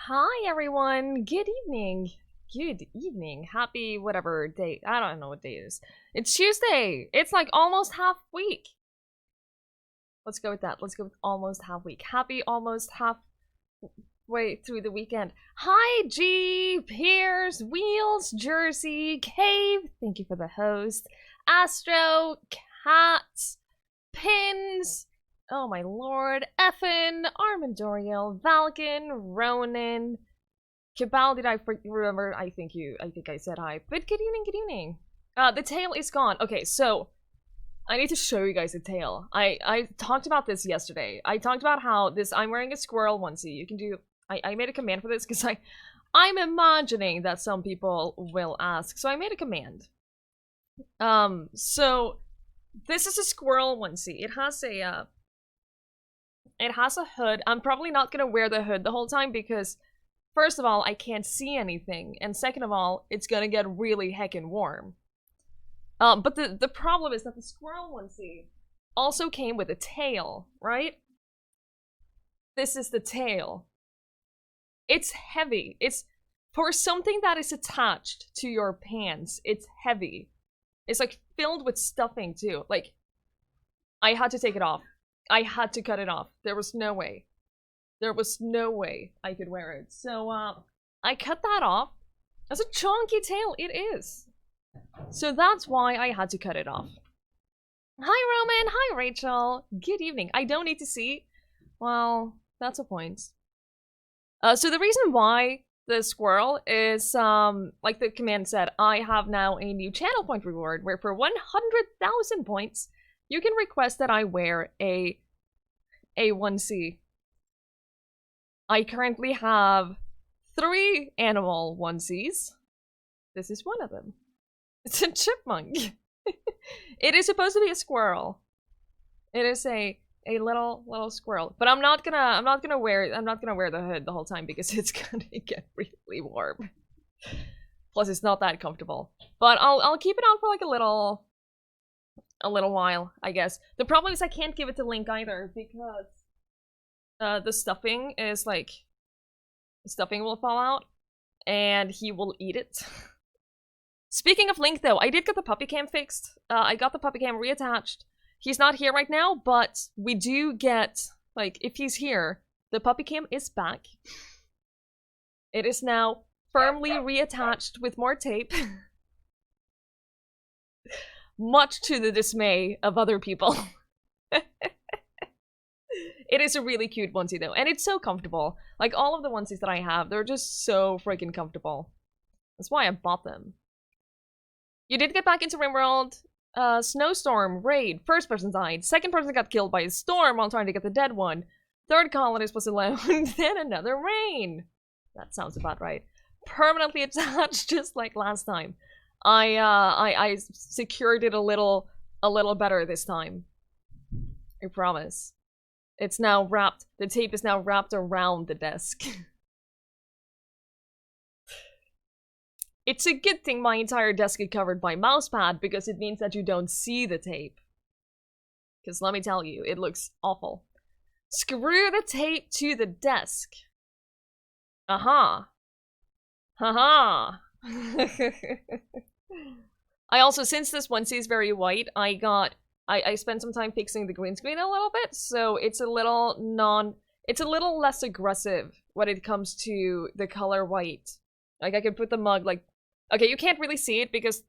Hi everyone, good evening. Good evening. Happy whatever day. I don't know what day it is. It's Tuesday. It's like almost half week. Let's go with that. Let's go with almost half week. Happy almost halfway through the weekend. Hi G, Piers, Wheels, Jersey, Cave. Thank you for the host. Astro, Cats, Pins. Oh my lord. Effin, Armandoriel, Valken, Ronan, Cabal, did I remember? I think I said hi. But good evening, good evening. The tail is gone. Okay, so I need to show you guys the tail. I talked about this yesterday. I talked about how I'm wearing a squirrel onesie. You can do, I made a command for this because I'm imagining that some people will ask. So I made a command. So this is a squirrel onesie. It has a hood. I'm probably not gonna wear the hood the whole time because, first of all, I can't see anything, and second of all, it's gonna get really heckin' warm. But the problem is that the squirrel onesie also came with a tail, right? This is the tail. It's heavy. It's, for something that is attached to your pants, it's heavy. It's like filled with stuffing too. Like, I had to take it off. I had to cut it off. There was no way. There was no way I could wear it. So, I cut that off. That's a chunky tail, it is. So that's why I had to cut it off. Hi Roman, hi Rachel. Good evening. I don't need to see. Well, that's a point. So the reason why the squirrel is, like the command said, I have now a new channel point reward where for 100,000 points, you can request that I wear a onesie. I currently have 3 animal onesies. This is one of them. It's a chipmunk. It is supposed to be a squirrel. It is a little squirrel. But I'm not gonna wear the hood the whole time because it's gonna get really warm. Plus it's not that comfortable. But I'll keep it on for like a little while, I guess. The problem is I can't give it to Link either because the stuffing is like, the stuffing will fall out and he will eat it. Speaking of Link though, I did get the puppy cam fixed. I got the puppy cam reattached. He's not here right now, but we do get, like, if he's here, the puppy cam is back. It is now firmly reattached with more tape. Much to the dismay of other people. It is a really cute onesie though, and it's so comfortable. Like, all of the onesies that I have, they're just so freaking comfortable. That's why I bought them. You did get back into Rimworld. Snowstorm, raid, first person died, second person got killed by a storm while trying to get the dead one, third colonist was alone, then another rain. That sounds about right. Permanently attached, just like last time. I secured it a little better this time. I promise. It's now wrapped, the tape is now wrapped around the desk. It's a good thing my entire desk is covered by mousepad because it means that you don't see the tape. Because let me tell you, it looks awful. Screw the tape to the desk. Aha. Haha. I also, since this onesie is very white, I spent some time fixing the green screen a little bit, so it's a little less aggressive when it comes to the color white. Like, I could put the mug, like, okay, you can't really see it because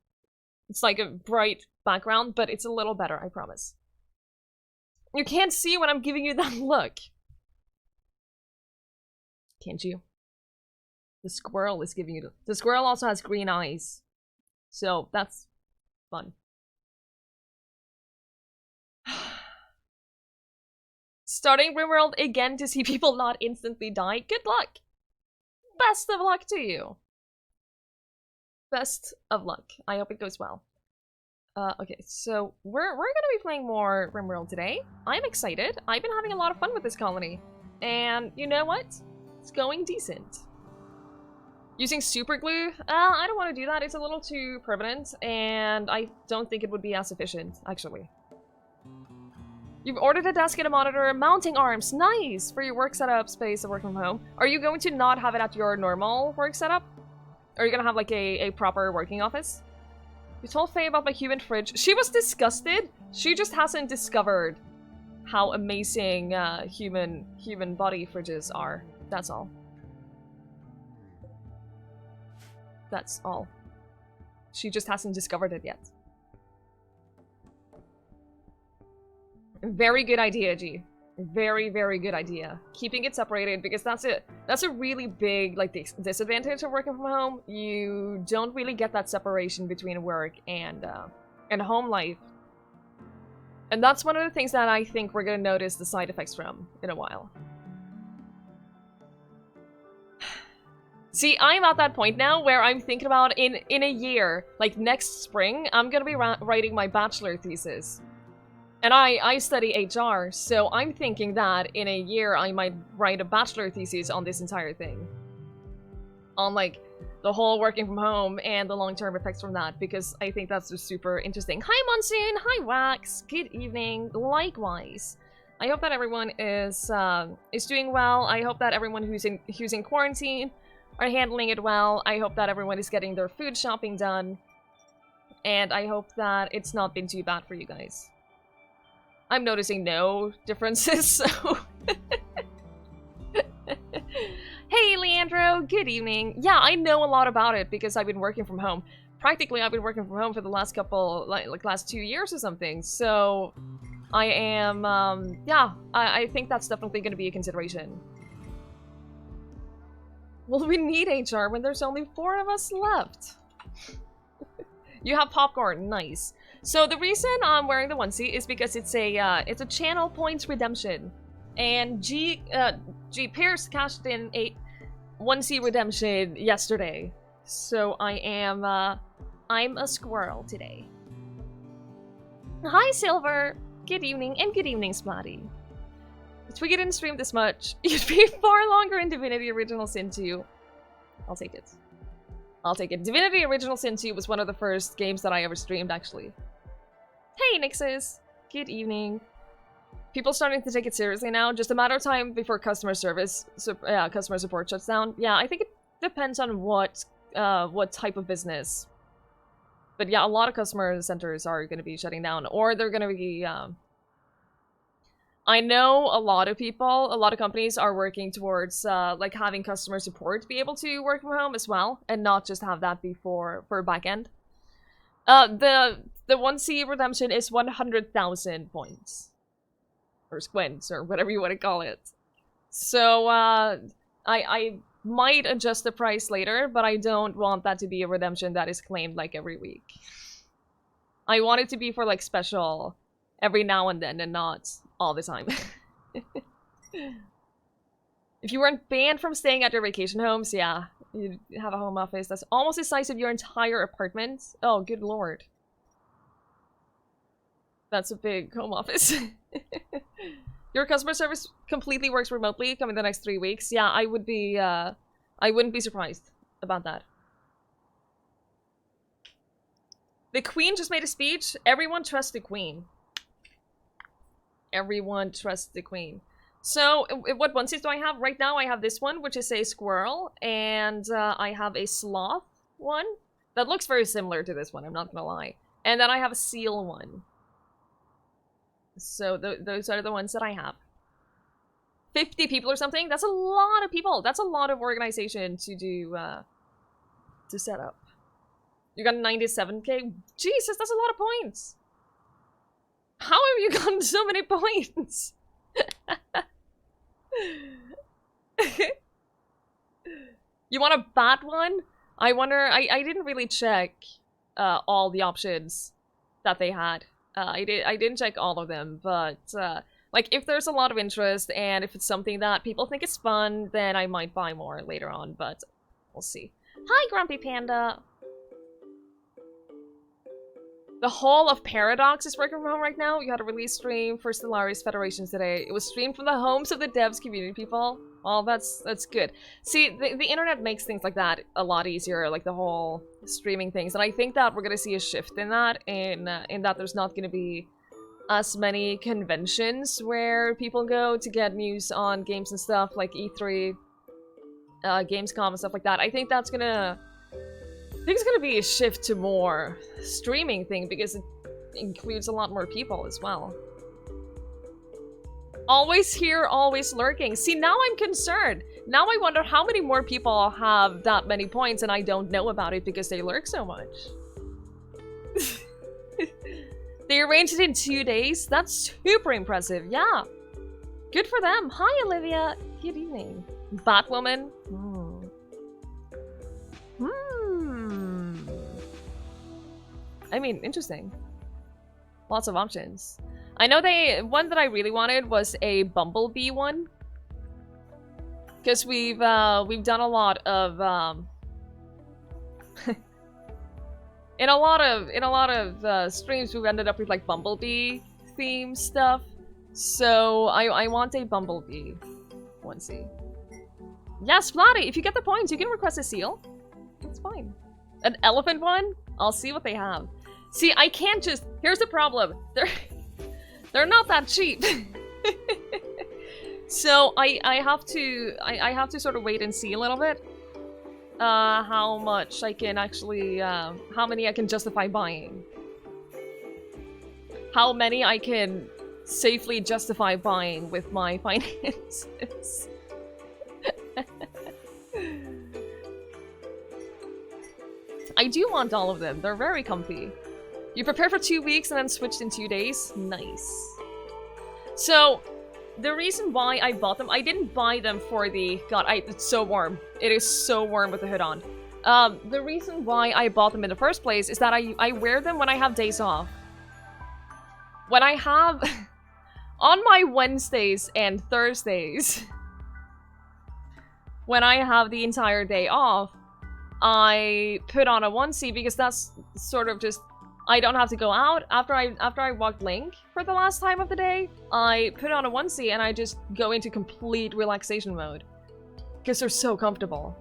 it's like a bright background, but it's a little better, I promise. You can't see when I'm giving you that look. Can't you? The squirrel is giving you the squirrel also has green eyes. So, that's fun. Starting Rimworld again to see people not instantly die. Good luck! Best of luck to you! Best of luck. I hope it goes well. Okay, so we're gonna be playing more Rimworld today. I'm excited. I've been having a lot of fun with this colony. And you know what? It's going decent. Using super glue? I don't want to do that. It's a little too permanent, and I don't think it would be as efficient, actually. You've ordered a desk and a monitor, mounting arms, nice! For your work setup space to work from home. Are you going to not have it at your normal work setup? Are you gonna have like a proper working office? You told Faye about my human fridge. She was disgusted. She just hasn't discovered how amazing human body fridges are. That's all. That's all. She just hasn't discovered it yet. Very good idea, G. Very, very good idea. Keeping it separated, because that's a really big like disadvantage of working from home. You don't really get that separation between work and home life. And that's one of the things that I think we're gonna notice the side effects from in a while. See, I'm at that point now where I'm thinking about in a year, like next spring, I'm gonna be writing my bachelor thesis. And I study HR, so I'm thinking that in a year I might write a bachelor thesis on this entire thing. On like the whole working from home and the long-term effects from that, because I think that's just super interesting. Hi Monsoon, hi Wax, good evening, likewise. I hope that everyone is doing well. I hope that everyone who's in quarantine are handling it well. I hope that everyone is getting their food shopping done. And I hope that it's not been too bad for you guys. I'm noticing no differences, so... Hey, Leandro! Good evening! Yeah, I know a lot about it because I've been working from home. Practically, I've been working from home for the last couple... like last 2 years or something, so... I am, yeah, I think that's definitely gonna be a consideration. Well, we need HR when there's only 4 of us left. You have popcorn, nice. So the reason I'm wearing the onesie is because it's a channel points redemption, and G Pierce cashed in a onesie redemption yesterday. So I am I'm a squirrel today. Hi Silver, good evening, and good evening Splatty. If Twiggie didn't stream this much, you'd be far longer in Divinity Original Sin 2. I'll take it. I'll take it. Divinity Original Sin 2 was one of the first games that I ever streamed, actually. Hey, Nixes! Good evening. People starting to take it seriously now. Just a matter of time before customer support shuts down. Yeah, I think it depends on what type of business. But yeah, a lot of customer centers are going to be shutting down, or they're going to be. I know a lot of companies are working towards like having customer support be able to work from home as well, and not just have that be for backend. The 1C redemption is 100,000 points. Or squints, or whatever you want to call it. So, I might adjust the price later, but I don't want that to be a redemption that is claimed, like, every week. I want it to be for, like, special every now and then, and not all the time. If you weren't banned from staying at your vacation homes, yeah, you have a home office that's almost the size of your entire apartment. Oh, good lord. That's a big home office. Your customer service completely works remotely coming the next 3 weeks. Yeah, I wouldn't be surprised about that. The Queen just made a speech. Everyone trusts the Queen. Everyone trusts the Queen. So, what onesies do I have? Right now I have this one, which is a squirrel, and I have a sloth one. That looks very similar to this one, I'm not gonna lie. And then I have a seal one. So those are the ones that I have. 50 people or something? That's a lot of people. That's a lot of organization to do, to set up. You got 97k? Jesus, that's a lot of points. How have you gotten so many points? You want a bat one? I wonder, I didn't really check all the options that they had. I didn't check all of them, but like if there's a lot of interest and if it's something that people think is fun, then I might buy more later on, but we'll see. Hi, Grumpy Panda! The whole of Paradox is working from home right now. You had a release stream for Stellaris Federation today. It was streamed from the homes of the devs community people. Well, that's good. See, the internet makes things like that a lot easier, like the whole streaming things. And I think that we're gonna see a shift in that, in that there's not gonna be as many conventions where people go to get news on games and stuff, like E3, Gamescom and stuff like that. I think that's gonna... I think it's gonna be a shift to more streaming thing because it includes a lot more people as well. Always here, always lurking. See, now I'm concerned. Now I wonder how many more people have that many points and I don't know about it because they lurk so much. They arranged it in 2 days? That's super impressive, yeah. Good for them. Hi, Olivia. Good evening. Batwoman? I mean, interesting. Lots of options. I know one that I really wanted was a Bumblebee one. Because we've done a lot of, in a lot of streams, we've ended up with, like, Bumblebee theme stuff. So, I want a Bumblebee onesie. Yes, Flatty, if you get the points, you can request a seal. It's fine. An elephant one? I'll see what they have. See, I can't just... Here's the problem. They're not that cheap. So I have to sort of wait and see a little bit. How much I can actually... how many I can justify buying. How many I can safely justify buying with my finances. I do want all of them. They're very comfy. You prepared for 2 weeks and then switched in 2 days? Nice. So, the reason why I bought them, I didn't buy them for the... God, it's so warm. It is so warm with the hood on. The reason why I bought them in the first place is that I wear them when I have days off. When I have... on my Wednesdays and Thursdays, when I have the entire day off, I put on a onesie because that's sort of just... I don't have to go out. After I walked Link for the last time of the day, I put on a onesie and I just go into complete relaxation mode. Because they're so comfortable.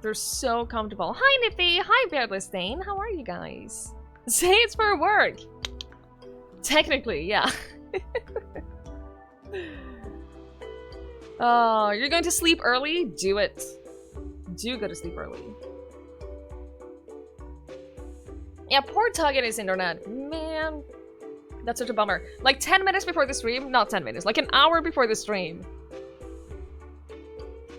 They're so comfortable. Hi, Nifty! Hi, Beardless Dane! How are you guys? Say it's for work! Technically, yeah. Oh, you're going to sleep early? Do it. Do go to sleep early. Yeah, poor Tug and his internet. Man, that's such a bummer. Like 10 minutes before the stream, not 10 minutes, like an hour before the stream.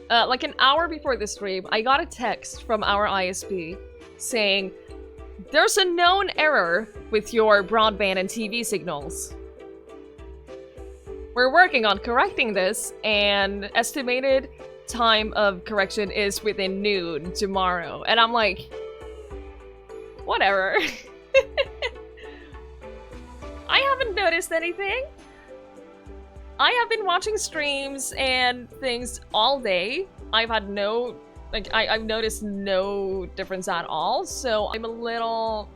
Like an hour before the stream, I got a text from our ISP saying, there's a known error with your broadband and TV signals. We're working on correcting this, and estimated time of correction is within noon tomorrow. And I'm like... Whatever. I haven't noticed anything. I have been watching streams and things all day. I've had no... Like, I've noticed no difference at all, so I'm a little...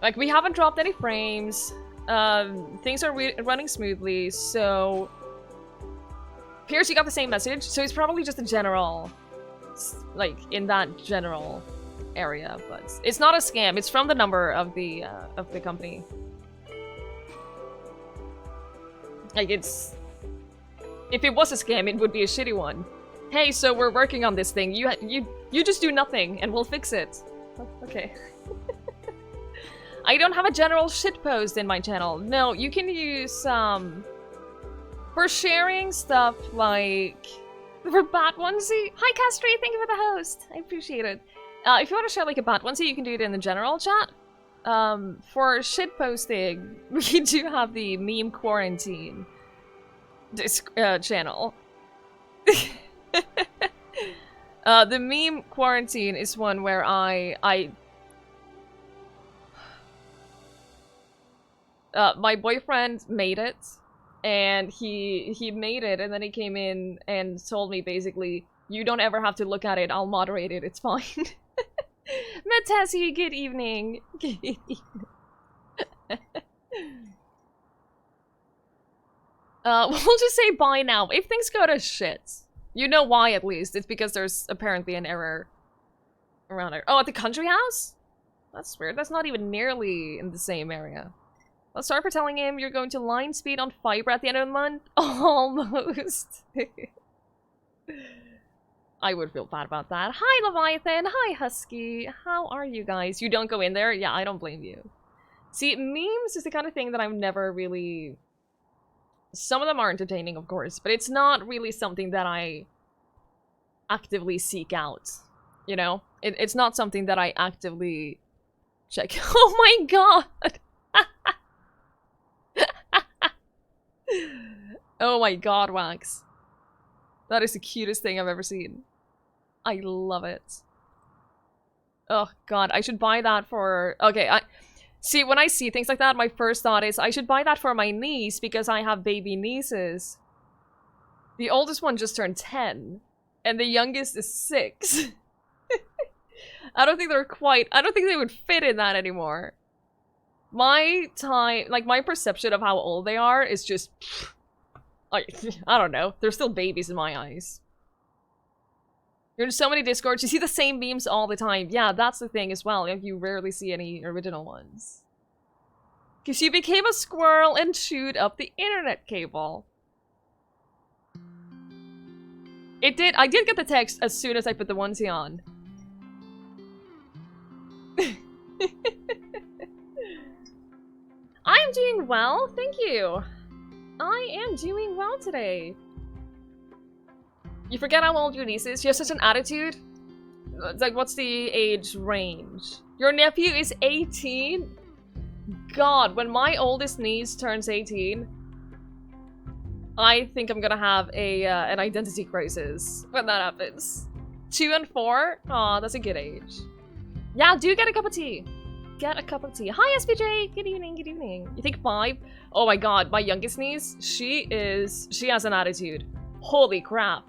Like, we haven't dropped any frames. Things are running smoothly, so... Pierce, you got the same message, so it's probably just a general... Like, in that general... area, but it's not a scam. It's from the number of the company. Like, it's... If it was a scam, it would be a shitty one. Hey, so we're working on this thing. You just do nothing, and we'll fix it. Okay. I don't have a general shitpost in my channel. No, you can use, for sharing stuff like... For Bat Onesie? Hi, Castry, thank you for the host. I appreciate it. If you want to share like a Bat Onesie, you can do it in the general chat. For shitposting, we do have the meme quarantine channel. The meme quarantine is one where my boyfriend made it, and he made it, and then he came in and told me basically, you don't ever have to look at it, I'll moderate it, it's fine. Metesi, good evening. Good evening. We'll just say bye now. If things go to shit, you know why at least. It's because there's apparently an error around it. Oh, at the country house? That's weird. That's not even nearly in the same area. Well, sorry for telling him you're going to line speed on fiber at the end of the month. Almost. I would feel bad about that. Hi, Leviathan. Hi, Husky. How are you guys? You don't go in there? Yeah, I don't blame you. See, memes is the kind of thing that I've never really... Some of them are entertaining, of course, but it's not really something that I actively seek out. You know? It's not something that I actively check. Oh my god! Oh my god, Wax. That is the cutest thing I've ever seen. I love it. Oh god, I should buy that for... Okay, see, when I see things like that, my first thought is I should buy that for my niece because I have baby nieces. The oldest one just turned 10, and the youngest is 6. I don't think they would fit in that anymore. My time, like, my perception of how old they are is just... I don't know. They're still babies in my eyes. You're in so many Discords, you see the same memes all the time. Yeah, that's the thing as well. You rarely see any original ones. Because you became a squirrel and chewed up the internet cable. It did. I did get the text as soon as I put the onesie on. I'm doing well, thank you. I am doing well today. You forget how old your niece is? She has such an attitude. It's like, what's the age range? Your nephew is 18? God, when my oldest niece turns 18, I think I'm gonna have an identity crisis when that happens. 2 and 4? Aw, that's a good age. Yeah, do get a cup of tea. Get a cup of tea. Hi, SPJ! Good evening, good evening. You think 5? Oh my god, my youngest niece, she has an attitude. Holy crap.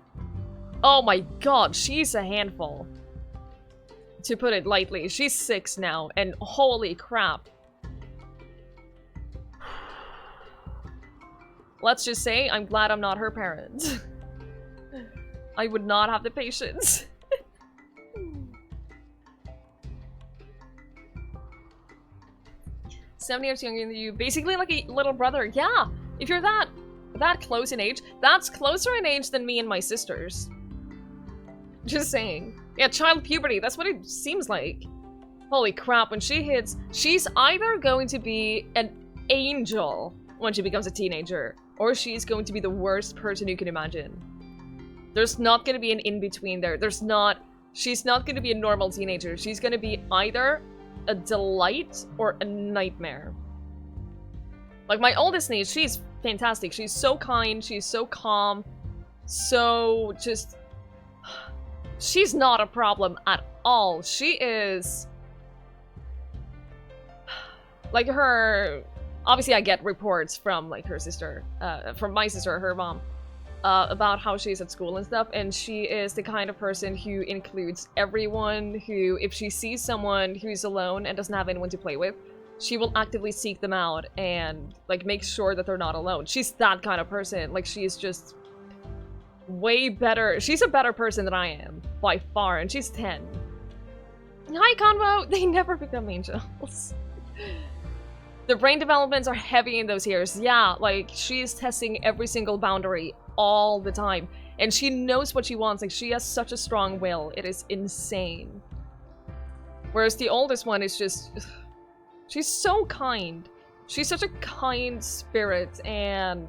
Oh my god, she's a handful. To put it lightly, she's 6 now, and holy crap. Let's just say, I'm glad I'm not her parent. I would not have the patience. 7 years younger than you, basically like a little brother. Yeah, if you're that close in age, that's closer in age than me and my sisters. Just saying. Yeah, child puberty, that's what it seems like. Holy crap, when she hits, she's either going to be an angel when she becomes a teenager, or she's going to be the worst person you can imagine. There's not going to be an in-between there. She's not going to be a normal teenager. She's going to be either a delight or a nightmare. Like, my oldest niece, she's fantastic. She's so kind, she's so calm, so just... She's not a problem at all. She is... Like, her... Obviously, I get reports from, like, her sister, from my sister, her mom, about how she's at school and stuff, and she is the kind of person who includes everyone who, if she sees someone who's alone and doesn't have anyone to play with, she will actively seek them out and, like, make sure that they're not alone. She's that kind of person. Like, she's just way better. She's a better person than I am, by far, and she's 10. Hi, Convo! They never become angels. The brain developments are heavy in those years. Yeah, like, she's testing every single boundary all the time. And she knows what she wants. Like, she has such a strong will. It is insane. Whereas the oldest one is just... She's so kind. She's such a kind spirit, and...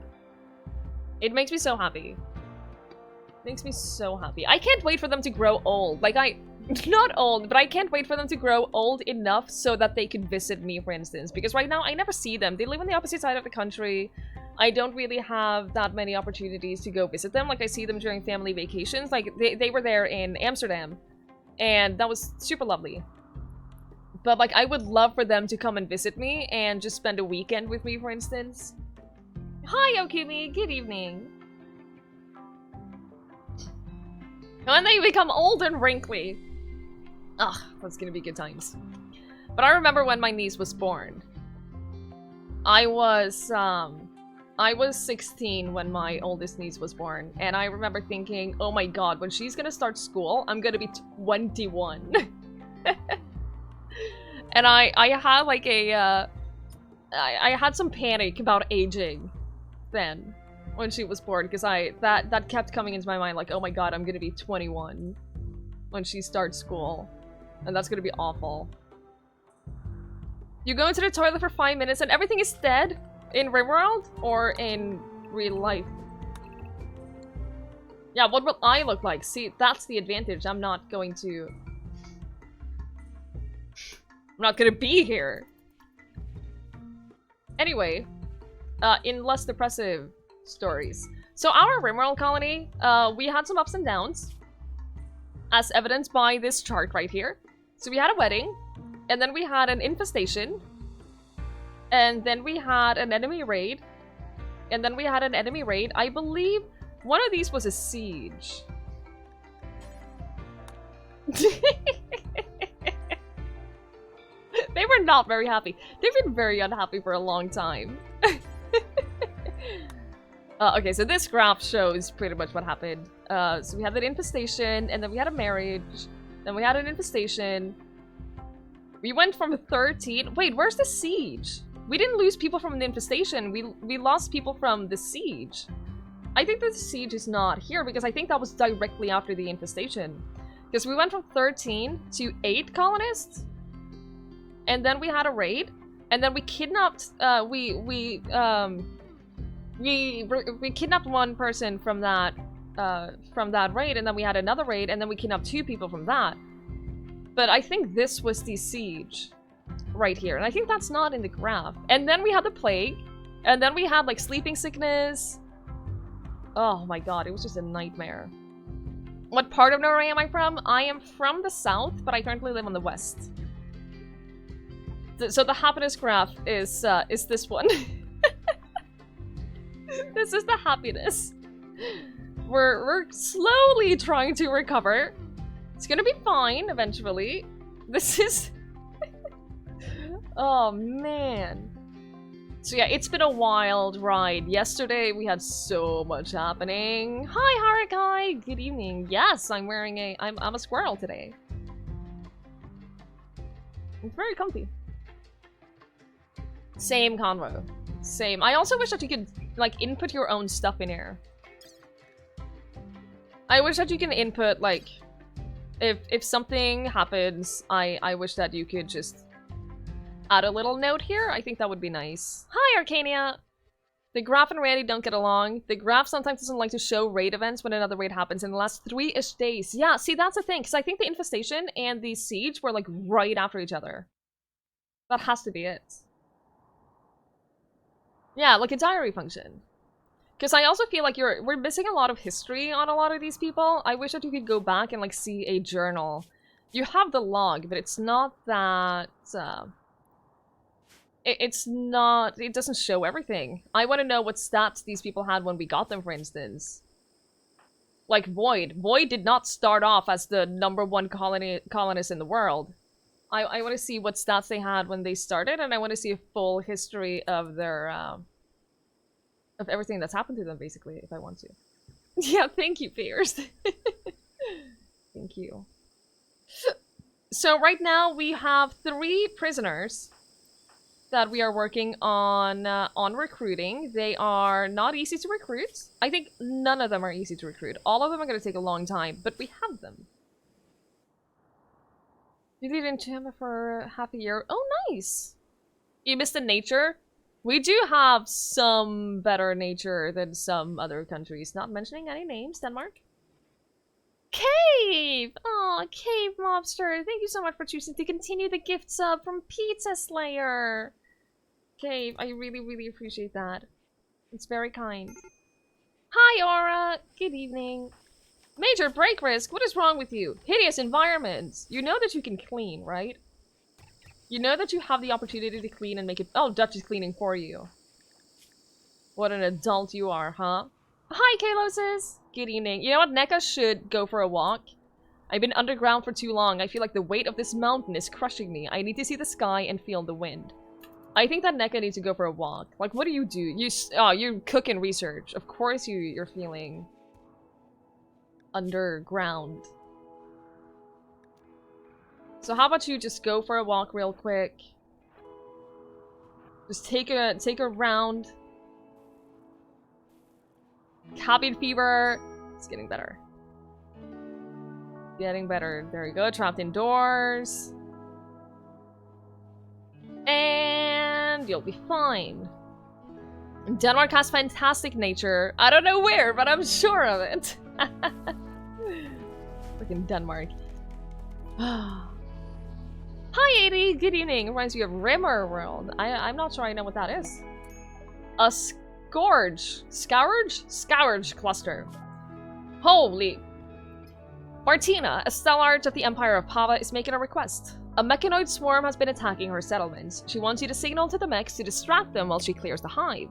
It makes me so happy. It makes me so happy. I can't wait for them to grow old. Like, not old, but I can't wait for them to grow old enough so that they can visit me, for instance. Because right now, I never see them. They live on the opposite side of the country. I don't really have that many opportunities to go visit them. Like, I see them during family vacations. Like, they were there in Amsterdam. And that was super lovely. But, like, I would love for them to come and visit me and just spend a weekend with me, for instance. Hi, Okumi. Good evening. When they become old and wrinkly. Ugh, that's gonna be good times. But I remember when my niece was born. I was 16 when my oldest niece was born, and I remember thinking, oh my god, when she's gonna start school, I'm gonna be 21. And I had like a I had some panic about aging then when she was born, because that kept coming into my mind, like, oh my god, I'm gonna be 21 when she starts school, and that's gonna be awful. You go into the toilet for 5 minutes and everything is dead in Rimworld or in real life. Yeah, what will I look like? See, that's the advantage. I'm not gonna be here. Anyway, in less depressive stories. So our Rimworld colony, we had some ups and downs, as evidenced by this chart right here. So we had a wedding, and then we had an infestation, and then we had an enemy raid, and then we had an enemy raid. I believe one of these was a siege. They were not very happy. They've been very unhappy for a long time. Okay, so this graph shows pretty much what happened. So we had that infestation, and then we had a marriage, then we had an infestation. We went from 13... Wait, where's the siege? We didn't lose people from the infestation. We lost people from the siege. I think the siege is not here, because I think that was directly after the infestation. Because we went from 13 to 8 colonists, and then we had a raid, and then we kidnapped, we kidnapped one person from that raid, and then we had another raid, and then we kidnapped 2 people from that. But I think this was the siege right here, and I think that's not in the graph. And then we had the plague, and then we had like sleeping sickness. Oh my god, it was just a nightmare. What part of Norway am I from? I am from the south, but I currently live on the west. So the happiness graph is this one. This is the happiness. We're slowly trying to recover. It's gonna be fine eventually. This is... Oh man. So yeah, it's been a wild ride. Yesterday we had so much happening. Hi Harakai, good evening. Yes, I'm wearing a... I'm a squirrel today. It's very comfy. Same convo. Same. I also wish that you could, like, input your own stuff in here. I wish that you can input, like, if something happens, I wish that you could just add a little note here. I think that would be nice. Hi, Arcania! The Graph and Randy don't get along. The Graph sometimes doesn't like to show raid events when another raid happens in the last 3-ish days. Yeah, see, that's the thing, because I think the infestation and the siege were, like, right after each other. That has to be it. Yeah, like a diary function. Because I also feel like we're missing a lot of history on a lot of these people. I wish that you could go back and, like, see a journal. You have the log, but it's not that... it doesn't show everything. I want to know what stats these people had when we got them, for instance. Like Void. Void did not start off as the #1 colonist in the world. I want to see what stats they had when they started, and I want to see a full history of their, of everything that's happened to them, basically, if I want to. Yeah, thank you, Pierce. Thank you. So right now we have 3 prisoners that we are working on recruiting. They are not easy to recruit. I think none of them are easy to recruit. All of them are going to take a long time, but we have them. You did in Chama for half a year. Oh, nice! You missed the nature? We do have some better nature than some other countries. Not mentioning any names, Denmark. Cave! Aw, Cave Mobster, thank you so much for choosing to continue the gift sub from Pizza Slayer. Cave, I really, really appreciate that. It's very kind. Hi, Aura! Good evening. Major break risk? What is wrong with you? Hideous environments! You know that you can clean, right? You know that you have the opportunity to clean and make it- Oh, Dutch is cleaning for you. What an adult you are, huh? Hi, Kaloses! Good evening. You know what? NECA should go for a walk. I've been underground for too long. I feel like the weight of this mountain is crushing me. I need to see the sky and feel the wind. I think that NECA needs to go for a walk. Like, what do? You cook and research. Of course you're feeling... underground. So how about you just go for a walk real quick? Just take a round. Cabin fever. It's getting better. Getting better. There you go. Trapped indoors. And you'll be fine. Denmark has fantastic nature. I don't know where, but I'm sure of it. Freaking Denmark. Hi, 80. Good evening. Reminds me of Rimworld. I'm not sure I know what that is. A Scourge cluster. Holy. Martina, a stellarch of the Empire of Pava, is making a request. A mechanoid swarm has been attacking her settlements. She wants you to signal to the mechs to distract them while she clears the hive.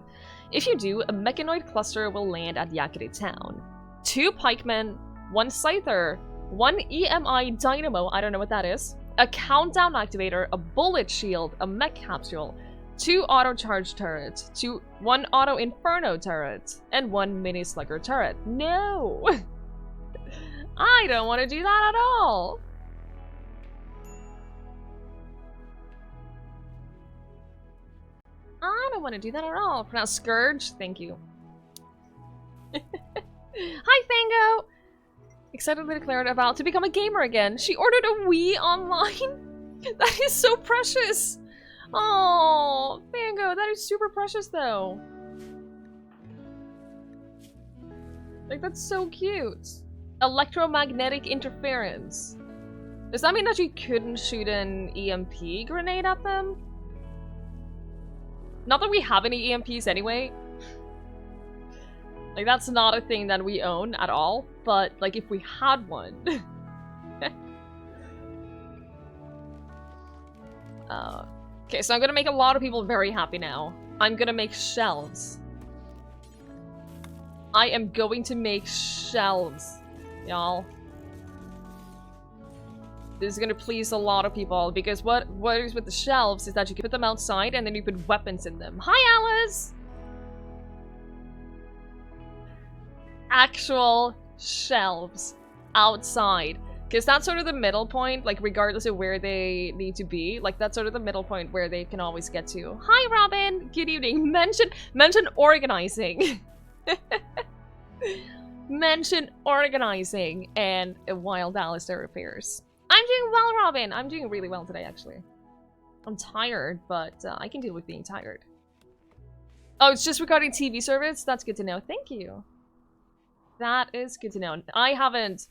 If you do, a mechanoid cluster will land at Yakari town. 2 pikemen, 1 scyther, 1 EMI dynamo, I don't know what that is, a countdown activator, a bullet shield, a mech capsule, 2 auto charge turrets, 1 auto inferno turret, and 1 mini slugger turret. No! I don't want to do that at all! I don't want to do that at all. Pronounce Scourge, thank you. Hi, Fango! Excitedly declared about to become a gamer again. She ordered a Wii online? That is so precious! Oh, Fango, that is super precious though. Like, that's so cute. Electromagnetic interference. Does that mean that you couldn't shoot an EMP grenade at them? Not that we have any EMPs anyway. Like, that's not a thing that we own at all, but, like, if we had one... Okay, so I'm gonna make a lot of people very happy now. I'm gonna make shelves. I am going to make shelves, y'all. This is gonna please a lot of people, because what is with the shelves is that you can put them outside and then you put weapons in them. Hi, Alice! Actual shelves outside. Because that's sort of the middle point, like, regardless of where they need to be. Like, that's sort of the middle point where they can always get to. Hi, Robin! Good evening. Mention organizing. Mention organizing and a wild Alistair appears. I'm doing well, Robin. I'm doing really well today, actually. I'm tired, but I can deal with being tired. Oh, it's just regarding TV service? That's good to know. Thank you. That is good to know. I haven't...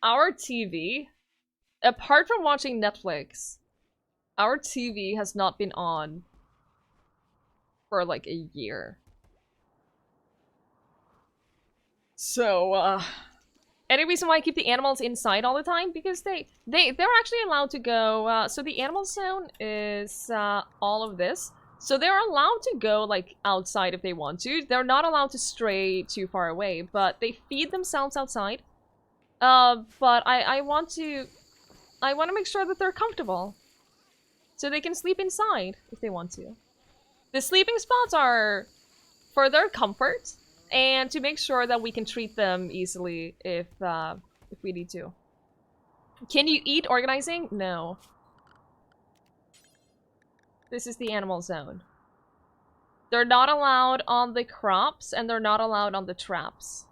Our TV, apart from watching Netflix, our TV has not been on for like a year. So, any reason why I keep the animals inside all the time? Because they're actually allowed to go, so the animal zone is, all of this. So they're allowed to go, like, outside if they want to. They're not allowed to stray too far away, but they feed themselves outside. But I want to make sure that they're comfortable. So they can sleep inside if they want to. The sleeping spots are for their comfort and to make sure that we can treat them easily if we need to. Can you eat organizing? No. This is the animal zone. They're not allowed on the crops and they're not allowed on the traps.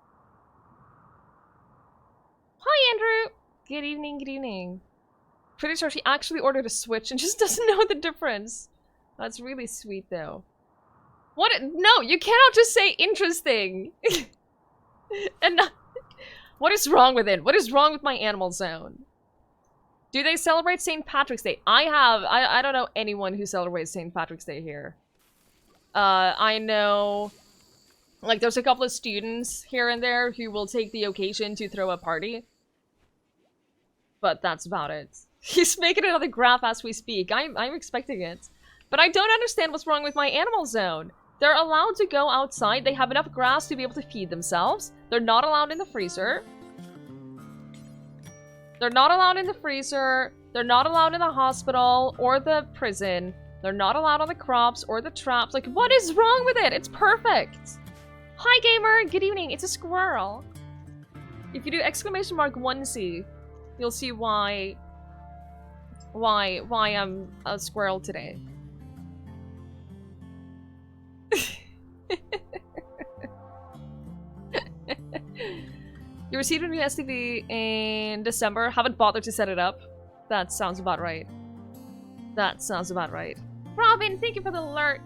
Hi, Andrew! Good evening, good evening. Pretty sure she actually ordered a Switch and just doesn't know the difference. That's really sweet, though. What? No, you cannot just say interesting! And not... What is wrong with it? What is wrong with my animal zone? Do they celebrate St. Patrick's Day? I don't know anyone who celebrates St. Patrick's Day here. I know... Like, there's a couple of students here and there who will take the occasion to throw a party. But that's about it. He's making another graph as we speak. I'm expecting it. But I don't understand what's wrong with my animal zone. They're allowed to go outside. They have enough grass to be able to feed themselves. They're not allowed in the freezer. They're not allowed in the freezer. They're not allowed in the hospital or the prison. They're not allowed on the crops or the traps. Like, what is wrong with it? It's perfect. Hi, gamer. Good evening. It's a squirrel. If you do exclamation mark 1C, you'll see why I'm a squirrel today. You received a new STV in December. Haven't bothered to set it up. That sounds about right. That sounds about right. Robin, thank you for the lurk.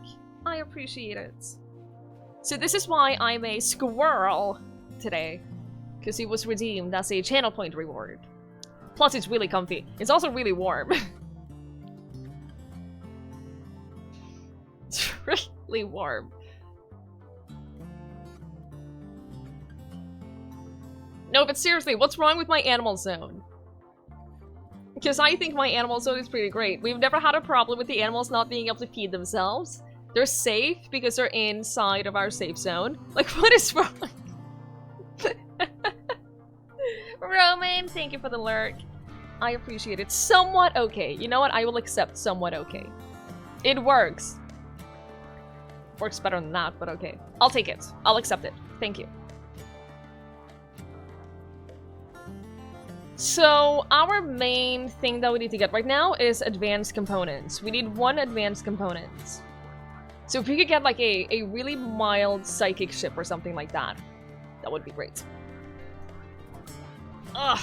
I appreciate it. So this is why I'm a squirrel today. Because he was redeemed as a channel point reward. Plus it's really comfy. It's also really warm. It's really warm. No, but seriously, what's wrong with my animal zone? Because I think my animal zone is pretty great. We've never had a problem with the animals not being able to feed themselves. They're safe because they're inside of our safe zone. Like, what is wrong? Roman, thank you for the lurk. I appreciate it. Somewhat okay. You know what? I will accept somewhat okay. It works. Works better than that, but okay. I'll take it. I'll accept it. Thank you. So, our main thing that we need to get right now is advanced components. We need 1 advanced component. So if we could get like a really mild psychic ship or something like that, that would be great. Ugh.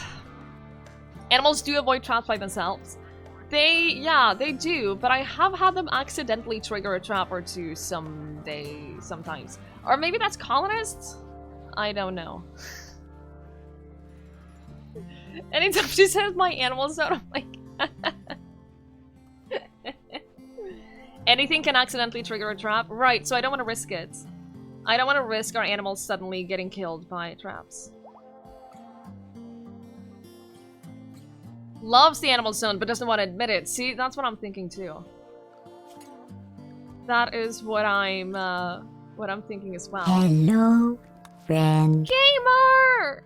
Animals do avoid traps by themselves. Yeah, they do, but I have had them accidentally trigger a trap or two sometimes. Or maybe that's colonists? I don't know. Anytime she says my animal zone, I'm like... Anything can accidentally trigger a trap? Right, so I don't want to risk it. I don't want to risk our animals suddenly getting killed by traps. Loves the animal zone, but doesn't want to admit it. See, that's what I'm thinking too. That is what I'm thinking as well. Hello, friend. Gamer!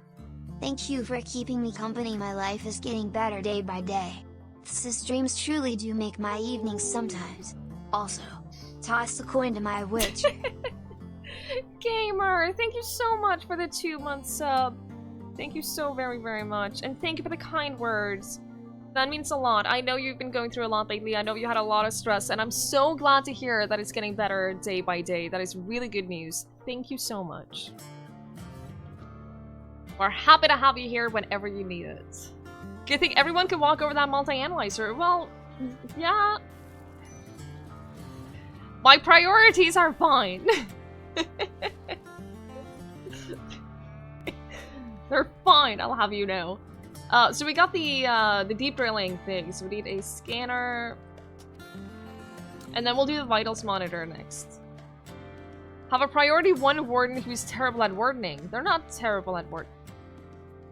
Thank you for keeping me company. My life is getting better day by day. The streams truly do make my evenings sometimes. Also, toss a coin to my witch. Gamer, thank you so much for the 2-month sub. Thank you so very, very much. And thank you for the kind words. That means a lot. I know you've been going through a lot lately. I know you had a lot of stress, and I'm so glad to hear that it's getting better day by day. That is really good news. Thank you so much. We're happy to have you here whenever you need it. Do you think everyone can walk over that multi-analyzer? Well, yeah. My priorities are fine. They're fine, I'll have you know. So we got the deep drilling thing, so we need a scanner. And then we'll do the vitals monitor next. Have a priority 1 warden who's terrible at wardening. They're not terrible at wardening.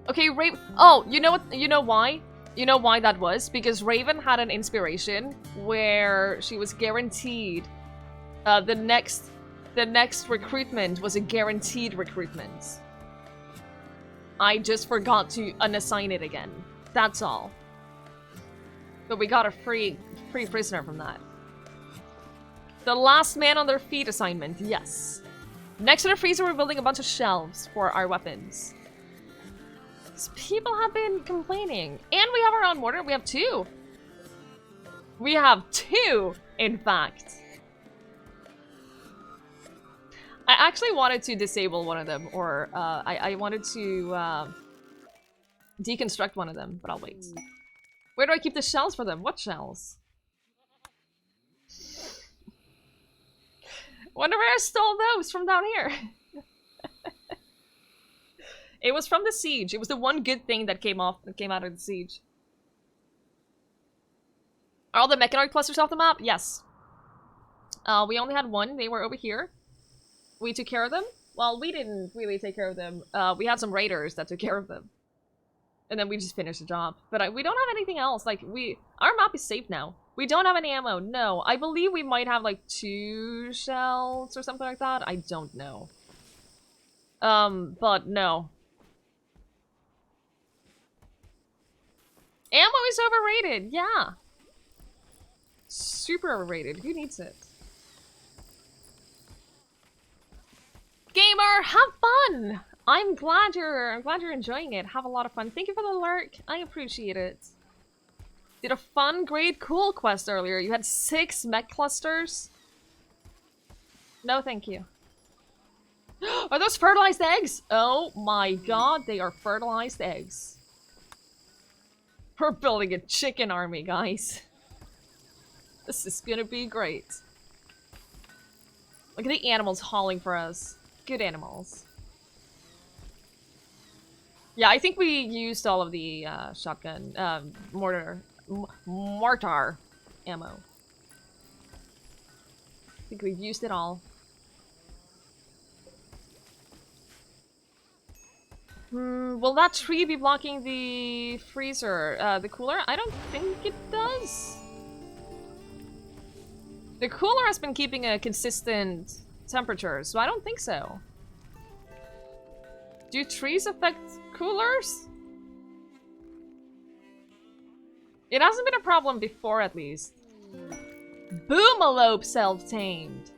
Okay, oh, you know what? You know why? You know why that was? Because Raven had an inspiration where she was guaranteed the next recruitment was a guaranteed recruitment. I just forgot to unassign it again. That's all. But we got a free prisoner from that. The last man on their feet assignment, yes. Next to the freezer, we're building a bunch of shelves for our weapons. People have been complaining. And we have our own mortar. We have 2. We have 2, in fact. I actually wanted to disable one of them, or I wanted to deconstruct one of them, but I'll wait. Where do I keep the shells for them? What shells? Wonder where I stole those from down here. It was from the siege. It was the one good thing that came out of the siege. Are all the mechanoid clusters off the map? Yes. We only had 1. They were over here. We took care of them. Well, we didn't really take care of them. We had some raiders that took care of them. And then we just finished the job. But we don't have anything else. Like, our map is safe now. We don't have any ammo. No. I believe we might have, like, 2 shells or something like that. I don't know. But no. Ammo is overrated. Yeah. Super overrated. Who needs it? Gamer, have fun! I'm glad you're enjoying it. Have a lot of fun. Thank you for the lurk. I appreciate it. Did a fun, great, cool quest earlier. You had 6 mech clusters. No, thank you. Are those fertilized eggs? Oh my god, they are fertilized eggs. We're building a chicken army, guys. This is gonna be great. Look at the animals hauling for us. Good animals. Yeah, I think we used all of the shotgun, mortar ammo. I think we've used it all. Will that tree be blocking the freezer, the cooler? I don't think it does. The cooler has been keeping a consistent temperature, so I don't think so. Do trees affect coolers? It hasn't been a problem before, at least. Boomalope self-tamed.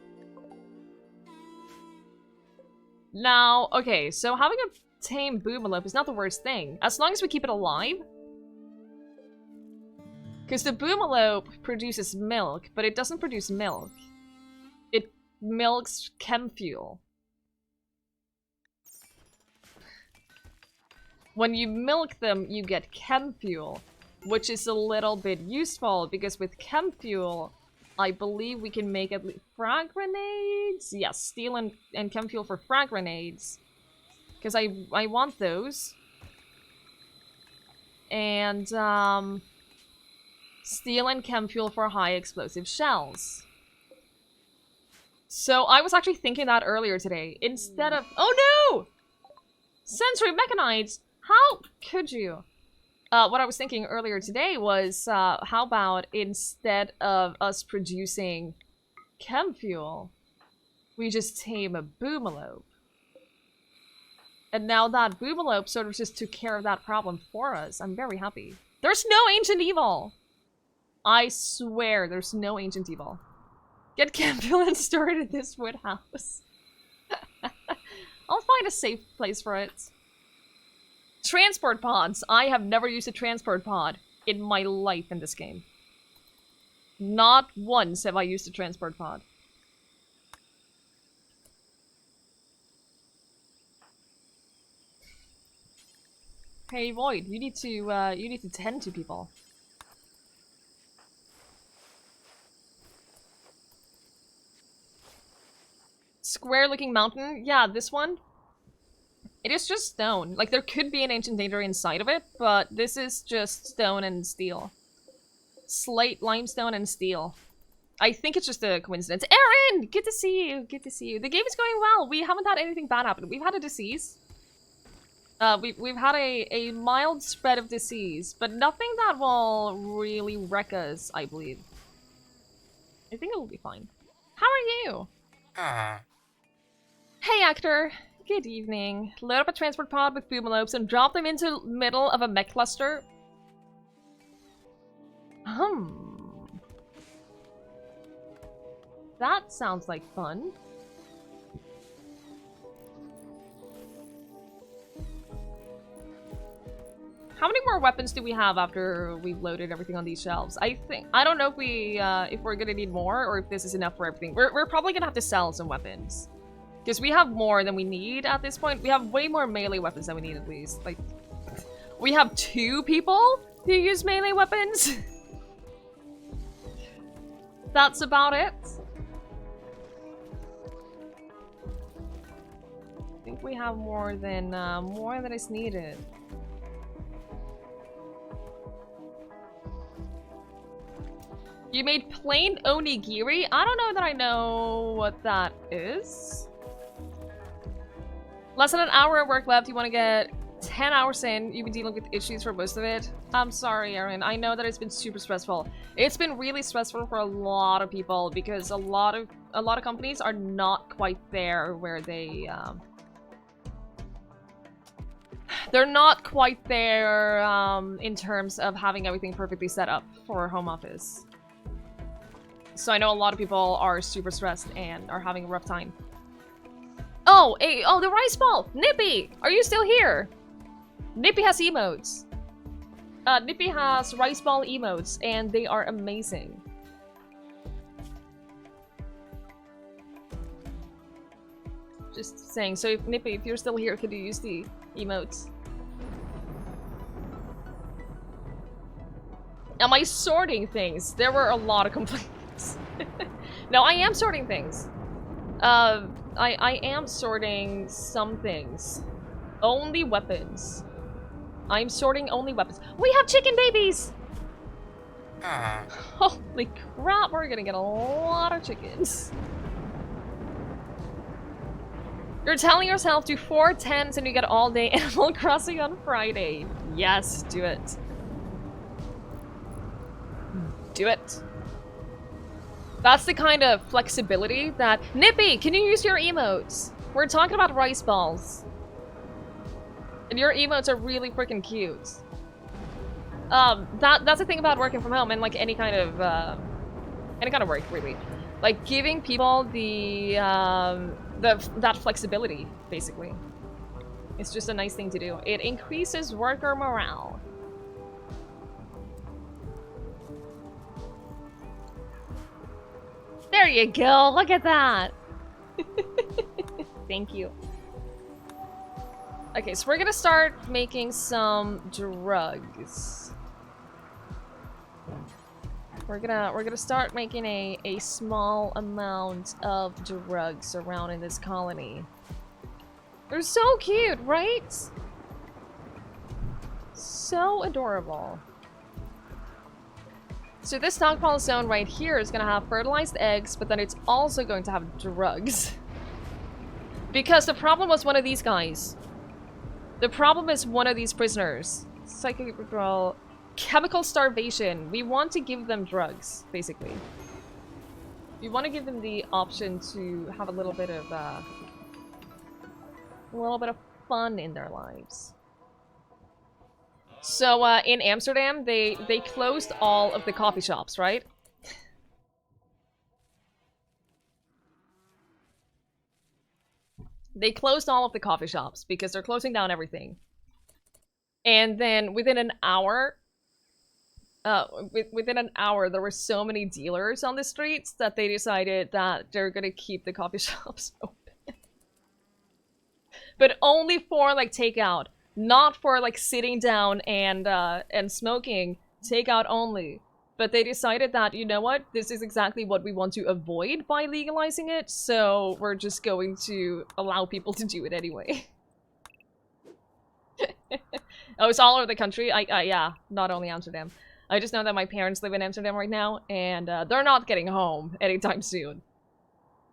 Now, okay, so having a tame boomalope is not the worst thing, as long as we keep it alive. Because the boomalope produces milk, but it doesn't produce milk. It milks chem fuel. When you milk them, you get chem fuel, which is a little bit useful, because with chem fuel, I believe we can make at least frag grenades? Yes, steel and chem fuel for frag grenades. Because I want those. And, steel and chem fuel for high explosive shells. So I was actually thinking that earlier today. Instead of... Oh no! Sensory mechanites! How could you? What I was thinking earlier today was, how about instead of us producing chem fuel, we just tame a boomalope? And now that boomalope sort of just took care of that problem for us. I'm very happy. There's no ancient evil! I swear there's no ancient evil. Get chem fuel and store it in this wood house. I'll find a safe place for it. Transport pods. I have never used a transport pod in my life in this game. Not once have I used a transport pod. Hey Void, you need to tend to people. Square-looking mountain? Yeah, this one. It is just stone. Like, there could be an ancient danger inside of it, but this is just stone and steel. Slate, limestone, and steel. I think it's just a coincidence. Aaron! Good to see you. Good to see you. The game is going well. We haven't had anything bad happen. We've had a disease. We've had a mild spread of disease, but nothing that will really wreck us, I believe. I think it will be fine. How are you? Hey, actor. Good evening. Load up a transport pod with boomalopes and drop them into the middle of a mech cluster. That sounds like fun. How many more weapons do we have after we've loaded everything on these shelves? I don't know if we're gonna need more or if this is enough for everything. We're probably gonna have to sell some weapons. Because we have more than we need at this point. We have way more melee weapons than we need, at least. Like, we have 2 people who use melee weapons. That's about it. I think we have more than is needed. You made plain onigiri? I don't know that I know what that is. Less than an hour of work left. You want to get 10 hours in. You've been dealing with issues for most of it. I'm sorry, Aaron. I know that it's been super stressful. It's been really stressful for a lot of people because a lot of companies are not quite there where they they're not quite there in terms of having everything perfectly set up for home office. So I know a lot of people are super stressed and are having a rough time. Oh, the rice ball! Nippy! Are you still here? Nippy has emotes. Nippy has rice ball emotes, and they are amazing. Just saying. So, Nippy, if you're still here, could you use the emotes? Am I sorting things? There were a lot of complaints. No, I am sorting things. I am sorting some things. Only weapons. I'm sorting only weapons. We have chicken babies! Holy crap, we're gonna get a lot of chickens. You're telling yourself do 4 10s and you get all day Animal Crossing on Friday. Yes, do it. Do it. That's the kind of flexibility that... Nippy, can you use your emotes? We're talking about rice balls. And your emotes are really freaking cute. That's the thing about working from home and like any kind of work, really. Like giving people that flexibility, basically. It's just a nice thing to do. It increases worker morale. There you go, look at that! Thank you. Okay, so we're gonna start making some drugs. We're gonna start making a small amount of drugs around in this colony. They're so cute, right? So adorable. So this stockpile zone right here is gonna have fertilized eggs, but then it's also going to have drugs. Because the problem was one of these guys. The problem is one of these prisoners. Psychic withdrawal. Chemical starvation. We want to give them drugs, basically. We want to give them the option to have a little bit of fun in their lives. So in Amsterdam, they closed all of the coffee shops, right? They closed all of the coffee shops because they're closing down everything. And then within an hour, there were so many dealers on the streets that they decided that they're gonna keep the coffee shops open. But only for like takeout, not for like sitting down and smoking. Takeout only. But they decided that, you know what, this is exactly what we want to avoid by legalizing it, so we're just going to allow people to do it anyway. Oh, it's all over the country? Yeah, not only Amsterdam. I just know that my parents live in Amsterdam right now, and they're not getting home anytime soon.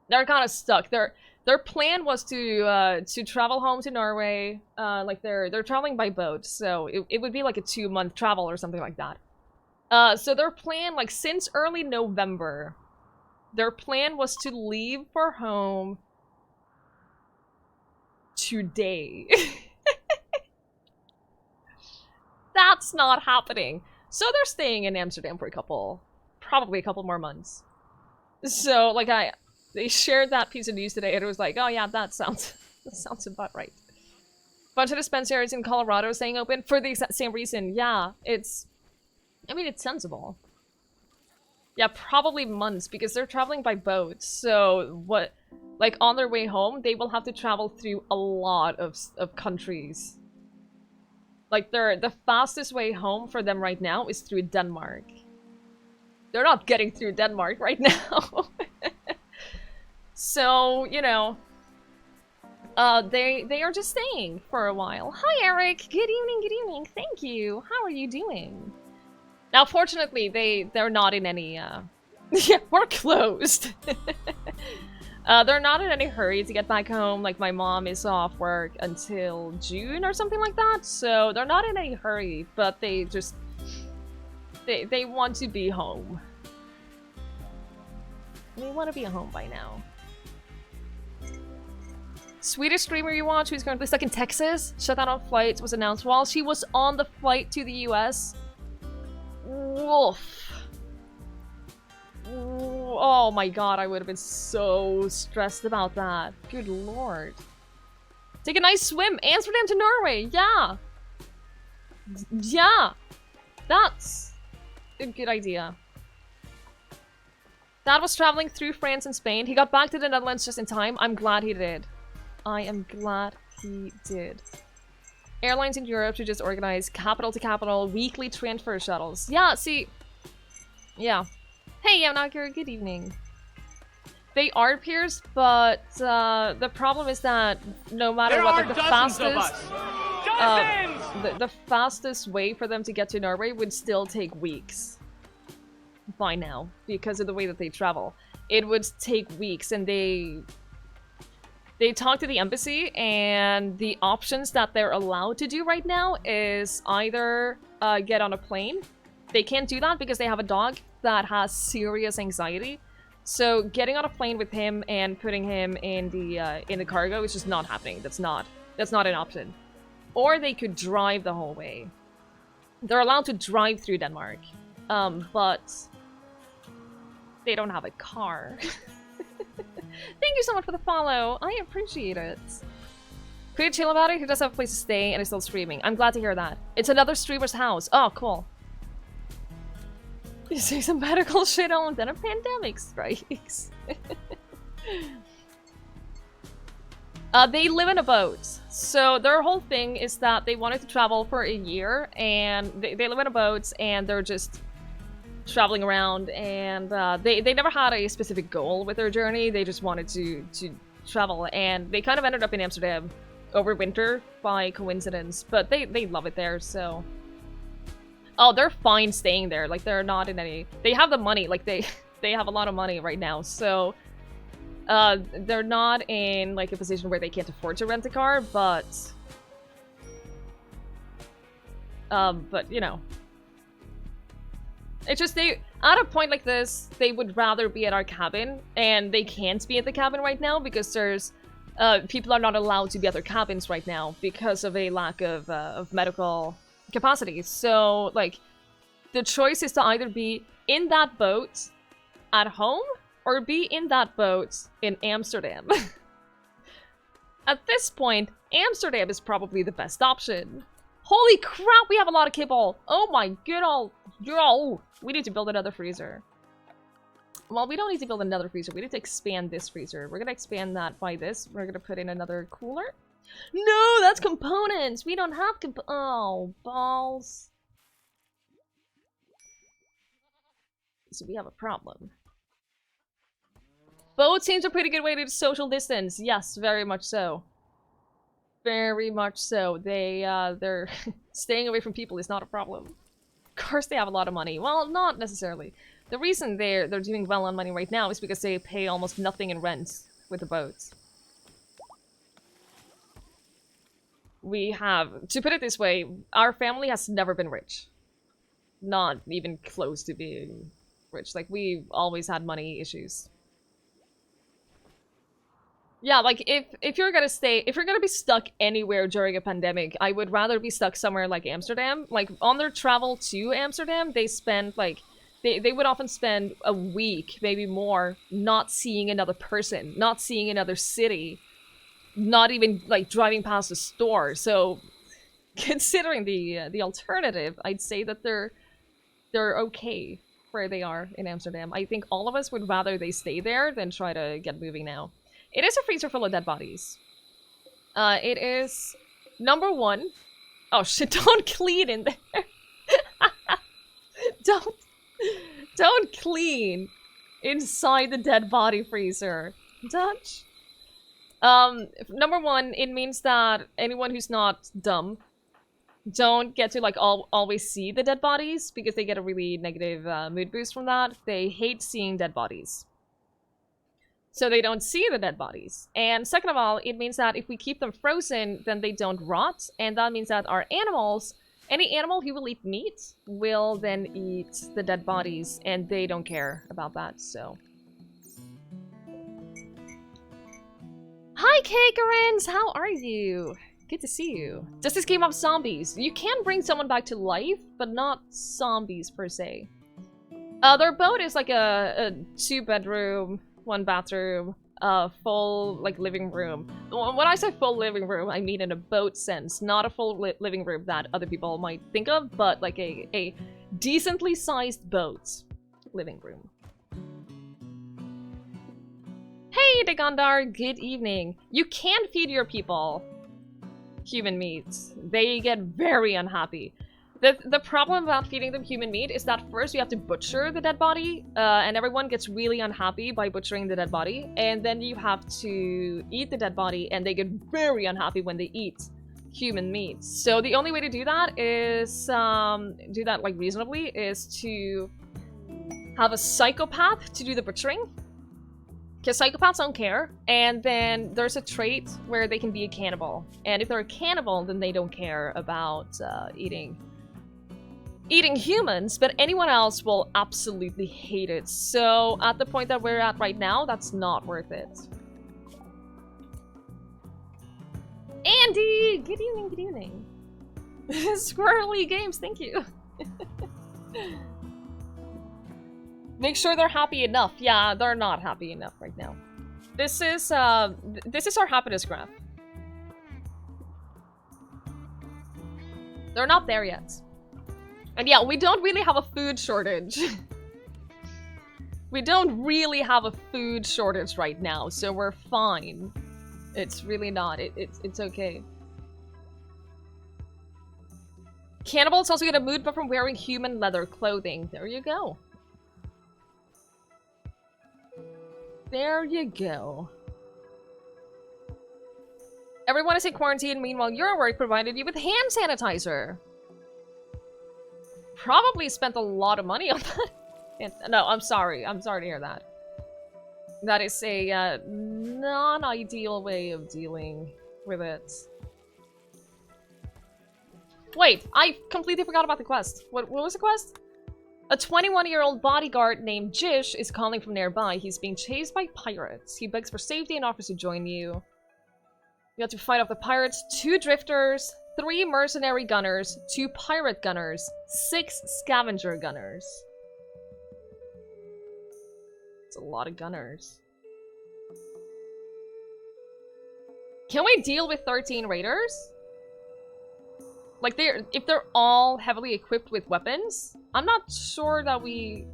They're kind of stuck. Their plan was to travel home to Norway. Like they're traveling by boat, so it would be like a 2-month travel or something like that. So their plan, like since early November, their plan was to leave for home today. That's not happening. So they're staying in Amsterdam for probably a couple more months. So like they shared that piece of news today and it was like, oh yeah, that sounds about right. Bunch of dispensaries in Colorado staying open for the exact same reason. Yeah, it's sensible. Yeah, probably months because they're traveling by boat. So like on their way home, they will have to travel through a lot of countries. Like the fastest way home for them right now is through Denmark. They're not getting through Denmark right now. So, you know, they are just staying for a while. Hi Eric, good evening, thank you. How are you doing? Now, fortunately, they're not in any, yeah, we're closed. They're not in any hurry to get back home. Like, my mom is off work until June or something like that. So, they're not in any hurry, but they just... They want to be home. They want to be home by now. Swedish streamer you watch who's currently stuck in Texas? Shut down on flights was announced while she was on the flight to the US. Woof. Oh my god, I would have been so stressed about that. Good lord. Take a nice swim. Amsterdam to Norway. Yeah. Yeah. That's a good idea. Dad was traveling through France and Spain. He got back to the Netherlands just in time. I'm glad he did. I am glad he did. Airlines in Europe should just organize capital to capital weekly transfer shuttles. Yeah, see... Yeah. Hey, Yamanakir, good evening. They are peers, but the problem is that no matter what, like, the fastest way for them to get to Norway would still take weeks. By now, because of the way that they travel. It would take weeks, and they talk to the embassy, and the options that they're allowed to do right now is either get on a plane. They can't do that because they have a dog that has serious anxiety. So getting on a plane with him and putting him in the cargo is just not happening. That's not an option. Or they could drive the whole way. They're allowed to drive through Denmark, but they don't have a car. Thank you so much for the follow. I appreciate it. Pretty chill about it. He does have a place to stay and is still streaming. I'm glad to hear that. It's another streamer's house. Oh, cool. You say some medical shit on, then a pandemic strikes. They live in a boat. So their whole thing is that they wanted to travel for a year, and they live in a boat, and they're just traveling around, and they never had a specific goal with their journey. They just wanted to travel, and they kind of ended up in Amsterdam over winter by coincidence, but they love it there. So they're fine staying there. Like, they're not in any, they have the money, like they have a lot of money right now, so they're not in like a position where they can't afford to rent a car, but you know, it's just they, at a point like this, they would rather be at our cabin, and they can't be at the cabin right now because there's, people are not allowed to be at their cabins right now because of a lack of medical capacity. So, like, the choice is to either be in that boat at home, or be in that boat in Amsterdam. At this point, Amsterdam is probably the best option. Holy crap, we have a lot of kibble! Oh my good old... we need to build another freezer. Well, we don't need to build another freezer. We need to expand this freezer. We're gonna expand that by this. We're gonna put in another cooler. No, that's components! We don't have oh, balls. So we have a problem. Boat seems a pretty good way to social distance. Yes, very much so. Very much so. They're staying away from people is not a problem. Of course they have a lot of money. Well, not necessarily. The reason they're doing well on money right now is because they pay almost nothing in rent with the boats. We have, to put it this way, our family has never been rich. Not even close to being rich. Like, we've always had money issues. Yeah, like, if you're gonna be stuck anywhere during a pandemic, I would rather be stuck somewhere like Amsterdam. Like, on their travel to Amsterdam, they spend, like, they would often spend a week, maybe more, not seeing another person, not seeing another city, not even, like, driving past a store. So, considering the alternative, I'd say that they're okay where they are in Amsterdam. I think all of us would rather they stay there than try to get moving now. It is a freezer full of dead bodies. It is number one. Oh shit, don't clean in there. Don't clean inside the dead body freezer. Dutch. Number one, it means that anyone who's not dumb don't get to, like, always see the dead bodies, because they get a really negative mood boost from that. They hate seeing dead bodies. So they don't see the dead bodies. And second of all, it means that if we keep them frozen, then they don't rot. And that means that our animals, any animal who will eat meat, will then eat the dead bodies. And they don't care about that, so. Hi, Kakarins! How are you? Good to see you. Does this game have zombies? You can bring someone back to life, but not zombies per se. Their boat is like a 2-bedroom, 1 bathroom, full, like, living room. When I say full living room, I mean in a boat sense, not a full living room that other people might think of, but like a decently sized boat living room. Hey, Degandar, good evening. You can feed your people human meat. They get very unhappy. The problem about feeding them human meat is that first you have to butcher the dead body, and everyone gets really unhappy by butchering the dead body, and then you have to eat the dead body, and they get very unhappy when they eat human meat. So the only way to do that is, do that like reasonably, is to have a psychopath to do the butchering. Because psychopaths don't care, and then there's a trait where they can be a cannibal. And if they're a cannibal, then they don't care about eating humans, but anyone else will absolutely hate it. So at the point that we're at right now, that's not worth it. Andy! Good evening, good evening. Squirrely Games, thank you. Make sure they're happy enough. Yeah, they're not happy enough right now. This is our happiness graph. They're not there yet. And yeah, we don't really have a food shortage. We don't really have a food shortage right now, so we're fine. It's really not. It's okay. Cannibals also get a mood buff from wearing human leather clothing. There you go. There you go. Everyone is in quarantine, meanwhile your work provided you with hand sanitizer. Probably spent a lot of money on that. No, I'm sorry. I'm sorry to hear that. That is a non-ideal way of dealing with it. Wait, I completely forgot about the quest. What was the quest? A 21-year-old bodyguard named Jish is calling from nearby. He's being chased by pirates. He begs for safety and offers to join you. You have to fight off the pirates, 2 drifters, 3 mercenary gunners, 2 pirate gunners, 6 scavenger gunners. It's a lot of gunners. Can we deal with 13 raiders? Like, if they're all heavily equipped with weapons? I'm not sure that we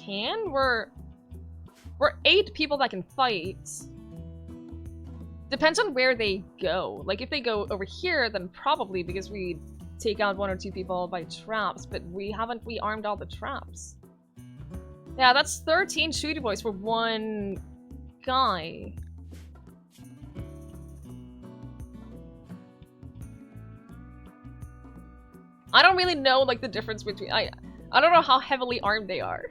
can. We're 8 people that can fight. Depends on where they go. Like, if they go over here, then probably, because we take out 1 or 2 people by traps, but we haven't rearmed all the traps. Yeah, that's 13 shooty boys for 1 guy. I don't really know, like, the difference between... I don't know how heavily armed they are.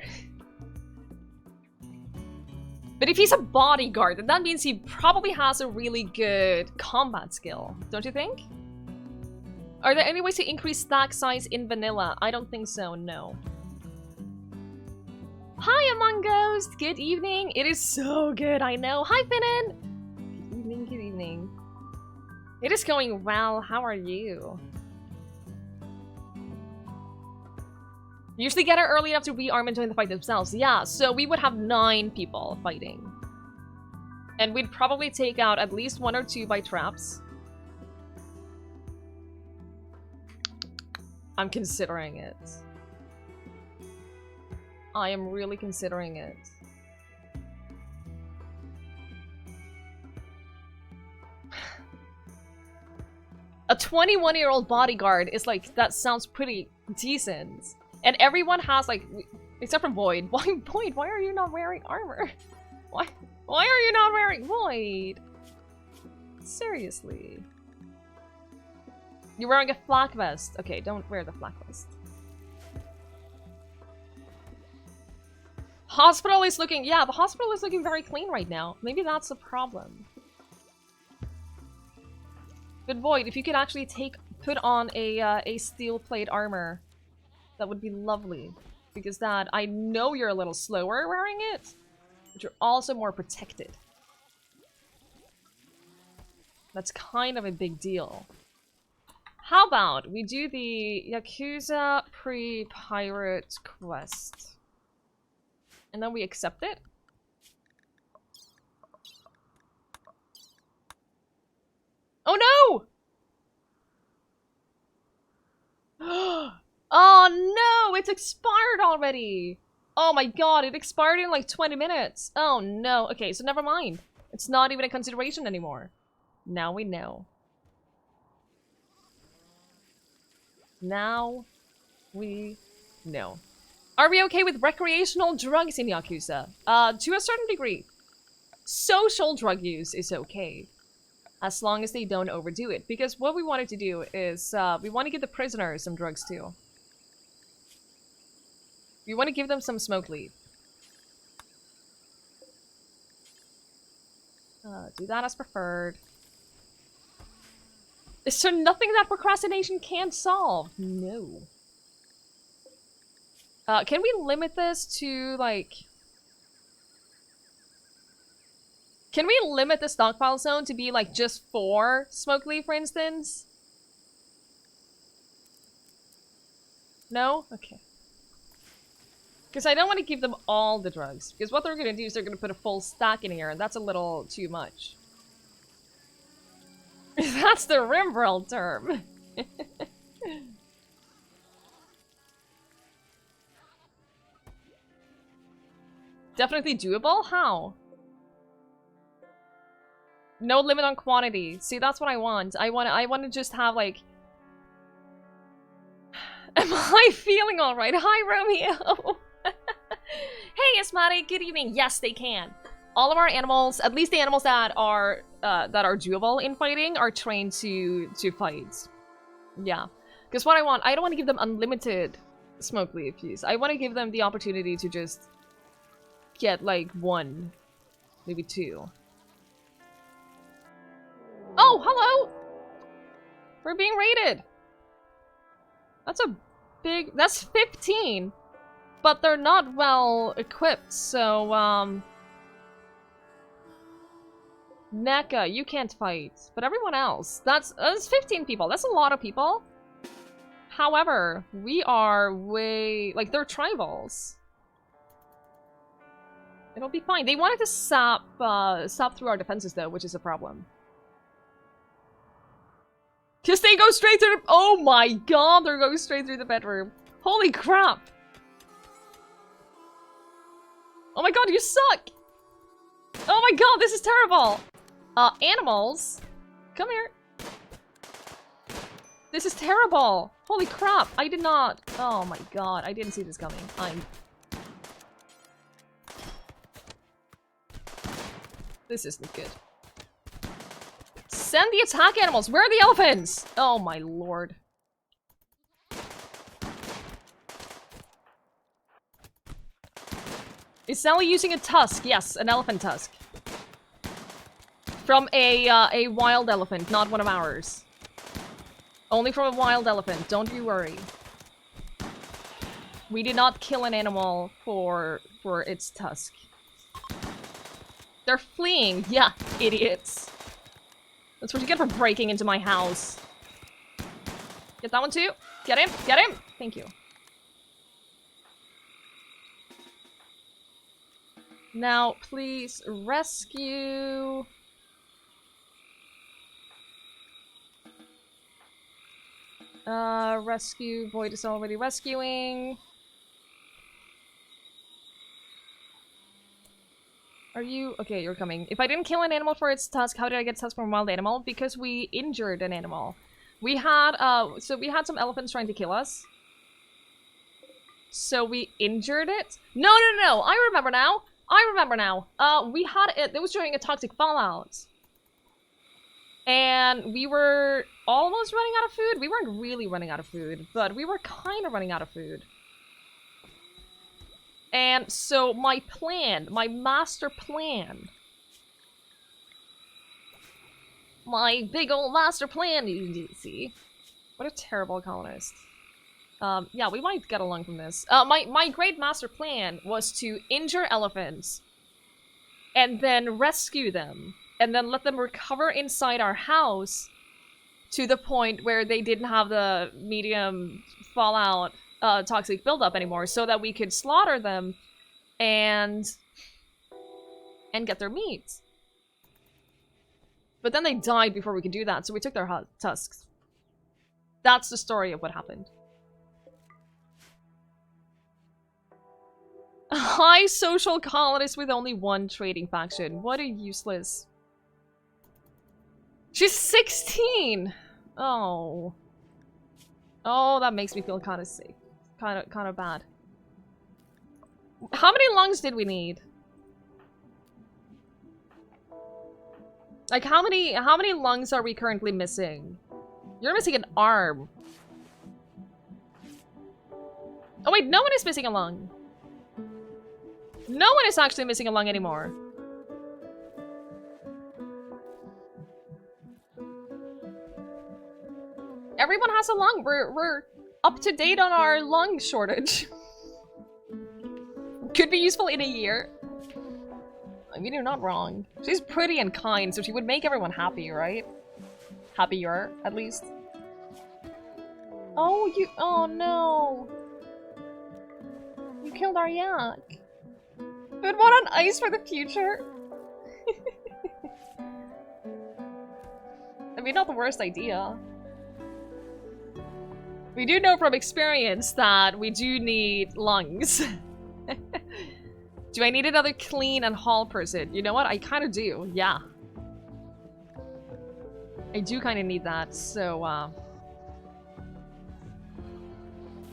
But if he's a bodyguard, then that means he probably has a really good combat skill, don't you think? Are there any ways to increase stack size in vanilla? I don't think so, no. Hi, Among Ghost! Good evening! It is so good, I know. Hi, Finnan! Good evening, good evening. It is going well, how are you? Usually get her early enough to rearm and join the fight themselves. Yeah, so we would have 9 people fighting. And we'd probably take out at least 1 or 2 by traps. I'm considering it. I am really considering it. A 21-year-old bodyguard is like, that sounds pretty decent. And everyone has, like, except for Void. Why, Void, why are you not wearing armor? Why are you not wearing Void? Seriously. You're wearing a flak vest. Okay, don't wear the flak vest. Hospital is looking, yeah, the hospital is looking very clean right now. Maybe that's a problem. But Void, if you could actually put on a steel plate armor, that would be lovely. Because that, I know you're a little slower wearing it, but you're also more protected. That's kind of a big deal. How about we do the Yakuza pre-pirate quest? And then we accept it? Oh no! Oh no! It's expired already! Oh my god, it expired in like 20 minutes. Oh no. Okay, so never mind. It's not even a consideration anymore. Now we know. Now we know. Are we okay with recreational drugs in Yakuza? To a certain degree. Social drug use is okay. As long as they don't overdo it. Because what we wanted to do is, we want to give the prisoners some drugs too. We want to give them some smoke leaf. Do that as preferred. Is there nothing that procrastination can't solve? No. Can we limit this to, like... Can we limit the stockpile zone to be, like, just 4 smoke leaf, for instance? No? Okay. Because I don't want to give them all the drugs. Because what they're going to do is they're going to put a full stack in here, and that's a little too much. That's the Rimworld term. Definitely doable? How? No limit on quantity. See, that's what I want. I want to just have, like... Am I feeling alright? Hi, Romeo! Hey, Asmati, good evening. Yes, they can. All of our animals, at least the animals that are doable in fighting, are trained to fight. Yeah. Because what I don't want to give them unlimited smoke leaf use. I want to give them the opportunity to just get, like, 1, maybe 2. Oh, hello! We're being raided! That's a big... That's 15! But they're not well equipped, so, NECA, you can't fight. But everyone else, that's 15 people. That's a lot of people. However, we are way... Like, they're tribals. It'll be fine. They wanted to sap through our defenses, though, which is a problem. Because they go straight through the... Oh my god, they're going straight through the bedroom. Holy crap. Oh my god, you suck! Oh my god, this is terrible! Animals? Come here. This is terrible! Holy crap, I did not... Oh my god, I didn't see this coming. This isn't good. Send the attack animals! Where are the elephants? Oh my lord. Is Sally using a tusk? Yes, an elephant tusk. From a wild elephant, not one of ours. Only from a wild elephant, don't you worry. We did not kill an animal for its tusk. They're fleeing! Yeah, idiots. That's what you get for breaking into my house. Get that one too. Get him! Get him! Thank you. Now, please rescue... rescue. Void is already rescuing. Are you... Okay, you're coming. If I didn't kill an animal for its tusk, how did I get tusk from a wild animal? Because we injured an animal. We had, so we had some elephants trying to kill us. So we injured it? No, no, no! I remember now! I remember now. We had it. It was during a toxic fallout. And we were almost running out of food. We weren't really running out of food, but we were kind of running out of food. And so my plan, my master plan, my big old master plan, you see? What a terrible colonist. Yeah, we might get along from this. My great master plan was to injure elephants and then rescue them and then let them recover inside our house to the point where they didn't have the medium fallout toxic buildup anymore so that we could slaughter them and get their meat. But then they died before we could do that, so we took their tusks. That's the story of what happened. A high social colonist with only one trading faction. What a useless. She's 16! Oh. Oh, that makes me feel kind of sick. Kind of bad. How many lungs did we need? Like, how many lungs are we currently missing? You're missing an arm. Oh wait, no one is missing a lung. No one is actually missing a lung anymore. Everyone has a lung. We're up to date on our lung shortage. Could be useful in a year. I mean, you're not wrong. She's pretty and kind, so she would make everyone happy, right? Happier, at least. Oh, you- oh no. You killed our yak. Put one on ice for the future. I mean, not the worst idea. We do know from experience that we do need lungs. Do I need another clean and haul person? You know what? I kind of do. Yeah. I do kind of need that. So,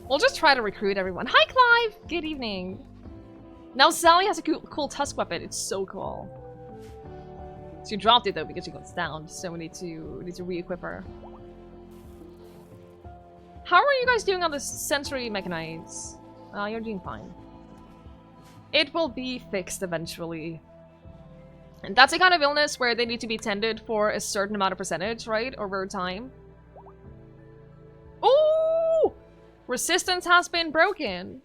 we'll just try to recruit everyone. Hi, Clive! Good evening. Now Sally has a cool tusk weapon. It's so cool. She dropped it though because she got down. So we need to re-equip her. How are you guys doing on the sensory mechanites? You're doing fine. It will be fixed eventually. And that's a kind of illness where they need to be tended for a certain amount of percentage, right? Over time. Ooh! Resistance has been broken.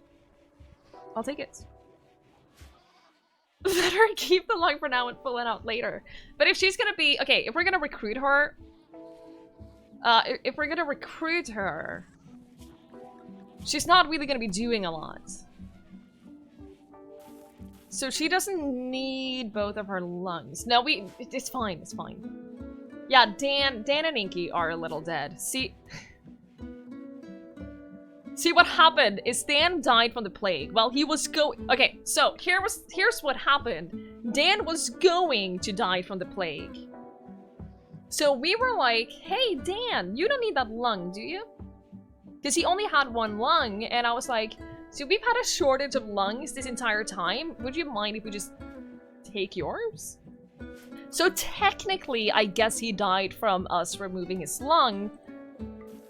I'll take it. Better keep the lung for now and pull it out later. But if she's gonna be... Okay, if we're gonna recruit her... if we're gonna recruit her... She's not really gonna be doing a lot. So she doesn't need both of her lungs. No, it's fine, it's fine. Yeah, Dan and Inky are a little dead. See what happened is Dan died from the plague. Well, he was okay, so here's what happened. Dan was going to die from the plague. So we were like, hey Dan, you don't need that lung, do you? Because he only had one lung, and I was like, so we've had a shortage of lungs this entire time. Would you mind if we just take yours? So technically, I guess he died from us removing his lung,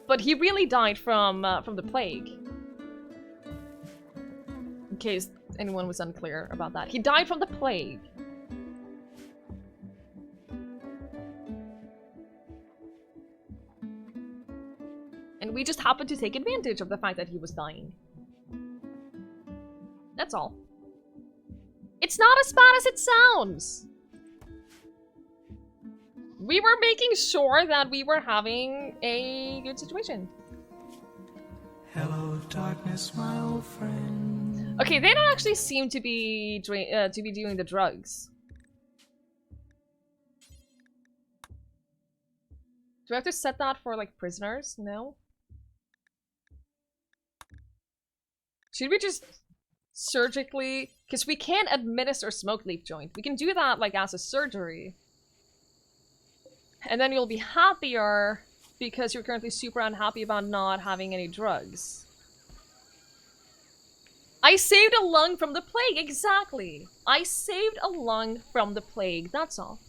but he really died from the plague. In case anyone was unclear about that, he died from the plague. And we just happened to take advantage of the fact that he was dying. That's all. It's not as bad as it sounds. We were making sure that we were having a good situation. Hello, darkness, my old friend. Okay, they don't actually seem to be doing the drugs. Do I have to set that for like prisoners? No. Should we just surgically, because we can't administer smoke leaf joint. We can do that like as a surgery. And then you'll be happier because you're currently super unhappy about not having any drugs. I saved a lung from the plague, exactly. I saved a lung from the plague, that's all.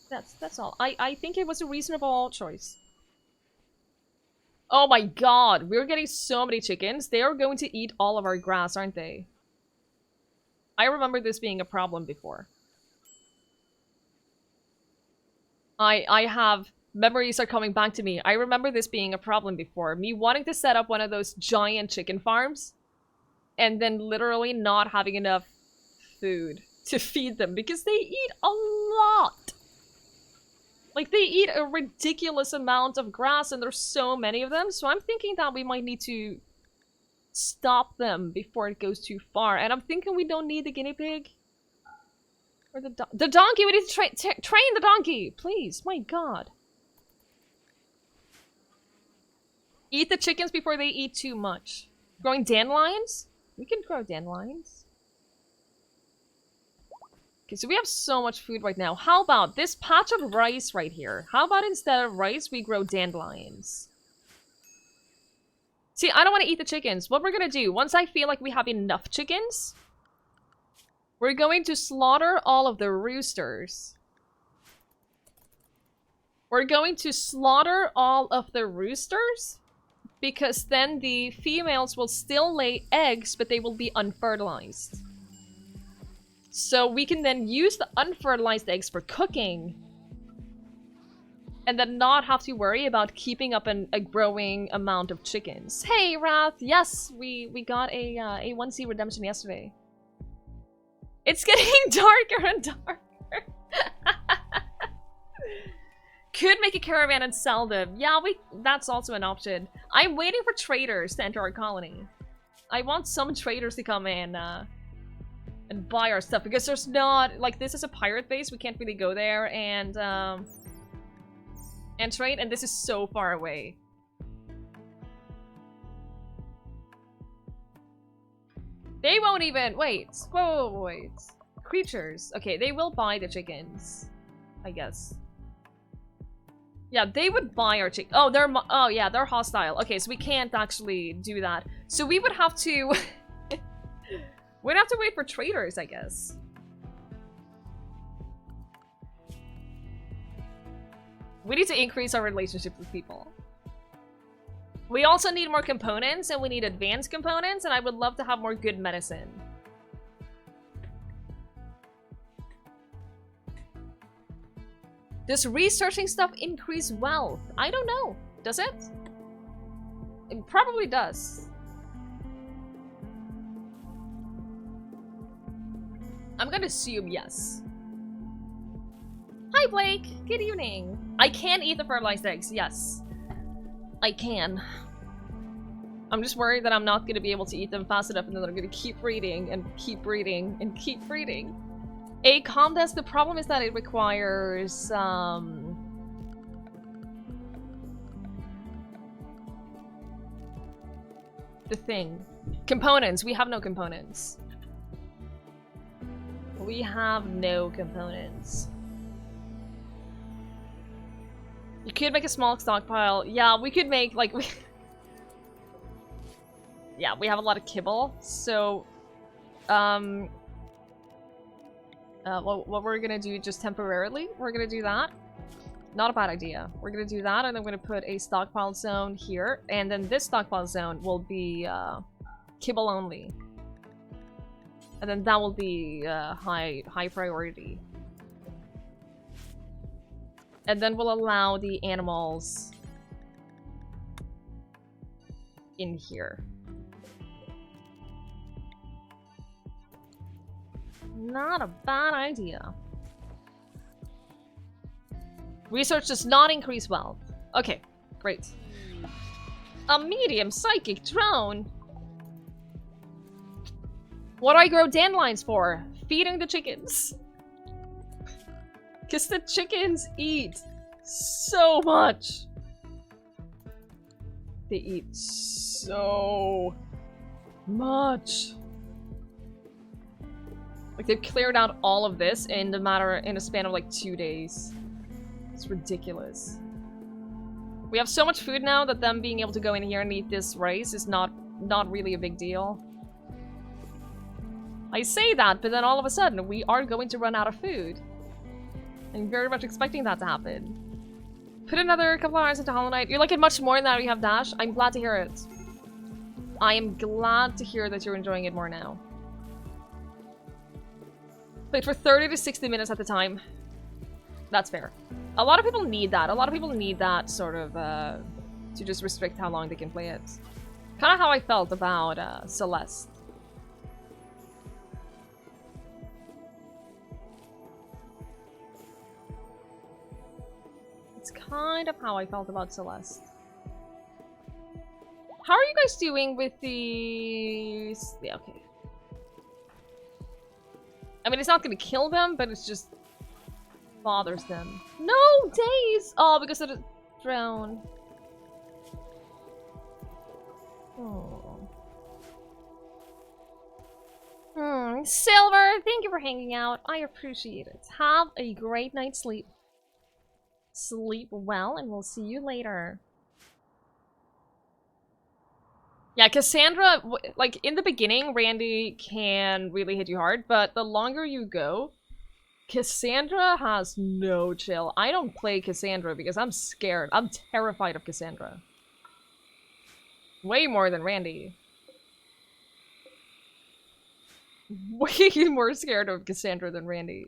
That's all. I think it was a reasonable choice. Oh my god, we're getting so many chickens. They are going to eat all of our grass, aren't they? I remember this being a problem before. I have... Memories are coming back to me. I remember this being a problem before. Me wanting to set up one of those giant chicken farms and then literally not having enough food to feed them because they eat a lot. Like, they eat a ridiculous amount of grass and there's so many of them. So I'm thinking that we might need to stop them before it goes too far. And I'm thinking we don't need the guinea pig. Or the donkey. We need to train the donkey. Please. My god. Eat the chickens before they eat too much. Growing dandelions? We can grow dandelions. Okay, so we have so much food right now. How about this patch of rice right here? How about instead of rice, we grow dandelions? See, I don't want to eat the chickens. What we're gonna do, once I feel like we have enough chickens, we're going to slaughter all of the roosters. We're going to slaughter all of the roosters, because then the females will still lay eggs, but they will be unfertilized. So we can then use the unfertilized eggs for cooking. And then not have to worry about keeping up a growing amount of chickens. Hey, Wrath! Yes, we got a 1C redemption yesterday. It's getting darker and darker. Could make a caravan and sell them. Yeah, that's also an option. I'm waiting for traders to enter our colony. I want some traders to come in and buy our stuff, because there's not, like, this is a pirate base, we can't really go there and trade, and this is so far away. They won't even, wait, wait. Creatures, okay, they will buy the chickens, I guess. Yeah, they would buy our chicken. Oh, oh yeah, they're hostile. Okay, so we can't actually do that. So we would have to... we'd have to wait for traders, I guess. We need to increase our relationships with people. We also need more components, and we need advanced components, and I would love to have more good medicine. Does researching stuff increase wealth? I don't know. Does it? It probably does. I'm gonna assume yes. Hi, Blake. Good evening. I can eat the fertilized eggs. Yes. I can. I'm just worried that I'm not gonna be able to eat them fast enough, and then I'm gonna keep breeding and keep breeding and keep breeding. A contest, the problem is that it requires, the thing. Components. We have no components. We have no components. You could make a small stockpile. Yeah, we could make, like, yeah, we have a lot of kibble, so, what we're gonna do just temporarily, we're gonna do that. Not a bad idea. We're gonna do that, and I'm gonna put a stockpile zone here, and then this stockpile zone will be kibble only, and then that will be high priority, and then we'll allow the animals in here. Not a bad idea. Research does not increase wealth. Okay, great. A medium psychic drone. What do I grow dandelions for? Feeding the chickens. Because the chickens eat so much. They eat so much. Like, they've cleared out all of this in a span of like 2 days. It's ridiculous. We have so much food now that them being able to go in here and eat this rice is not really a big deal. I say that, but then all of a sudden we are going to run out of food. I'm very much expecting that to happen. Put another couple of hours into Hollow Knight. You're liking much more now that you have Dash. I'm glad to hear it. I am glad to hear that you're enjoying it more now. Played for 30 to 60 minutes at the time. That's fair. A lot of people need that. A lot of people need that sort of, to just restrict how long they can play it. Kind of how I felt about, Celeste. It's kind of how I felt about Celeste. How are you guys doing with the... Yeah, okay. I mean, it's not gonna kill them, but it's just bothers them. No, days! Oh, because of the drown. Oh. Silver, thank you for hanging out. I appreciate it. Have a great night's sleep. Sleep well, and we'll see you later. Yeah, Cassandra, like, in the beginning, Randy can really hit you hard, but the longer you go, Cassandra has no chill. I don't play Cassandra because I'm scared. I'm terrified of Cassandra. Way more than Randy. Way more scared of Cassandra than Randy.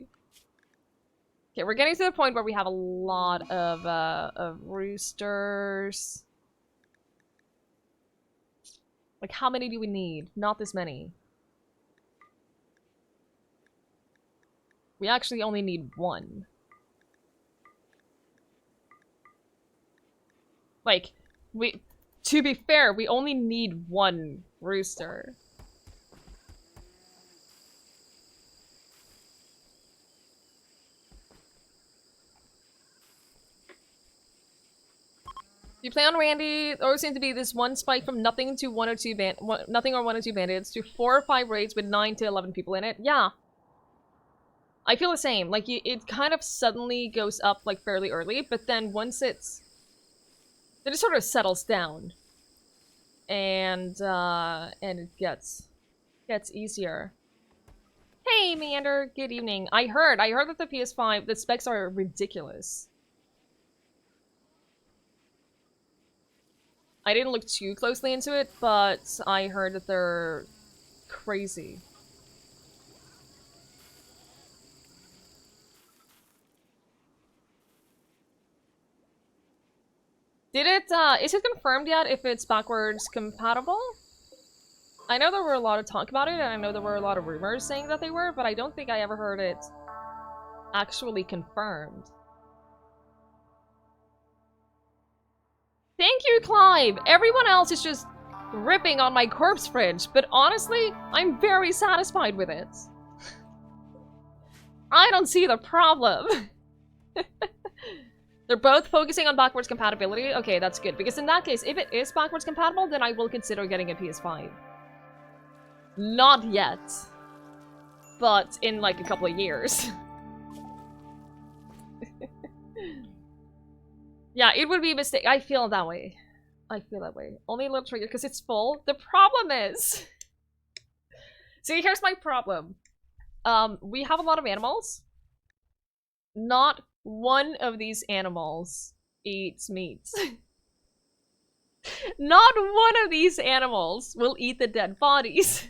Okay, we're getting to the point where we have a lot of roosters. Like, how many do we need? Not this many. We actually only need one. Like, to be fair, we only need one rooster. You play on Randy, there always seems to be this one spike from nothing to nothing or 1 or 2 bandits to 4 or 5 raids with 9 to 11 people in it. Yeah. I feel the same. Like, it kind of suddenly goes up, like, fairly early, but then once then it sort of settles down. And it gets easier. Hey, Meander, good evening. I heard that the PS5, the specs are ridiculous. I didn't look too closely into it, but I heard that they're crazy. Is it confirmed yet if it's backwards compatible? I know there were a lot of talk about it, and I know there were a lot of rumors saying that they were, but I don't think I ever heard it actually confirmed. Thank you, Clive! Everyone else is just ripping on my corpse fridge, but honestly, I'm very satisfied with it. I don't see the problem. They're both focusing on backwards compatibility? Okay, that's good, because in that case, if it is backwards compatible, then I will consider getting a PS5. Not yet. But in, like, a couple of years. Yeah, it would be a mistake. I feel that way. I feel that way. Only a little trigger because it's full. The problem is... See, here's my problem. We have a lot of animals. Not one of these animals eats meat. Not one of these animals will eat the dead bodies.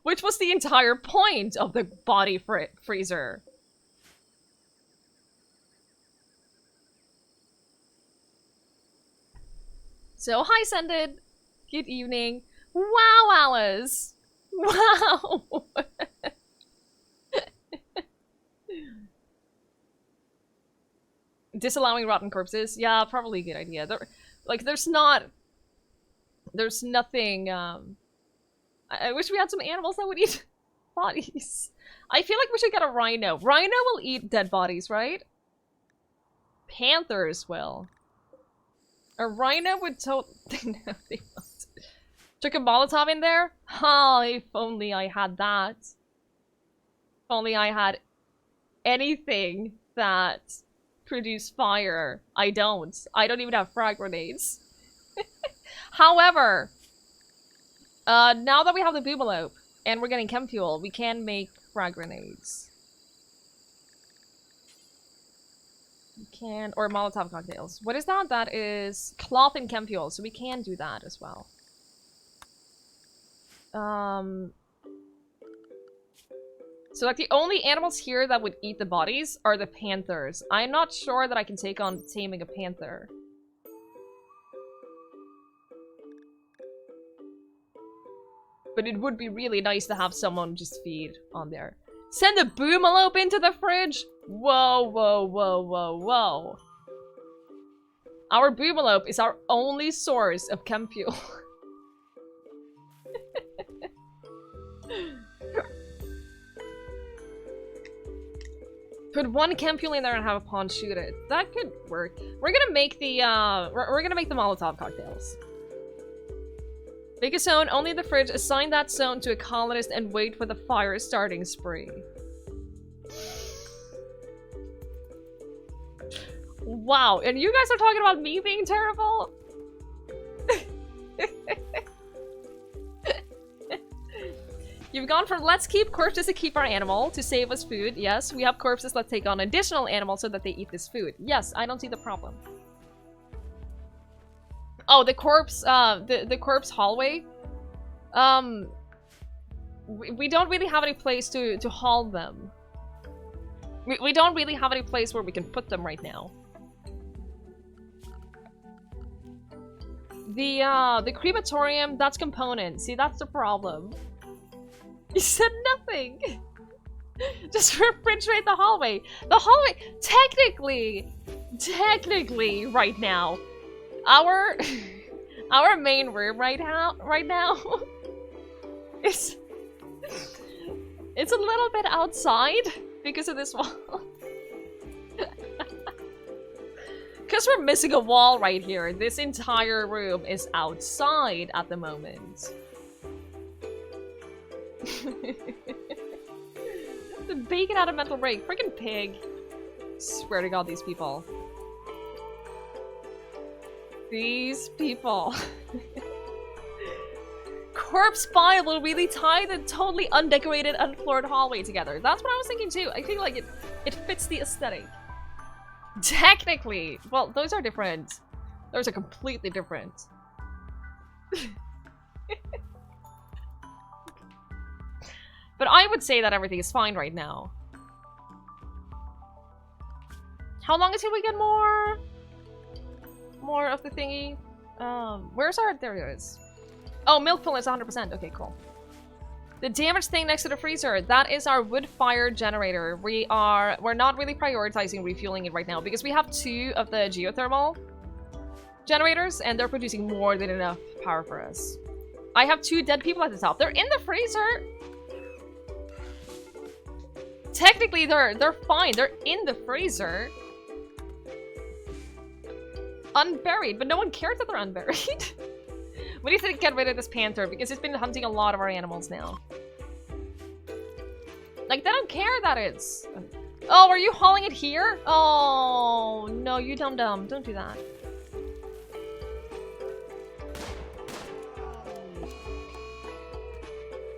Which was the entire point of the body freezer. So, hi, Sended. Good evening. Wow, Alice. Wow. Disallowing rotten corpses? Yeah, probably a good idea. There's nothing, I wish we had some animals that would eat bodies. I feel like we should get a rhino. Rhino will eat dead bodies, right? Panthers will. A rhino would no, they won't. Took a Molotov in there? Oh, if only I had that. If only I had anything that produced fire. I don't. I don't even have frag grenades. However, now that we have the Boomalop and we're getting chem fuel, we can make frag grenades. We can, or Molotov cocktails. What is that? That is cloth and chem fuel, so we can do that as well. So like the only animals here that would eat the bodies are the panthers. I'm not sure that I can take on taming a panther. But it would be really nice to have someone just feed on there. Send a Boomalop into the fridge? Whoa, whoa, whoa, whoa, whoa. Our Boomalop is our only source of chem fuel. Put one chem fuel in there and have a pawn shoot it. That could work. We're gonna make the we're gonna make the Molotov cocktails. Pick a zone, only the fridge, assign that zone to a colonist and wait for the fire starting spree. Wow, and you guys are talking about me being terrible? You've gone from let's keep corpses to keep our animal to save us food. Yes, we have corpses, let's take on additional animals so that they eat this food. Yes, I don't see the problem. Oh, the corpse, the corpse hallway. We don't really have any place to haul them. We don't really have any place where we can put them right now. The crematorium, that's components. See, that's the problem. You said nothing. Just refrigerate the hallway. The hallway, technically, right now, our main room right now, it's a little bit outside because of this wall. Because we're missing a wall right here. This entire room is outside at the moment. The bacon had a mental break. Freaking pig. Swear to God, these people. These people. Corpse pile will really tie the totally undecorated, unfloored hallway together. That's what I was thinking too. I think like it fits the aesthetic. Technically. Well, those are different. Those are completely different. But I would say that everything is fine right now. How long until we get more of the thingy? Where's our... There it is. Oh, milk full is 100%. Okay, cool. The damaged thing next to the freezer, that is our wood fire generator. We're not really prioritizing refueling it right now because we have 2 of the geothermal generators and they're producing more than enough power for us. I have 2 dead people at the top. They're in the freezer. Technically, they're fine. They're in the freezer. Unburied, but no one cares that they're unburied. We need to get rid of this panther because it's been hunting a lot of our animals now. Like, they don't care that it's... Oh, are you hauling it here? Oh, no, you dum-dum. Don't do that.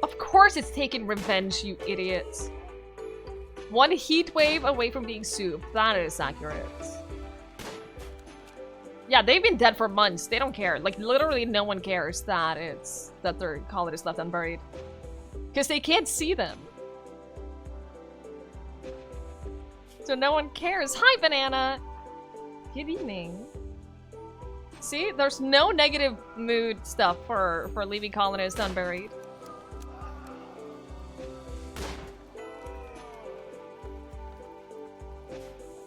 Of course it's taking revenge, you idiots. 1 heat wave away from being soup. That is accurate. Yeah, they've been dead for months. They don't care. Like, literally no one cares that their colony is left unburied. Because they can't see them. So no one cares. Hi, Banana! Good evening. See? There's no negative mood stuff for leaving colonists unburied.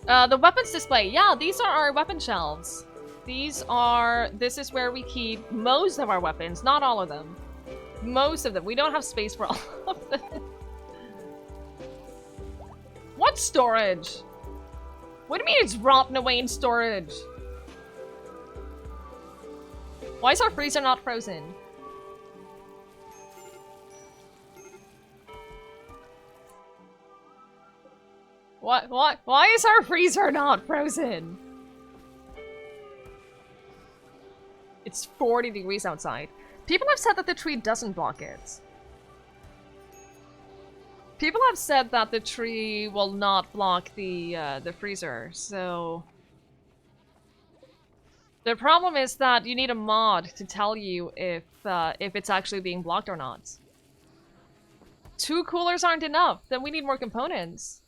The weapons display. Yeah, these are our weapon shelves. This is where we keep most of our weapons, not all of them. Most of them. We don't have space for all of them. What storage? What do you mean it's rotting away in storage? Why is our freezer not frozen? What? Why is our freezer not frozen? It's 40 degrees outside. People have said that the tree doesn't block it. People have said that the tree will not block the freezer, so... The problem is that you need a mod to tell you if it's actually being blocked or not. 2 coolers aren't enough, then we need more components.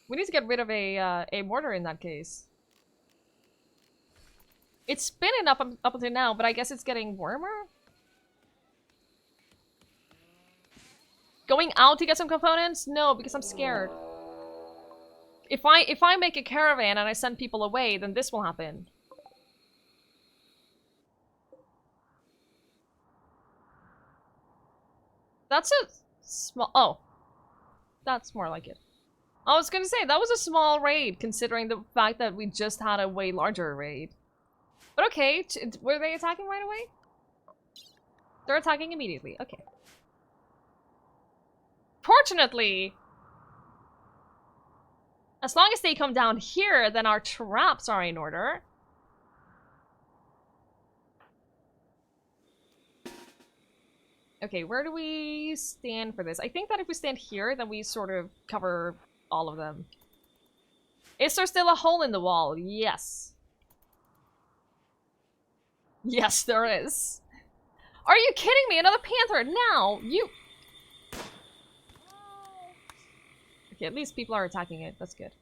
We need to get rid of a mortar in that case. It's spinning up until now, but I guess it's getting warmer? Going out to get some components? No, because I'm scared. If I make a caravan and I send people away, then this will happen. That's a small... Oh. That's more like it. I was gonna say, that was a small raid, considering the fact that we just had a way larger raid. But okay, were they attacking right away? They're attacking immediately. Okay. Fortunately, as long as they come down here, then our traps are in order. Okay, where do we stand for this? I think that if we stand here, then we sort of cover all of them. Is there still a hole in the wall? Yes. Yes, there is. Are you kidding me? Another panther now! You... Okay, at least people are attacking it. That's good.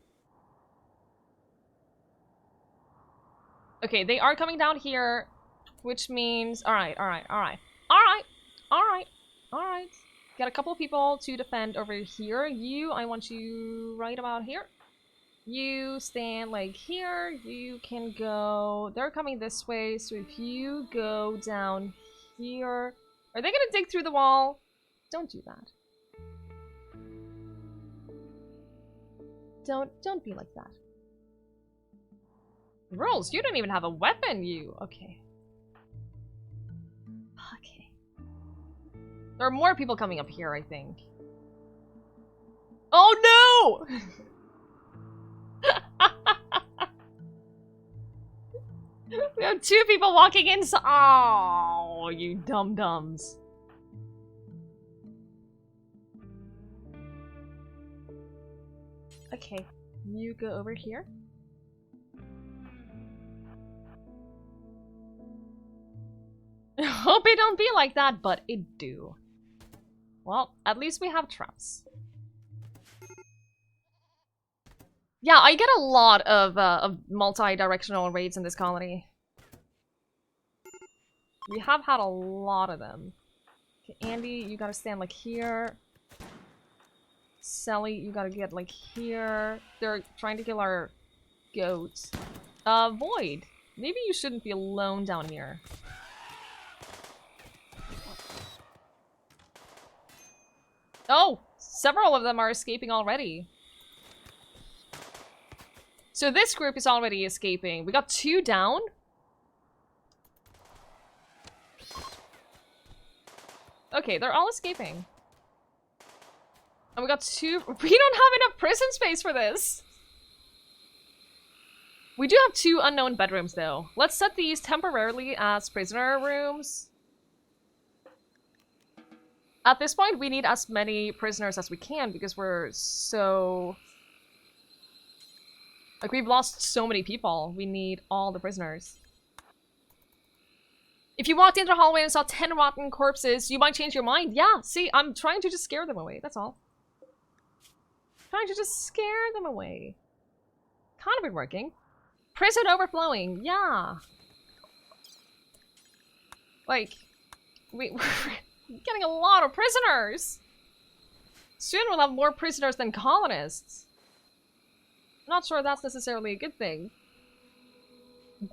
Okay, they are coming down here, which means... Alright. Got a couple of people to defend over here. You, I want you right about here. You stand like here. You can go... They're coming this way, so if you go down here... Are they gonna dig through the wall? Don't do that. Don't be like that. Rolls, you don't even have a weapon, you. Okay. Okay. There are more people coming up here, I think. Oh no! We have two people walking in. Oh, you dum-dums. Okay, you go over here. Hope it don't be like that, but it do. Well, at least we have traps. Yeah, I get a lot of multi-directional raids in this colony. We have had a lot of them. Okay, Andy, you gotta stand like here. Sally, you gotta get like here. They're trying to kill our goats. Void, maybe you shouldn't be alone down here. Oh, several of them are escaping already. So this group is already escaping. We got 2 down. Okay, they're all escaping. And we got 2... We don't have enough prison space for this! We do have 2 unknown bedrooms, though. Let's set these temporarily as prisoner rooms. At this point, we need as many prisoners as we can because we're so... Like, we've lost so many people. We need all the prisoners. If you walked into the hallway and saw 10 rotten corpses, you might change your mind. Yeah, see, I'm trying to just scare them away, that's all. Trying to just scare them away. Kind of been working. Prison overflowing, yeah. Like, we're getting a lot of prisoners. Soon we'll have more prisoners than colonists. Not sure that's necessarily a good thing.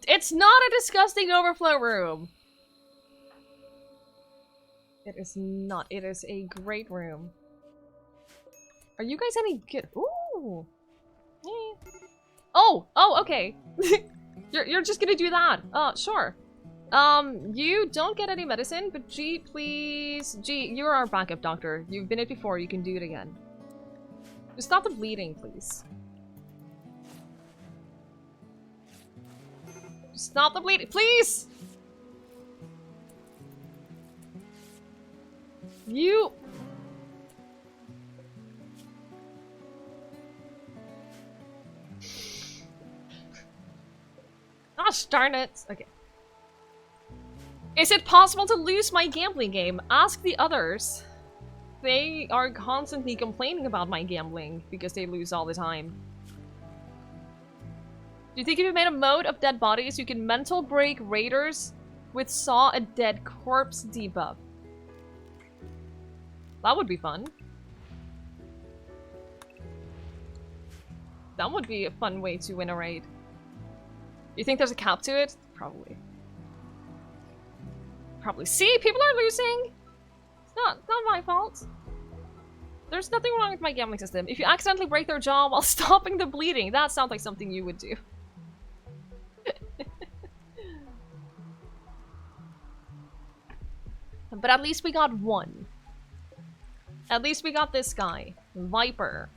It's not a disgusting overflow room. It is not. It is a great room. Are you guys any good? Ooh. Yeah. Oh, okay. You're just gonna do that. Sure. You don't get any medicine, but G, please. G, you're our backup doctor. You've been it before, you can do it again. Just stop the bleeding, please. Stop the bleeding, please! You... Gosh darn it. Okay. Is it possible to lose my gambling game? Ask the others. They are constantly complaining about my gambling because they lose all the time. Do you think if you made a mode of dead bodies, you can mental break raiders with saw a dead corpse debuff? That would be fun. That would be a fun way to win a raid. You think there's a cap to it? Probably. Probably. See, people are losing! It's not my fault. There's nothing wrong with my gambling system. If you accidentally break their jaw while stopping the bleeding, that sounds like something you would do. But at least we got one. At least we got this guy, Viper,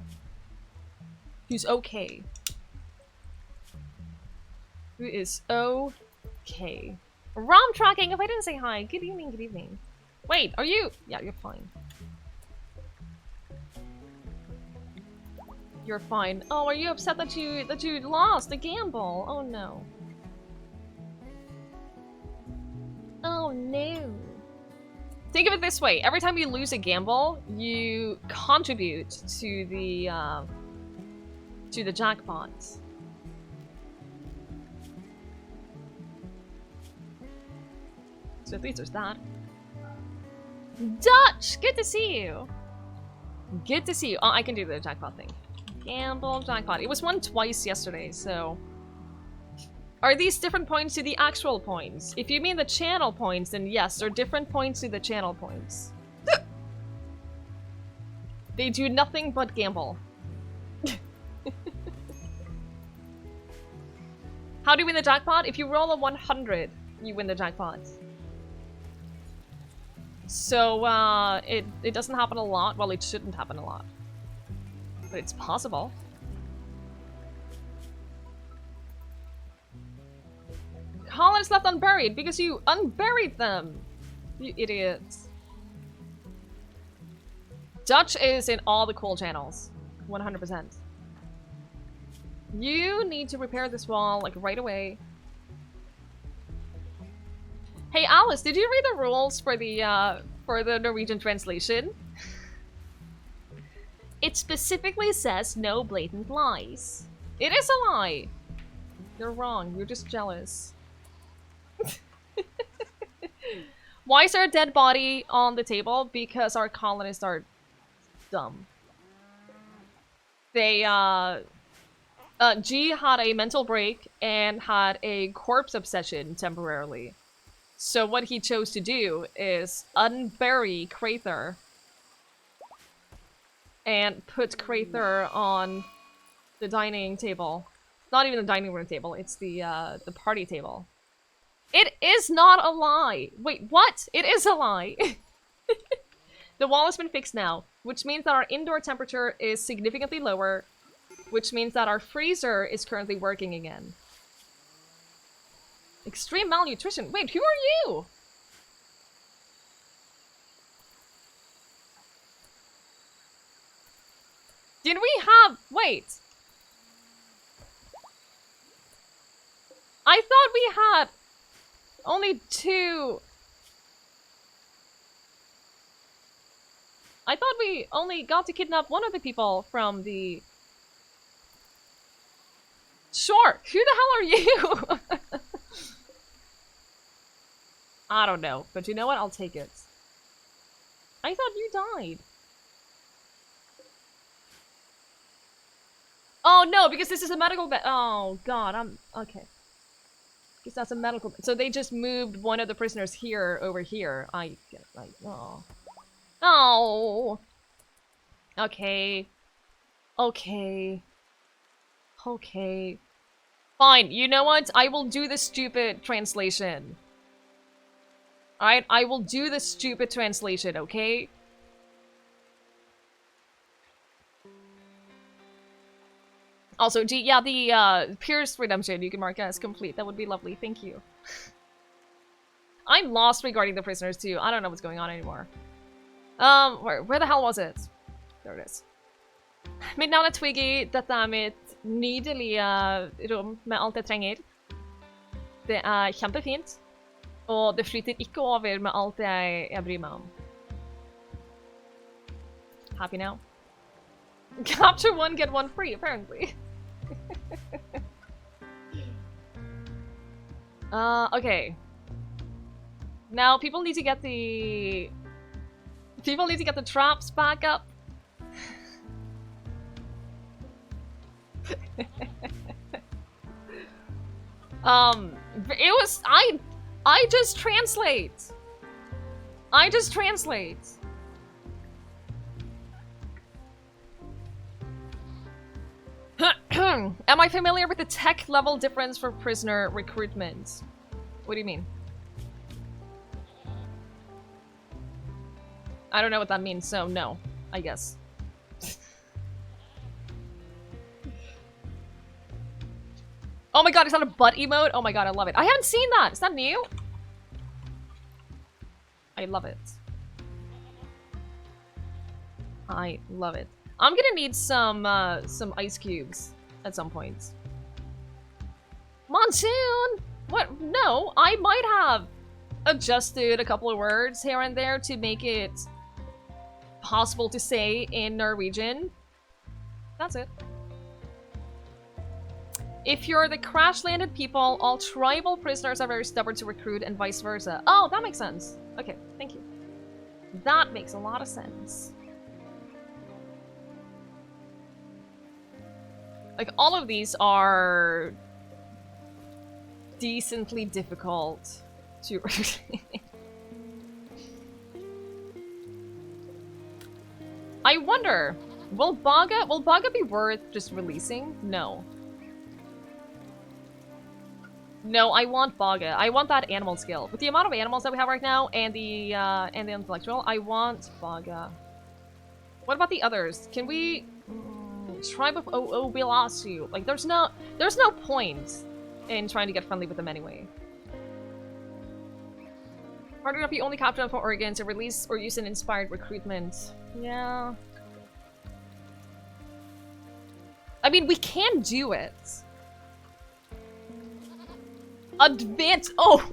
who's okay. Who is okay. ROM tracking, if I didn't say hi. Good evening, good evening. Wait, are you? Yeah, you're fine. You're fine. Oh, are you upset that you lost the gamble? Oh no. Oh no. Think of it this way: every time you lose a gamble, you contribute to the jackpot. So at least there's that. Dutch, good to see you. Good to see you. Oh, I can do the jackpot thing. Gamble jackpot. It was won twice yesterday, so. Are these different points to the actual points? If you mean the channel points, then yes, they're different points to the channel points. They do nothing but gamble. How do you win the jackpot? If you roll a 100, you win the jackpot. So, it doesn't happen a lot. Well, it shouldn't happen a lot. But it's possible. Collins left unburied because you unburied them! You idiots. Dutch is in all the cool channels. 100%. You need to repair this wall, like, right away. Hey, Alice, did you read the rules for the Norwegian translation? It specifically says no blatant lies. It is a lie! You're wrong. You're just jealous. Why is there a dead body on the table? Because our colonists are dumb. They, G had a mental break and had a corpse obsession temporarily. So what he chose to do is unbury Crather and put Crather on the dining table. Not even the dining room table, it's the party table. It is not a lie! Wait, what? It is a lie! The wall has been fixed now, which means that our indoor temperature is significantly lower, which means that our freezer is currently working again. Extreme malnutrition. Wait, who are you? Did we have... Wait. I thought we had only 2... I thought we only got to kidnap one of the people from the... Sure, who the hell are you? I don't know, but you know what? I'll take it. I thought you died. Oh no, because this is a medical bed. Oh god, I'm... Okay. Because that's a medical bed. So they just moved one of the prisoners here over here. Oh. Oh. Okay. Okay. Okay. Fine, you know what? I will do the stupid translation. Alright, I will do the stupid translation, okay? Also, yeah, the Pierce Redemption you can mark as complete. That would be lovely, thank you. I'm lost regarding the prisoners too. I don't know what's going on anymore. Where the hell was it? There it is. Mitt navn Twiggie. Dette mitt nydelige rom med alt jeg trenger. Det kjempefint. Og det flyter ikke over med alt jeg bryr meg om. Happy now? Capture one, get one free, apparently. Okay. Now people need to get the... People need to get the traps back up. It was... I just translate. I just translate. Am I familiar with the tech level difference for prisoner recruitment? What do you mean? I don't know what that means, so no, I guess. Oh my god, is that a butt emote? Oh my god, I love it. I haven't seen that! Is that new? I love it. I love it. I'm gonna need some ice cubes at some point. Monsoon! What? No, I might have adjusted a couple of words here and there to make it possible to say in Norwegian. That's it. If you're the crash-landed people, all tribal prisoners are very stubborn to recruit and vice versa. Oh, that makes sense. Okay, thank you. That makes a lot of sense. Like, all of these are decently difficult to I wonder, will Baga be worth just releasing? No. No, I want Baga. I want that animal skill. With the amount of animals that we have right now and the intellectual, I want Baga. What about the others? Can we Tribe of OO, we lost you. Like there's no point in trying to get friendly with them anyway. Hard enough, you only capture them for organs or release or use an inspired recruitment. Yeah. I mean, we can do it. Advance. Oh!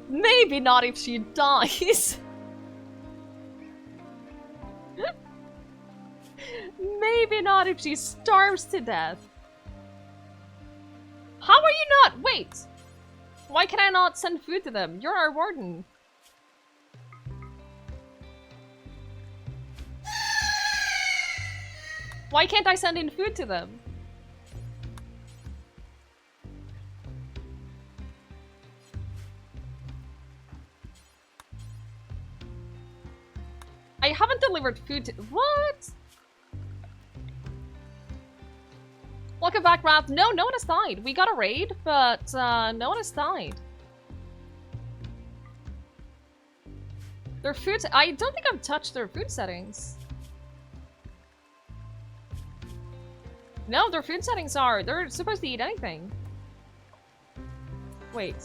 Maybe not if she dies. Maybe not if she starves to death. How are you not? Wait! Why can I not send food to them? You're our warden. Why can't I send in food to them? I haven't delivered food to- What? Welcome back, Raph. No, no one has died. We got a raid, but no one has died. Their food- I don't think I've touched their food settings. No, their food settings are- they're supposed to eat anything. Wait.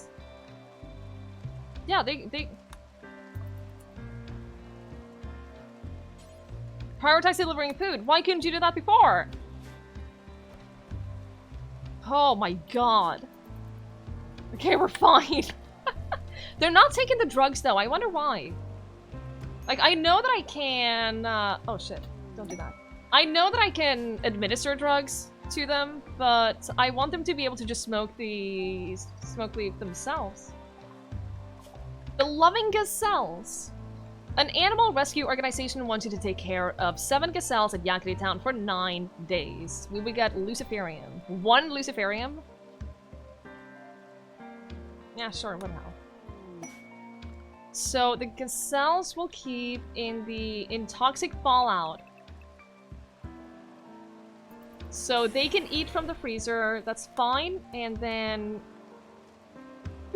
Yeah, they prioritize delivering food. Why couldn't you do that before? Oh my god. Okay, we're fine. They're not taking the drugs though. I wonder why. Like, I know that I can, oh shit. Don't do that. I know that I can administer drugs to them, but I want them to be able to just smoke leaf themselves. The Loving Gazelles. An animal rescue organization wants you to take care of 7 gazelles at Yakety Town for 9 days. We would get Luciferium. 1 Luciferium? Yeah, sure, what the hell. So the gazelles will keep in toxic fallout. So they can eat from the freezer, that's fine, and then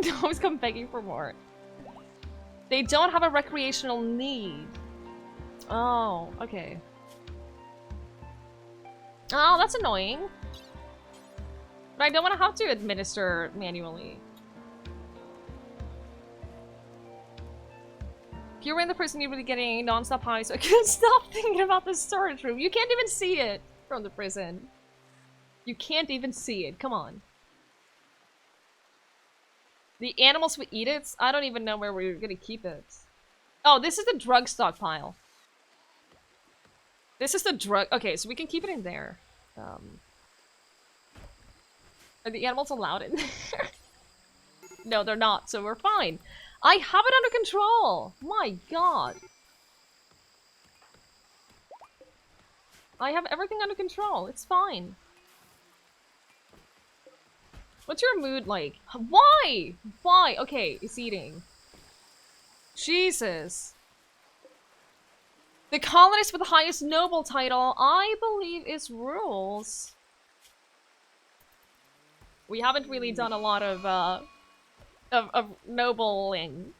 they always come begging for more. They don't have a recreational need. Oh, okay. Oh, that's annoying. But I don't want to have to administer manually. If you were in the prison, you'd be getting non-stop high, so I couldn't stop thinking about the storage room. You can't even see it from the prison. You can't even see it. Come on. The animals would eat it? I don't even know where we're gonna keep it. Oh, this is the drug stockpile. This is the drug- okay, so we can keep it in there. Are the animals allowed in there? No, they're not, so we're fine. I have it under control! My god. I have everything under control. It's fine. What's your mood like? Why? Why? Okay, it's eating. Jesus. The colonist with the highest noble title, I believe, is Rules. We haven't really done a lot of nobling.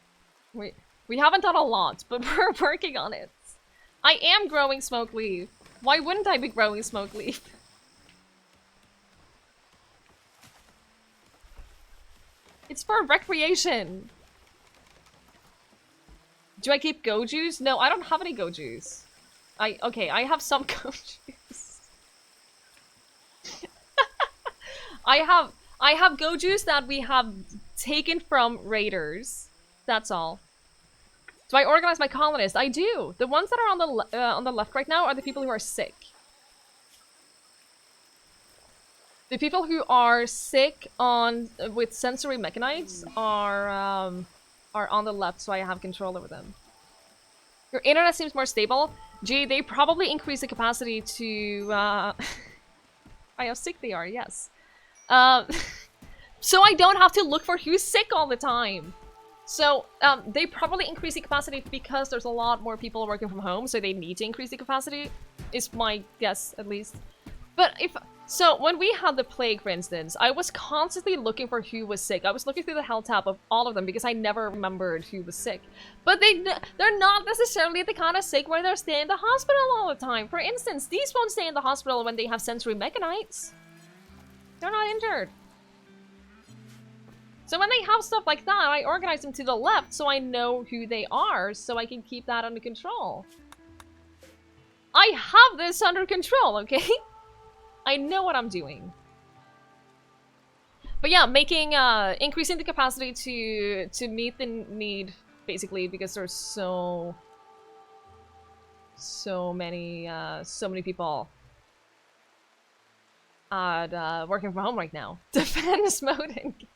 Wait. We haven't done a lot, but we're working on it. I am growing smoke leaf. Why wouldn't I be growing smoke leaf? It's for recreation. Do I keep go juice? No, I don't have any go juice. Okay, I have some go juice. I have go juice that we have taken from raiders. That's all. Do I organize my colonists? I do. The ones that are on the left right now are the people who are sick. The people who are sick with sensory mechanites are on the left, so I have control over them. Your internet seems more stable. Gee, they probably increase the capacity to how sick they are, yes. So I don't have to look for who's sick all the time. So, they probably increase the capacity because there's a lot more people working from home, so they need to increase the capacity, is my guess, at least. But so when we had the plague, for instance, I was constantly looking for who was sick. I was looking through the health tab of all of them because I never remembered who was sick. But they're not necessarily the kind of sick where they're staying in the hospital all the time. For instance, these won't stay in the hospital when they have sensory mechanites. They're not injured. So when they have stuff like that, I organize them to the left so I know who they are, so I can keep that under control. I have this under control, okay? I know what I'm doing. But yeah, increasing the capacity to meet the need, basically, because there's so many people working from home right now. Defense mode engaged.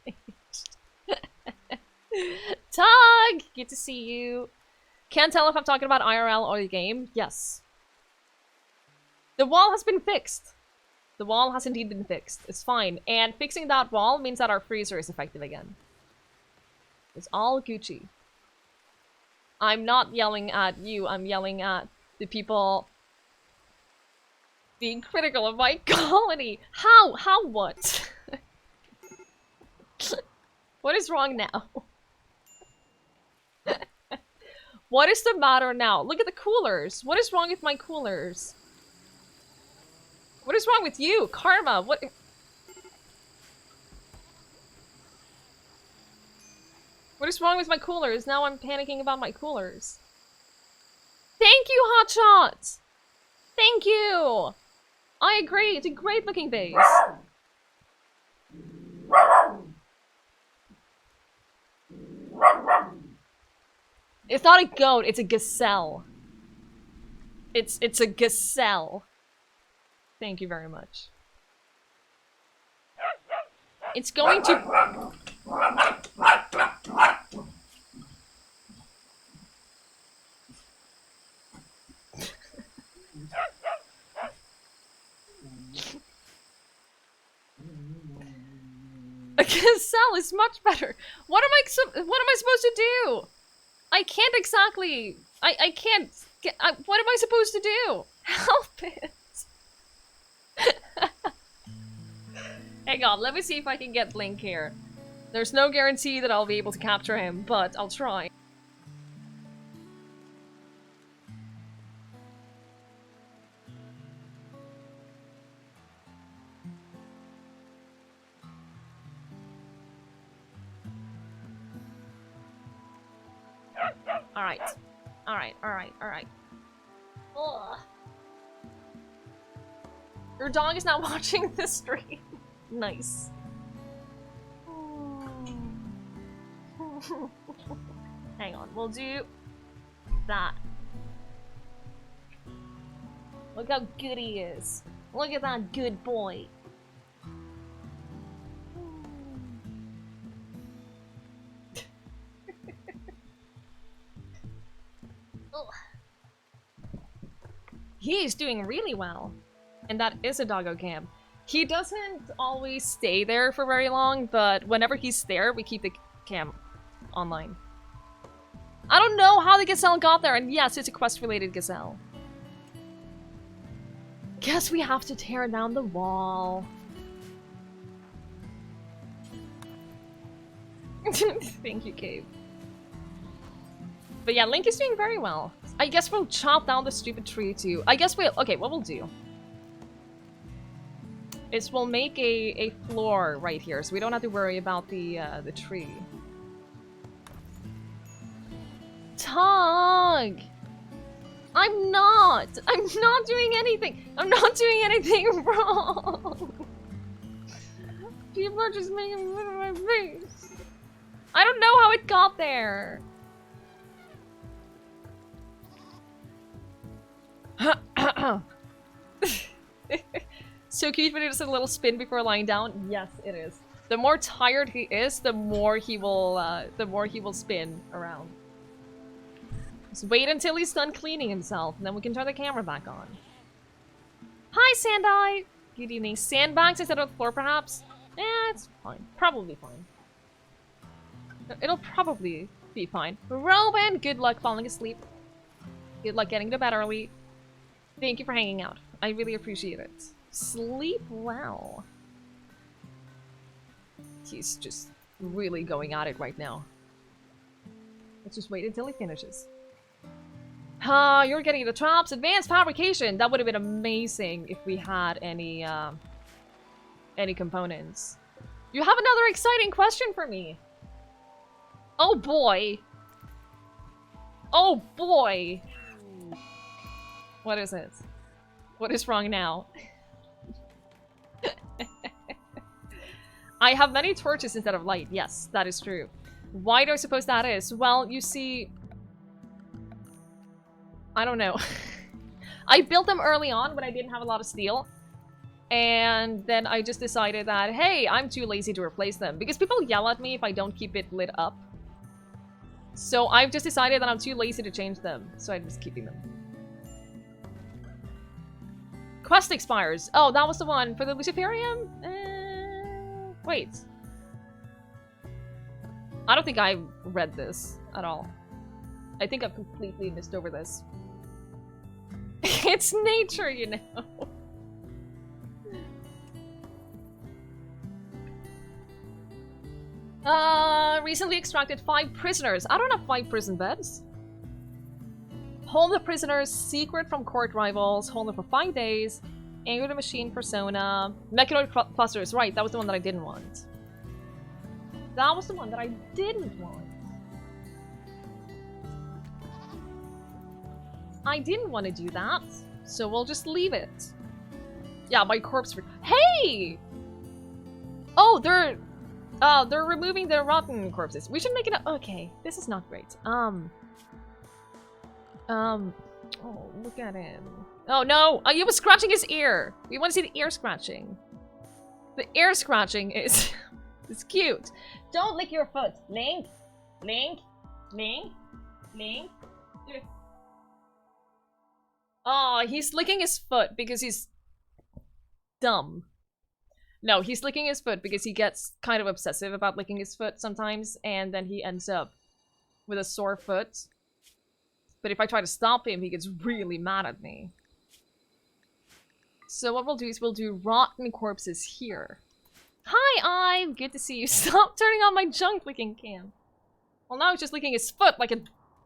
Tug! Good to see you. Can't tell if I'm talking about IRL or the game. Yes. The wall has been fixed. The wall has indeed been fixed. It's fine. And fixing that wall means that our freezer is effective again. It's all Gucci. I'm not yelling at you. I'm yelling at the people being critical of my colony. How? How what? What is wrong now? What is the matter now? Look at the coolers. What is wrong with my coolers? What is wrong with you? Karma, what? What is wrong with my coolers? Now I'm panicking about my coolers. Thank you, Hotshot! Thank you! I agree, it's a great looking base. It's not a goat, it's a gazelle. It's a gazelle. Thank you very much. It's going to... A gazelle is much better. What am I supposed to do? I can't exactly... I can't... what am I supposed to do? Help it. Hang on, let me see if I can get Blink here. There's no guarantee that I'll be able to capture him, but I'll try. Alright. Alright. Ugh. Your dog is now watching the stream. Nice. Hang on, we'll do that. Look how good he is. Look at that good boy. He's doing really well. And that is a doggo cam. He doesn't always stay there for very long, but whenever he's there, we keep the cam online. I don't know how the gazelle got there, and yes, it's a quest-related gazelle. Guess we have to tear down the wall. Thank you, Cave. But yeah, Link is doing very well. I guess we'll chop down the stupid tree too. I guess we'll... Okay, what we'll do is we'll make a floor right here, so we don't have to worry about the tree. Tog! I'm not doing anything! I'm not doing anything wrong! People are just making fun of my face. I don't know how it got there. So cute when he does a little spin before lying down. Yes, it is. The more tired he is, the more he will spin around. Just wait until he's done cleaning himself, and then we can turn the camera back on. Hi, Sandai. Good evening. Sandbags instead of the floor, perhaps? Eh, it's fine. Probably fine. It'll probably be fine. Robin, good luck falling asleep. Good luck getting to bed early. Thank you for hanging out. I really appreciate it. Sleep well. He's just really going at it right now. Let's just wait until he finishes. You're getting the traps. Advanced fabrication. That would have been amazing if we had any components. You have another exciting question for me. Oh boy. Oh boy. What is it? What is wrong now? I have many torches instead of light. Yes, that is true. Why do I suppose that is? Well, you see... I don't know. I built them early on when I didn't have a lot of steel. And then I just decided that, hey, I'm too lazy to replace them. Because people yell at me if I don't keep it lit up. So I've just decided that I'm too lazy to change them. So I'm just keeping them. Quest expires. Oh, that was the one for the Luciferium? Wait. I don't think I read this at all. I think I've completely missed over this. It's nature, you know. Recently extracted 5 prisoners. I don't have 5 prison beds. Hold the prisoners, secret from court rivals, hold them for 5 days, anger the machine persona, mechanoid clusters. Right, that was the one that I didn't want. That was the one that I didn't want. I didn't want to do that, so we'll just leave it. Yeah, my corpse. Hey! Oh, they're removing the rotten corpses. We should make it a okay, this is not great. Oh, look at him. Oh no! He was scratching his ear! We want to see the ear scratching. The ear scratching is... it's cute. Don't lick your foot. Link! Link! Link! Link! Oh, he's licking his foot because he's... dumb. No, he's licking his foot because he gets kind of obsessive about licking his foot sometimes, and then he ends up with a sore foot. But if I try to stop him, he gets really mad at me. So what we'll do is we'll do rotten corpses here. Hi, I'm good to see you. Stop turning on my junk licking cam. Well, now he's just licking his foot like a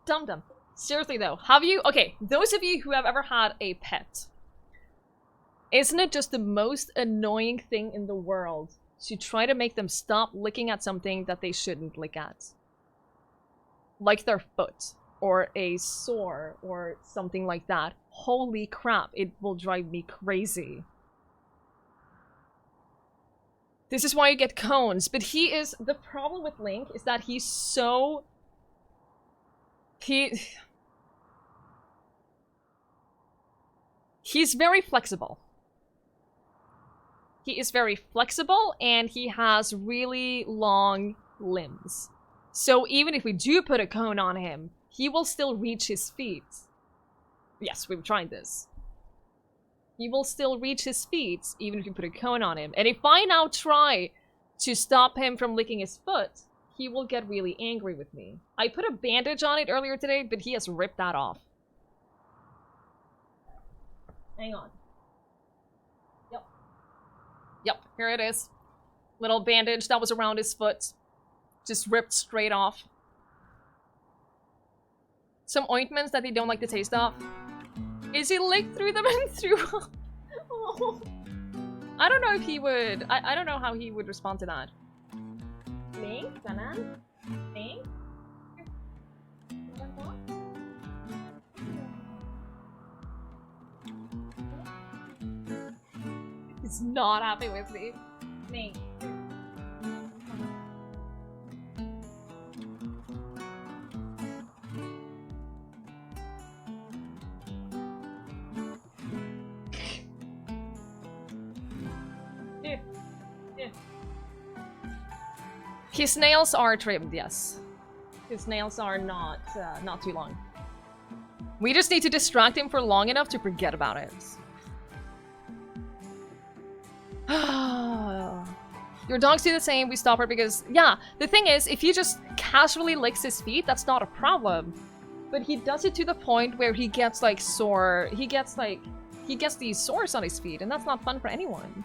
dum-dum. Seriously though, have you... Okay, those of you who have ever had a pet, isn't it just the most annoying thing in the world to try to make them stop licking at something that they shouldn't lick at? Like their foot, or a sore, or something like that. Holy crap, it will drive me crazy. This is why you get cones, but he is... The problem with Link is that he's so... He's very flexible. He is very flexible, and he has really long limbs. So even if we do put a cone on him, he will still reach his feet. Yes, we've tried this. He will still reach his feet, even if you put a cone on him. And if I now try to stop him from licking his foot, he will get really angry with me. I put a bandage on it earlier today, but he has ripped that off. Hang on. Yep. Yep, here it is. Little bandage that was around his foot. Just ripped straight off. some ointments that they don't like the taste of. Is he licked through them and through? Oh. I don't know if he would. I don't know how he would respond to that. Me? Ganan? Me? He's not happy with me. Me. His nails are trimmed, yes. His nails are not too long. We just need to distract him for long enough to forget about it. Your dogs do the same, we stop her because... Yeah, the thing is, if he just casually licks his feet, that's not a problem. But he does it to the point where he gets, like, sore... He gets these sores on his feet, and that's not fun for anyone.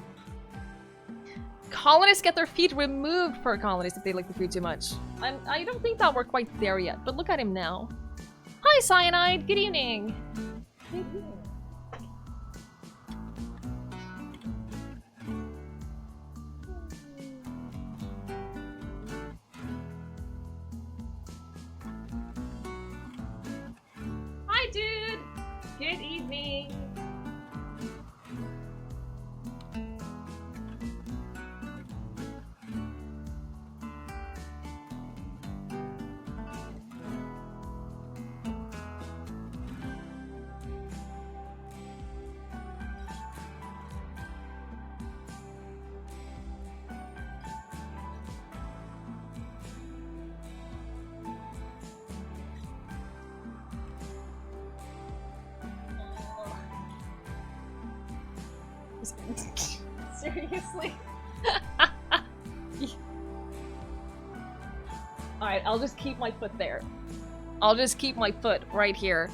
Colonists get their feet removed for colonists if they lick the food too much. I don't think that we're quite there yet, but look at him now. Hi, Cyanide! Good evening! Hi, dude! Good evening! Seriously? Alright, I'll just keep my foot there. I'll just keep my foot right here.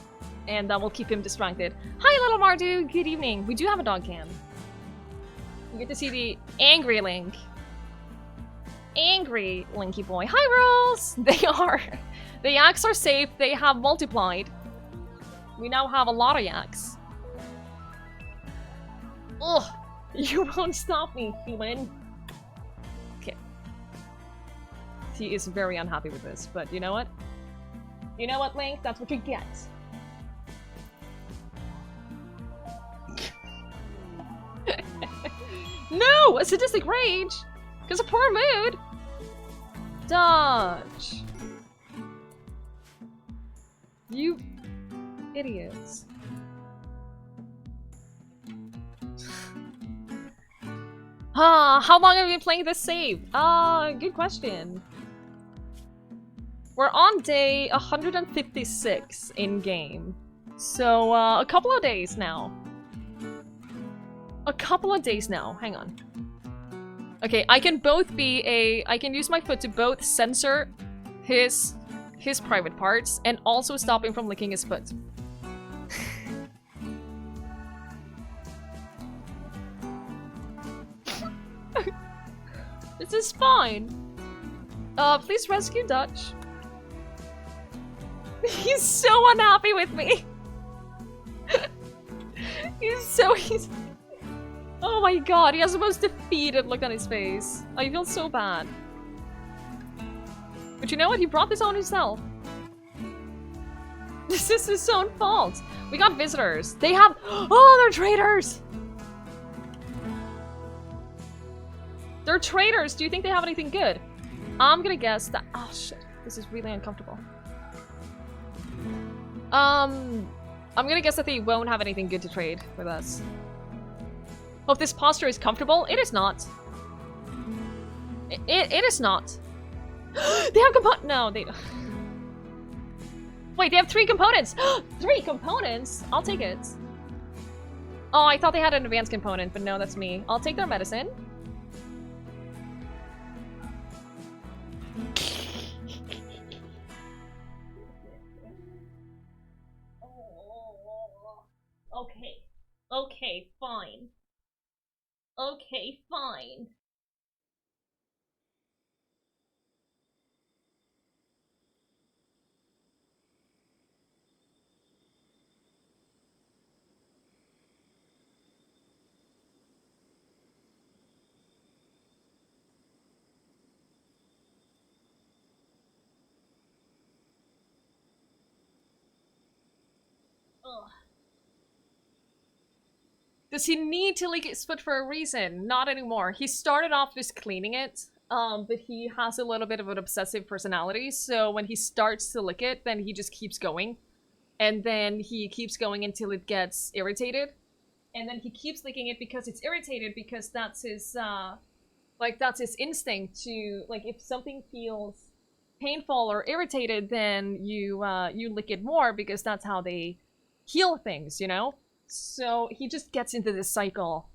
And that will keep him distracted. Hi, little Mardu! Good evening. We do have a dog cam. You get to see the angry Link. Angry Linky boy. Hi, Rolls! They are. The yaks are safe. They have multiplied. We now have a lot of yaks. Ugh! You won't stop me, human. Okay. He is very unhappy with this, but you know what? You know what, Link? That's what you get. No! A sadistic rage! Because of poor mood! Dodge! You idiots. How long have you been playing this save? Good question. We're on day 156 in-game. So, a couple of days now. A couple of days now. Hang on. Okay, I can both be I can use my foot to both censor his private parts and also stop him from licking his foot. This is fine. Please rescue Dutch. He's so unhappy with me. he's... Oh my god, he has the most defeated look on his face. I feel so bad. But you know what? He brought this on himself. This is his own fault. We got visitors. They have... Oh, they're traitors! They're traitors! Do you think they have anything good? I'm gonna guess that... Oh shit, this is really uncomfortable. I'm gonna guess that they won't have anything good to trade with us. Hope this posture is comfortable. It is not. It is not. They have No, they... Wait, they have 3 components! 3 components? I'll take it. Oh, I thought they had an advanced component, but no, that's me. I'll take their medicine. Okay. Okay, fine. Okay, fine. Does he need to lick his foot for a reason? Not anymore. He started off just cleaning it, but he has a little bit of an obsessive personality, so when he starts to lick it, then he just keeps going. And then he keeps going until it gets irritated. And then he keeps licking it because it's irritated, because that's his, that's his instinct to, like, if something feels painful or irritated, then you lick it more, because that's how they heal things, you know? So he just gets into this cycle.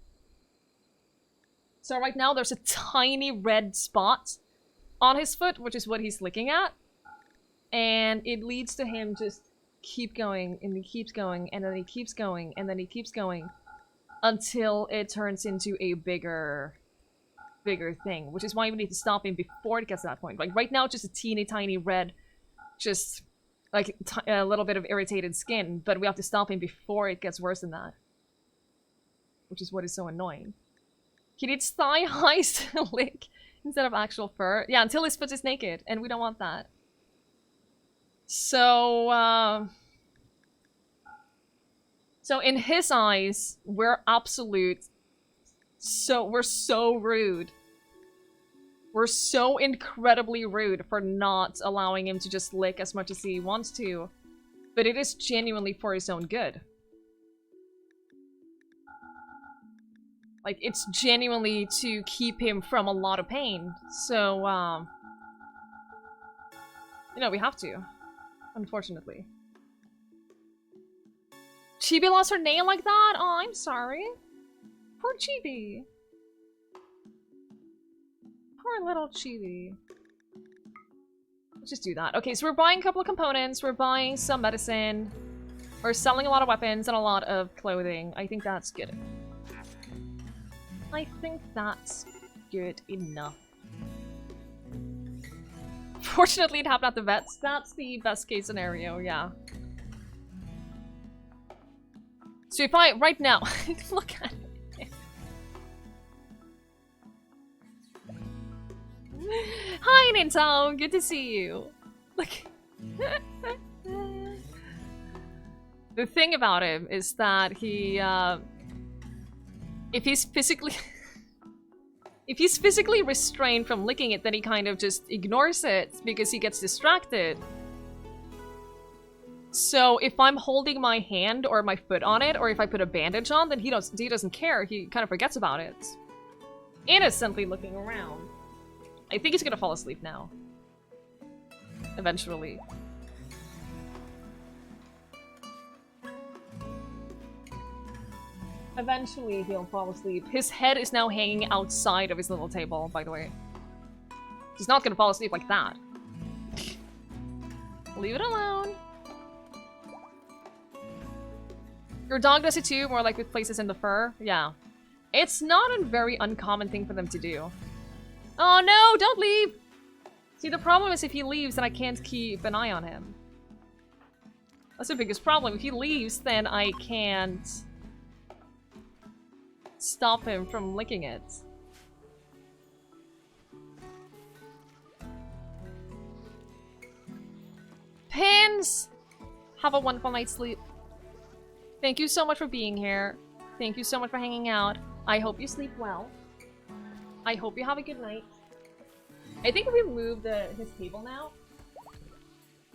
So right now there's a tiny red spot on his foot, which is what he's licking at. And it leads to him just keep going, and he keeps going, and then he keeps going, and then he keeps going, until it turns into a bigger thing, which is why we need to stop him before it gets to that point. Like right now it's just a teeny tiny red, just like a little bit of irritated skin, but we have to stop him before it gets worse than that. Which is what is so annoying. He needs thigh highs to lick instead of actual fur. Yeah, until his foot is naked, and we don't want that. So, so in his eyes, we're absolute... we're so rude. We're so incredibly rude for not allowing him to just lick as much as he wants to. But it is genuinely for his own good. Like, it's genuinely to keep him from a lot of pain. So, you know, we have to. Unfortunately. Chibi lost her nail like that? Oh, I'm sorry. Poor Chibi. Poor little Chibi. Let's just do that. Okay, so we're buying a couple of components. We're buying some medicine. We're selling a lot of weapons and a lot of clothing. I think that's good. I think that's good enough. Fortunately, it happened at the vets. That's the best case scenario, yeah. So if I, right now, look at it. Hi, Ninto! Good to see you. Look. The thing about him is that he, if he's physically... if he's physically restrained from licking it, then he kind of just ignores it because he gets distracted. So if I'm holding my hand or my foot on it, or if I put a bandage on, then he doesn't care. He kind of forgets about it. Innocently looking around. I think he's gonna fall asleep now. Eventually. Eventually he'll fall asleep. His head is now hanging outside of his little table, by the way. He's not gonna fall asleep like that. Leave it alone. Your dog does it too, more like with places in the fur? Yeah. It's not a very uncommon thing for them to do. Oh no, don't leave! See, the problem is if he leaves, then I can't keep an eye on him. That's the biggest problem. If he leaves, then I can't stop him from licking it. Pins! Have a wonderful night's sleep. Thank you so much for being here. Thank you so much for hanging out. I hope you sleep well. I hope you have a good night. I think if we move his table now...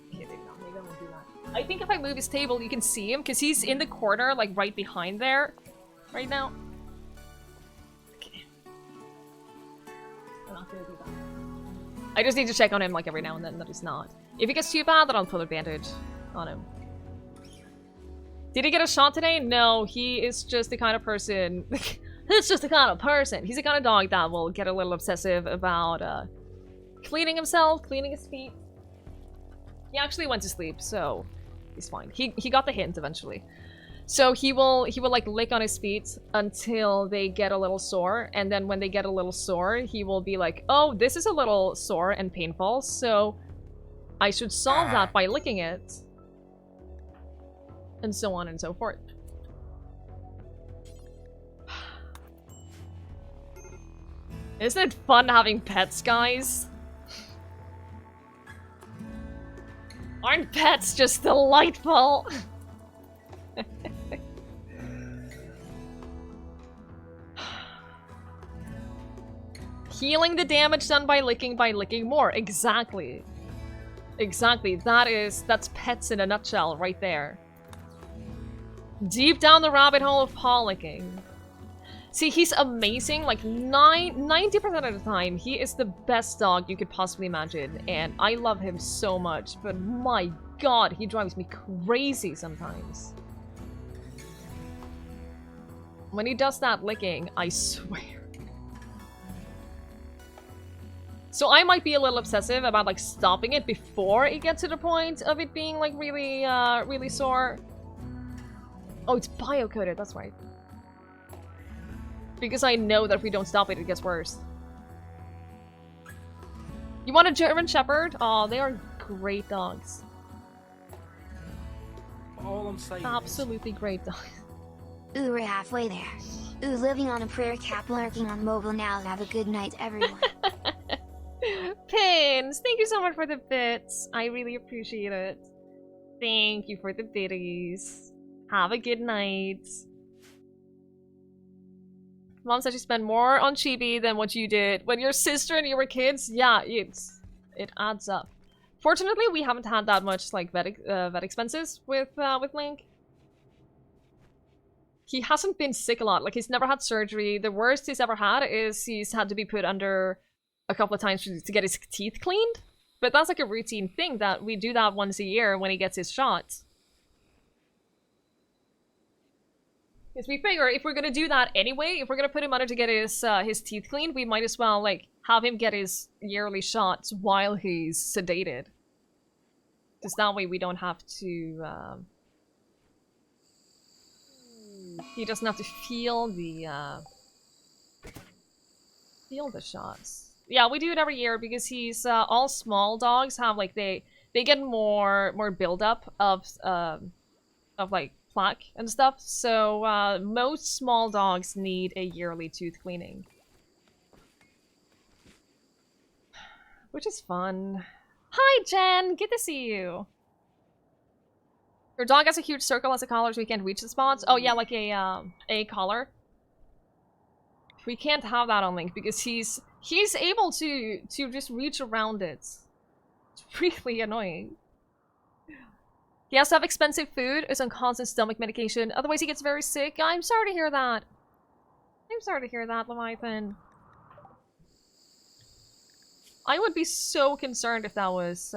Okay, maybe not. Maybe I won't do that. I think if I move his table, you can see him, because he's in the corner, like, right behind there. Right now. Okay. I'm not gonna do that. I just need to check on him, like, every now and then that he's not. If he gets too bad, then I'll put a bandage on him. Did he get a shot today? No, he is just the kind of person... He's just the kind of person. He's the kind of dog that will get a little obsessive about cleaning himself, cleaning his feet. He actually went to sleep, so he's fine. He got the hint eventually. So he will like lick on his feet until they get a little sore, and then when they get a little sore, he will be like, oh, this is a little sore and painful, so I should solve that by licking it. And so on and so forth. Isn't it fun having pets, guys? Aren't pets just delightful? Healing the damage done by licking more. Exactly. Exactly. That's pets in a nutshell right there. Deep down the rabbit hole of paw licking. See, he's amazing. Like 90% of the time, he is the best dog you could possibly imagine. And I love him so much. But my god, he drives me crazy sometimes. When he does that licking, I swear. So I might be a little obsessive about like stopping it before it gets to the point of it being like really, really sore. Oh, it's bio-coded, that's right. Because I know that if we don't stop it, it gets worse. You want a German Shepherd? Oh, they are great dogs. All I'm saying Absolutely great dogs. Ooh, we're halfway there. Ooh, living on a prayer cap, lurking on mobile now. Have a good night, everyone. Pins, thank you so much for the bits. I really appreciate it. Thank you for the biddies. Have a good night. Mom said you spend more on chibi than what you did when your sister and you were kids. Yeah, it adds up. Fortunately, we haven't had that much like vet expenses with Link. He hasn't been sick a lot. Like he's never had surgery. The worst he's ever had is he's had to be put under a couple of times to get his teeth cleaned. But that's like a routine thing that we do that once a year when he gets his shots. Because we figure if we're gonna do that anyway, if we're gonna put him under to get his teeth cleaned, we might as well like have him get his yearly shots while he's sedated. Because that way we don't have to. He doesn't have to feel the shots. Yeah, we do it every year because he's all small dogs have like they get more buildup of like plaque and stuff. So most small dogs need a yearly tooth cleaning, which is fun. Hi Jen, good to see you. Your dog has a huge circle as a collar so we can't reach the spots. Oh yeah, like a collar. We can't have that on Link because he's able to just reach around it. It's really annoying. He has to have expensive food, is on constant stomach medication, otherwise he gets very sick. I'm sorry to hear that. I'm sorry to hear that, Leviathan. I would be so concerned if that was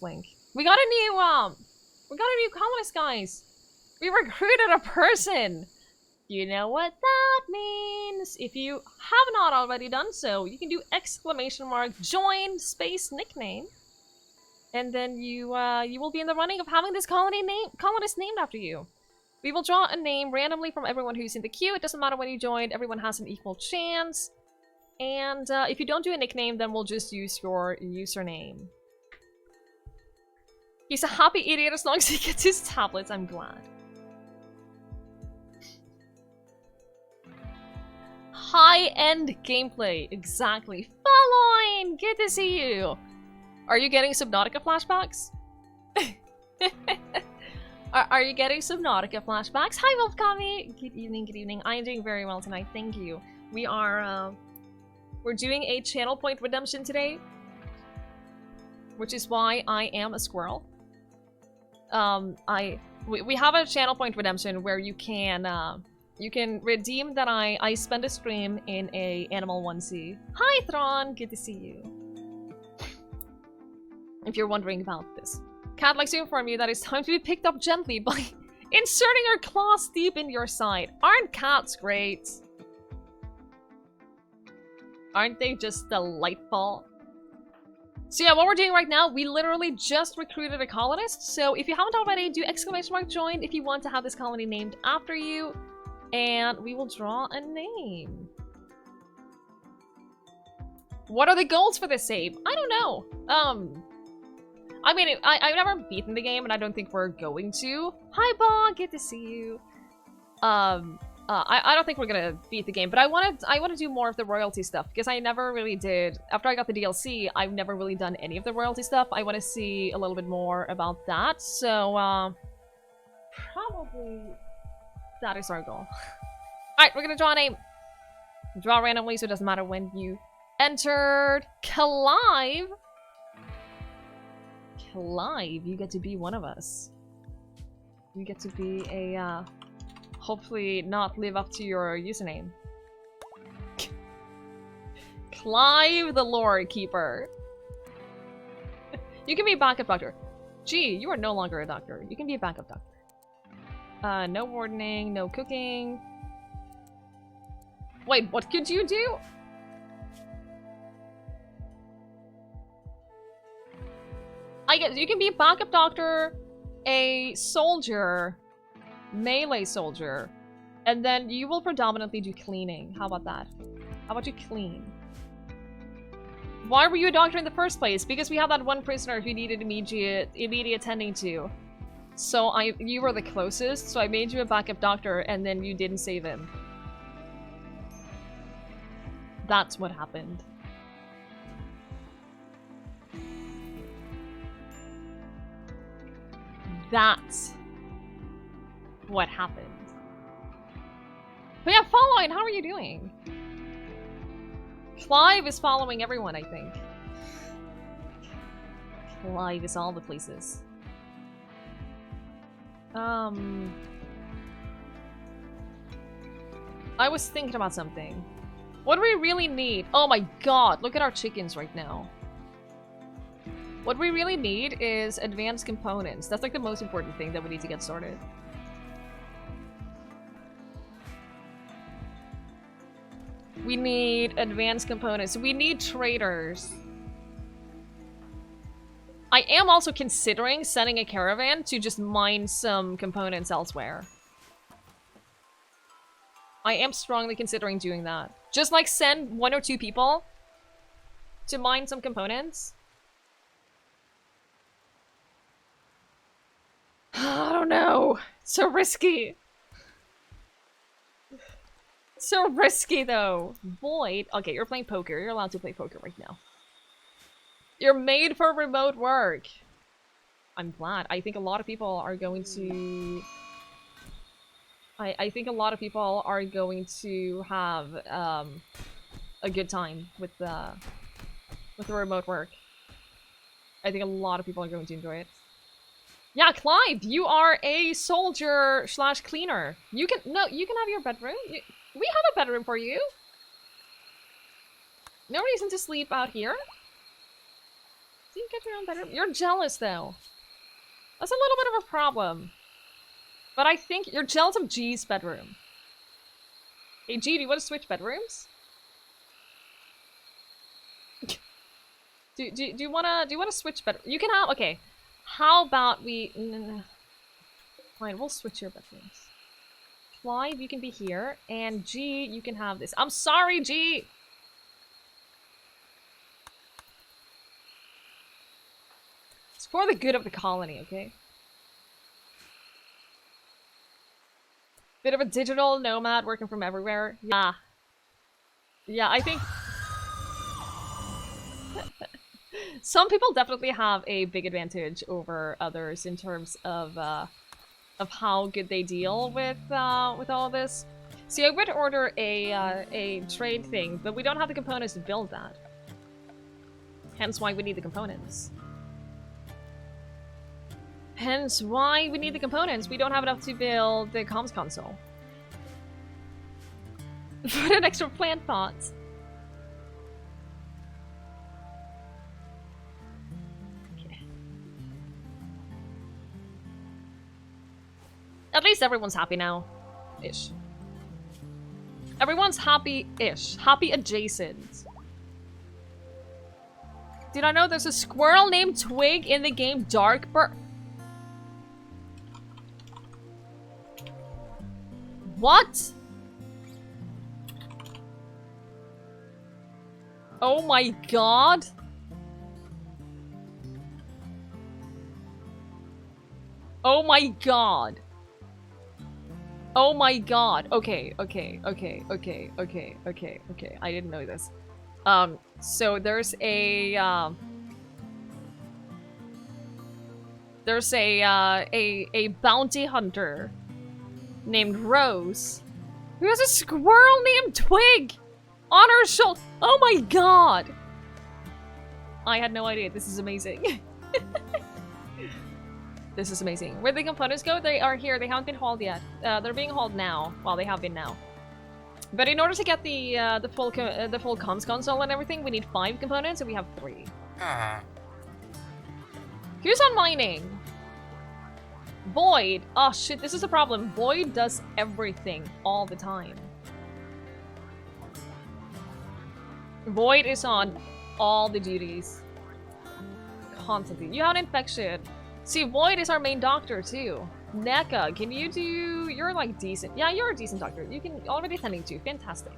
Link. We got a new colonist, guys. We recruited a person. You know what that means. If you have not already done so, you can do !join space nickname. And then you will be in the running of having this colonist named after you. We will draw a name randomly from everyone who's in the queue. It doesn't matter when you joined, everyone has an equal chance. And if you don't do a nickname, then we'll just use your username. He's a happy idiot as long as he gets his tablets, I'm glad. High-end gameplay, exactly. Falloin, good to see you. Are you getting Subnautica flashbacks? are you getting Subnautica flashbacks? Hi, Wolfkami. Good evening, good evening. I am doing very well tonight, thank you. We are, we're doing a channel point redemption today, which is why I am a squirrel. We have a channel point redemption where you can redeem that I spend a stream in a animal onesie. Hi, Thrawn, good to see you. If you're wondering about this. Cat likes to inform you that it's time to be picked up gently by inserting her claws deep in your side. Aren't cats great? Aren't they just delightful? So yeah, what we're doing right now, we literally just recruited a colonist. So if you haven't already, do !join if you want to have this colony named after you. And we will draw a name. What are the goals for this save? I don't know. I mean, I've never beaten the game, and I don't think we're going to. Hi, Bon, good to see you. I don't think we're gonna beat the game, but I want to do more of the royalty stuff because I never really did. After I got the DLC, I've never really done any of the royalty stuff. I want to see a little bit more about that. So probably that is our goal. All right, we're gonna draw a name. Draw randomly, so it doesn't matter when you entered Clive. Clive, you get to be one of us. You get to be a, hopefully not live up to your username. Clive the Lore Keeper. You can be a backup doctor. Gee, you are no longer a doctor. You can be a backup doctor. No wardening, no cooking. Wait, what could you do? I guess you can be a backup doctor, a soldier, melee soldier, and then you will predominantly do cleaning. How about that? How about you clean? Why were you a doctor in the first place? Because we have that one prisoner who needed immediate tending to. So you were the closest, so I made you a backup doctor, and then you didn't save him. That's what happened. That's what happened. But yeah, following, how are you doing? Clive is following everyone, I think. Clive is all the places. I was thinking about something. What do we really need? Oh my god, look at our chickens right now. What we really need is advanced components. That's like the most important thing that we need to get sorted. We need advanced components. We need traders. I am also considering sending a caravan to just mine some components elsewhere. I am strongly considering doing that. Just like send 1 or 2 people to mine some components. I don't know. So risky. So risky though. Void. Okay, you're playing poker. You're allowed to play poker right now. You're made for remote work. I'm glad. I think a lot of people are going to... I think a lot of people are going to have a good time with the remote work. I think a lot of people are going to enjoy it. Yeah, Clive, you are a soldier / cleaner. You can have your bedroom. We have a bedroom for you. No reason to sleep out here. So you get your own bedroom. You're jealous though. That's a little bit of a problem. But I think you're jealous of G's bedroom. Hey G, do you want to switch bedrooms? do you wanna switch bedroom? You can have, okay. How about we... Fine, we'll switch your bedrooms. Clive, you can be here, and G, you can have this. I'm sorry, G! It's for the good of the colony, okay? Bit of a digital nomad working from everywhere. Yeah. Yeah, I think... Some people definitely have a big advantage over others in terms of how good they deal with all this. See, I would order a trade thing, but we don't have the components to build that. Hence why we need the components. Hence why we need the components. We don't have enough to build the comms console. Put an extra plant pot. At least everyone's happy now. Ish. Everyone's happy-ish. Happy adjacent. Did I know there's a squirrel named Twig in the game Darkbird? What? Oh my god. Oh my god. Oh my god. Okay. I didn't know this. So there's a bounty hunter named Rose who has a squirrel named Twig on her shoulder. Oh my god! I had no idea. This is amazing. This is amazing. Where the components go? They are here. They haven't been hauled yet. They're being hauled now. Well, they have been now. But in order to get the full comms console and everything, we need 5 components, and we have 3. Who's on mining? Void. Oh shit, this is a problem. Void does everything all the time. Void is on all the duties. Constantly. You have an infection. See, Void is our main doctor too. NECA, can you do... You're like decent. Yeah, you're a decent doctor. You can already attending to. Fantastic.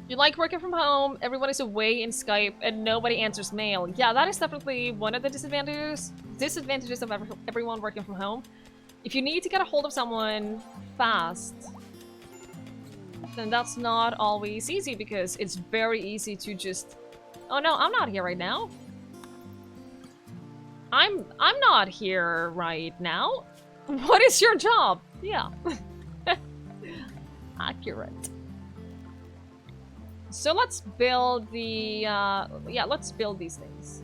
You like working from home, everyone is away in Skype, and nobody answers mail. Yeah, that is definitely one of the disadvantages of everyone working from home. If you need to get a hold of someone fast, then that's not always easy because it's very easy to just... Oh no, I'm not here right now. I'm not here right now. What is your job? Yeah. Accurate. So let's build the, yeah, let's build these things.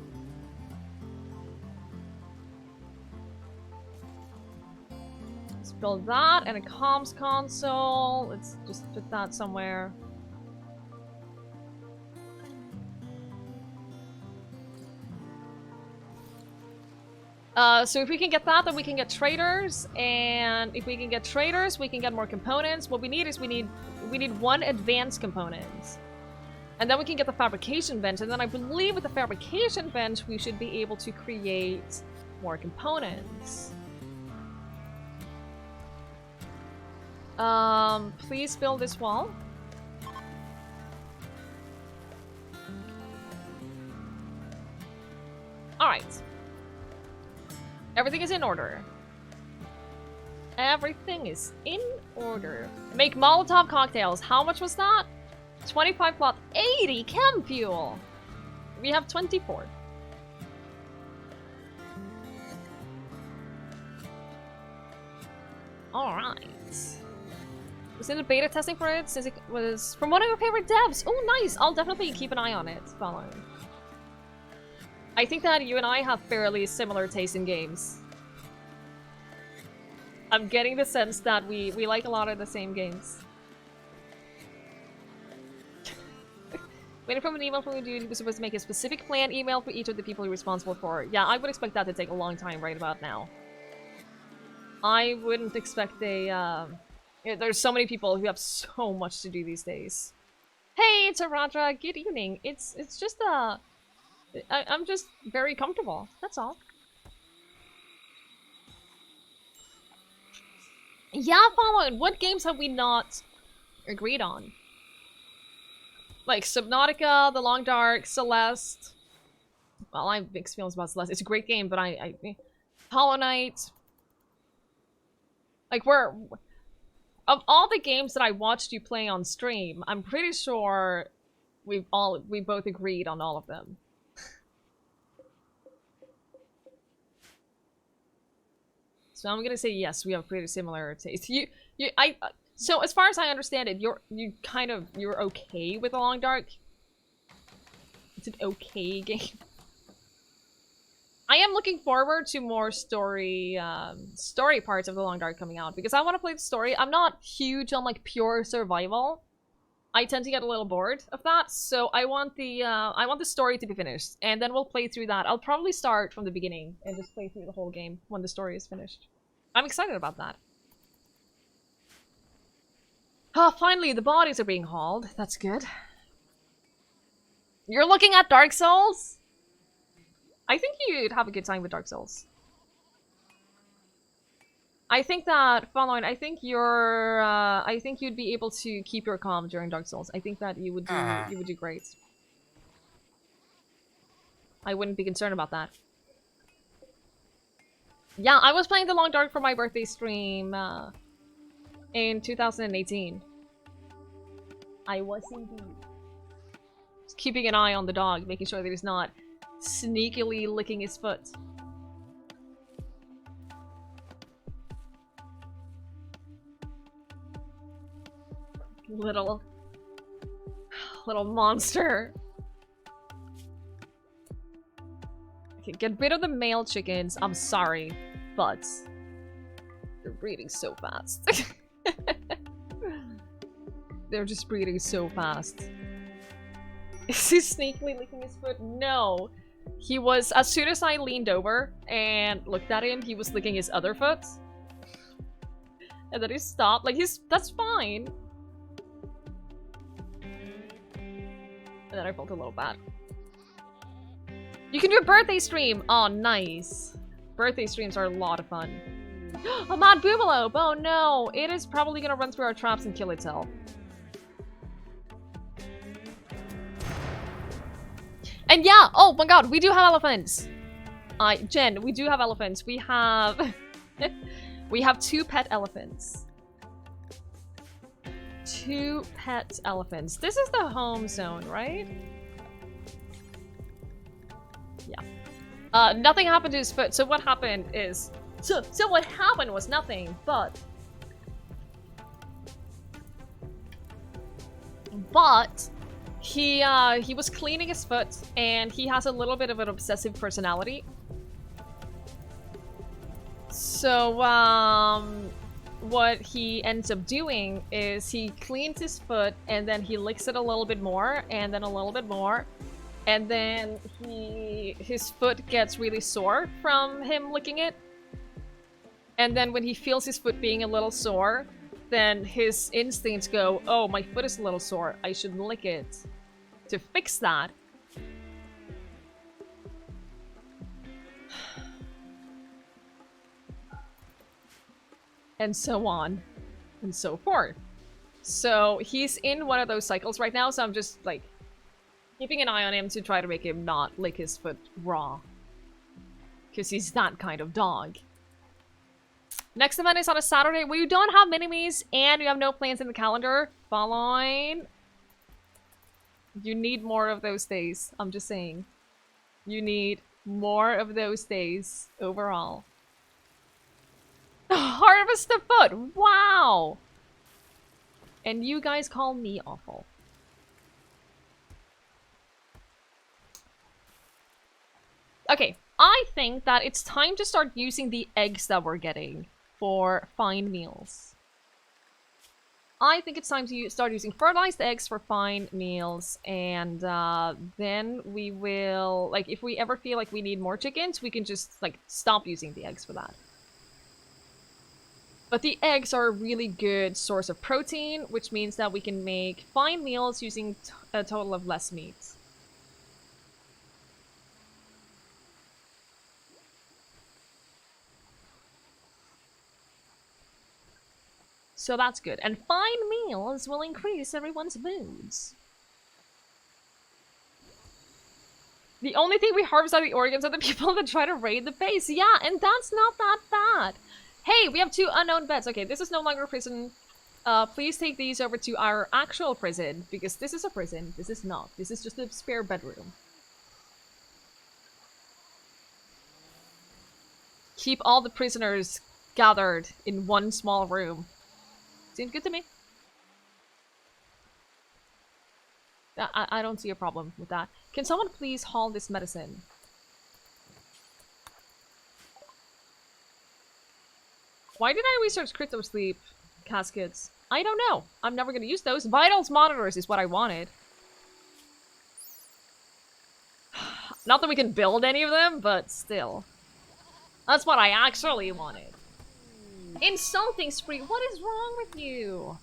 Let's build that and a comms console. Let's just put that somewhere. So if we can get that, then we can get traders, and if we can get traders, we can get more components. What we need is we need 1 advanced component. And then we can get the fabrication bench, and then I believe with the fabrication bench, we should be able to create more components. Please build this wall. Alright. Everything is in order. Everything is in order. Make Molotov cocktails. How much was that? 25 plot, 80 chem fuel. We have 24. Alright. Was in the beta testing for it since it was from one of your favorite devs. Oh, nice. I'll definitely keep an eye on it. Following. I think that you and I have fairly similar taste in games. I'm getting the sense that we like a lot of the same games. Waiting for an email from the dude who was supposed to make a specific plan email for each of the people you're responsible for. Yeah, I would expect that to take a long time right about now. I wouldn't expect a, yeah, there's so many people who have so much to do these days. Hey, it's Aradra. Good evening. It's just, I'm just very comfortable. That's all. Yeah, Fallout. What games have we not agreed on? Like Subnautica, The Long Dark, Celeste. Well, I have mixed feelings about Celeste. It's a great game, but Hollow Knight. Like, of all the games that I watched you play on stream, I'm pretty sure we both agreed on all of them. So I'm gonna say yes, we have pretty similar taste. So as far as I understand it, you're okay with The Long Dark. It's an okay game. I am looking forward to more story parts of The Long Dark coming out because I want to play the story. I'm not huge on like pure survival. I tend to get a little bored of that, so I want the story to be finished, and then we'll play through that. I'll probably start from the beginning and just play through the whole game when the story is finished. I'm excited about that. Oh, finally, the bodies are being hauled. That's good. You're looking at Dark Souls? I think you'd have a good time with Dark Souls. I think that, following, I think you'd be able to keep your calm during Dark Souls. I think that you would do great. I wouldn't be concerned about that. Yeah, I was playing The Long Dark for my birthday stream, in 2018. I was indeed. Just keeping an eye on the dog, making sure that he's not sneakily licking his foot. Little monster. Okay, get rid of the male chickens. I'm sorry, but they're breeding so fast. They're just breeding so fast. Is he sneakily licking his foot? No. He was, as soon as I leaned over and looked at him, he was licking his other foot. And then he stopped. Like, that's fine. And then I felt a little bad. You can do a birthday stream! Oh, nice. Birthday streams are a lot of fun. A mad boomalope! Oh no! It is probably gonna run through our traps and kill itself. And yeah! Oh my god, we do have elephants! Jen, we do have elephants. We have... we have 2 pet elephants. 2 pet elephants. This is the home zone, right? Yeah. Nothing happened to his foot. So what happened is... So what happened was nothing, but... he was cleaning his foot, and he has a little bit of an obsessive personality. So, what he ends up doing is he cleans his foot, and then he licks it a little bit more, and then a little bit more. And then his foot gets really sore from him licking it. And then when he feels his foot being a little sore, then his instincts go, oh, my foot is a little sore, I should lick it to fix that. And so on and so forth. So he's in one of those cycles right now, so I'm just like keeping an eye on him to try to make him not lick his foot raw. Because he's that kind of dog. Next event is on a Saturday where you don't have mini-me's and you have no plans in the calendar. Fine. You need more of those days. I'm just saying. You need more of those days overall. Harvest the foot! Wow! And you guys call me awful. Okay, I think that it's time to start using the eggs that we're getting for fine meals. I think it's time to start using fertilized eggs for fine meals, and then we will, like, if we ever feel like we need more chickens, we can just, like, stop using the eggs for that. But the eggs are a really good source of protein, which means that we can make fine meals using a total of less meat. So that's good. And fine meals will increase everyone's moods. The only thing we harvest are the organs of the people that try to raid the base. Yeah, and that's not that bad. Hey, we have 2 unknown beds. Okay, this is no longer a prison. Please take these over to our actual prison, because this is a prison. This is not. This is just a spare bedroom. Keep all the prisoners gathered in one small room. Seems good to me. I don't see a problem with that. Can someone please haul this medicine? Why did I research crypto sleep caskets? I don't know. I'm never gonna use those. Vitals monitors is what I wanted. Not that we can build any of them, but still. That's what I actually wanted. Insulting spree, what is wrong with you?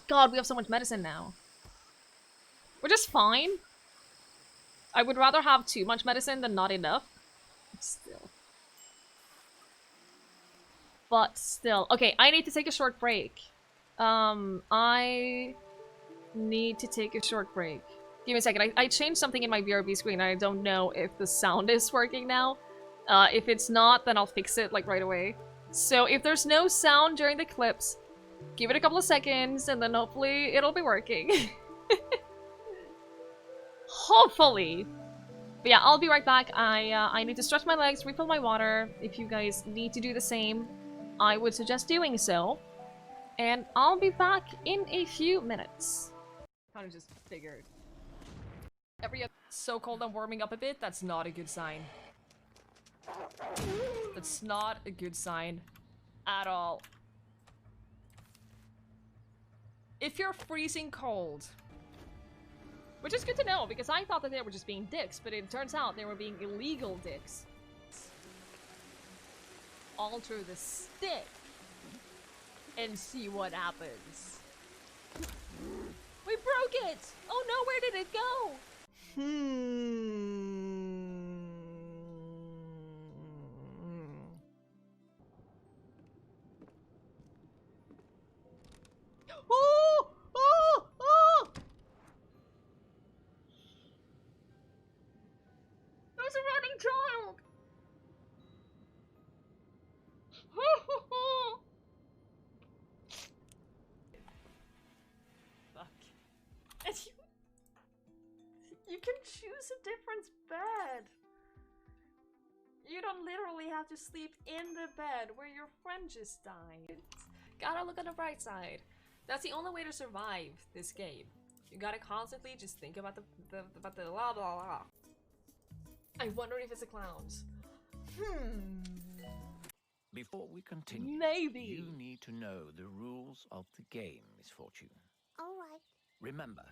God, we have so much medicine now. We're just fine. I would rather have too much medicine than not enough. Still. But still. Okay, I need to take a short break. I need to take a short break. Give me a second. I changed something in my BRB screen. I don't know if the sound is working now. If it's not, then I'll fix it, like, right away. So if there's no sound during the clips, give it a couple of seconds, and then hopefully it'll be working. Hopefully! But yeah, I'll be right back. I need to stretch my legs, refill my water. If you guys need to do the same, I would suggest doing so. And I'll be back in a few minutes. Kind of just figured. So cold I'm warming up a bit, that's not a good sign. That's not a good sign at all. If you're freezing cold, which is good to know because I thought that they were just being dicks, but it turns out they were being illegal dicks. Alter the stick and see what happens. We broke it! Oh no, where did it go? Oh! Oh! Oh! There's a running child! Fuck. And you can choose a different bed. You don't literally have to sleep in the bed where your friend just died. Gotta look on the bright side. That's the only way to survive this game. You gotta constantly just think about the blah blah blah. I wonder if it's the clowns. Before we continue, Maybe. you need to know the rules of the game, Miss Fortune. All right. Remember,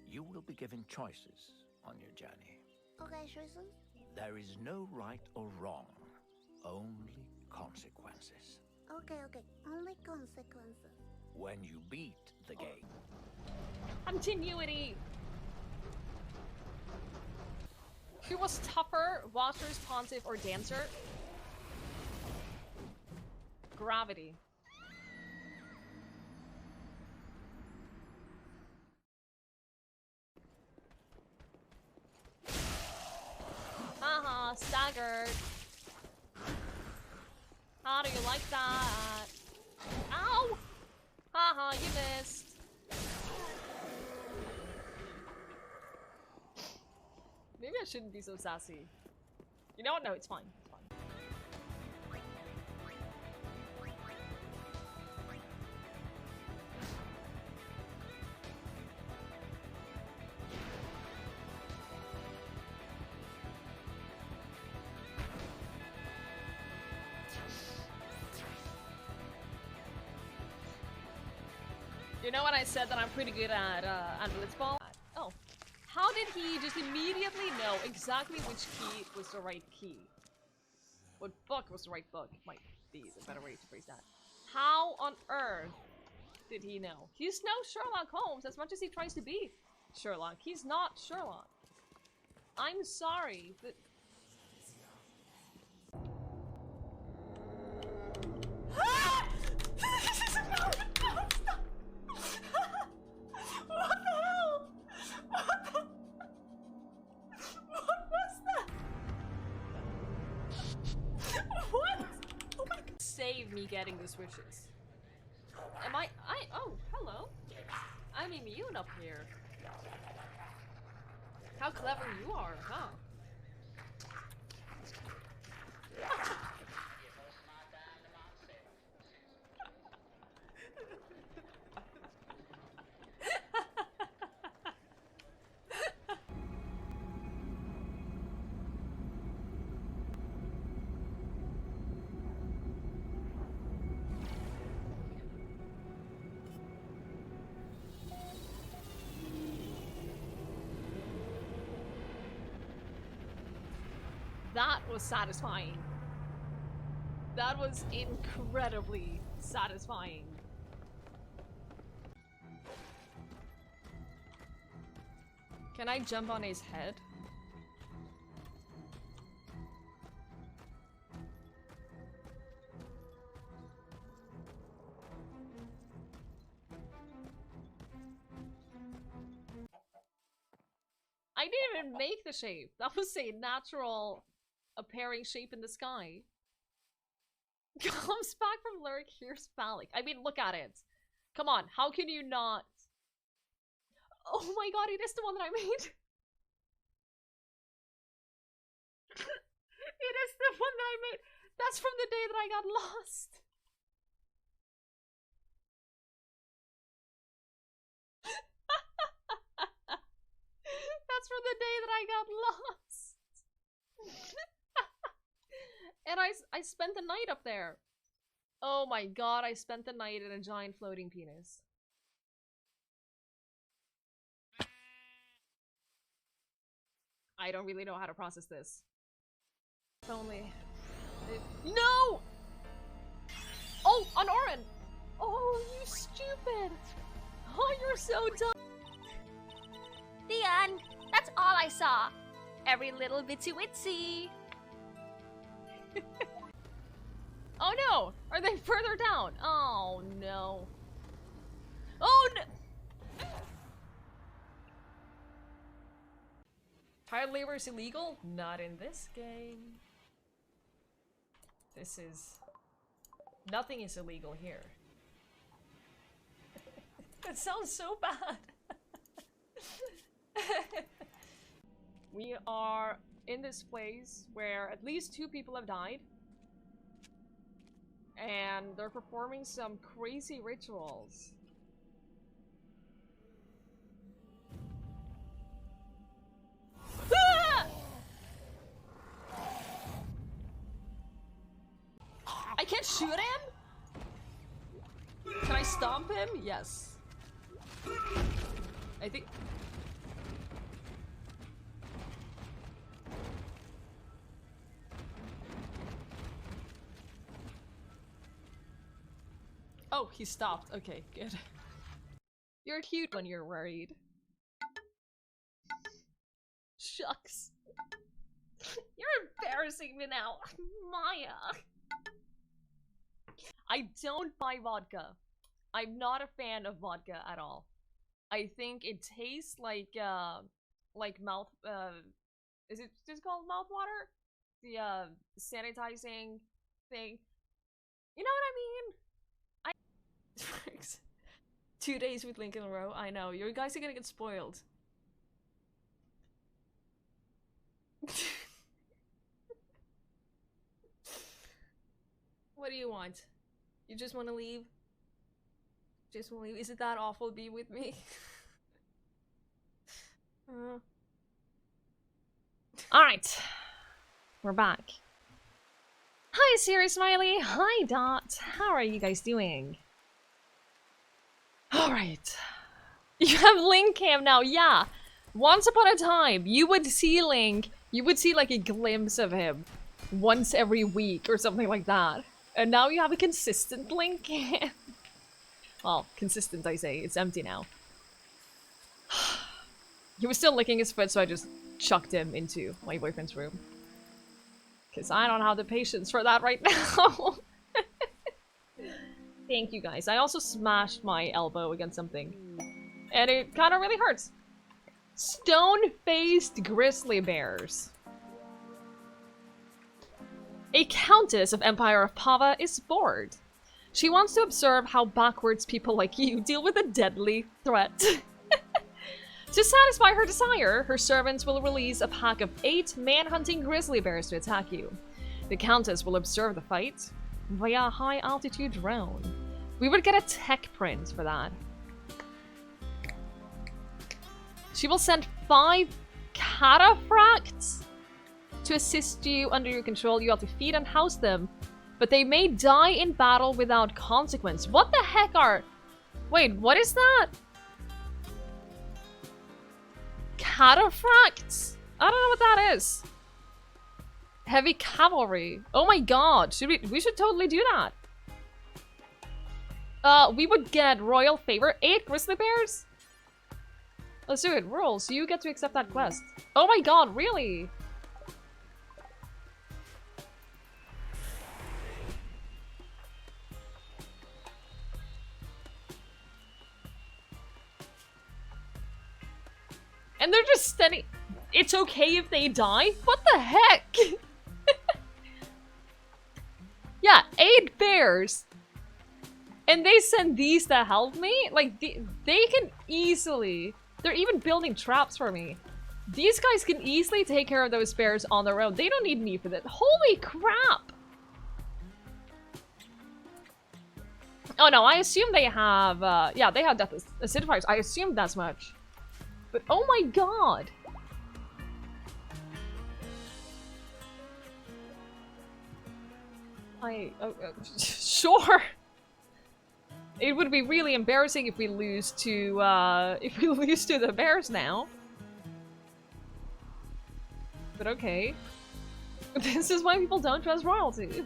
you will be given choices on your journey. Okay, choices. There is no right or wrong, only consequences. Okay. Only consequences. When you beat the game, Continuity! Who was tougher, Watchers, Pontiff, or Dancer? Gravity. Haha, staggered. How do you like that? Ow! Haha, you missed. Maybe I shouldn't be so sassy. You know what? No, it's fine. It's fine. You know when I said that I'm pretty good at blitzball? Oh. How did he just immediately know exactly which key was the right key? What book was the right book? Might be the better way to phrase that. How on earth did he know? He's no Sherlock Holmes as much as he tries to be Sherlock. He's not Sherlock. I'm sorry, but... What the hell? What was that? What? Oh my god. Save me getting the switches. Am oh, hello. I'm immune up here. How clever you are, huh? That was satisfying. That was incredibly satisfying. Can I jump on his head? I didn't even make the shape. That was a natural appearing shape in the sky. Comes back from Lyric, here's Phallic. I mean, look at it. Come on, how can you not? Oh my god, it is the one that I made. It is the one that I made. That's from the day that I got lost. day that I got lost. And I spent the night up there. Oh my god, I spent the night in a giant floating penis. I don't really know how to process this. If only... No! Oh, on Orin! Oh, you stupid! Oh, you're so dumb! The end. That's all I saw. Every little bitsy witsy. Oh no! Are they further down? Oh no. Oh no! Child labor is illegal? Not in this game. This is... Nothing is illegal here. That sounds so bad. We are in this place where at least 2 people have died. And they're performing some crazy rituals. Ah! I can't shoot him? Can I stomp him? Yes. I think... Oh, he stopped. Okay, good. You're cute when you're worried. Shucks. You're embarrassing me now, Maya. I don't buy vodka. I'm not a fan of vodka at all. I think it tastes like mouth, is it just called mouth water? The, sanitizing thing. You know what I mean? 2 days with Link in a row. I know. You guys are gonna get spoiled. What do you want? You just want to leave? Just want to leave? Is it that awful to be with me? Alright. We're back. Hi, Siri Smiley. Hi, Dot. How are you guys doing? Alright. You have Link cam now, yeah. Once upon a time, you would see Link, you would see like a glimpse of him once every week or something like that. And now you have a consistent Link cam. Well, consistent I say, it's empty now. He was still licking his foot, so I just chucked him into my boyfriend's room. Because I don't have the patience for that right now. Thank you guys. I also smashed my elbow against something. And it kind of really hurts. Stone-faced grizzly bears. A countess of Empire of Pava is bored. She wants to observe how backwards people like you deal with a deadly threat. To satisfy her desire, her servants will release a pack of 8 man-hunting grizzly bears to attack you. The countess will observe the fight via a high-altitude drone. We would get a tech print for that. She will send 5 cataphracts to assist you under your control. You have to feed and house them, but they may die in battle without consequence. What the heck are... Wait, what is that? Cataphracts? I don't know what that is. Heavy cavalry. Oh my god. We should totally do that. We would get royal favor. 8 grizzly bears? Let's do it. Rules. You get to accept that quest. Oh my god, really? And they're just standing. It's okay if they die? What the heck? Yeah, 8 bears. And they send these to help me? Like, they can easily... They're even building traps for me. These guys can easily take care of those bears on their own. They don't need me for that. Holy crap! Oh no, I assume they have... yeah, they have death acidifiers. I assumed that's much. But oh my god! Sure. It would be really embarrassing if we lose to the bears now. But okay. This is why people don't trust royalty.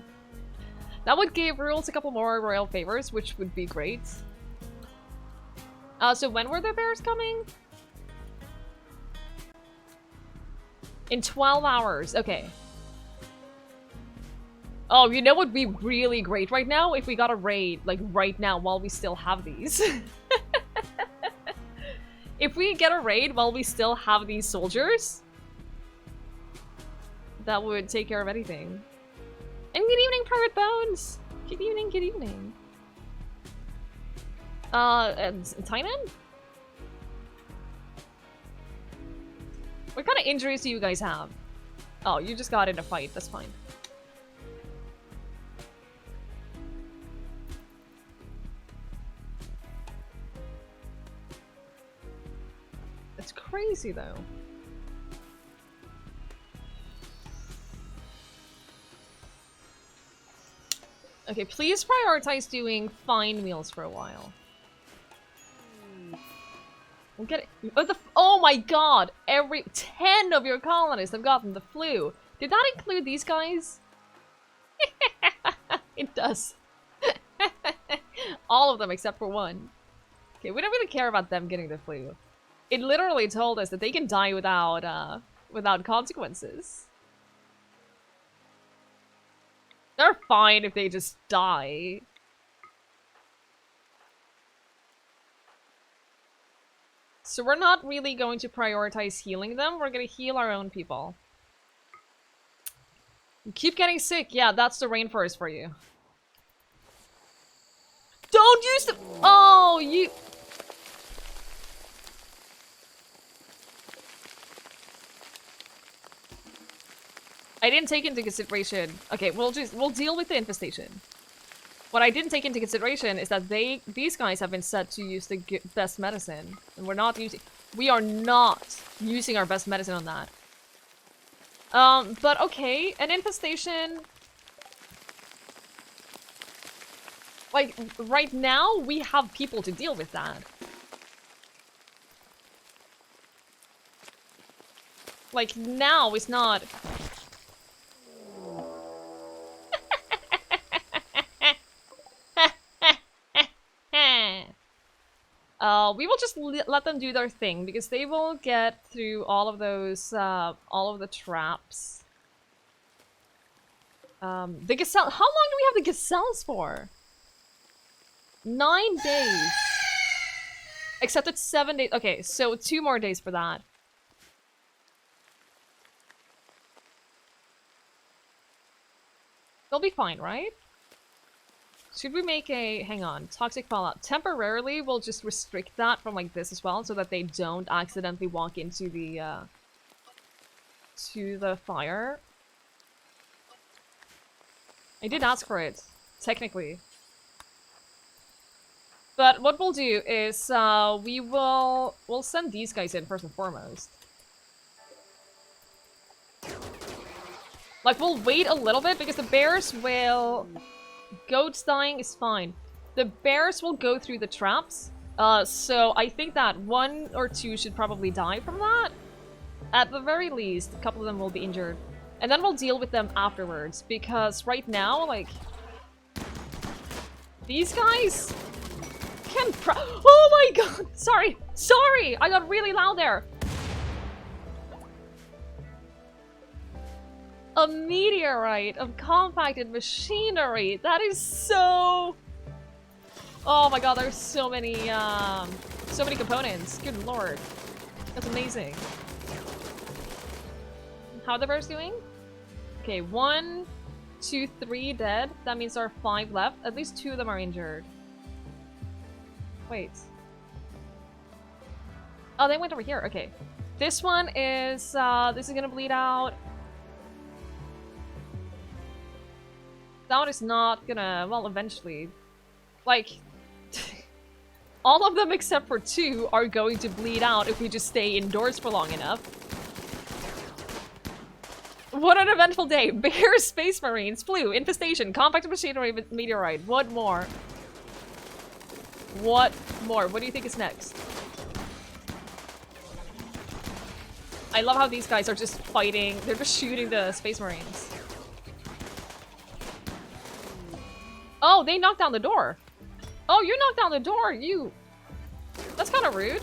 That would give Rules a couple more royal favors, which would be great. So when were the bears coming? In 12 hours, okay. Oh, you know what would be really great right now? If we got a raid, like, right now, while we still have these. If we get a raid while we still have these soldiers, that would take care of anything. And good evening, Private Bones! Good evening, good evening. And Tynan? What kind of injuries do you guys have? Oh, you just got in a fight, that's fine. It's crazy, though. Okay, please prioritize doing fine meals for a while. We'll get it. Oh my god! 10 of your colonists have gotten the flu. Did that include these guys? It does. All of them except for one. Okay, we don't really care about them getting the flu. It literally told us that they can die without consequences. They're fine if they just die. So we're not really going to prioritize healing them. We're gonna heal our own people. You keep getting sick. Yeah, that's the rainforest for you. Don't use the— Oh, you— I didn't take into consideration— Okay, we'll deal with the infestation. What I didn't take into consideration is that these guys have been set to use the best medicine, and we are not using our best medicine on that. But okay, an infestation. Like, right now, we have people to deal with that. Like, now it's not— we will just let them do their thing, because they will get through all of those, all of the traps. The gazelle— How long do we have the gazelles for? 9 days. Except it's 7 days. Okay, so 2 more days for that. They'll be fine, right? Should we make a— hang on, toxic fallout. Temporarily, we'll just restrict that from like this as well, so that they don't accidentally walk into the, to the fire. I did ask for it, technically. But what we'll do is, we'll send these guys in first and foremost. Like, we'll wait a little bit, because the bears will— Goats dying is fine. The bears will go through the traps. So I think that 1 or 2 should probably die from that. At the very least, a couple of them will be injured. And then we'll deal with them afterwards. Because right now, like— these guys can oh my god! Sorry! Sorry! I got really loud there! A meteorite of compacted machinery. That is so— Oh my god, there's so many components. Good lord. That's amazing. How are the bears doing? Okay, 1, 2, 3 dead. That means there are 5 left. At least 2 of them are injured. Wait. Oh, they went over here. Okay. This one is, this is gonna bleed out. That one is not gonna— well, eventually. Like, all of them except for 2 are going to bleed out if we just stay indoors for long enough. What an eventful day. Bears, space marines, flu, infestation, compact machinery, meteorite. What more? What more? What do you think is next? I love how these guys are just fighting. They're just shooting the space marines. Oh, they knocked down the door. Oh, you knocked down the door. You... That's kind of rude.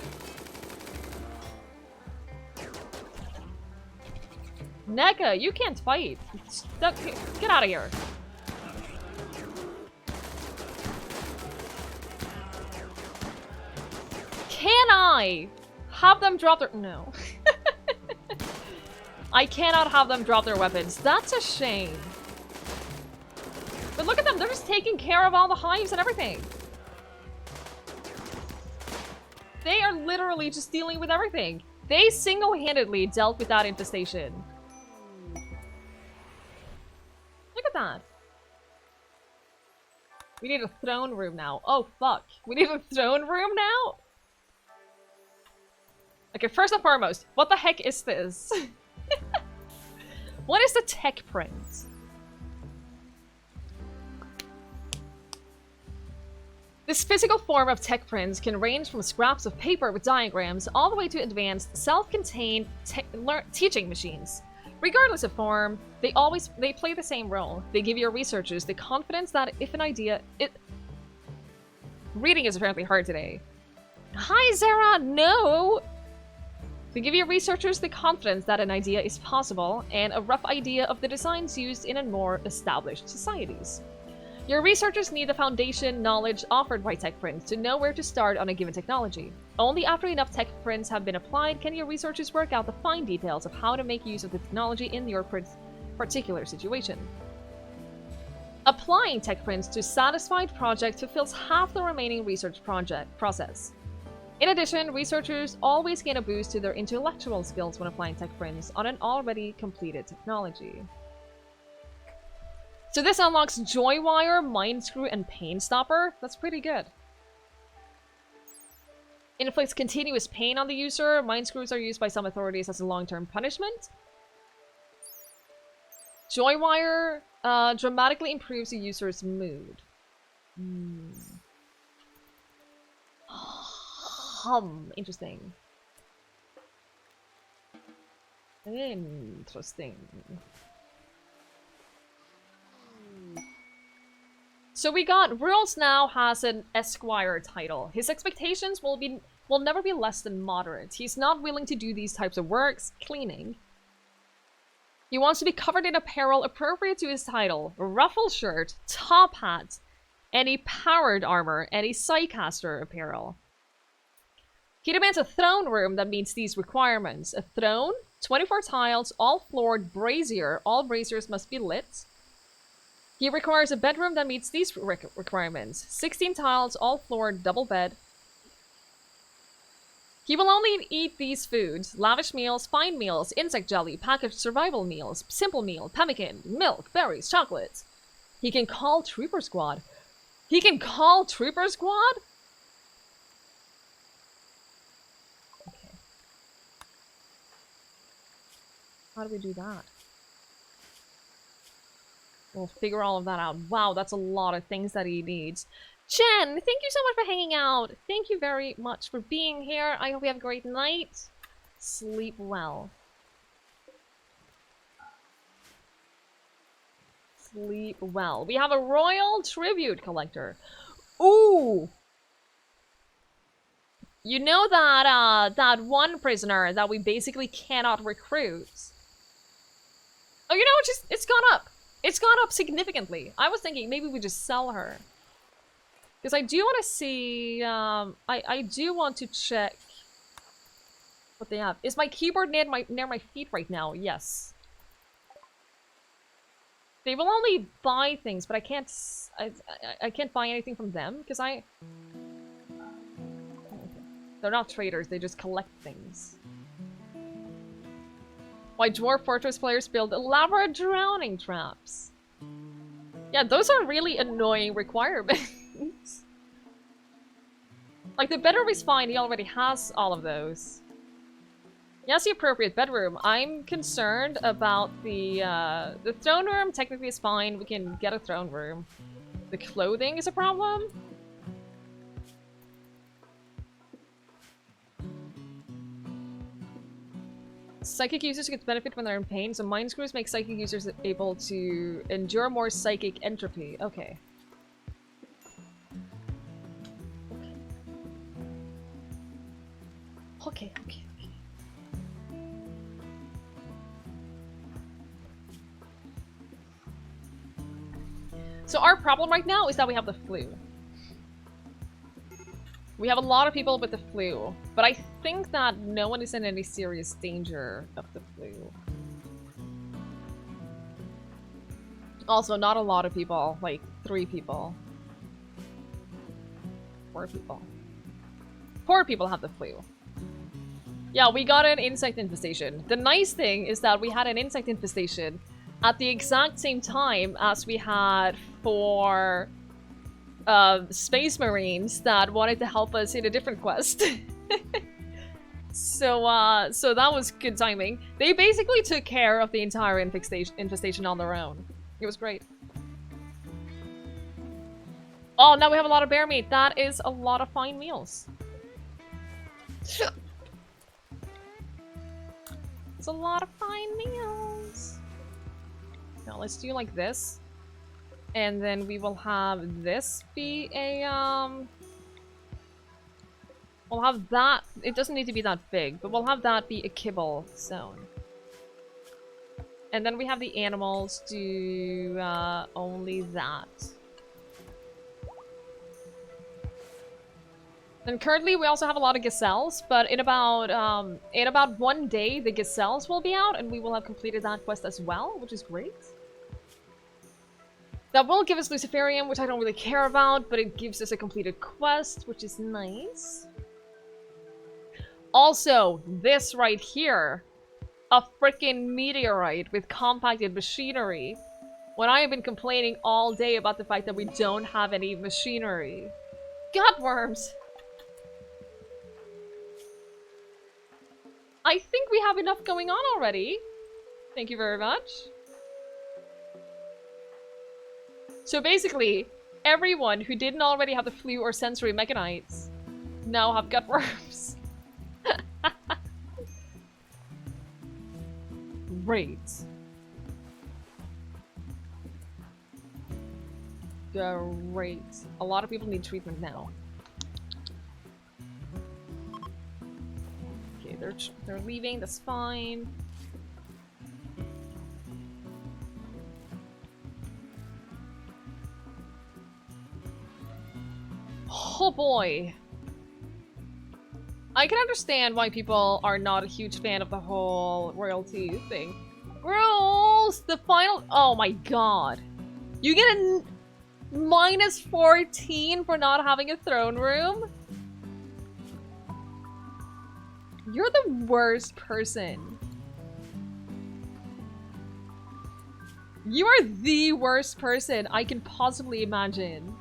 NECA, you can't fight. Get out of here. Can I have them drop their... No. I cannot have them drop their weapons. That's a shame. But look at them. They're just taking care of all the hives and everything. They are literally just dealing with everything. They single-handedly dealt with that infestation. Look at that. We need a throne room now. Oh, fuck. We need a throne room now? Okay, first and foremost, what the heck is this? What is the tech print? This physical form of tech prints can range from scraps of paper with diagrams all the way to advanced, self-contained teaching machines. Regardless of form, they play the same role. They give your researchers the confidence that if an idea... Reading is apparently hard today. Hi, Zara! No! They give your researchers the confidence that an idea is possible and a rough idea of the designs used in more established societies. Your researchers need the foundation knowledge offered by tech prints to know where to start on a given technology. Only after enough tech prints have been applied can your researchers work out the fine details of how to make use of the technology in your particular situation. Applying tech prints to satisfied projects fulfills half the remaining research process. In addition, researchers always gain a boost to their intellectual skills when applying tech prints on an already completed technology. So this unlocks Joy Wire, Mind Screw, and Pain Stopper. That's pretty good. Inflicts continuous pain on the user. Mind Screws are used by some authorities as a long-term punishment. Joy Wire dramatically improves the user's mood. Interesting. Interesting. So we got Rules now has an Esquire title. His expectations will never be less than moderate. He's not willing to do these types of works, cleaning. He wants to be covered in apparel appropriate to his title. A ruffle shirt, top hat, any powered armor, any Psycaster apparel. He demands a throne room that meets these requirements. A throne, 24 tiles, all floored brazier. All braziers must be lit. He requires a bedroom that meets these requirements. 16 tiles, all floored, double bed. He will only eat these foods: lavish meals, fine meals, insect jelly, packaged survival meals, simple meal, pemmican, milk, berries, chocolate. He can call Trooper Squad. He can call Trooper Squad? Okay. How do we do that? We'll figure all of that out. Wow, that's a lot of things that he needs. Jen, thank you so much for hanging out. Thank you very much for being here. I hope you have a great night. Sleep well. Sleep well. We have a royal tribute collector. Ooh! You know that, that one prisoner that we basically cannot recruit? Oh, you know, it's gone up. It's gone up significantly. I was thinking maybe we just sell her. Because I do want to see, I do want to check what they have. Is my keyboard near my feet right now? Yes. They will only buy things, but I can't buy anything from them because they're not traders, they just collect things. Why Dwarf Fortress players build elaborate drowning traps. Yeah, those are really annoying requirements. Like, the bedroom is fine, he already has all of those. Yes, the appropriate bedroom. I'm concerned about the throne room. Technically, is fine. We can get a throne room. The clothing is a problem. Psychic users get benefit when they're in pain, so mind screws make psychic users able to endure more psychic entropy. Okay. Okay. So our problem right now is that we have the flu. We have a lot of people with the flu, but I think that no one is in any serious danger of the flu. Also, not a lot of people, like 3 people. 4 people. 4 people have the flu. Yeah, we got an insect infestation. The nice thing is that we had an insect infestation at the exact same time as we had 4 Space Marines that wanted to help us in a different quest. So that was good timing. They basically took care of the entire infestation on their own. It was great. Oh, now we have a lot of bear meat. That is a lot of fine meals. It's a lot of fine meals. Now let's do like this. And then we will have this be a, we'll have that, it doesn't need to be that big, but we'll have that be a kibble zone. And then we have the animals do, only that. And currently we also have a lot of gazelles, but in about 1 day the gazelles will be out and we will have completed that quest as well, which is great. That will give us Luciferium, which I don't really care about, but it gives us a completed quest, which is nice. Also, this right here. A freaking meteorite with compacted machinery. When I have been complaining all day about the fact that we don't have any machinery. Gutworms! I think we have enough going on already. Thank you very much. So basically, everyone who didn't already have the flu or sensory mechanites now have gutworms. Great. Great. A lot of people need treatment now. Okay, they're leaving, that's fine. Oh boy. I can understand why people are not a huge fan of the whole royalty thing. Rules! The final- oh my god. You get a minus 14 for not having a throne room? You're the worst person. You are the worst person I can possibly imagine.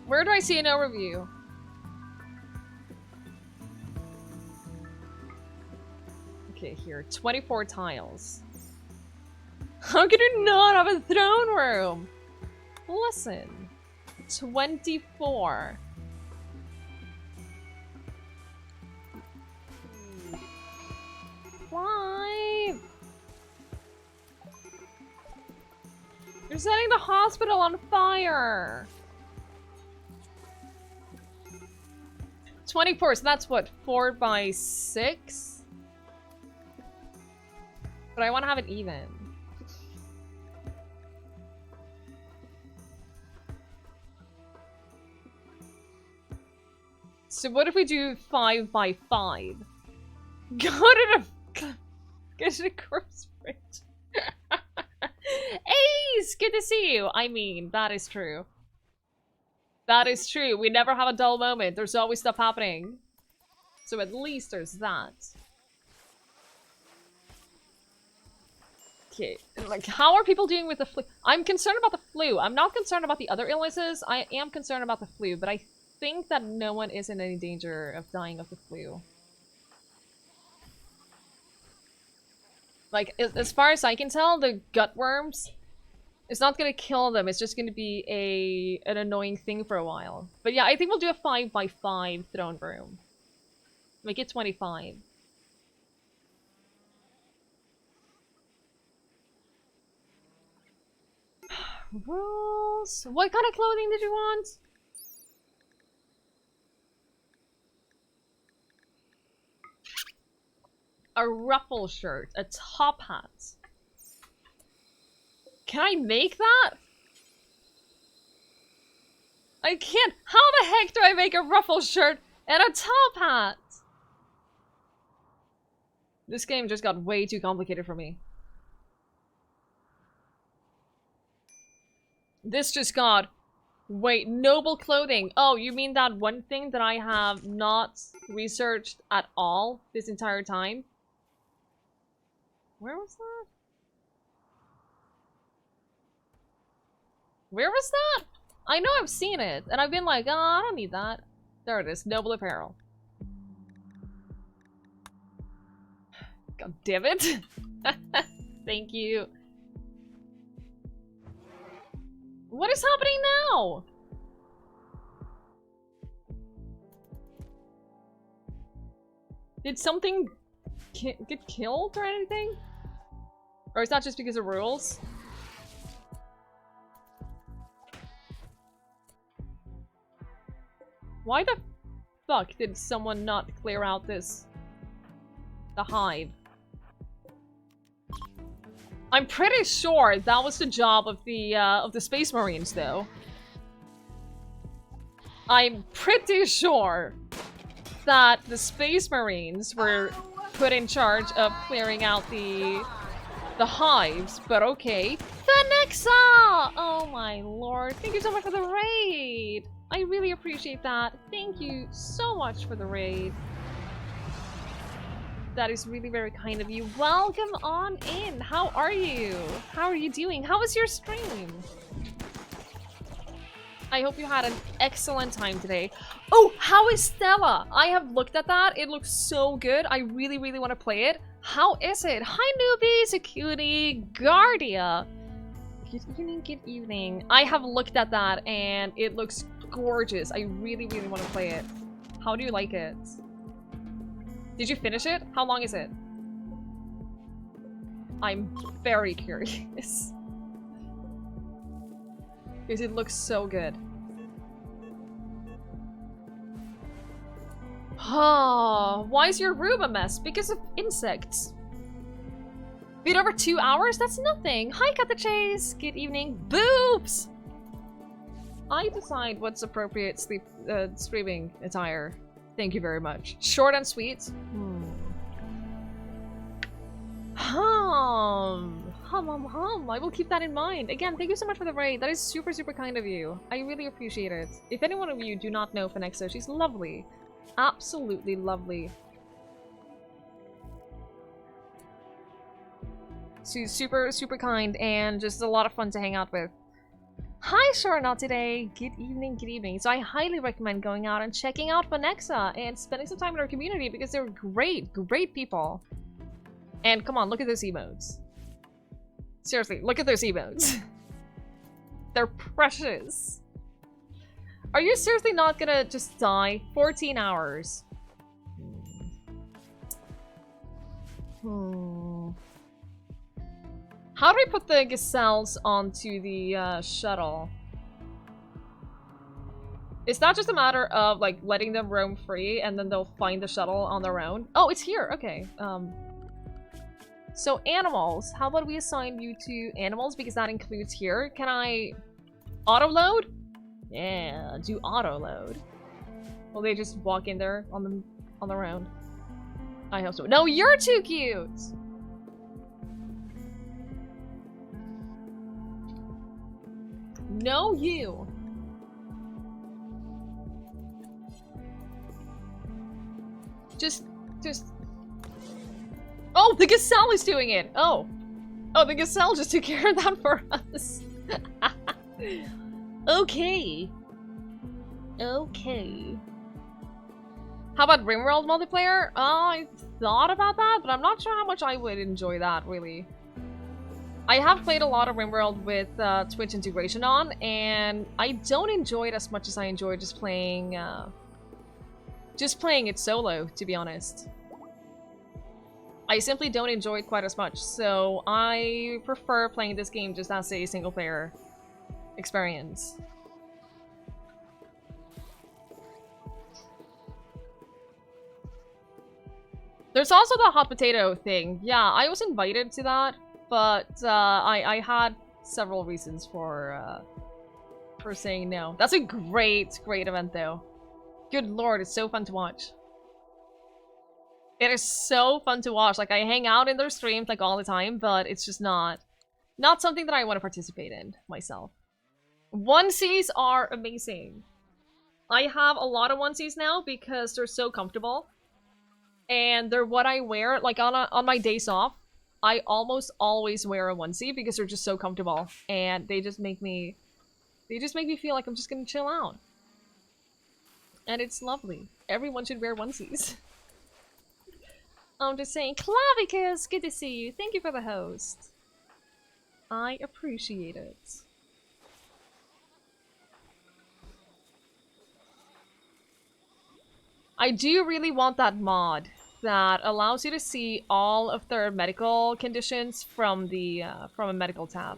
Where do I see an overview? Okay, here. 24 tiles. How could you not have a throne room? Listen. 24. Why? You're setting the hospital on fire. 24, so that's what, 4 by 6? But I want to have it even. So what if we do 5 by 5? Go to the corpse bridge. Ace! Good to see you! I mean, that is true. That is true. We never have a dull moment. There's always stuff happening. So at least there's that. Okay, like, how are people doing with the flu? I'm concerned about the flu. I'm not concerned about the other illnesses. I am concerned about the flu, but I think that no one is in any danger of dying of the flu. Like, as far as I can tell, the gut worms, it's not gonna kill them, it's just gonna be an annoying thing for a while. But yeah, I think we'll do a 5x5 throne room. Make it 25. Rules. What kind of clothing did you want? A ruffle shirt, a top hat. Can I make that? I can't. How the heck do I make a ruffle shirt and a top hat? This game just got way too complicated for me. This just got... Wait, noble clothing. Oh, you mean that one thing that I have not researched at all this entire time? Where was that? Where was that? I know I've seen it, and I've been like, oh, I don't need that. There it is, noble apparel. God damn it. Thank you. What is happening now? Did something get killed or anything? Or is that just because of rules? Why the fuck did someone not clear out the hive? I'm pretty sure that was the job of the Space Marines, though. I'm pretty sure that the Space Marines were put in charge of clearing out the hives, but okay. Phoenixa! Oh my lord, thank you so much for the raid! I really appreciate that. Thank you so much for the raid. That is really very kind of you. Welcome on in. How are you? How are you doing? How was your stream? I hope you had an excellent time today. Oh, how is Stella? I have looked at that. It looks so good. I really, really want to play it. How is it? Hi, newbies, a cutie, Guardia. Good evening, good evening. I have looked at that and it looks gorgeous. I really, really want to play it. How do you like it? Did you finish it? How long is it? I'm very curious. Because it looks so good. Why is your room a mess? Because of insects. Been over 2 hours? That's nothing. Hi, Cut the Chase. Good evening. Boobs! I decide what's appropriate streaming attire. Thank you very much. Short and sweet. I will keep that in mind. Again, thank you so much for the raid. That is super, super kind of you. I really appreciate it. If any one of you do not know Phoenixa, she's lovely. Absolutely lovely. She's super, super kind and just a lot of fun to hang out with. Hi, sure, not today. Good evening, good evening. So I highly recommend going out and checking out Phoenixa and spending some time in our community because they're great, great people. And come on, look at those emotes. Seriously, look at those emotes. They're precious. Are you seriously not gonna just die? 14 hours. How do we put the gazelles onto the shuttle? Is that just a matter of like letting them roam free and then they'll find the shuttle on their own? Oh, it's here. Okay. So animals. How about we assign you to animals because that includes here. Can I auto load? Yeah, do auto load. Will they just walk in there on their own? I hope so. No, you're too cute. No, you. Just. Oh, the gazelle is doing it. Oh, the gazelle just took care of that for us. Okay. Okay. How about Rimworld multiplayer? I thought about that, but I'm not sure how much I would enjoy that, really. I have played a lot of Rimworld with Twitch integration on, and I don't enjoy it as much as I enjoy just playing it solo, to be honest. I simply don't enjoy it quite as much, so I prefer playing this game just as a single-player experience. There's also the hot potato thing. Yeah, I was invited to that, but I had several reasons for saying no. That's a great event, though. Good lord, it's so fun to watch. It is so fun to watch. Like, I hang out in their streams like all the time, but it's just not something that I want to participate in myself. Onesies are amazing. I have a lot of onesies now because they're so comfortable. And they're what I wear, like on my days off. I almost always wear a onesie because they're just so comfortable. And they just make me feel like I'm just gonna chill out. And it's lovely. Everyone should wear onesies. I'm just saying, Clavicus, good to see you. Thank you for the host. I appreciate it. I do really want that mod that allows you to see all of their medical conditions from a medical tab.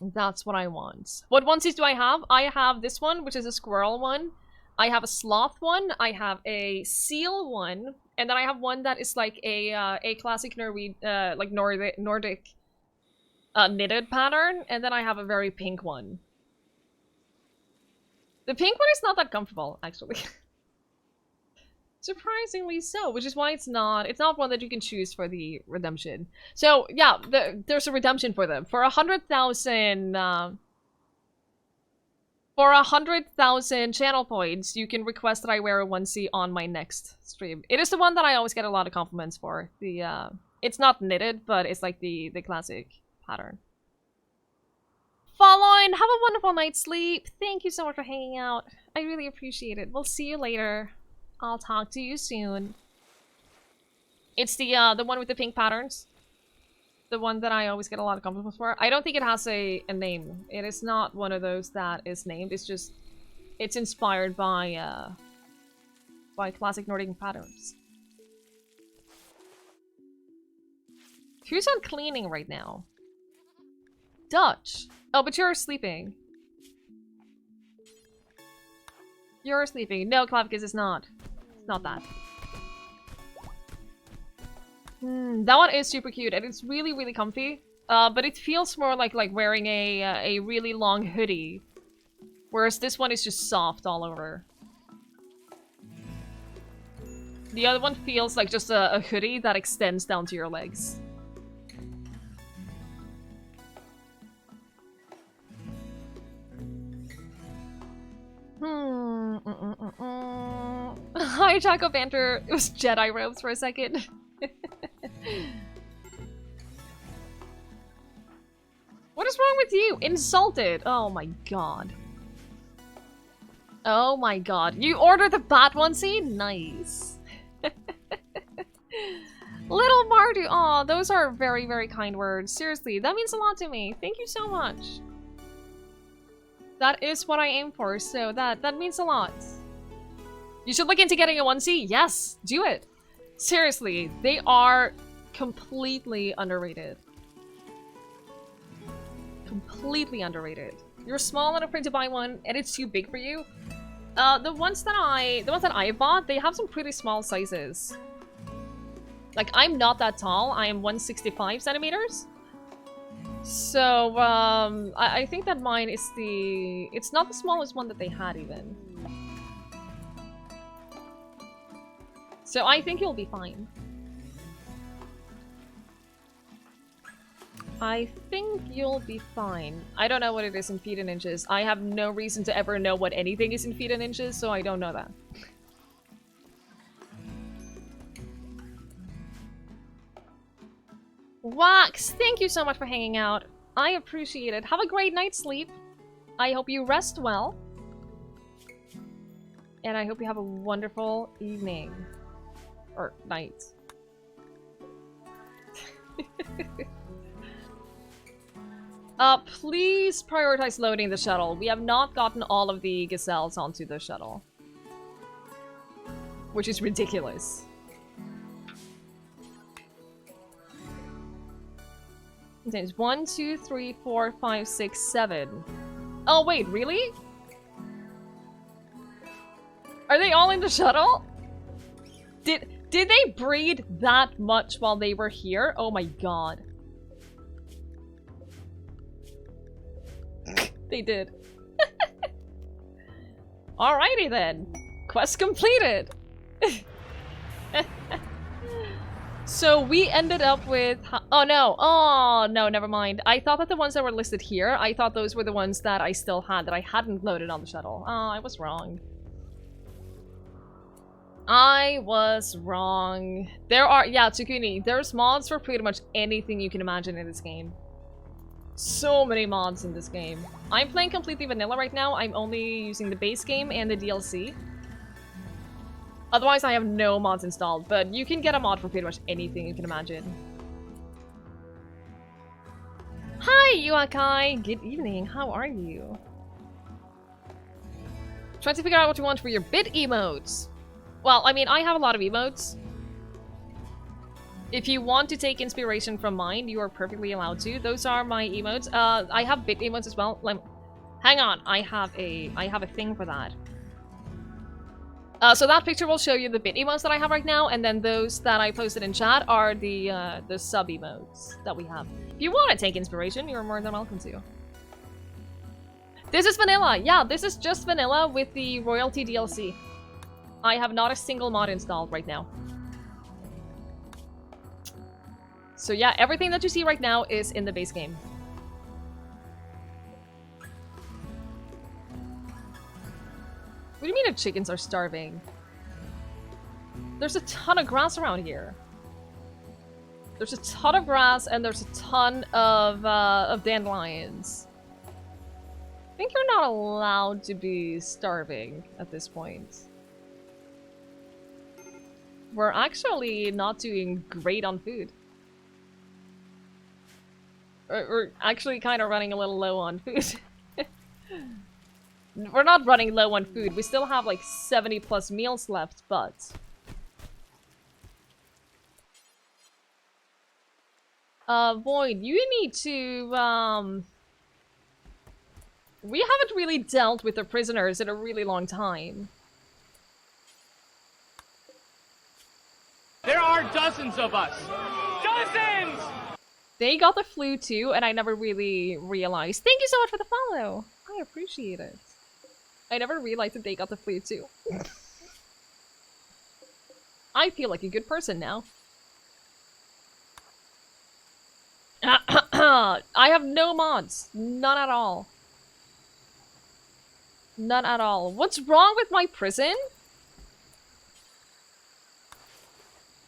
That's what I want. What onesies do I have? I have this one, which is a squirrel one. I have a sloth one. I have a seal one, and then I have one that is like a classic Nordic knitted pattern, and then I have a very pink one. The pink one is not that comfortable, actually. Surprisingly so, which is why it's not one that you can choose for the redemption. So yeah, there's a redemption for them. For 100,000 channel points, you can request that I wear a onesie on my next stream. It is the one that I always get a lot of compliments for. It's not knitted, but it's like the classic pattern. Following, have a wonderful night's sleep. Thank you so much for hanging out. I really appreciate it. We'll see you later. I'll talk to you soon. It's the one with the pink patterns. The one that I always get a lot of compliments for. I don't think it has a name. It is not one of those that is named. It's just, it's inspired by classic Nordic patterns. Who's on cleaning right now? Dutch. Oh, but you're sleeping. You're sleeping. No, Clavicus is not. It's not that. That one is super cute, and it's really, really comfy. But it feels more like wearing a really long hoodie. Whereas this one is just soft all over. The other one feels like just a hoodie that extends down to your legs. Hi, Taco Banter. It was Jedi robes for a second. What is wrong with you? Insulted. Oh my god. Oh my god. You ordered the bat onesie? Nice. Little Mardu. Aw, those are very, very kind words. Seriously, that means a lot to me. Thank you so much. That is what I aim for, so that means a lot. You should look into getting a onesie. Yes, do it. Seriously, they are completely underrated. Completely underrated. You're small enough to buy one, and it's too big for you. The ones that I bought, they have some pretty small sizes. Like, I'm not that tall. I am 165 centimeters. So, I think that mine is it's not the smallest one that they had, even. So I think you'll be fine. I think you'll be fine. I don't know what it is in feet and inches. I have no reason to ever know what anything is in feet and inches, so I don't know that. Wax, thank you so much for hanging out. I appreciate it. Have a great night's sleep. I hope you rest well. And I hope you have a wonderful evening. Or night. Please prioritize loading the shuttle. We have not gotten all of the gazelles onto the shuttle. Which is ridiculous. Contains 1, 2, 3, 4, 5, 6, 7. Oh wait, really? Are they all in the shuttle? Did they breed that much while they were here? Oh my god. They did. Alrighty then. Quest completed. So we ended up with... Oh no. Oh no, never mind. I thought that the ones that were listed here, I thought those were the ones that I still had, that I hadn't loaded on the shuttle. Oh, I was wrong. I was wrong. There are... Yeah, Tsukuni, there's mods for pretty much anything you can imagine in this game. So many mods in this game. I'm playing completely vanilla right now. I'm only using the base game and the DLC. Otherwise, I have no mods installed, but you can get a mod for pretty much anything you can imagine. Hi, Yuakai! Good evening, how are you? Trying to figure out what you want for your bit emotes. Well, I mean, I have a lot of emotes. If you want to take inspiration from mine, you are perfectly allowed to. Those are my emotes. I have bit emotes as well. Like, hang on, I have a thing for that. So that picture will show you the bit emotes that I have right now, and then those that I posted in chat are the sub emotes that we have. If you want to take inspiration, you're more than welcome to. This is vanilla. Yeah, this is just vanilla with the royalty DLC. I have not a single mod installed right now. So yeah, everything that you see right now is in the base game. What do you mean if chickens are starving? There's a ton of grass around here. There's a ton of grass and there's a ton of dandelions. I think you're not allowed to be starving at this point. We're actually not doing great on food. We're actually kind of running a little low on food. We're not running low on food. We still have like 70 plus meals left, but... Void, you need to, we haven't really dealt with the prisoners in a really long time. There are dozens of us! Dozens! They got the flu too, and I never really realized. Thank you so much for the follow! I appreciate it. I never realized that they got the flu too. I feel like a good person now. I have no mods. None at all. None at all. What's wrong with my prison?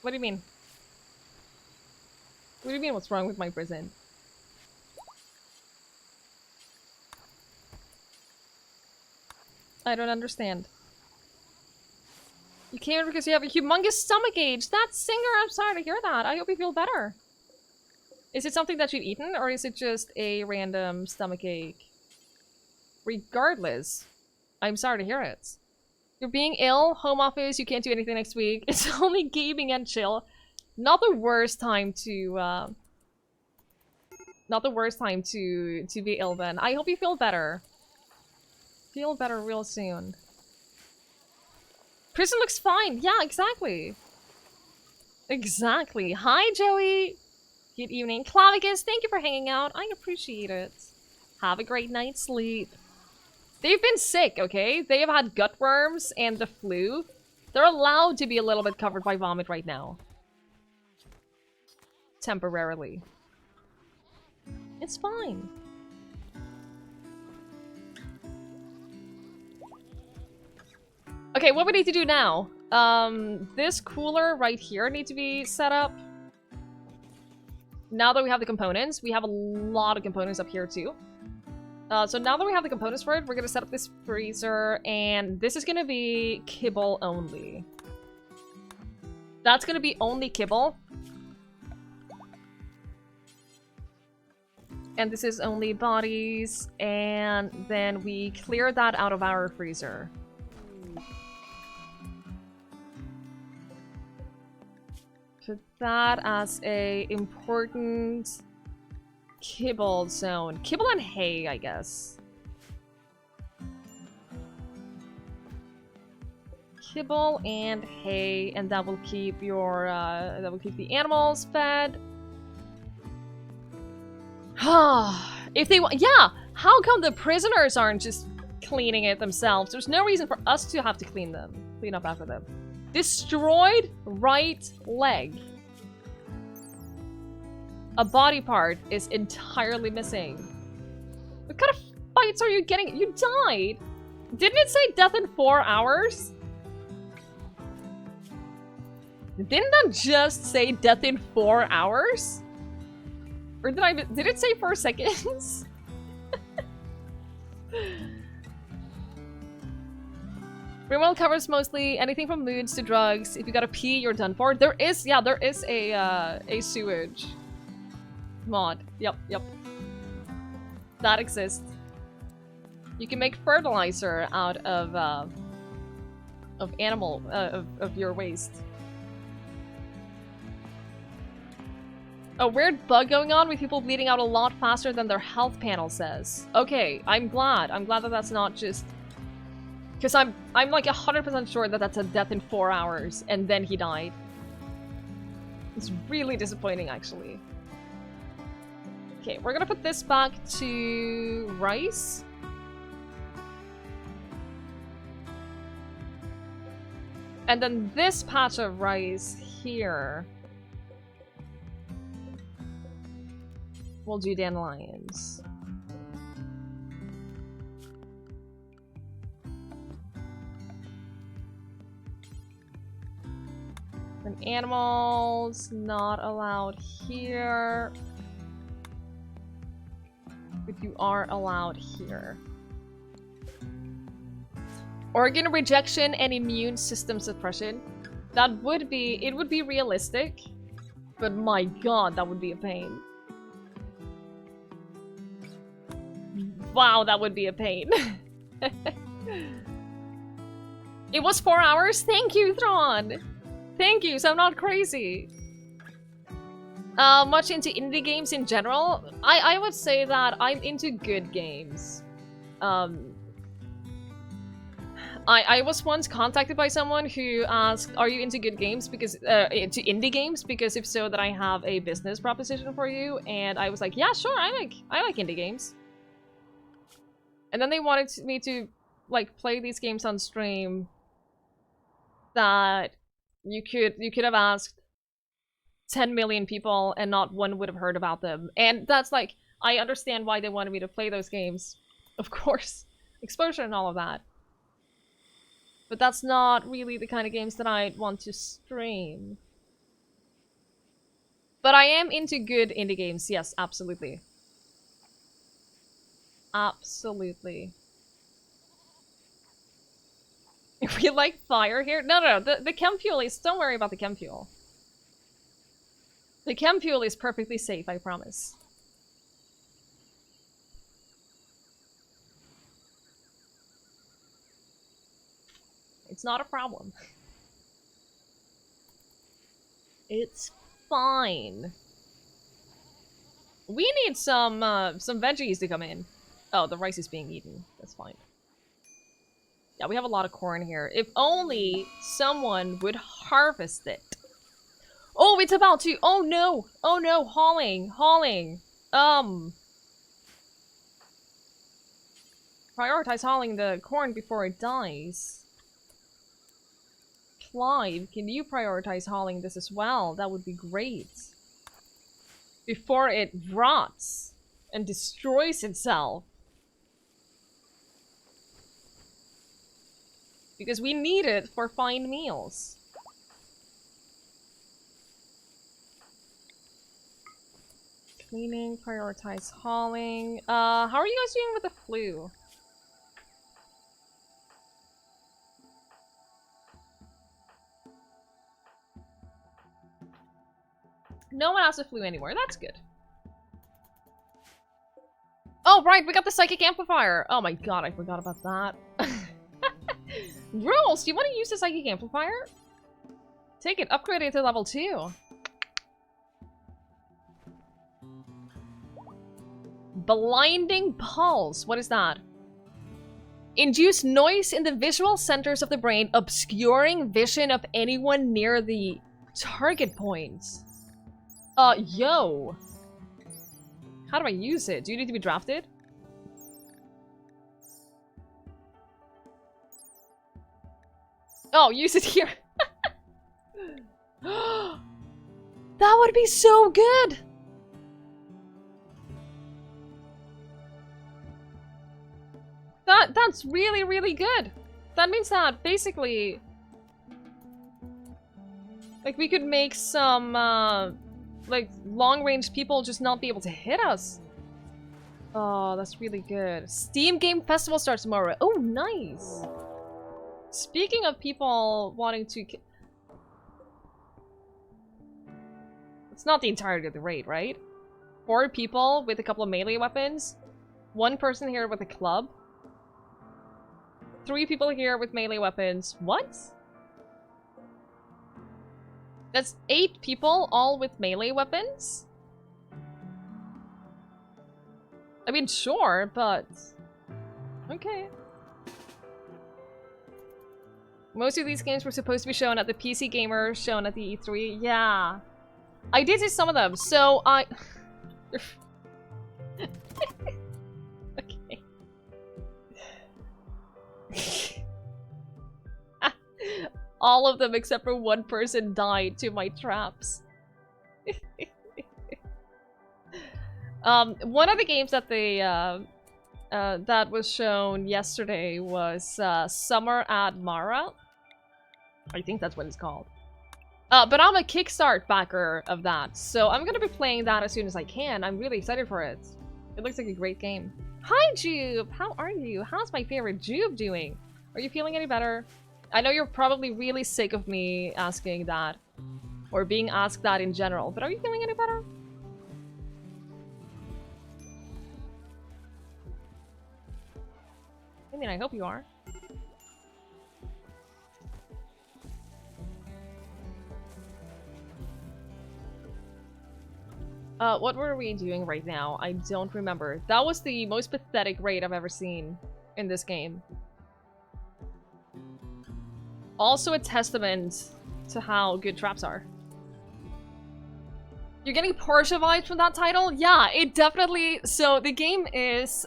What do you mean? What do you mean what's wrong with my prison? I don't understand. You came here because you have a humongous stomach ache. That singer, I'm sorry to hear that. I hope you feel better. Is it something that you've eaten, or is it just a random stomach ache? Regardless, I'm sorry to hear it. You're being ill, home office, you can't do anything next week. It's only gaming and chill. Not the worst time to, not the worst time to be ill then. I hope you feel better. Feel better real soon. Prison looks fine. Yeah, exactly. Exactly. Hi, Joey. Good evening. Clavicus, thank you for hanging out. I appreciate it. Have a great night's sleep. They've been sick, okay? They have had gut worms and the flu. They're allowed to be a little bit covered by vomit right now. Temporarily. It's fine. Okay, what we need to do now? This cooler right here needs to be set up. Now that we have the components, we have a lot of components up here too. So now that we have the components for it, we're gonna set up this freezer, and this is gonna be kibble only. That's gonna be only kibble. And this is only bodies, and then we clear that out of our freezer. Put that as a important kibble zone. Kibble and hay, I guess. Kibble and hay, and that will keep your that will keep the animals fed. If they want, yeah. How come the prisoners aren't just cleaning it themselves? There's no reason for us to have to clean up after them. Destroyed right leg. A body part is entirely missing. What kind of fights are you getting? You died. Didn't it say death in 4 hours? Didn't that just say death in 4 hours? Or did it say 4 seconds? Rimworld covers mostly anything from moods to drugs. If you gotta pee, you're done for. There is a sewage mod. Yep. That exists. You can make fertilizer out of your waste. A weird bug going on with people bleeding out a lot faster than their health panel says. Okay, I'm glad that that's not just... Because I'm like 100% sure that that's a death in 4 hours, and then he died. It's really disappointing, actually. Okay, we're gonna put this back to rice. And then this patch of rice here... we'll do dandelions. And animals, not allowed here. But you are allowed here. Organ rejection and immune system suppression. That would be, it would be realistic. But my god, that would be a pain. Wow, that would be a pain. It was 4 hours? Thank you, Thrawn! Thank you, so I'm not crazy. Much into indie games in general? I would say that I'm into good games. I was once contacted by someone who asked, are you into good games? Because, into indie games? Because if so, then I have a business proposition for you. And I was like, yeah, sure, I like indie games. And then they wanted me to, like, play these games on stream that you could have asked 10 million people and not one would have heard about them. And that's like, I understand why they wanted me to play those games. Of course. Exposure and all of that. But that's not really the kind of games that I want to stream. But I am into good indie games, yes, absolutely. Absolutely. We like fire here? No, the chem fuel is... Don't worry about the chem fuel. The chem fuel is perfectly safe, I promise. It's not a problem. It's fine. We need some veggies to come in. Oh, the rice is being eaten. That's fine. Yeah, we have a lot of corn here. If only someone would harvest it. Oh, it's about to. Oh no. Oh no, hauling. Prioritize hauling the corn before it dies. Clive, can you prioritize hauling this as well? That would be great. Before it rots and destroys itself. Because we need it for fine meals. cleaning, prioritize hauling. How are you guys doing with the flu? No one has the flu anymore. That's good. Oh, right, we got the psychic amplifier. Oh my god, I forgot about that. Rules, do you want to use the psychic amplifier? Take it, upgrade it to level 2. Blinding pulse. What is that? Induce noise in the visual centers of the brain, obscuring vision of anyone near the target points. Yo. How do I use it? Do you need to be drafted? Oh, use it here. That would be so good. That's really, really good. That means that basically, like, we could make some like long-range people just not be able to hit us. Oh, that's really good. Steam Game Festival starts tomorrow. Oh, nice. Speaking of people wanting to... It's not the entirety of the raid, right? 4 people with a couple of melee weapons. 1 person here with a club. 3 people here with melee weapons. What? That's 8 people, all with melee weapons? I mean, sure, but... Okay. Most of these games were supposed to be shown at the PC Gamer, shown at the E3. Yeah. I did see some of them, so I... Okay. All of them except for 1 person died to my traps. One of the games that they that was shown yesterday was Summer at Mara. I think that's what it's called. But I'm a Kickstart backer of that, so I'm gonna be playing that as soon as I can. I'm really excited for it. It looks like a great game. Hi, Jube! How are you? How's my favorite Jube doing? Are you feeling any better? I know you're probably really sick of me asking that, or being asked that in general, but are you feeling any better? I mean, I hope you are. What were we doing right now? I don't remember. That was the most pathetic raid I've ever seen in this game. Also a testament to how good traps are. You're getting Porsche vibes from that title? Yeah, it definitely... So, the game is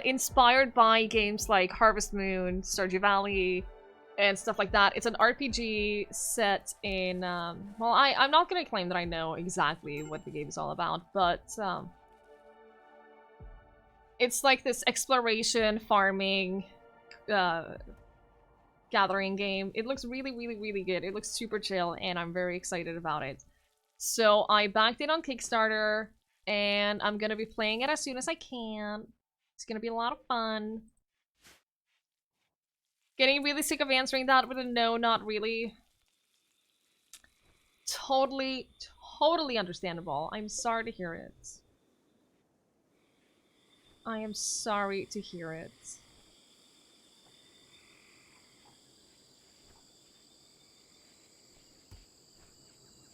inspired by games like Harvest Moon, Stardew Valley, and stuff like that. It's an RPG set in... well, I'm not gonna claim that I know exactly what the game is all about, but... it's like this exploration, farming, gathering game. It looks really, really, really good. It looks super chill, and I'm very excited about it. So I backed it on Kickstarter, and I'm gonna be playing it as soon as I can. It's gonna be a lot of fun. Getting really sick of answering that with a no, not really. Totally, totally understandable. I'm sorry to hear it. I am sorry to hear it.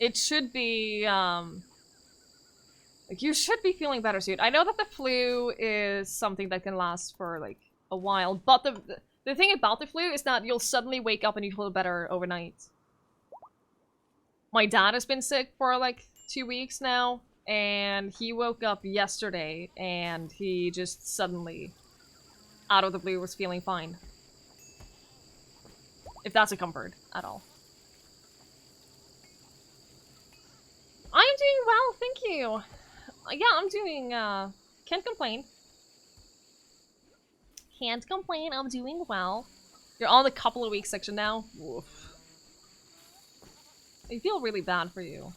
It should be, like, you should be feeling better soon. I know that the flu is something that can last for, like, a while, but the thing about the flu is that you'll suddenly wake up and you feel better overnight. My dad has been sick for, like, 2 weeks now, and he woke up yesterday, and he just suddenly, out of the blue, was feeling fine. If that's a comfort at all. I am doing well, thank you. Yeah, I'm doing, can't complain. Can't complain, I'm doing well. You're on the couple of weeks section now? Oof. I feel really bad for you.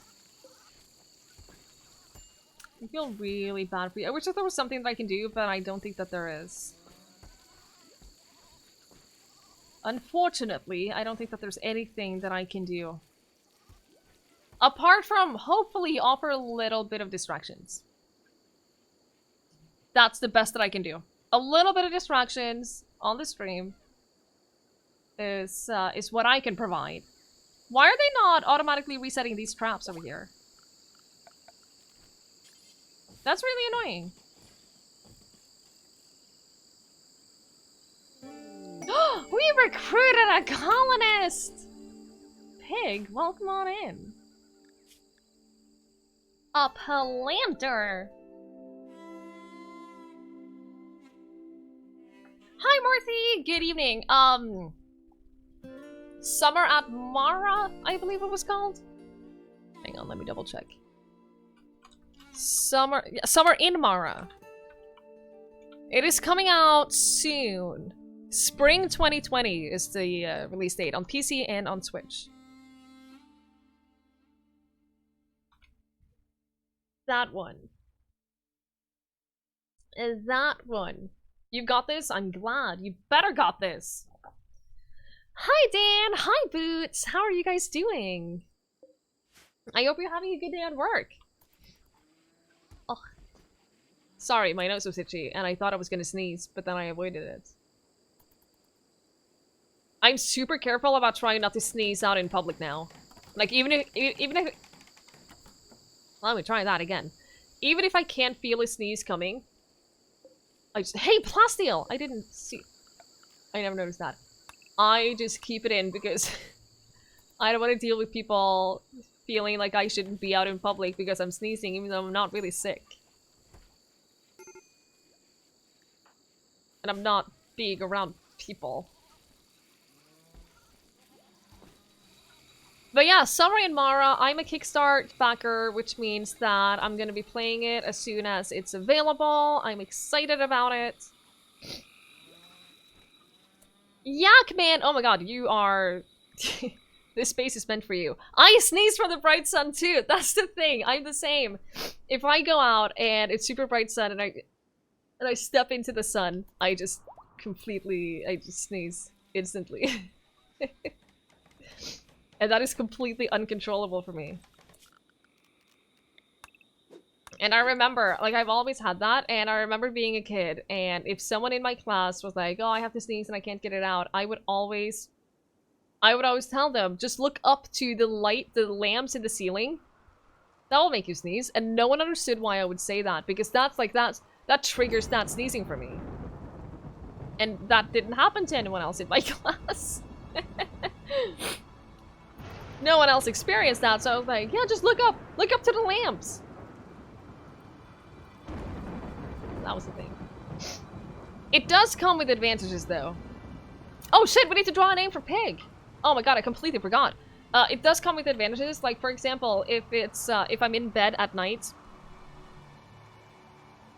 I feel really bad for you. I wish that there was something that I can do, but I don't think that there is. Unfortunately, I don't think that there's anything that I can do. Apart from, hopefully, offer a little bit of distractions. That's the best that I can do. A little bit of distractions on the stream is what I can provide. Why are they not automatically resetting these traps over here? That's really annoying. We recruited a colonist! Pig, welcome on in. A planter. Hi, Marthy! Good evening. Summer at Mara, I believe it was called. Hang on, let me double check. Summer in Mara. It is coming out soon. Spring 2020 is the release date on PC and on Switch. That one. That one. You've got this? I'm glad. You better got this. Hi, Dan. Hi, Boots. How are you guys doing? I hope you're having a good day at work. Oh. Sorry, my nose was itchy, and I thought I was gonna sneeze, but then I avoided it. I'm super careful about trying not to sneeze out in public now. Like, even if... Let me try that again. Even if I can't feel a sneeze coming, I just... Hey, Plasteel! I didn't see... I never noticed that. I just keep it in because I don't want to deal with people feeling like I shouldn't be out in public because I'm sneezing even though I'm not really sick. And I'm not being around people. But yeah, Summer in Mara, I'm a Kickstart backer, which means that I'm gonna be playing it as soon as it's available. I'm excited about it. Yak man! Oh my god, you are... This space is meant for you. I sneeze from the bright sun too! That's the thing, I'm the same. If I go out and it's super bright sun and I step into the sun, I just sneeze instantly. And that is completely uncontrollable for me. And I remember, like, I've always had that, and I remember being a kid, and if someone in my class was like, oh, I have to sneeze and I can't get it out, I would always tell them, just look up to the lamps in the ceiling. That will make you sneeze. And no one understood why I would say that, because that triggers that sneezing for me. And that didn't happen to anyone else in my class. No one else experienced that, so I was like, yeah, just look up to the lamps. That was the thing. It does come with advantages, though. Oh shit, we need to draw a name for Pig! Oh my god, I completely forgot. It does come with advantages, like, for example, if it's, if I'm in bed at night...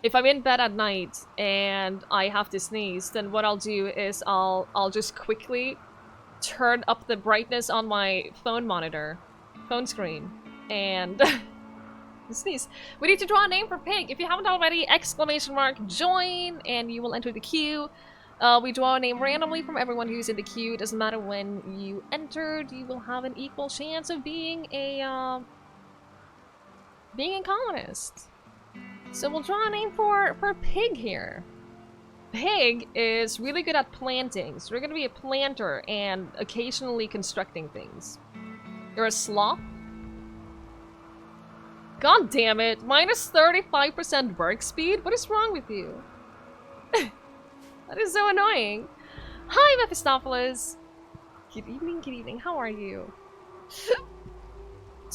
If I'm in bed at night and I have to sneeze, then what I'll do is I'll just quickly turn up the brightness on my phone screen, and sneeze. We need to draw a name for Pig. If you haven't already, !join, and you will enter the queue. We draw a name randomly from everyone who's in the queue. It doesn't matter when you entered, you will have an equal chance of being a colonist. So we'll draw a name for Pig here. Pig is really good at planting, so we're gonna be a planter and occasionally constructing things. You're a sloth? God damn it, minus 35% work speed? What is wrong with you? That is so annoying. Hi, Mephistopheles. Good evening, how are you? So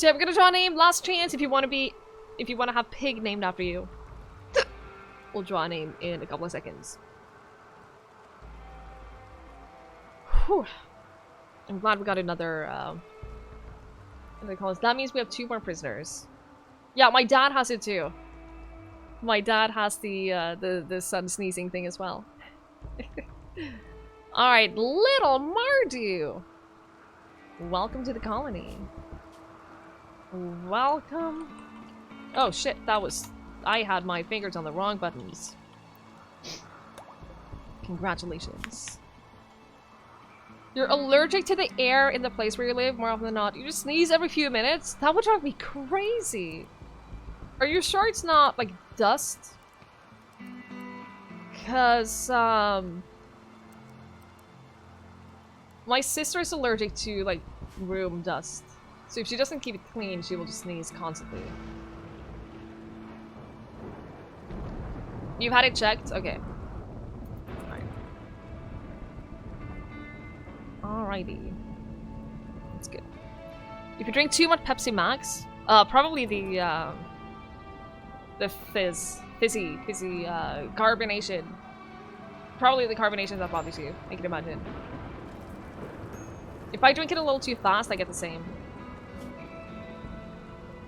yeah, we're gonna draw a name, last chance if you wanna have Pig named after you. We'll draw a name in a couple of seconds. Whew. I'm glad we got another, what do they call this? That means we have 2 more prisoners. Yeah, my dad has it too. My dad has the sun sneezing thing as well. Alright, little Mardu! Welcome to the colony. Welcome. Oh shit, that was I had my fingers on the wrong buttons. Congratulations. You're allergic to the air in the place where you live more often than not. You just sneeze every few minutes? That would drive me crazy. Are you sure it's not, like, dust? Because, my sister is allergic to, like, room dust. So if she doesn't keep it clean, she will just sneeze constantly. You've had it checked? Okay. Alrighty. That's good. If you drink too much Pepsi Max, probably the fizzy carbonation. Probably the carbonation that bothers you, I can imagine. If I drink it a little too fast, I get the same.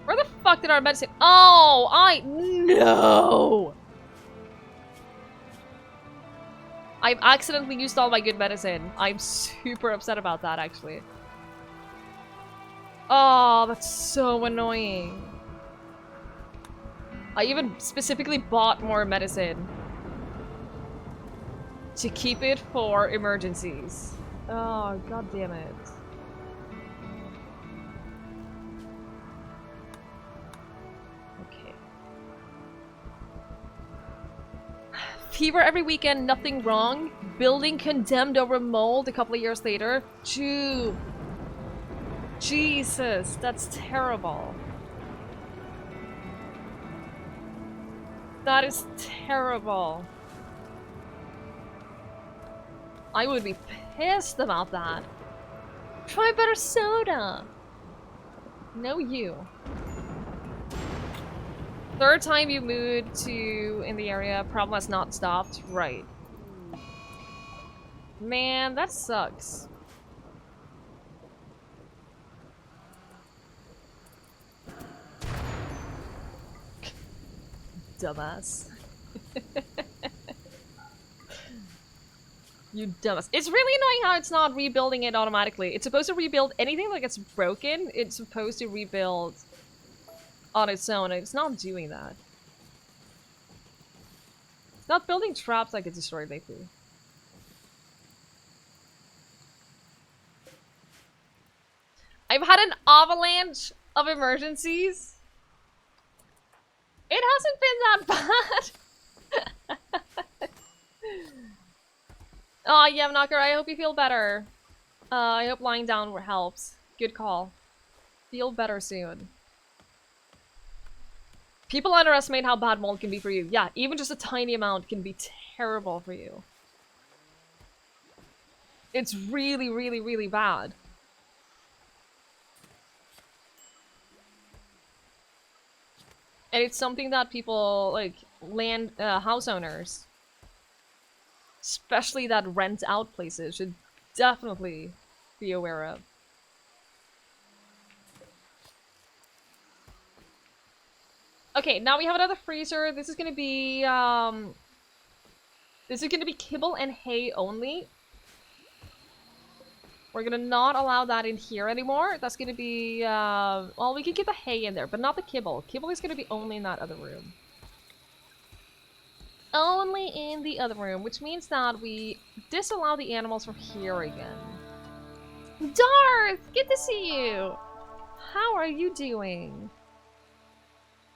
Where the fuck did our medicine— Oh, no! I've accidentally used all my good medicine. I'm super upset about that, actually. Oh, that's so annoying. I even specifically bought more medicine to keep it for emergencies. Oh, god damn it. Fever every weekend, nothing wrong. Building condemned over mold a couple of years later. Jesus, that's terrible. That is terrible. I would be pissed about that. Try better soda. No, you. Third time you moved to in the area, problem has not stopped. Right. Man, that sucks. Dumbass. You dumbass. It's really annoying how it's not rebuilding it automatically. It's supposed to rebuild anything that gets broken. It's supposed to rebuild on its own, and it's not doing that. It's not building traps like it's destroyed lately. I've had an avalanche of emergencies. It hasn't been that bad. Oh, yeah, Knocker, I hope you feel better. I hope lying down helps. Good call. Feel better soon. People underestimate how bad mold can be for you. Yeah, even just a tiny amount can be terrible for you. It's really, really, really bad. And it's something that people, like, house owners, especially that rent out places, should definitely be aware of. Okay, now we have another freezer. This is gonna be kibble and hay only. We're gonna not allow that in here anymore. That's gonna be, well, we can get the hay in there, but not the kibble. Kibble is gonna be only in that other room. Only in the other room, which means that we disallow the animals from here again. Darth! Good to see you! How are you doing?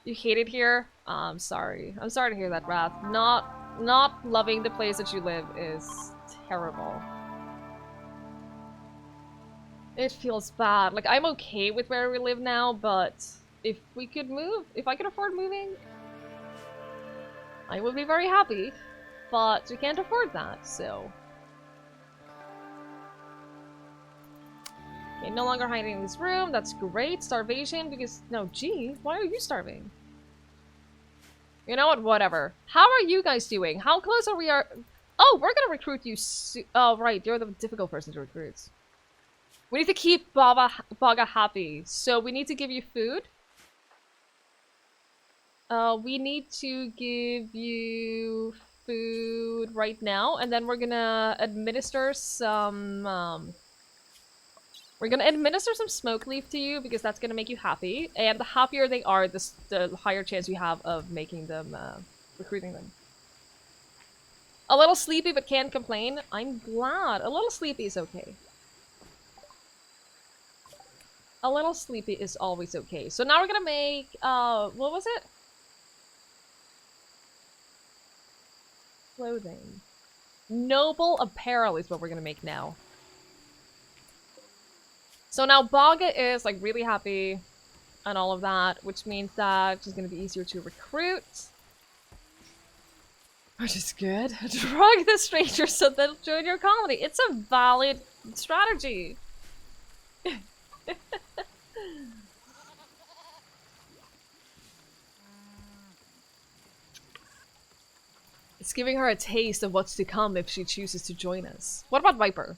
You hate it here? I'm sorry. I'm sorry to hear that, Wrath. Not loving the place that you live is terrible. It feels bad. Like, I'm okay with where we live now, but if we could move, if I could afford moving, I would be very happy. But we can't afford that, so. Okay, no longer hiding in this room. That's great. Starvation, because... No, gee, why are you starving? You know what? Whatever. How are you guys doing? How close are we? Oh, we're gonna recruit you oh, right. You're the difficult person to recruit. We need to keep Baga happy, so we need to give you food. We need to give you food right now, and then we're gonna administer some We're gonna administer some smoke leaf to you because that's gonna make you happy. And the happier they are, the higher chance you have of making them, recruiting them. A little sleepy but can't complain. I'm glad. A little sleepy is okay. A little sleepy is always okay. So now we're gonna make, what was it? Clothing. Noble apparel is what we're gonna make now. So now Baga is like really happy and all of that, which means that she's gonna be easier to recruit. Which is good. Drug the strangers so they'll join your colony. It's a valid strategy. It's giving her a taste of what's to come if she chooses to join us. What about Viper?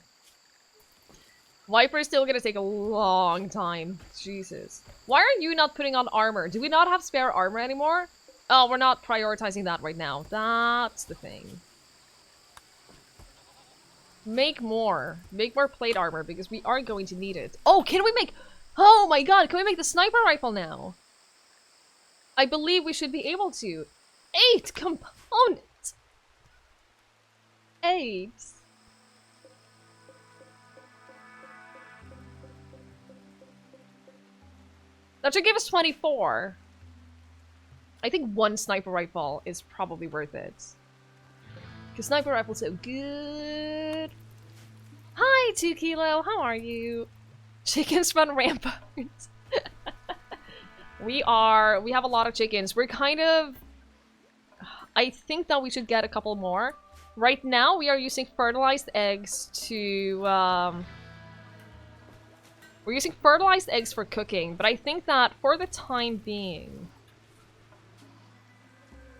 Viper is still gonna take a long time. Jesus. Why are you not putting on armor? Do we not have spare armor anymore? Oh, we're not prioritizing that right now. That's the thing. Make more. Make more plate armor because we are going to need it. Oh, can we make... Oh my god, can we make the sniper rifle now? I believe we should be able to. 8 components! 8. That should give us 24. I think one sniper rifle is probably worth it. Because sniper rifle's so good. Hi, 2 Kilo. How are you? Chickens run rampant. We have a lot of chickens. We're kind of... I think that we should get a couple more. Right now, we are using fertilized eggs to... We're using fertilized eggs for cooking, but I think that for the time being...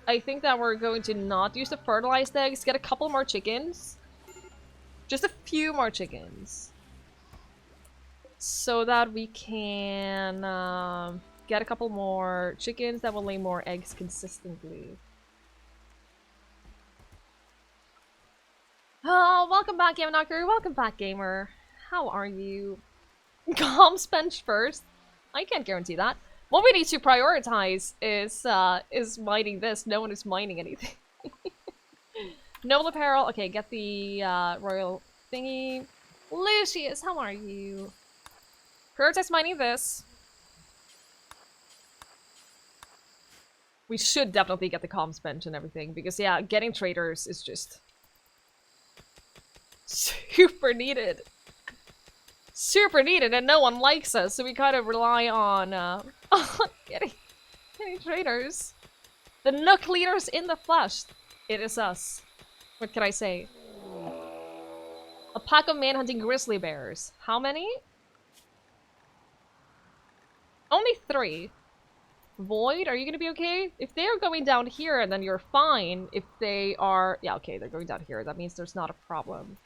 I think that we're going to not use the fertilized eggs, get a couple more chickens. Just a few more chickens. So that we can get a couple more chickens that will lay more eggs consistently. Oh, welcome back, Game Knocker. Welcome back, Gamer. How are you? Comms bench first? I can't guarantee that. What we need to prioritize is mining this. No one is mining anything. Noble apparel. Okay, get the royal thingy. Lucius, how are you? Prioritize mining this. We should definitely get the comms bench and everything because yeah, getting traders is just super needed. Super needed, and no one likes us, so we kind of rely on getting traders. The Nook leaders in the flesh. It is us. What can I say? A pack of man-hunting grizzly bears. How many? Only 3. Void, are you gonna be okay? If they're going down here, then you're fine. If they are... Yeah, okay, they're going down here. That means there's not a problem.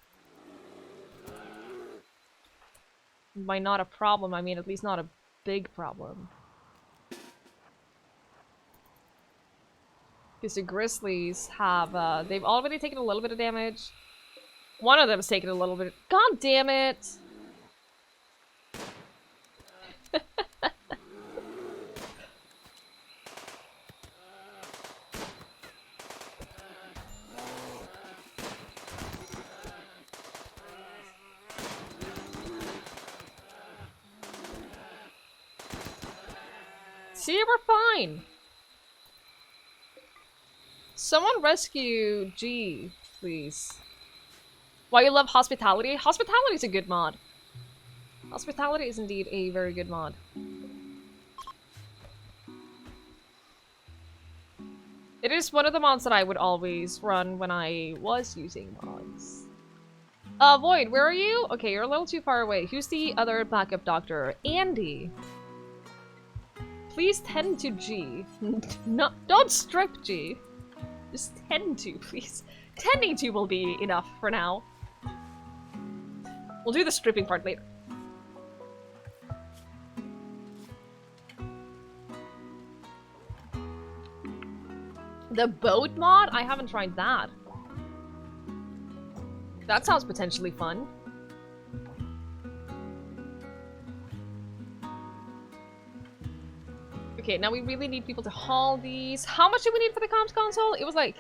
By not a problem, I mean at least not a big problem. Because the grizzlies have, they've already taken a little bit of damage. One of them's taken a little bit. God damn it! See, we're fine. Someone rescue G, please. Why you love hospitality? Hospitality is a good mod. Hospitality is indeed a very good mod. It is one of the mods that I would always run when I was using mods. Void, where are you? Okay, you're a little too far away. Who's the other backup doctor? Andy. Please tend to G. No, don't strip G. Just tend to, please. Tending to will be enough for now. We'll do the stripping part later. The boat mod? I haven't tried that. That sounds potentially fun. Okay, now we really need people to haul these. How much do we need for the comms console? It was like...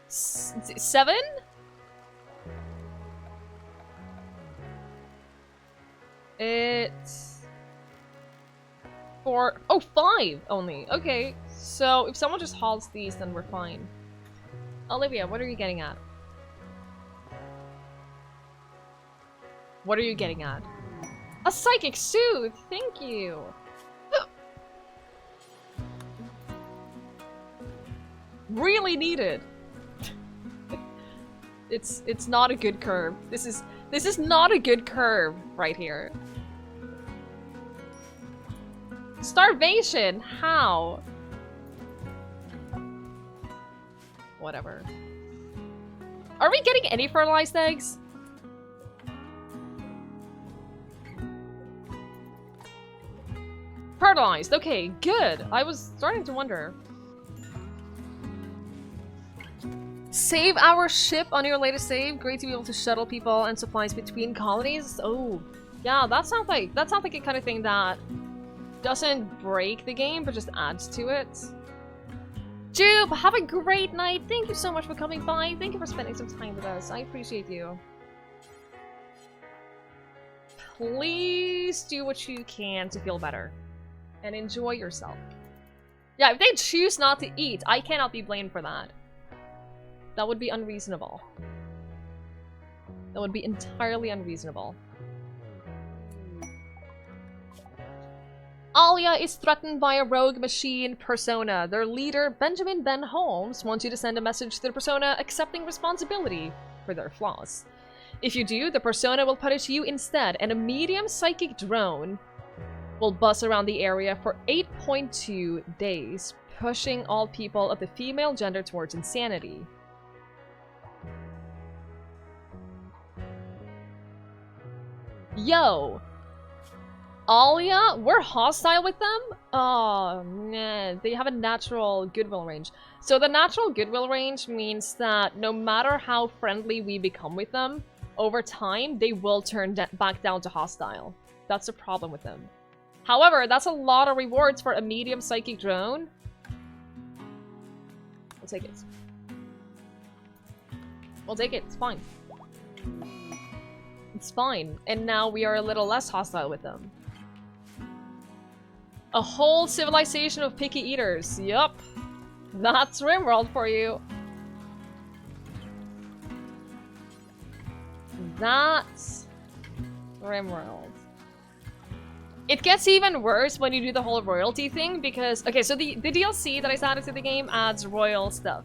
7? It's... 4... Oh, 5 only. Okay, so if someone just hauls these, then we're fine. Olivia, what are you getting at? What are you getting at? A psychic soothe! Thank you! Really needed! It's not a good curve. This is not a good curve right here. Starvation! How? Whatever. Are we getting any fertilized eggs? Fertilized, okay, good. I was starting to wonder. Save our ship on your latest save. Great to be able to shuttle people and supplies between colonies. Oh, yeah, that sounds like a kind of thing that doesn't break the game, but just adds to it. Jupe, have a great night. Thank you so much for coming by. Thank you for spending some time with us. I appreciate you. Please do what you can to feel better. And enjoy yourself. Yeah, if they choose not to eat, I cannot be blamed for that. That would be unreasonable. That would be entirely unreasonable. Alia is threatened by a rogue machine persona. Their leader, Benjamin Ben Holmes, wants you to send a message to the persona accepting responsibility for their flaws. If you do, the persona will punish you instead, and a medium psychic drone will buzz around the area for 8.2 days, pushing all people of the female gender towards insanity. Yo! Alia? We're hostile with them? Oh, man. They have a natural goodwill range. So the natural goodwill range means that no matter how friendly we become with them, over time, they will turn back down to hostile. That's the problem with them. However, that's a lot of rewards for a medium psychic drone. We'll take it. We'll take it. It's fine. It's fine. And now we are a little less hostile with them. A whole civilization of picky eaters. Yup. That's Rimworld for you. That's Rimworld. It gets even worse when you do the whole royalty thing because... Okay, so the DLC that I added to the game adds royal stuff.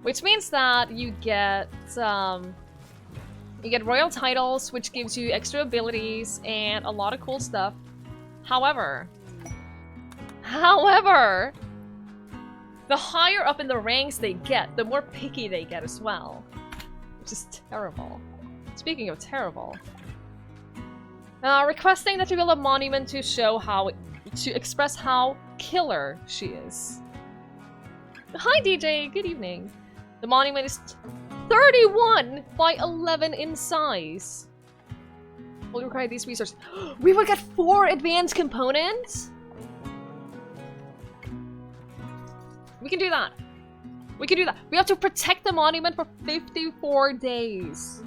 Which means that you get royal titles, which gives you extra abilities and a lot of cool stuff. However, the higher up in the ranks they get, the more picky they get as well. Which is terrible. Speaking of terrible. Requesting that you build a monument to show to express how killer she is. Hi DJ, good evening. The monument is 31 by 11 in size. We'll require these resources. We will get 4 advanced components? We can do that. We can do that. We have to protect the monument for 54 days.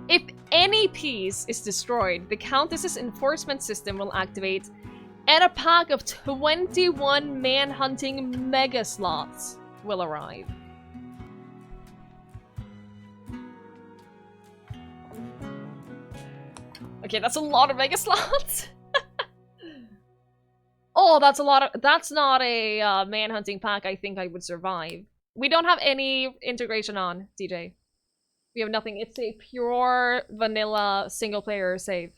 If any piece is destroyed, the Countess's enforcement system will activate, and a pack of 21 man-hunting mega slots will arrive. Okay, that's a lot of mega slots. Oh, that's a lot of... That's not a man-hunting pack I think I would survive. We don't have any integration on, DJ. We have nothing. It's a pure vanilla single-player save.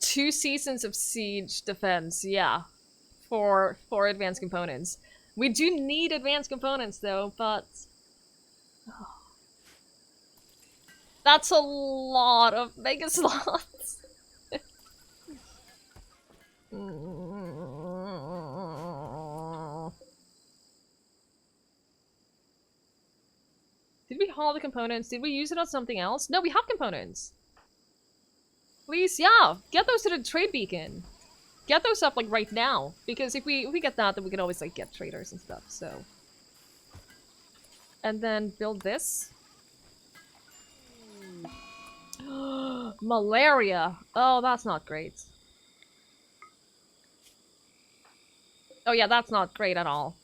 2 seasons of siege defense, yeah. For advanced components. We do need advanced components though, but... Oh. That's a lot of mega slots. Did we haul the components? Did we use it on something else? No, we have components. Please, yeah, get those to the trade beacon. Get those up like right now, because if we get that, then we can always like get traders and stuff. So, and then build this. Malaria. Oh, that's not great. Oh yeah, that's not great at all.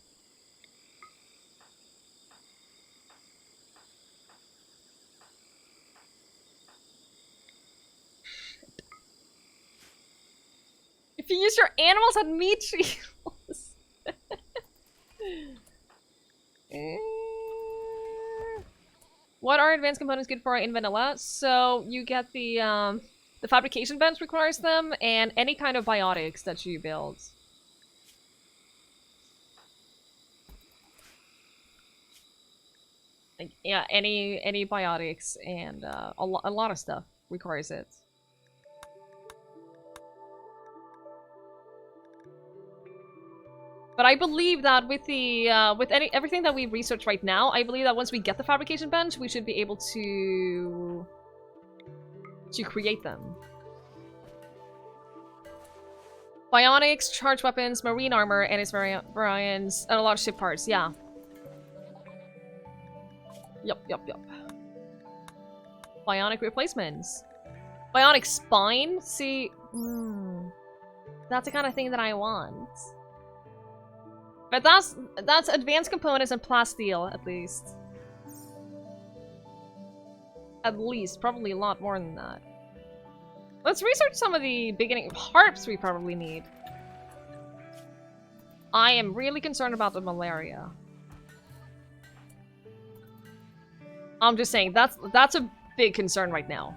If you use your animals on meat shields. What are advanced components good for in vanilla? So you get the fabrication bench requires them, and any kind of biotics that you build. Like, yeah, any biotics and a lot of stuff requires it. But I believe that with the with everything that we research right now, I believe that once we get the fabrication bench, we should be able to create them. Bionics, charged weapons, marine armor, and its variants, and a lot of ship parts. Yeah. Yup. Bionic replacements. Bionic spine. See, that's the kind of thing that I want. But that's advanced components and plasteel, at least. At least, probably a lot more than that. Let's research some of the beginning harps we probably need. I am really concerned about the malaria. I'm just saying, that's a big concern right now.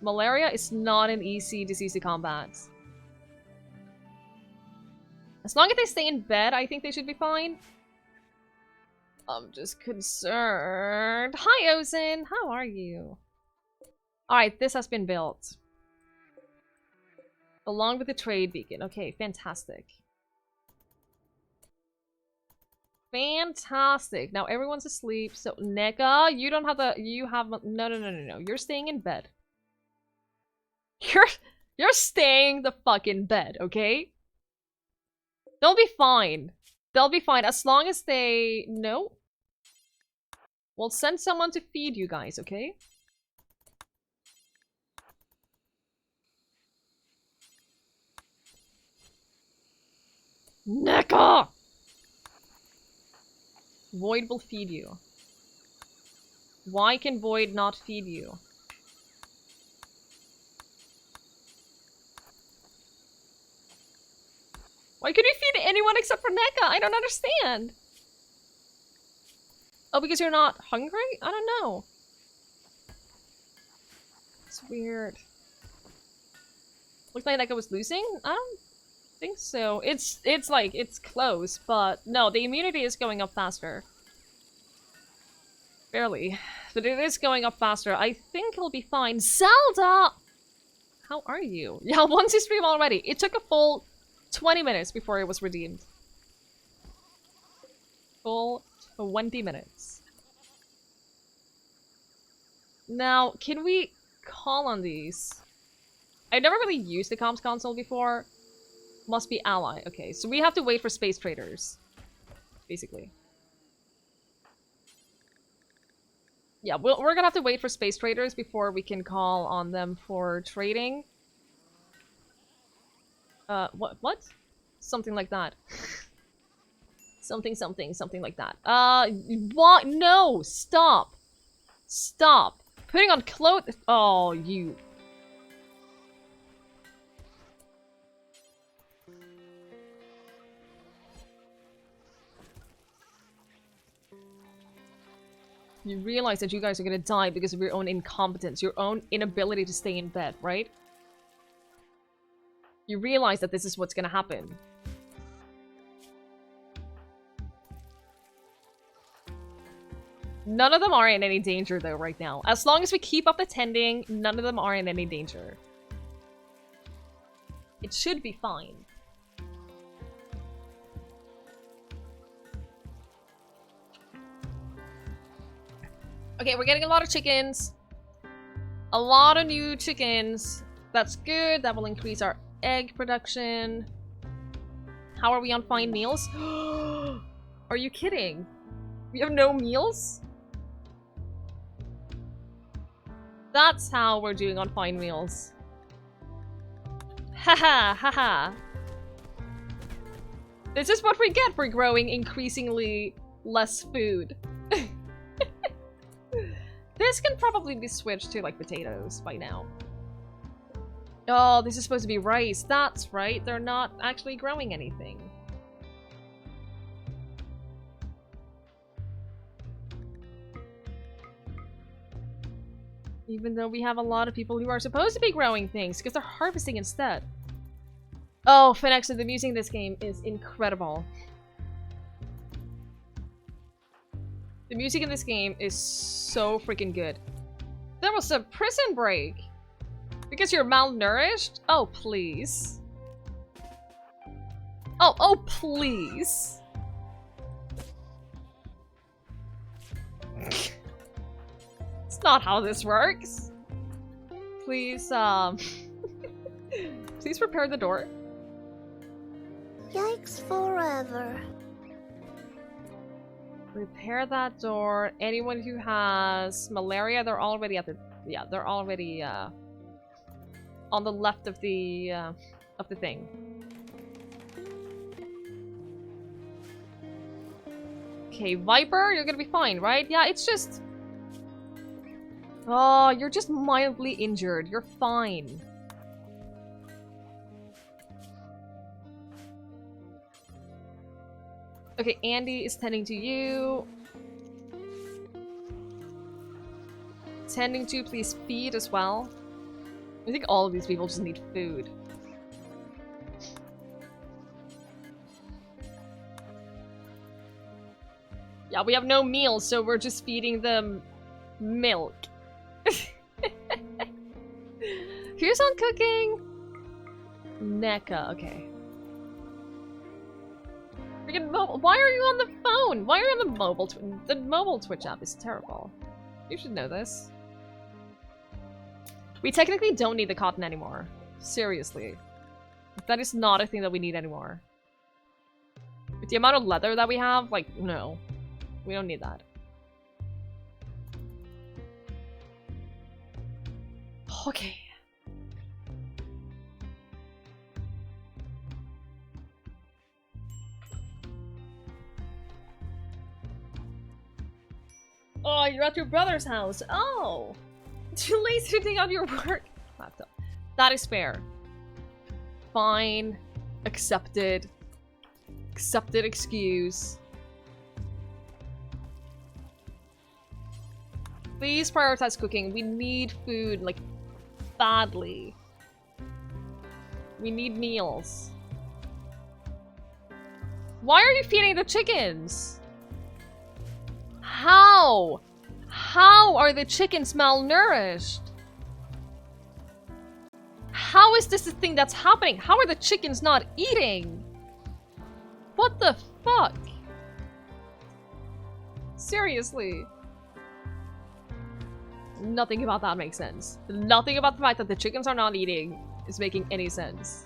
Malaria is not an easy disease to combat. As long as they stay in bed, I think they should be fine. I'm just concerned. Hi, Ozen! How are you? Alright, this has been built. Along with the trade beacon. Okay, fantastic. Fantastic. Now everyone's asleep, so Neka, you don't have the... You have... No. You're staying in bed. You're staying the fucking bed, okay? They'll be fine. They'll be fine as long as they... No. We'll send someone to feed you guys, okay? Neka! Void will feed you. Why can Void not feed you? Why could you feed anyone except for Neka? I don't understand. Oh, because you're not hungry? I don't know. It's weird. Looks like Neka was losing? I don't think so. It's like, it's close, but no, the immunity is going up faster. Barely. But it is going up faster. I think he'll be fine. Zelda! How are you? Yeah, once you stream already. It took a full 20 minutes before it was redeemed. Full 20 minutes. Now, can we call on these? I've never really used the comms console before. Must be ally. Okay, so we have to wait for space traders. Basically. Yeah, we're gonna have to wait for space traders before we can call on them for trading. What? Something like that. something like that. What? No! Stop! Stop! Putting on clothes. Oh, you. You realize that you guys are gonna die because of your own incompetence, your own inability to stay in bed, right? You realize that this is what's gonna happen. None of them are in any danger though right now. As long as we keep up attending, none of them are in any danger. It should be fine. Okay, we're getting a lot of chickens. A lot of new chickens. That's good. That will increase our egg production. How are we on fine meals? Are you kidding? We have no meals? That's how we're doing on fine meals. Haha, haha. This is what we get for growing increasingly less food. This can probably be switched to like potatoes by now. Oh, this is supposed to be rice. That's right. They're not actually growing anything. Even though we have a lot of people who are supposed to be growing things because they're harvesting instead. Oh, Phoenix, the music in this game is incredible. The music in this game is so freaking good. There was a prison break! Because you're malnourished? Oh, please. Oh, please. It's not how this works. Please, please prepare the door. Yikes forever. Repair that door. Anyone who has malaria, they're already at the... Yeah, they're already, on the left of the thing. Okay, Viper, you're gonna be fine, right? Yeah, it's just... Oh, you're just mildly injured. You're fine. Okay, Andy is tending to you. Tending to, please feed as well. I think all of these people just need food. Yeah, we have no meals, so we're just feeding them milk. Who's on cooking? NECA, okay. Freaking why are you on the phone? Why are you on the mobile the mobile Twitch app is terrible. You should know this. We technically don't need the cotton anymore. Seriously. That is not a thing that we need anymore. With the amount of leather that we have, like, no. We don't need that. Okay. Oh, you're at your brother's house. Oh! Too lazy to take out your work laptop. That is fair. Fine. Accepted. Accepted excuse. Please prioritize cooking. We need food, like, badly. We need meals. Why are you feeding the chickens? How? How are the chickens malnourished? How is this a thing that's happening? How are the chickens not eating? What the fuck? Seriously. Nothing about that makes sense. Nothing about the fact that the chickens are not eating is making any sense.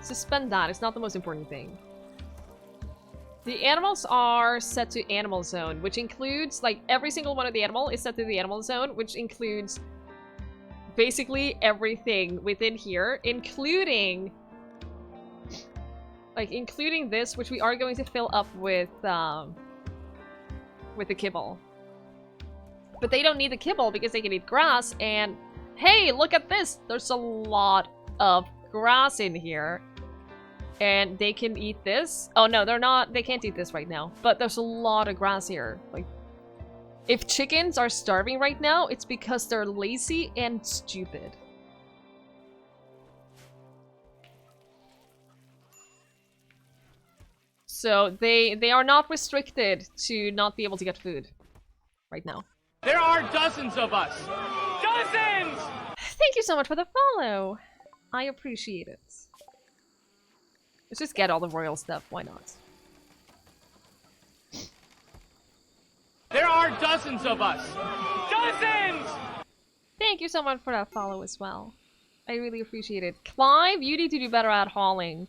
Suspend that. It's not the most important thing. The animals are set to animal zone, which includes, like, every single one of the animal is set to the animal zone, which includes basically everything within here, including this, which we are going to fill up with the kibble. But they don't need the kibble because they can eat grass, and hey, look at this! There's a lot of grass in here. And they can eat this. Oh no, they're not. They can't eat this right now. But there's a lot of grass here. Like, if chickens are starving right now, it's because they're lazy and stupid. So they are not restricted to not be able to get food right now. There are dozens of us. Dozens! Thank you so much for the follow. I appreciate it. Let's just get all the royal stuff, why not? There are dozens of us. Dozens! Thank you so much for that follow as well. I really appreciate it. Clive, you need to do better at hauling.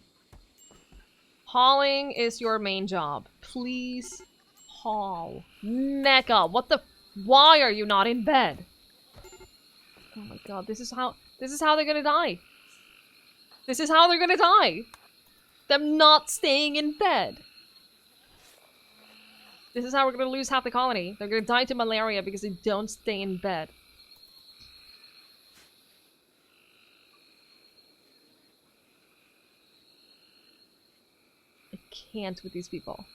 Hauling is your main job. Please haul. NECA, what the... Why are you not in bed? Oh my god, this is how they're gonna die. This is how they're gonna die. Them not staying in bed. This is how we're gonna lose half the colony. They're gonna die to malaria because they don't stay in bed. I can't with these people.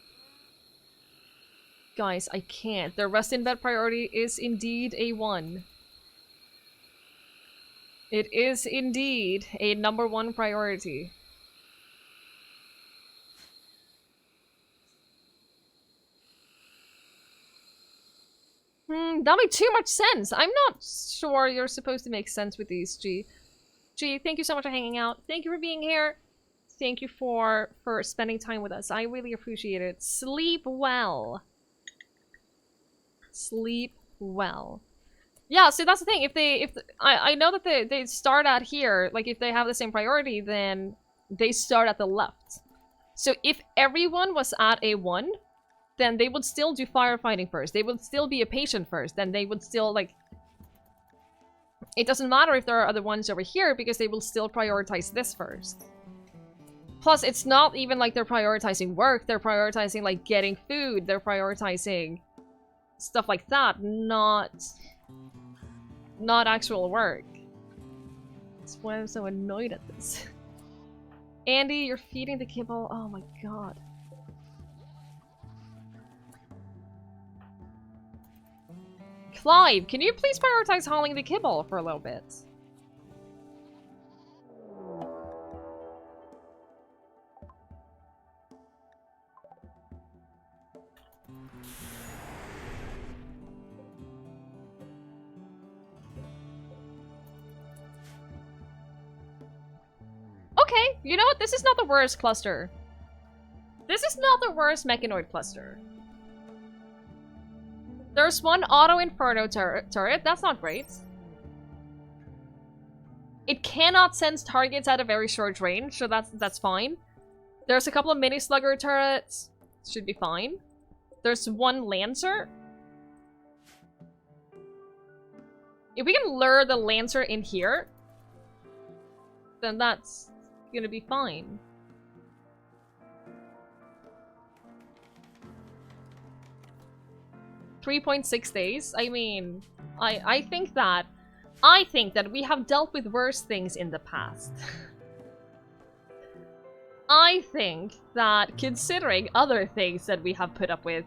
Guys, I can't. Their rest in bed priority is indeed a 1. It is indeed a #1 priority. That made too much sense. I'm not sure you're supposed to make sense with these, G. G, thank you so much for hanging out. Thank you for being here. Thank you for spending time with us. I really appreciate it. Sleep well. Sleep well. Yeah, so that's the thing. I know that they start at here. Like, if they have the same priority, then they start at the left. So if everyone was at a 1, then they would still do firefighting first. They would still be a patient first. Then they would still, like... It doesn't matter if there are other ones over here, because they will still prioritize this first. Plus, it's not even like they're prioritizing work. They're prioritizing, like, getting food. They're prioritizing stuff like that. Not actual work. That's why I'm so annoyed at this. Andy, you're feeding the kibble. Oh my god. Clive, can you please prioritize hauling the kibble for a little bit? Okay, you know what? This is not the worst cluster. This is not the worst mechanoid cluster. There's one auto inferno turret. That's not great. It cannot sense targets at a very short range, so that's fine. There's a couple of mini slugger turrets. Should be fine. There's one lancer. If we can lure the lancer in here, then that's gonna be fine. .6 days. I mean, I think that we have dealt with worse things in the past. I think that considering other things that we have put up with,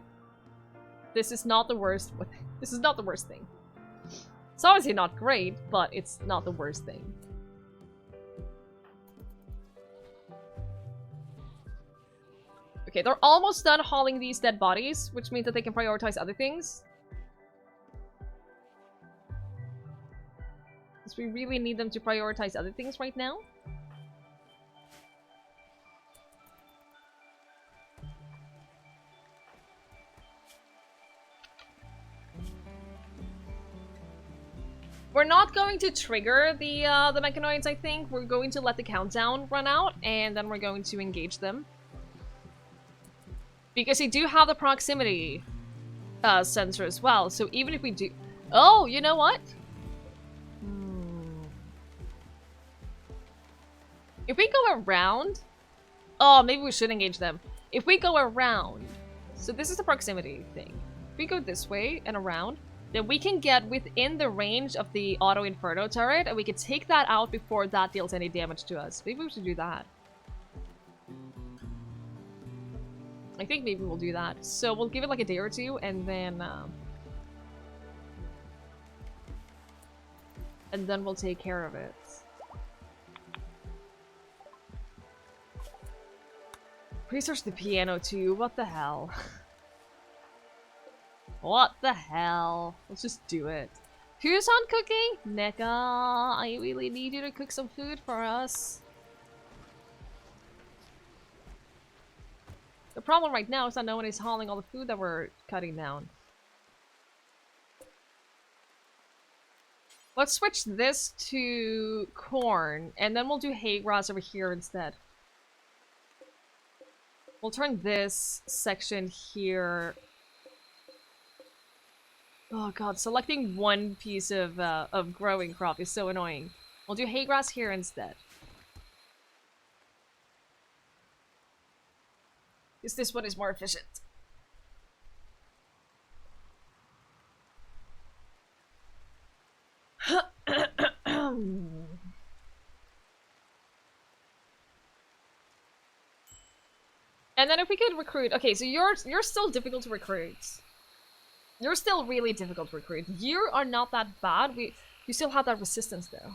this is not the worst. This is not the worst thing. It's obviously not great, but it's not the worst thing. Okay, they're almost done hauling these dead bodies, which means that they can prioritize other things. Because we really need them to prioritize other things right now. We're not going to trigger the mechanoids, I think. We're going to let the countdown run out, and then we're going to engage them. Because they do have the proximity sensor as well, so even if we do... Oh, you know what? If we go around... Oh, maybe we should engage them. If we go around... So this is the proximity thing. If we go this way and around, then we can get within the range of the auto inferno turret, and we can take that out before that deals any damage to us. Maybe we should do that. I think maybe we'll do that. So we'll give it like a day or two, and then we'll take care of it. Research the piano too. What the hell? What the hell? Let's just do it. Who's on cooking? NECA, I really need you to cook some food for us. The problem right now is that no one is hauling all the food that we're cutting down. Let's switch this to corn, and then we'll do hay grass over here instead. We'll turn this section here. Oh god, selecting one piece of growing crop is so annoying. We'll do hay grass here instead. Because this one is more efficient. And then if we could recruit... Okay, so you're still difficult to recruit. You're still really difficult to recruit. You are not that bad. You still have that resistance though.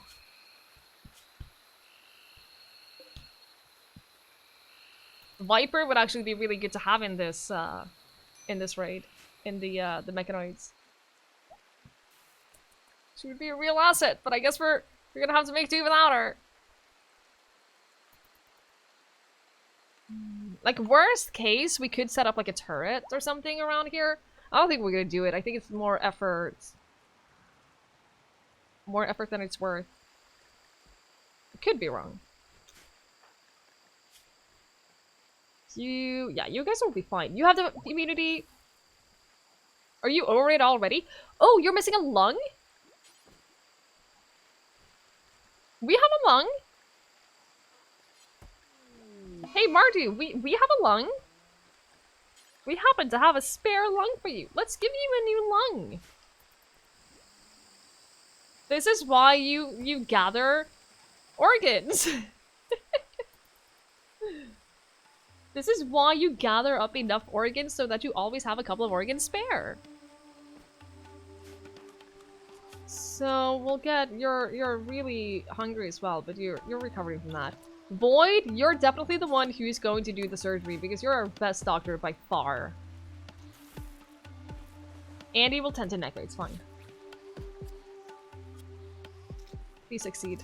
Viper would actually be really good to have in this raid, in the mechanoids. She would be a real asset, but I guess we're gonna have to make do without her. Like worst case, we could set up like a turret or something around here. I don't think we're gonna do it. I think it's more effort. More effort than it's worth. I could be wrong. Yeah, you guys will be fine. You have the immunity. Are you over it already? Oh, you're missing a lung? We have a lung? Hey, Mardu, we have a lung. We happen to have a spare lung for you. Let's give you a new lung. This is why you gather organs. This is why you gather up enough organs so that you always have a couple of organs spare. So we'll get you're really hungry as well, but you're recovering from that. Void, you're definitely the one who's going to do the surgery because you're our best doctor by far. Andy will tend to neck, it's fine. Please succeed.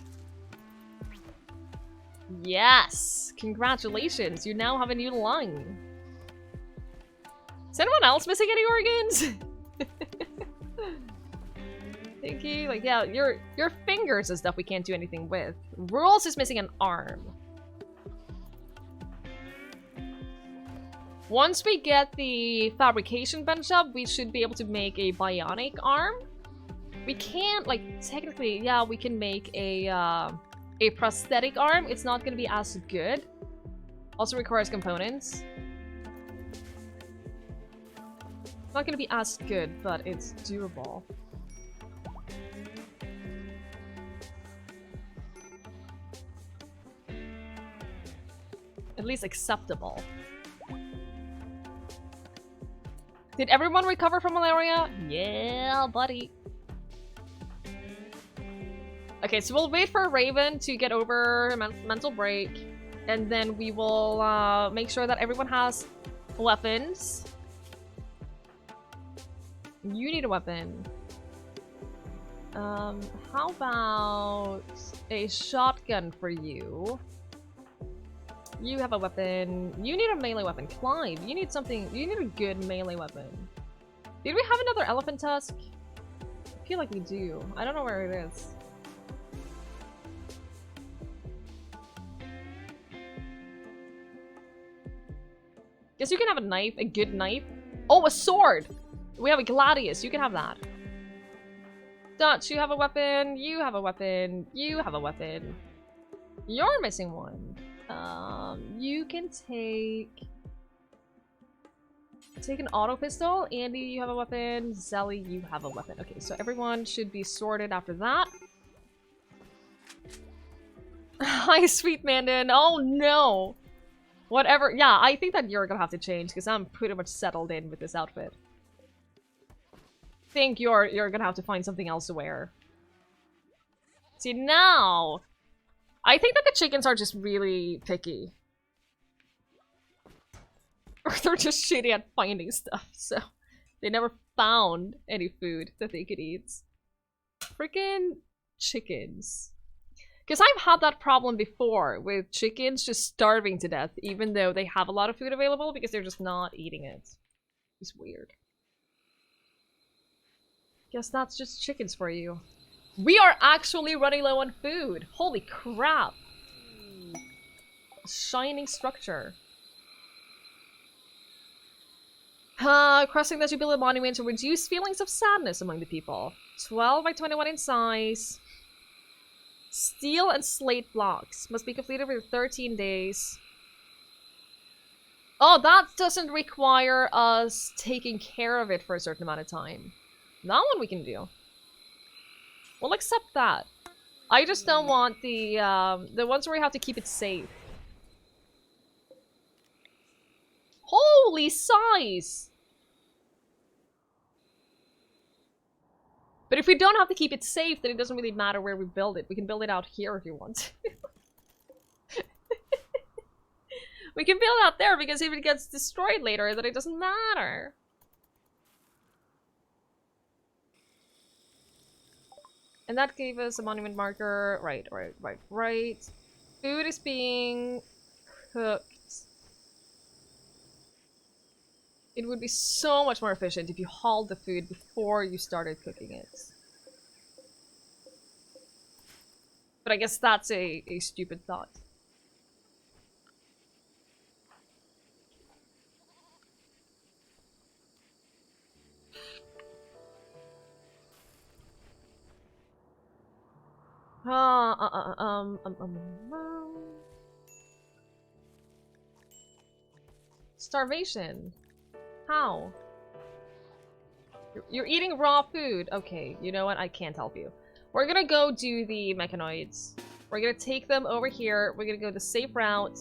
Yes! Congratulations, you now have a new lung. Is anyone else missing any organs? Thank you. Like, yeah, your fingers and stuff we can't do anything with. Rules is missing an arm. Once we get the fabrication bench up, we should be able to make a bionic arm. We can't, like, technically, yeah, we can make a prosthetic arm. It's not gonna be as good. Also requires components. It's not gonna be as good, but it's doable. At least acceptable. Did everyone recover from malaria? Yeah, buddy. Okay, so we'll wait for Raven to get over her mental break, and then we will make sure that everyone has weapons. You need a weapon. How about a shotgun for you? You have a weapon. You need a melee weapon. Clyde, you need something. You need a good melee weapon. Did we have another elephant tusk? I feel like we do. I don't know where it is. Guess you can have a knife. A good knife. Oh, a sword! We have a gladius. You can have that. Dutch, you have a weapon. You have a weapon. You have a weapon. You're missing one. You can take an auto pistol. Andy, you have a weapon. Zelly, you have a weapon. Okay, so everyone should be sorted after that. Hi, sweet Mandan. Oh no. Whatever. Yeah, I think that you're gonna have to change because I'm pretty much settled in with this outfit. Think you're gonna have to find something else to wear. See, now I think that the chickens are just really picky. Or they're just shitty at finding stuff, so they never found any food that they could eat. Freaking chickens. Because I've had that problem before with chickens just starving to death, even though they have a lot of food available because they're just not eating it. It's weird. Guess that's just chickens for you. We are actually running low on food. Holy crap. Shining structure. Requesting that you build a monument to reduce feelings of sadness among the people. 12 by 21 in size. Steel and slate blocks. Must be completed within 13 days. Oh, that doesn't require us taking care of it for a certain amount of time. That one we can do. We'll accept that. I just don't want the ones where we have to keep it safe. Holy size! But if we don't have to keep it safe, then it doesn't really matter where we build it. We can build it out here if you want. We can build out there because if it gets destroyed later, then it doesn't matter. And that gave us a monument marker. Right. Food is being cooked. It would be so much more efficient if you hauled the food before you started cooking it. But I guess that's a stupid thought. Starvation. How? You're eating raw food. Okay, you know what? I can't help you. We're gonna go do the mechanoids. We're gonna take them over here. We're gonna go the safe route.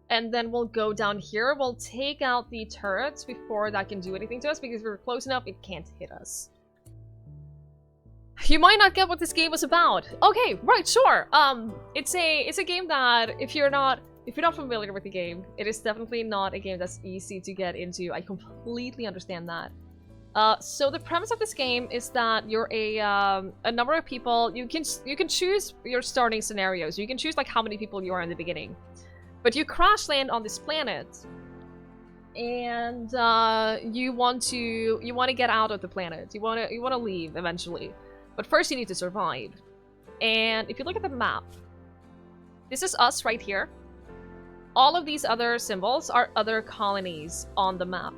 And then we'll go down here. We'll take out the turrets before that can do anything to us, because if we're close enough, it can't hit us. You might not get what this game was about. Okay, right, sure. It's a game that if you're not familiar with the game, it is definitely not a game that's easy to get into. I completely understand that. So the premise of this game is that you're a number of people. You can choose your starting scenarios. You can choose like how many people you are in the beginning. But you crash land on this planet, and you want to get out of the planet. You want to leave eventually, but first you need to survive. And if you look at the map, this is us right here. All of these other symbols are other colonies on the map,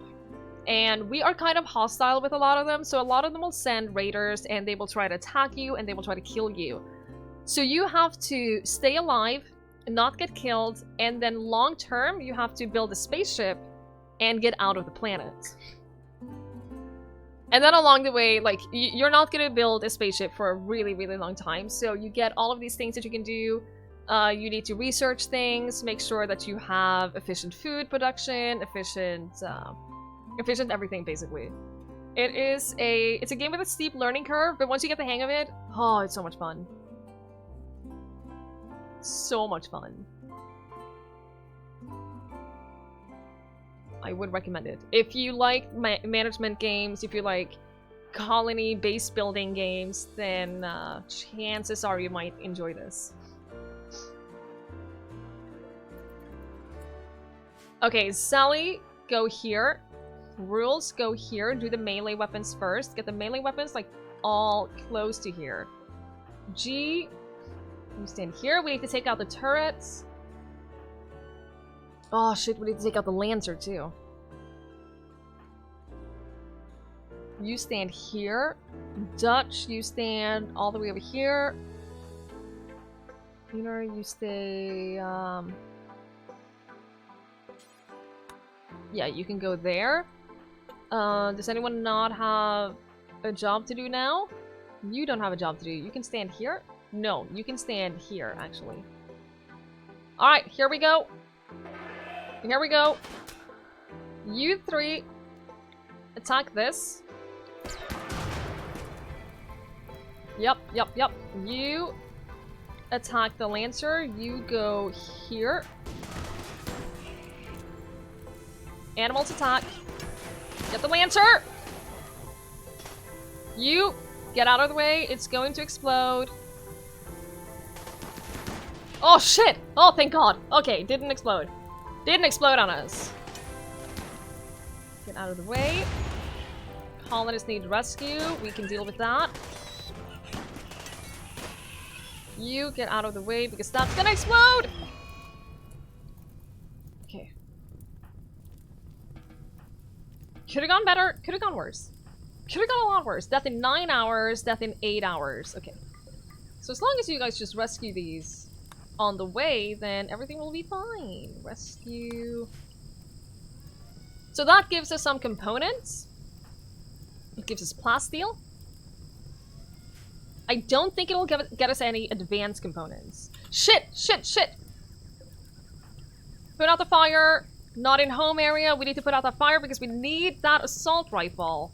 and we are kind of hostile with a lot of them. So a lot of them will send raiders, and they will try to attack you, and they will try to kill you. So you have to stay alive, not get killed, and then long term you have to build a spaceship and get out of the planet. And then along the way, like, you're not gonna build a spaceship for a really, really long time, so you get all of these things that you can do. You need to research things, make sure that you have efficient food production, efficient everything, basically. It's a game with a steep learning curve, but once you get the hang of it, oh, it's so much fun. So much fun. I would recommend it. If you like management games, if you like colony base building games, then chances are you might enjoy this. Okay, Sally, go here. Rules, go here. Do the melee weapons first. Get the melee weapons like all close to here. G, you stand here. We need to take out the turrets. Oh shit, we need to take out the Lancer too. You stand here. Dutch, you stand all the way over here. Peter, you stay, yeah, you can go there. Does anyone not have a job to do now? You don't have a job to do. You can stand here? No, you can stand here, actually. Alright, here we go. Here we go. You three attack this. Yep. You attack the Lancer. You go here. Animals attack. Get the Lancer! You get out of the way. It's going to explode. Oh shit! Oh, thank God. Okay, didn't explode. Didn't explode on us. Get out of the way. Colonists need rescue. We can deal with that. You get out of the way because that's gonna explode! Okay. Could've gone better, could've gone worse. Could've gone a lot worse. Death in 9 hours, death in 8 hours. Okay. So as long as you guys just rescue these on the way, then everything will be fine. Rescue. So that gives us some components. It gives us plasteel. I don't think it'll get us any advanced components. Shit! Shit! Shit! Put out the fire. Not in home area. We need to put out that fire because we need that assault rifle.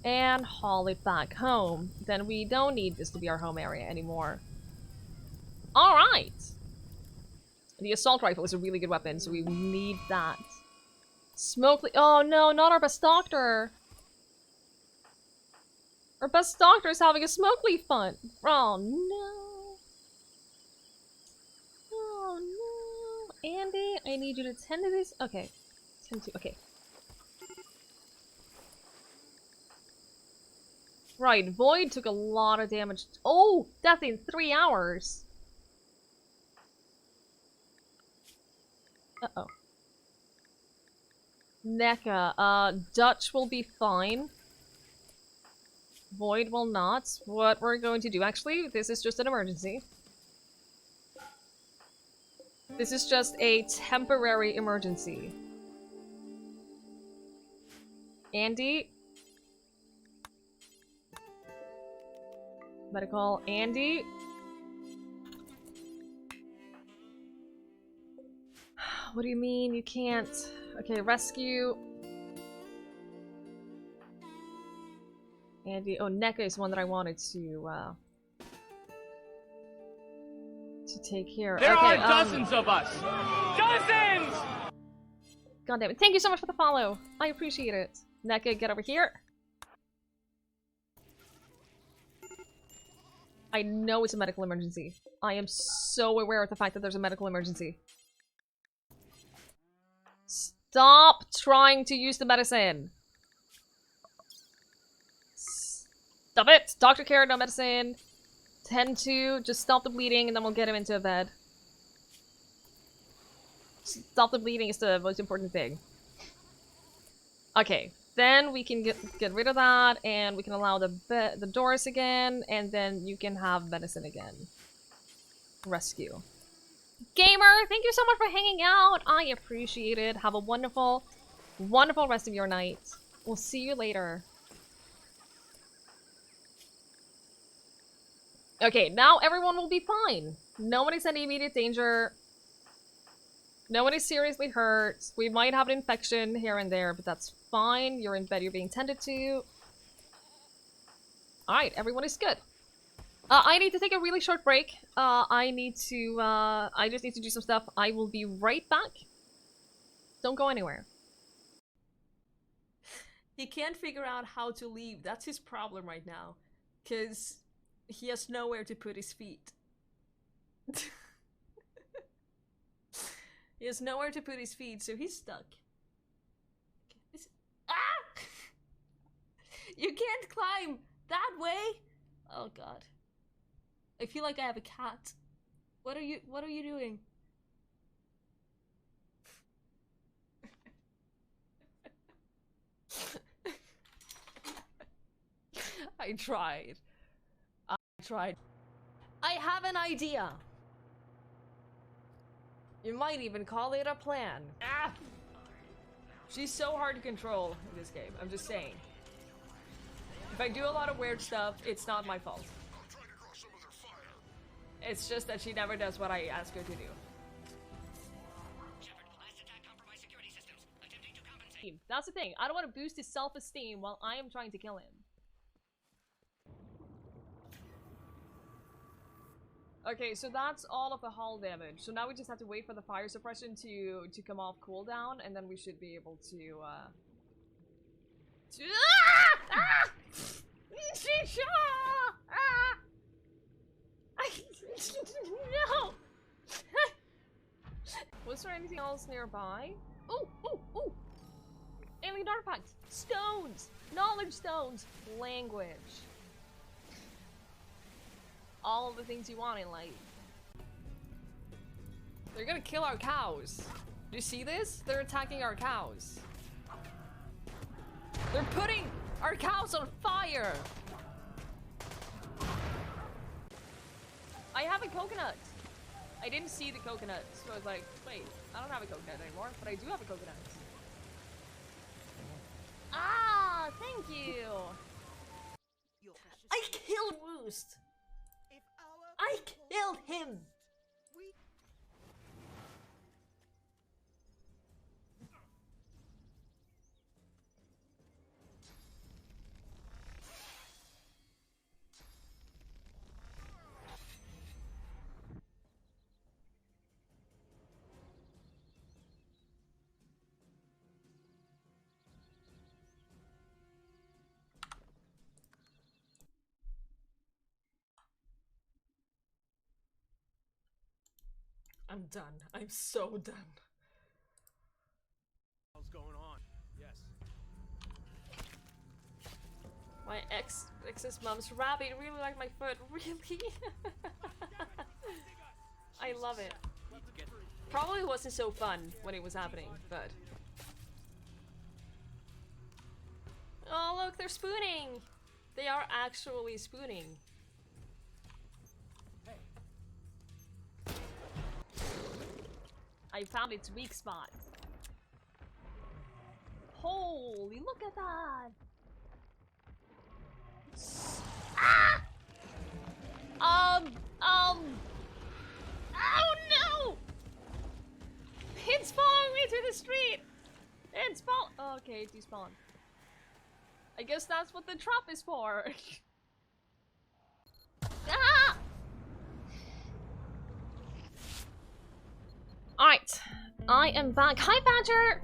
And haul it back home. Then we don't need this to be our home area anymore. Alright! The assault rifle is a really good weapon, so we need that. Smoke. Oh no, not our best doctor. Our best doctor is having a smoke leaf fun. Oh no. Oh no. Andy, I need you to tend to this. Okay. Tend to. Okay. Right, Void took a lot of damage. Oh, death in 3 hours. Uh-oh. NECA, Dutch will be fine. Void will not. What we're going to do, actually, this is just an emergency. This is just a temporary emergency. Andy? Medical, Andy? What do you mean you can't? Okay, rescue. Andy. Oh, NECA is one that I wanted to take care of. There okay, are dozens of us! Dozens! God damn it. Thank you so much for the follow. I appreciate it. NECA, get over here. I know it's a medical emergency. I am so aware of the fact that there's a medical emergency. Stop trying to use the medicine. Stop it! Doctor care, no medicine. Tend to just stop the bleeding and then we'll get him into a bed. Stop the bleeding is the most important thing. Okay, then we can get rid of that and we can allow the doors again and then you can have medicine again. Rescue. Gamer, thank you so much for hanging out. I appreciate it. Have a wonderful, wonderful rest of your night. We'll see you later. Okay, now everyone will be fine. Nobody's in immediate danger. Nobody's seriously hurt. We might have an infection here and there, but that's fine. You're in bed, you're being tended to. Alright, everyone is good. I need to take a really short break. I just need to do some stuff. I will be right back. Don't go anywhere. He can't figure out how to leave. That's his problem right now. Because he has nowhere to put his feet. He has nowhere to put his feet, so he's stuck. Ah! You can't climb that way! Oh god. I feel like I have a cat. What are you doing? I tried. I have an idea. You might even call it a plan. Ah! She's so hard to control in this game, I'm just saying. If I do a lot of weird stuff, it's not my fault. It's just that she never does what I ask her to do. That's the thing. I don't want to boost his self-esteem while I am trying to kill him. Okay, so that's all of the hull damage. So now we just have to wait for the fire suppression to come off cooldown, and then we should be able to No! Was there anything else nearby? Oh, oh, oh! Alien artifacts! Stones! Knowledge stones! Language. All of the things you want in life. They're gonna kill our cows. Do you see this? They're attacking our cows. They're putting our cows on fire! I have a coconut! I didn't see the coconut, so I was like, wait, I don't have a coconut anymore, but I do have a coconut. Ah, thank you! I killed Woost! I killed him! I'm done. I'm so done. What's going on? Yes. My ex's mom's rabbit really liked my foot. Really? I love it. Probably wasn't so fun when it was happening, but... Oh look, they're spooning! They are actually spooning. I found its weak spot. Holy, look at that! Ah! Oh no! It's following me through the street! It's okay, it despawned. I guess that's what the trap is for. Ah! Alright, I am back. Hi, Badger!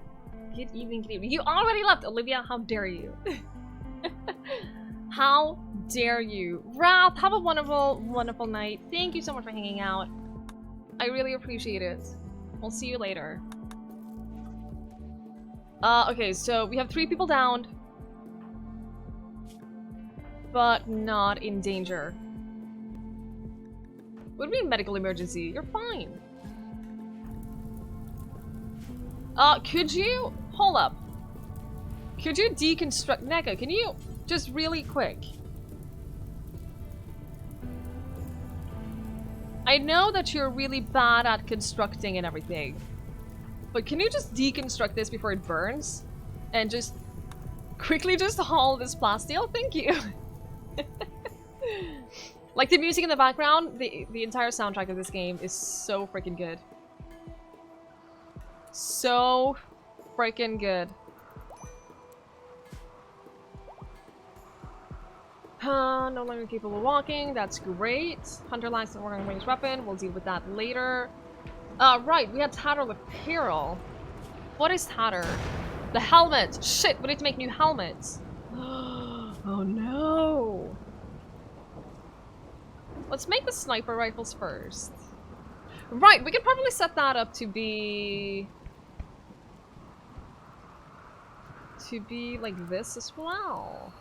Good evening, good evening. You already left, Olivia. How dare you? How dare you? Wrath, have a wonderful, wonderful night. Thank you so much for hanging out. I really appreciate it. We'll see you later. Okay, so we have 3 people downed. But not in danger. Would be a medical emergency. You're fine. Could you... Hold up. Could you deconstruct... Neka, can you... Just really quick. I know that you're really bad at constructing and everything. But can you just deconstruct this before it burns? And just... Quickly just haul this plasteel? Thank you. Like the music in the background, the entire soundtrack of this game is so freaking good. So freaking good. No longer capable of walking. That's great. Hunter lacks an organ range weapon. We'll deal with that later. Right. We have Tattered Apparel. What is Tatter? The helmet. Shit. We need to make new helmets. Oh no. Let's make the sniper rifles first. Right. We can probably set that up to be like this as well.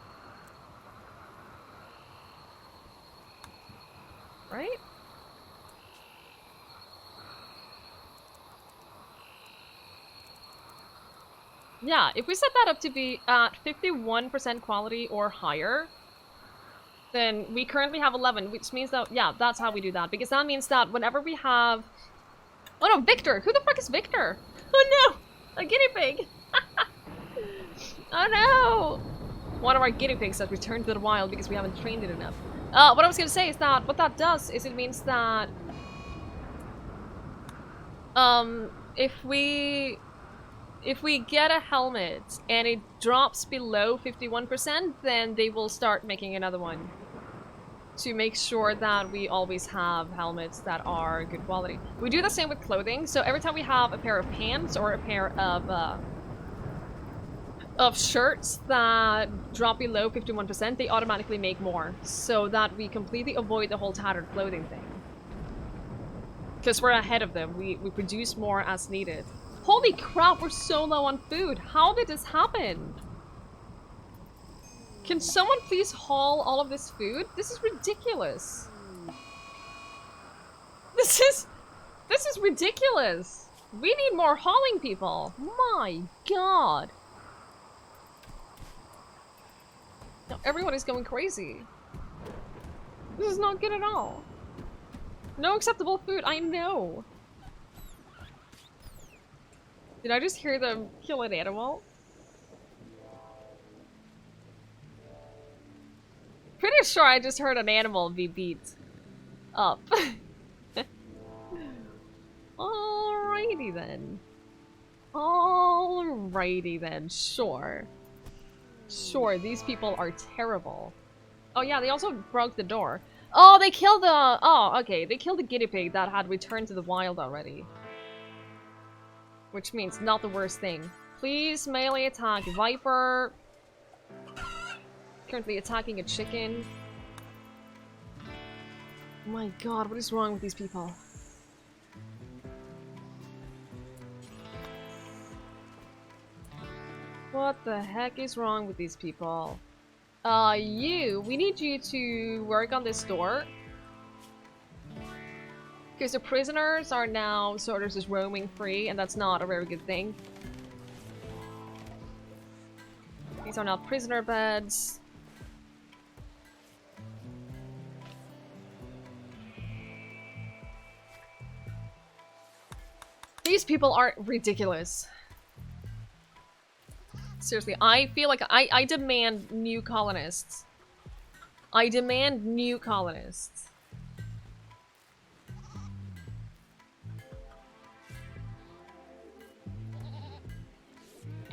Right? Yeah, if we set that up to be at 51% quality or higher, then we currently have 11, which means that, yeah, that's how we do that. Because that means that whenever we have... Oh no, Victor! Who the fuck is Victor? Oh no! A guinea pig! Oh no! One of our guinea pigs has returned to the wild because we haven't trained it enough. What I was gonna say is that what that does is it means that if we get a helmet and it drops below 51%, then they will start making another one. to make sure that we always have helmets that are good quality. We do the same with clothing, so every time we have a pair of pants or a pair of shirts that drop below 51%, they automatically make more, so that we completely avoid the whole tattered clothing thing. Because we're ahead of them, we produce more as needed. Holy crap, we're so low on food! How did this happen? Can someone please haul all of this food? This is ridiculous. This is ridiculous. We need more hauling people. My god. Now everyone is going crazy. This is not good at all. No acceptable food, I know. Did I just hear them kill an animal? Pretty sure I just heard an animal be beat up. Alrighty then. Alrighty then, sure. Sure, these people are terrible. Oh yeah, they also broke the door. Oh, they killed the... Oh, okay, they killed the guinea pig that had returned to the wild already. Which means not the worst thing. Please melee attack Viper. Currently attacking a chicken. Oh my god, what is wrong with these people? What the heck is wrong with these people? We need you to work on this door. Because the prisoners are now sort of just roaming free, and that's not a very good thing. These are now prisoner beds. These people are ridiculous. Seriously, I feel like I demand new colonists. I demand new colonists.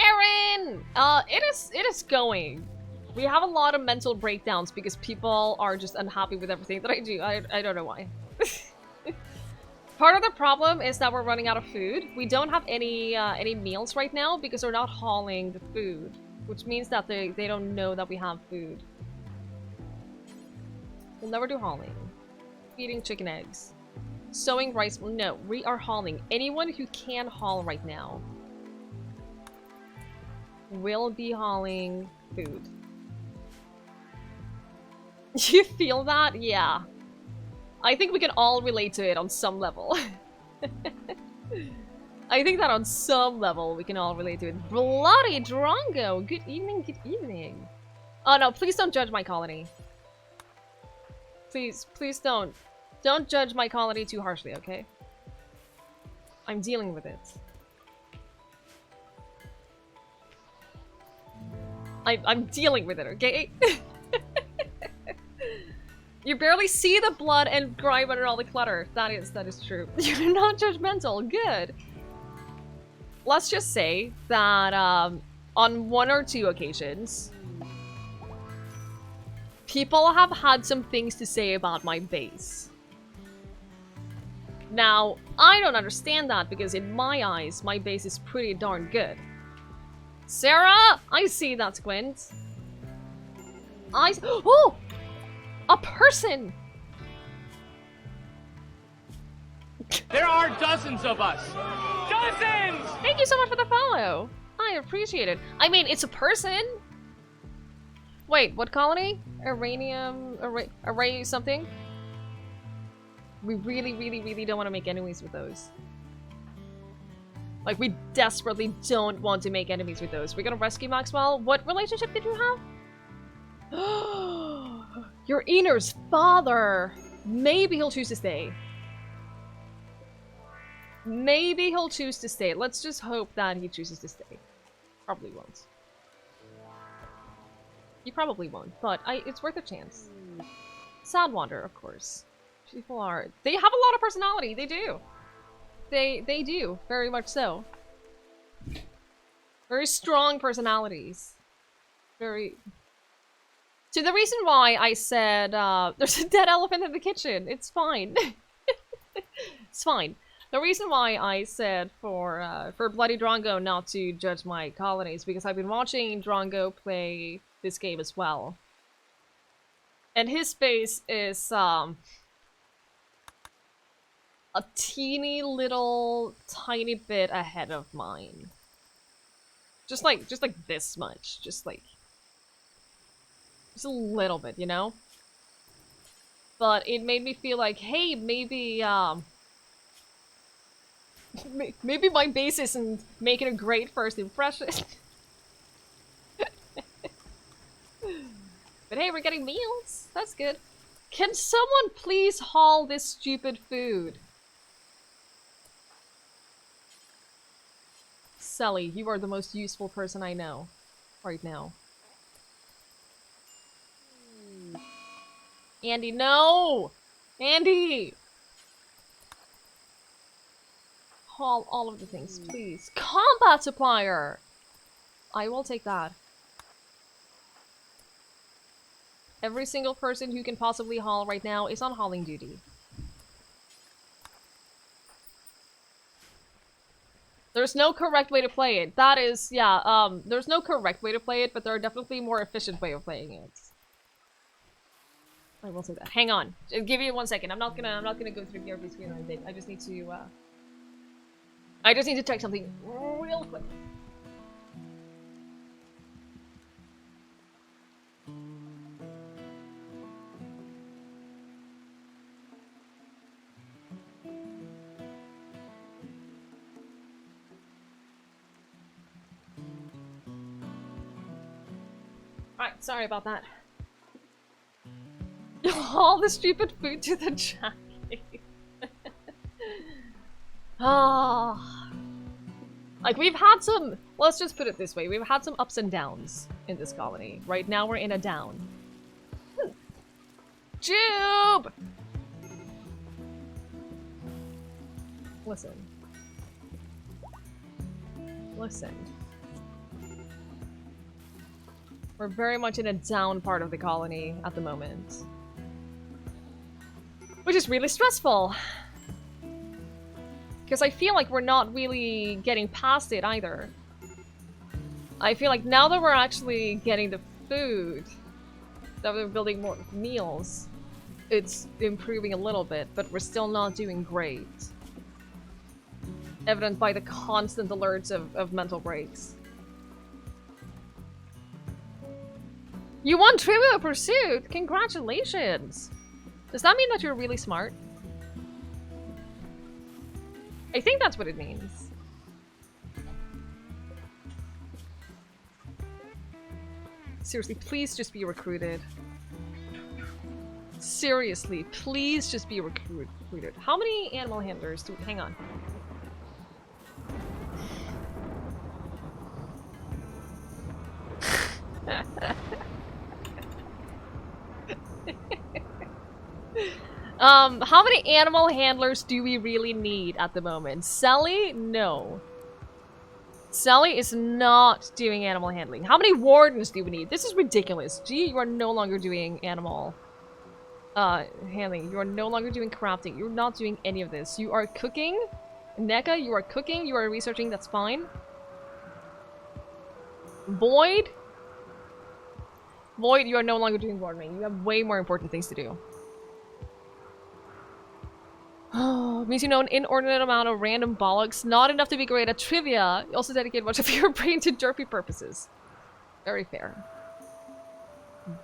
Aaron! It is going. We have a lot of mental breakdowns because people are just unhappy with everything that I do. I don't know why. Part of the problem is that we're running out of food. We don't have any meals right now because we're not hauling the food, which means that they don't know that we have food. We'll never do hauling. Eating chicken eggs. Sowing rice. No, we are hauling. Anyone who can haul right now will be hauling food. You feel that? Yeah. I think we can all relate to it on some level. I think that on some level we can all relate to it. Bloody Drongo! Good evening, good evening. Oh no, please don't judge my colony. Please don't. Don't judge my colony too harshly, okay? I'm dealing with it. I'm dealing with it, okay? You barely see the blood and grime under all the clutter. That is true. You're not judgmental. Good. Let's just say that on 1 or 2 occasions, people have had some things to say about my base. Now, I don't understand that because in my eyes, my base is pretty darn good. Sarah! I see that squint. Oh! A person! There are dozens of us! Dozens! Thank you so much for the follow. I appreciate it. I mean, it's a person. Wait, what colony? Uranium... Array something? We really don't want to make enemies with those. Like, we desperately don't want to make enemies with those. We're gonna rescue Maxwell. What relationship did you have? Your Ener's father! Maybe he'll choose to stay. Maybe he'll choose to stay. Let's just hope that he chooses to stay. Probably won't. He probably won't, but it's worth a chance. Sadwander, of course. People are... They have a lot of personality, they do. They do, very much so. Very strong personalities. Very... So the reason why I said there's a dead elephant in the kitchen, it's fine. It's fine. The reason why I said for Bloody Drongo not to judge my colonies because I've been watching Drongo play this game as well. And his face is a teeny little tiny bit ahead of mine. Just like this much. Just a little bit, you know? But it made me feel like, hey, maybe maybe my base isn't making a great first impression. But hey, we're getting meals. That's good. Can someone please haul this stupid food? Sully, you are the most useful person I know right now. Andy, no! Andy! Haul all of the things, please. Combat supplier! I will take that. Every single person who can possibly haul right now is on hauling duty. There's no correct way to play it. That is, yeah, there's no correct way to play it, but there are definitely more efficient way of playing it. I will say that. Hang on. Just give me 1 second. I'm not gonna go through the RP screen or anything. I just need to check something real quick. Alright, sorry about that. All the stupid food to the jacket. Ah. Like, we've had some... Let's just put it this way. We've had some ups and downs in this colony. Right now we're in a down. Jube! Listen. Listen. We're very much in a down part of the colony at the moment. Which is really stressful. Because I feel like we're not really getting past it either. I feel like now that we're actually getting the food, that we're building more meals, it's improving a little bit, but we're still not doing great. Evident by the constant alerts of mental breaks. You won Trivial Pursuit! Congratulations! Does that mean that you're really smart? I think that's what it means. Seriously, please just be recruited. Seriously, please just be recruited. How many animal handlers do we... Hang on. How many animal handlers do we really need at the moment? Sally? No. Sally is not doing animal handling. How many wardens do we need? This is ridiculous. Gee, you are no longer doing animal handling. You are no longer doing crafting. You're not doing any of this. You are cooking. NECA, you are cooking. You are researching. That's fine. Void? Void, you are no longer doing gardening. You have way more important things to do. Oh, means you know an inordinate amount of random bollocks. Not enough to be great at trivia. You also dedicate much of your brain to derpy purposes. Very fair.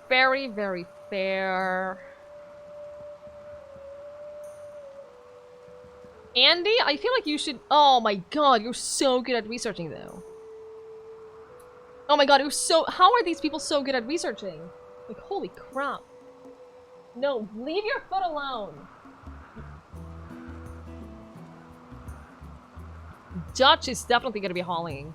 Very, very fair. Andy, I feel like you should... Oh my god, you're so good at researching though. Oh my god, you're so... How are these people so good at researching? Like, holy crap. No, leave your foot alone. Dutch is definitely going to be hauling.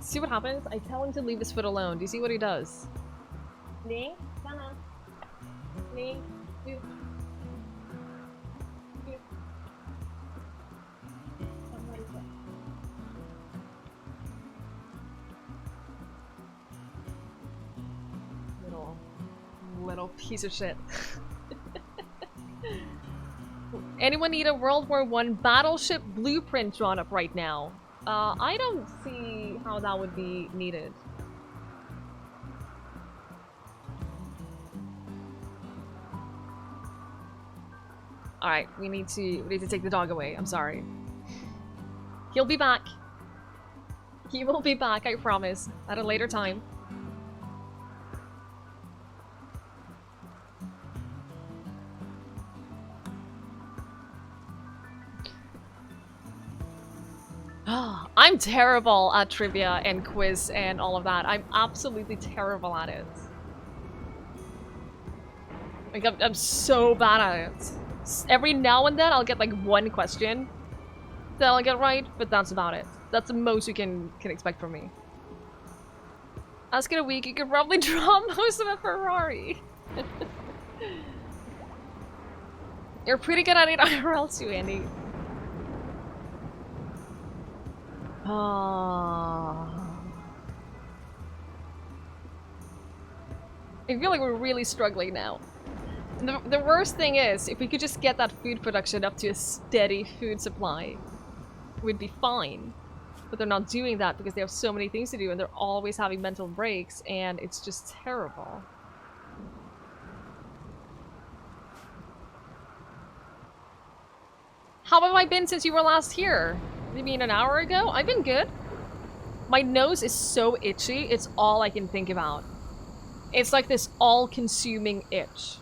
See what happens? I tell him to leave his foot alone. Do you see what he does? Ling? Sana. Ling. Do. Do. piece of shit. Anyone need a World War I battleship blueprint drawn up right now? I don't see how that would be needed. Alright, we need to take the dog away. I'm sorry. He'll be back. He will be back, I promise. At a later time. I'm terrible at trivia and quiz and all of that. I'm absolutely terrible at it. Like, I'm so bad at it. Every now and then I'll get like one question that I'll get right, but that's about it. That's the most you can expect from me. Ask it a week, you could probably draw most of a Ferrari. You're pretty good at it IRL too, Andy. I feel like we're really struggling now. The worst thing is, if we could just get that food production up to a steady food supply, we'd be fine. But they're not doing that because they have so many things to do and they're always having mental breaks and it's just terrible. How have I been since you were last here? You mean an hour ago? I've been good. My nose is so itchy, it's all I can think about. It's like this all-consuming itch.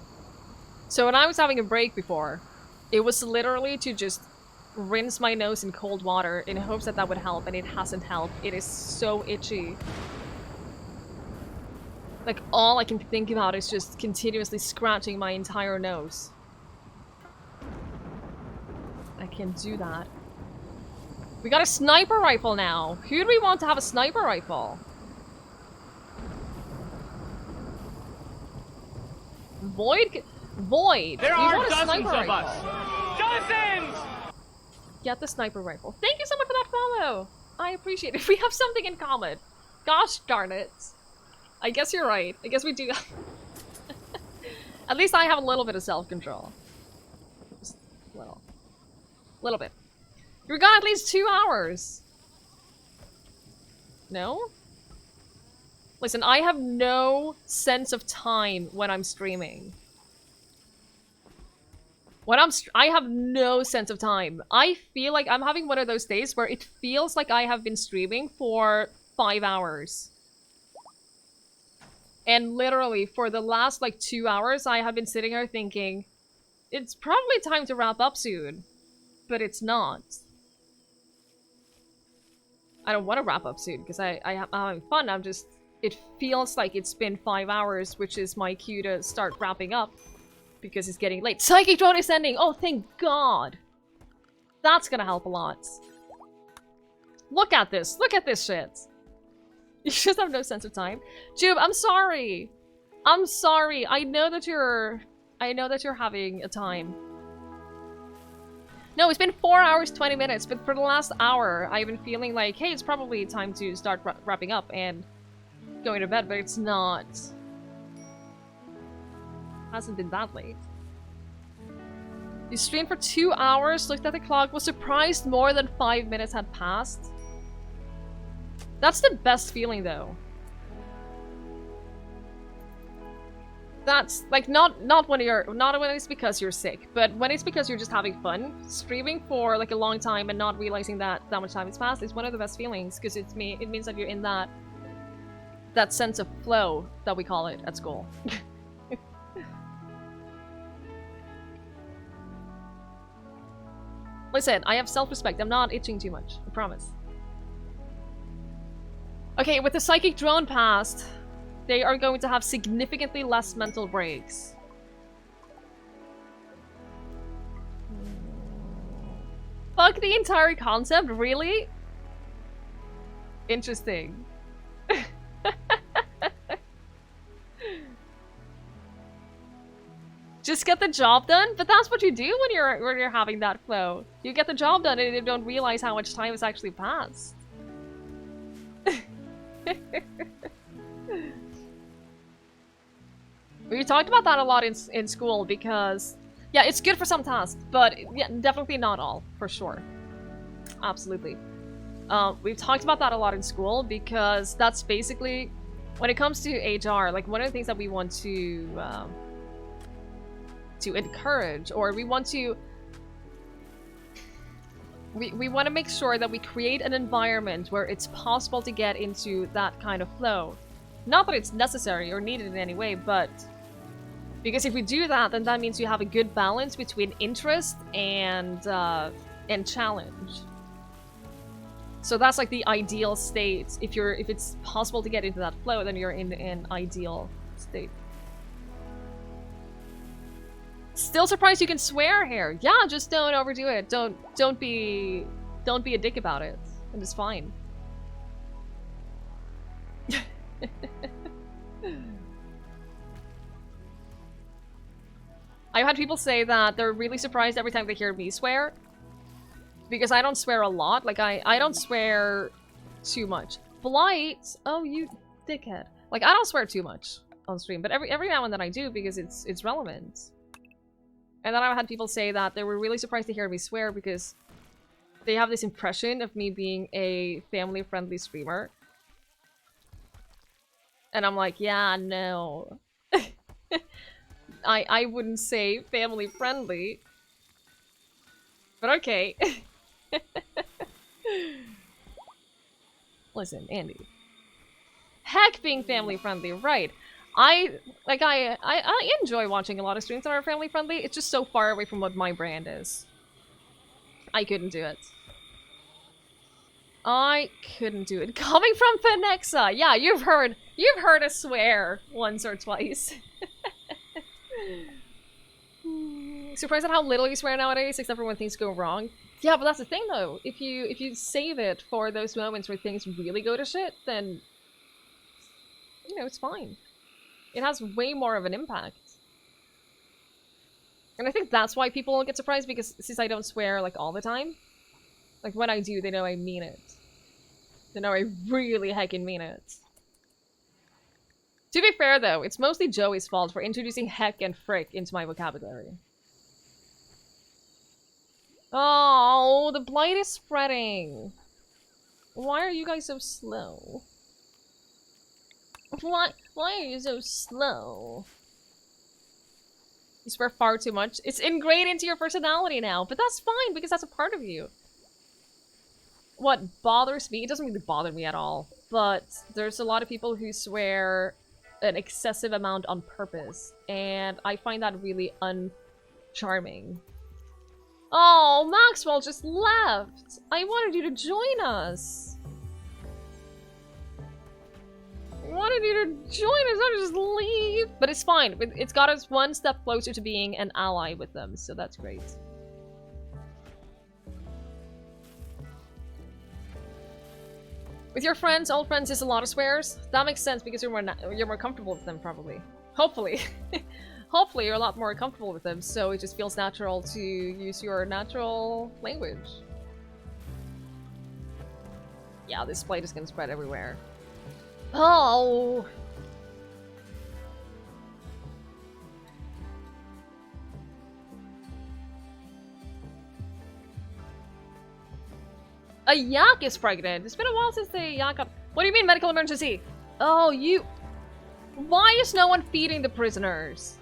So when I was having a break before, it was literally to just rinse my nose in cold water in hopes that that would help, and it hasn't helped. It is so itchy. Like, all I can think about is just continuously scratching my entire nose. I can't do that. We got a sniper rifle now. Who do we want to have a sniper rifle? Void? Void! There you are want a dozens sniper of rifle. us. Dozens! Get the sniper rifle. Thank you so much for that follow! I appreciate it. We have something in common. Gosh darn it. I guess you're right. I guess we do. At least I have a little bit of self-control. Just a little. Little bit. You're gone at least 2 hours. No? Listen, I have no sense of time when I'm streaming. When I have no sense of time. I feel like I'm having one of those days where it feels like I have been streaming for 5 hours. And literally, for the last, like, 2 hours, I have been sitting here thinking, it's probably time to wrap up soon. But it's not. I don't want to wrap up soon, because I'm having fun. I'm just... It feels like it's been 5 hours, which is my cue to start wrapping up. Because it's getting late. Psychic drone is ending! Oh, thank God! That's gonna help a lot. Look at this! Look at this shit! You just have no sense of time. Jube, I'm sorry! I'm sorry! I know that you're having a time. No, it's been 4 hours, 20 minutes, but for the last hour, I've been feeling like, hey, it's probably time to start wrapping up and going to bed, but it's not. Hasn't been that late. You streamed for 2 hours, looked at the clock, was surprised more than 5 minutes had passed. That's the best feeling, though. That's like not when it's because you're sick, but when it's because you're just having fun. Streaming for like a long time and not realizing that much time has passed is one of the best feelings, because it means that you're in that sense of flow that we call it at school. Listen, I have self-respect. I'm not itching too much. I promise. Okay, with the psychic drone passed, they are going to have significantly less mental breaks. Fuck the entire concept, really? Interesting. Just get the job done? But that's what you do when you're having that flow. You get the job done and you don't realize how much time has actually passed. We talked about that a lot in school because, yeah, it's good for some tasks, but yeah, definitely not all, for sure. Absolutely. We've talked about that a lot in school because that's basically, when it comes to HR, like one of the things that we want to encourage, or we want to make sure that we create an environment where it's possible to get into that kind of flow. Not that it's necessary or needed in any way, but because if we do that, then that means you have a good balance between interest and challenge. So that's like the ideal state. If it's possible to get into that flow, then you're in an ideal state. Still surprised you can swear here. Yeah, just don't overdo it. Don't be a dick about it. And it's fine. I've had people say that they're really surprised every time they hear me swear. Because I don't swear a lot. Like, I don't swear too much. Blight! Oh, you dickhead. Like, I don't swear too much on stream, but every now and then I do because it's relevant. And then I've had people say that they were really surprised to hear me swear because they have this impression of me being a family-friendly streamer. And I'm like, yeah, no. I wouldn't say family-friendly. But okay. Listen, Andy. Heck, being family-friendly, right. I enjoy watching a lot of streams that are family-friendly. It's just so far away from what my brand is. I couldn't do it. I couldn't do it. Coming from Phonexa! Yeah, you've heard us swear once or twice. Surprised at how little you swear nowadays, except for when things go wrong. Yeah, but that's the thing though. If you save it for those moments where things really go to shit, then you know, it's fine. It has way more of an impact. And I think that's why people get surprised, because since I don't swear like all the time, like when I do, they know I mean it. They know I really heckin' mean it. To be fair though, it's mostly Joey's fault for introducing heck and frick into my vocabulary. Oh, the blight is spreading. Why are you guys so slow? Why are you so slow? You swear far too much. It's ingrained into your personality now, but that's fine because that's a part of you. What bothers me, it doesn't really bother me at all, but there's a lot of people who swear an excessive amount on purpose, and I find that really uncharming. Oh, Maxwell just left! I wanted you to join us! I wanted you to join us, not just leave! But it's fine, it's got us one step closer to being an ally with them, so that's great. With your friends, old friends, is a lot of swears? That makes sense because you're more comfortable with them, probably. Hopefully. Hopefully you're a lot more comfortable with them, so it just feels natural to use your natural language. Yeah, this blight is gonna spread everywhere. Oh! A yak is pregnant. It's been a while since the yak got... What do you mean medical emergency? Oh, you... Why is no one feeding the prisoners?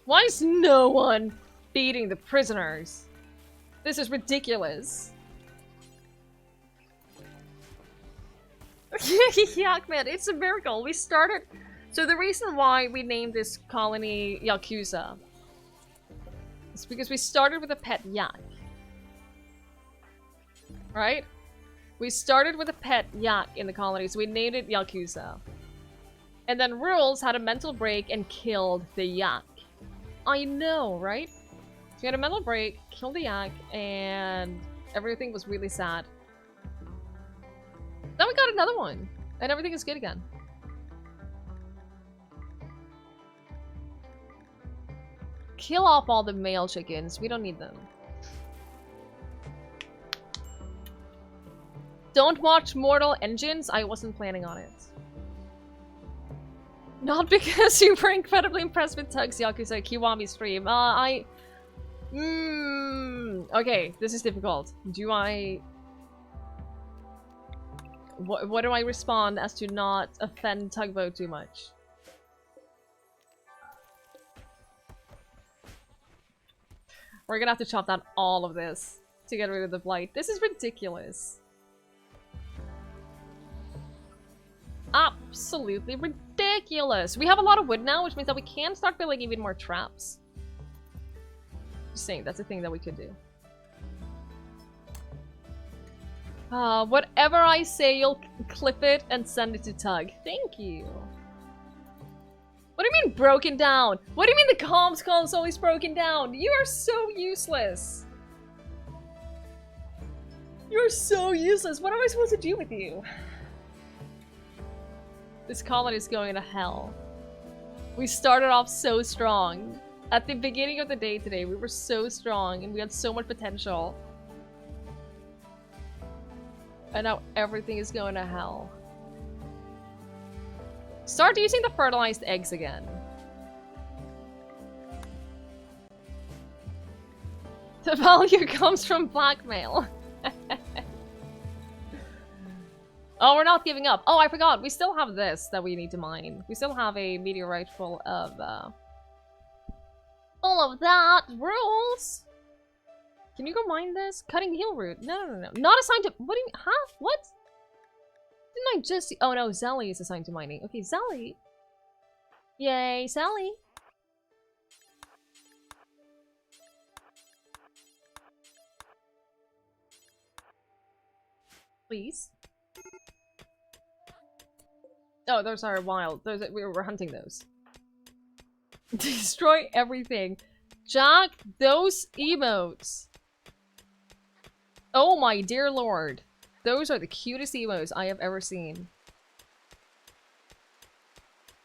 Why is no one feeding the prisoners? This is ridiculous. Yak man, it's a miracle. We started... So the reason why we named this colony Yakuza is because we started with a pet yak. Right? We started with a pet yak in the colony, so we named it Yakuza. And then Rules had a mental break and killed the yak. I know, right? So we had a mental break, killed the yak, and everything was really sad. Then we got another one, and everything is good again. Kill off all the male chickens. We don't need them. Don't watch Mortal Engines. I wasn't planning on it. Not because you were incredibly impressed with Tug's Yakuza Kiwami stream. Okay, this is difficult. Do I... What do I respond as to not offend Tugboat too much? We're gonna have to chop down all of this to get rid of the blight. This is ridiculous. Absolutely ridiculous. We have a lot of wood now, which means that we can start building even more traps. Just saying, that's a thing that we could do. Whatever I say, you'll clip it and send it to Tug. Thank you. What do you mean broken down? What do you mean the comms console is broken down? You are so useless. You're so useless. What am I supposed to do with you? This colony is going to hell. We started off so strong. At the beginning of the day today, we were so strong and we had so much potential. And now everything is going to hell. Start using the fertilized eggs again. The value comes from blackmail. Oh, we're not giving up. Oh, I forgot. We still have this that we need to mine. We still have a meteorite full of all of that. Rules! Can you go mine this? Cutting heel root. No. Not assigned to... What do you mean? Huh? What? Didn't I just... Oh no, Zelly is assigned to mining. Okay, Zelly. Yay, Zelly. Please. Oh, those are wild. Those we were hunting those. Destroy everything. Jack, those emotes. Oh my dear lord. Those are the cutest emotes I have ever seen.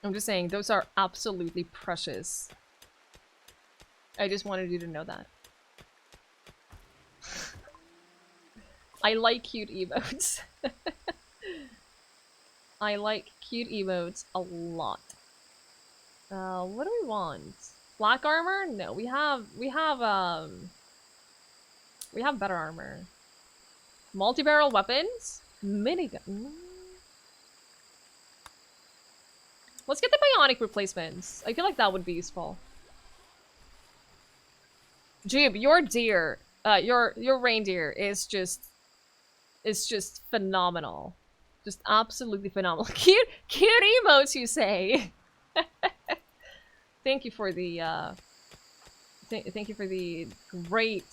I'm just saying, those are absolutely precious. I just wanted you to know that. I like cute emotes. I like cute emotes a lot. What do we want? Black armor? No, we have better armor. Multi-barrel weapons? Minigun. Let's get the bionic replacements. I feel like that would be useful. Jube, your deer, your reindeer is just phenomenal. Just absolutely phenomenal. Cute emotes, you say? Thank you for the thank you for the great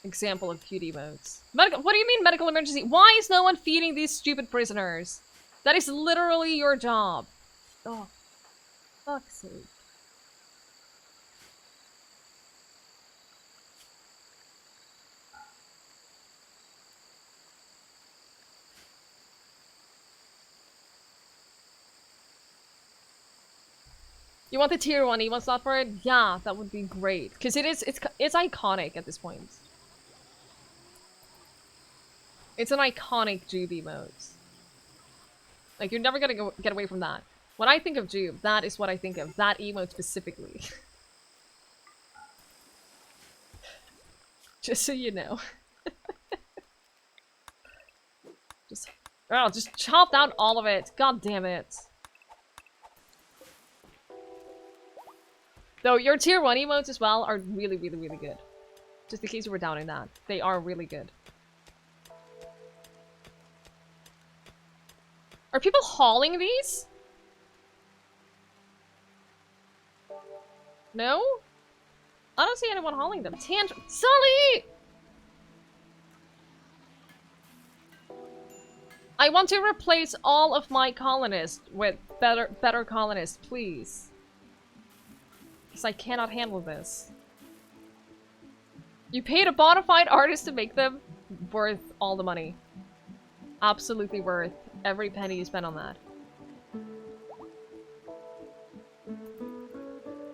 example of cute emotes. What do you mean medical emergency? Why is no one feeding these stupid prisoners? That is literally your job. Oh, fuck's sake. You want the tier 1 emo slot for it? Yeah, that would be great. Because it's iconic at this point. It's an iconic Jube emote. Like, you're never gonna get away from that. When I think of Jube, that is what I think of. That emote specifically. Just so you know. just chop down all of it. God damn it. Though your tier 1 emotes as well are really, really, really good. Just in case you were doubting that. They are really good. Are people hauling these? No? I don't see anyone hauling them. Sully! I want to replace all of my colonists with better colonists, please. Because I cannot handle this. You paid a bona fide artist to make them? Worth all the money. Absolutely worth every penny you spent on that.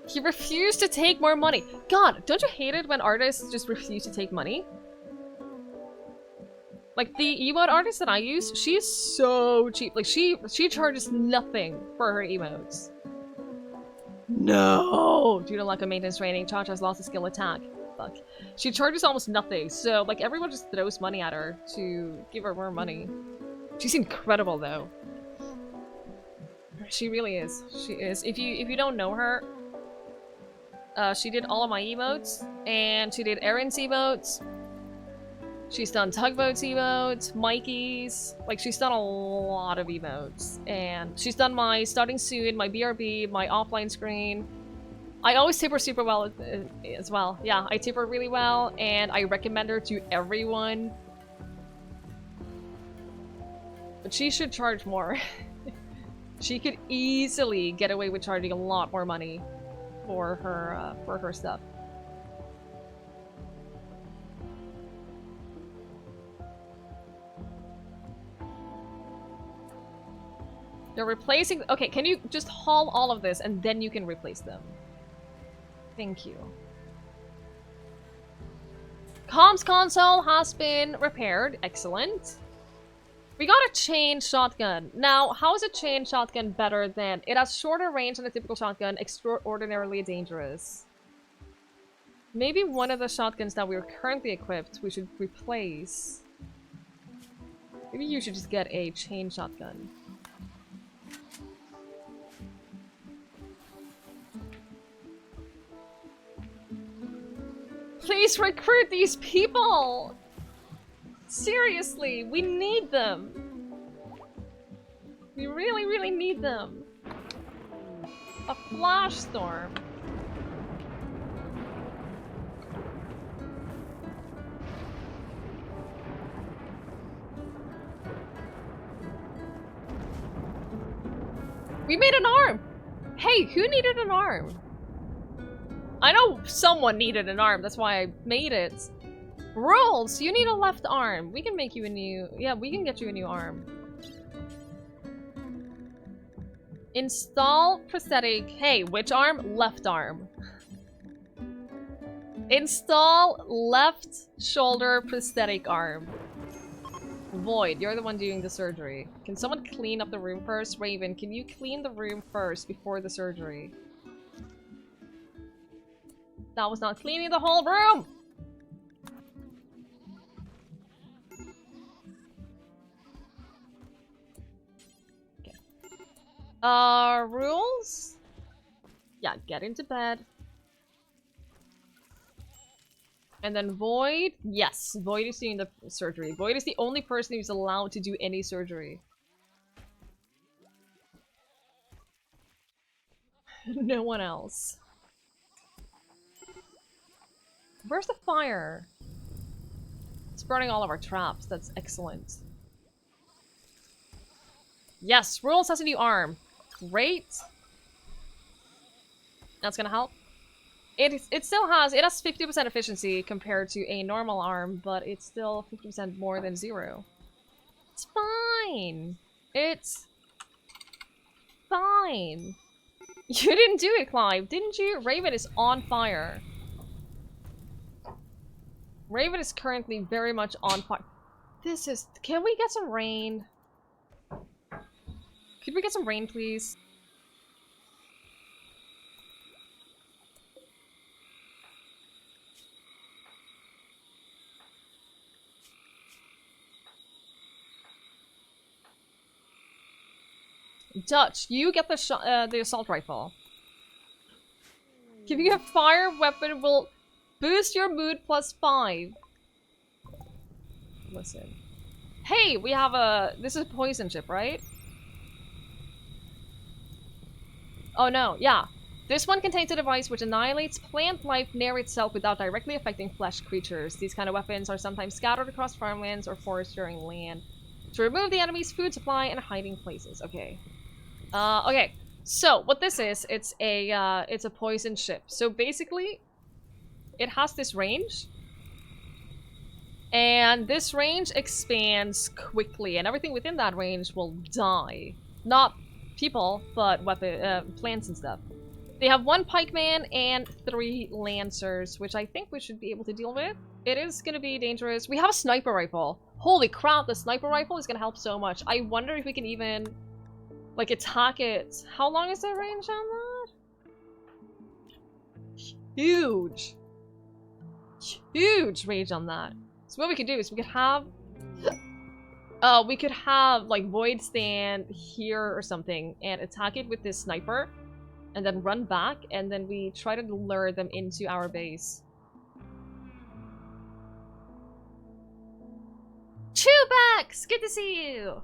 He refused to take more money. God, don't you hate it when artists just refuse to take money? Like, the emote artist that I use, she's so cheap. Like, she charges nothing for her emotes. No! Due to lack of maintenance rating, Cha has lost a skill attack. Fuck. She charges almost nothing, so, like, everyone just throws money at her to give her more money. She's incredible, though. She really is. She is. If you don't know her, she did all of my emotes, and she did Erin's emotes. She's done Tugboat's emotes, Mikey's. Like, she's done a lot of emotes. And she's done my starting soon, my BRB, my offline screen. I always tip her super well as well. Yeah, I tip her really well, and I recommend her to everyone. But she should charge more. She could easily get away with charging a lot more money for her stuff. They're replacing... Okay, can you just haul all of this and then you can replace them? Thank you. Comms console has been repaired. Excellent. We got a chain shotgun. Now, how is a chain shotgun better than... It has shorter range than a typical shotgun, extraordinarily dangerous. Maybe one of the shotguns that we're currently equipped we should replace. Maybe you should just get a chain shotgun. Please recruit these people! Seriously, we need them. We really, really need them. A flash storm. We made an arm! Hey, who needed an arm? I know someone needed an arm, that's why I made it. Rules! You need a left arm. We can make you a new... Yeah, we can get you a new arm. Install prosthetic... Hey, which arm? Left arm. Install left shoulder prosthetic arm. Void, you're the one doing the surgery. Can someone clean up the room first? Raven, can you clean the room first before the surgery? That was not cleaning the whole room! Okay. Rules? Yeah, get into bed. And then Void? Yes, Void is doing the surgery. Void is the only person who's allowed to do any surgery. No one else. Where's the fire? It's burning all of our traps. That's excellent. Yes, Rules has a new arm. Great. That's gonna help. It still has... It has 50% efficiency compared to a normal arm, but it's still 50% more than 0. It's fine. It's fine. You didn't do it, Clive, didn't you? Raven is on fire. Raven is currently very much on fire. This is... Can we get some rain? Could we get some rain, please? Dutch, you get the assault rifle. Giving a fire weapon will boost your mood +5. Listen. Hey, we have a... This is a poison chip, right? Oh no, yeah. This one contains a device which annihilates plant life near itself without directly affecting flesh creatures. These kind of weapons are sometimes scattered across farmlands or forests during land to remove the enemy's food supply and hiding places. Okay. Okay. So, what this is, it's a poison chip. So basically, it has this range. And this range expands quickly, and everything within that range will die. Not people, but plants and stuff. They have 1 pikeman and 3 lancers, which I think we should be able to deal with. It is gonna be dangerous. We have a sniper rifle. Holy crap, the sniper rifle is gonna help so much. I wonder if we can even, like, attack it. How long is the range on that? Huge. Huge range on that. So what we could do is we could have, like, Void stand here or something and attack it with this sniper and then run back and then we try to lure them into our base. Chewbacca! Good to see you!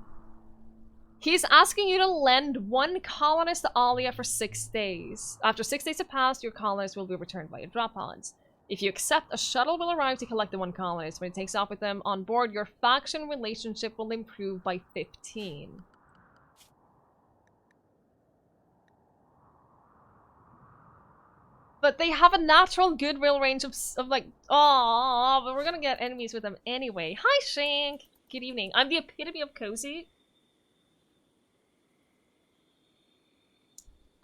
He's asking you to lend one colonist to Alia for 6 days. After 6 days have passed, your colonist will be returned by a drop pods. If you accept, a shuttle will arrive to collect the one colonist. When it takes off with them on board, your faction relationship will improve by 15. But they have a natural goodwill range of like, oh, but we're gonna get enemies with them anyway. Hi, Shank. Good evening. I'm the epitome of cozy.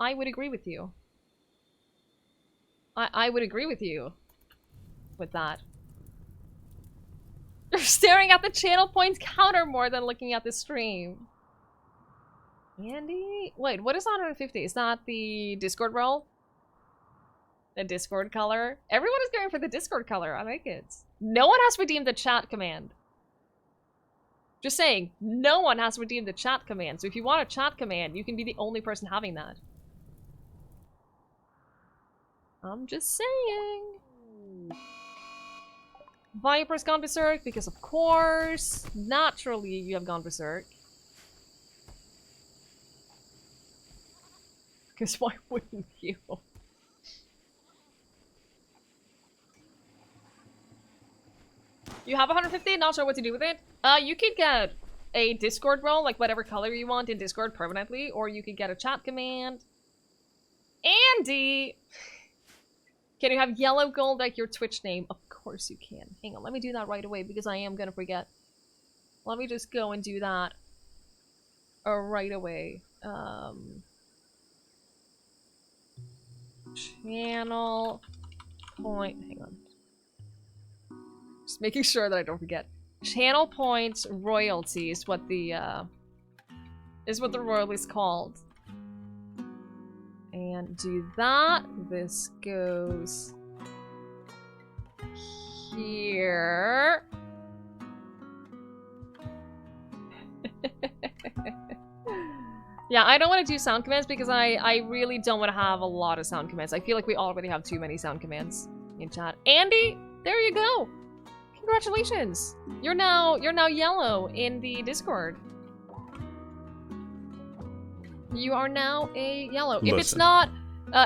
I would agree with you. I would agree with you with that. You're staring at the channel points counter more than looking at the stream. Andy? Wait, what is 150? Is that the Discord role? The Discord color? Everyone is going for the Discord color. I like it. No one has redeemed the chat command. Just saying, no one has redeemed the chat command. So if you want a chat command, you can be the only person having that. I'm just saying. Viper's gone berserk because of course, naturally you have gone berserk. Because why wouldn't you? You have 150, not sure what to do with it. You could get a Discord role, like whatever color you want in Discord permanently, or you could get a chat command. Andy! Can you have yellow gold like your Twitch name? Of course you can. Hang on, let me do that right away because I am gonna forget. Let me just go and do that right away. Channel point. Hang on. Just making sure that I don't forget. Channel points royalty is what the royalty is called. And do that. This goes here. Yeah, I don't want to do sound commands because I really don't want to have a lot of sound commands. I feel like we already have too many sound commands in chat. Andy, there you go. Congratulations. You're now yellow in the Discord. You are now a yellow. Listen. If it's not,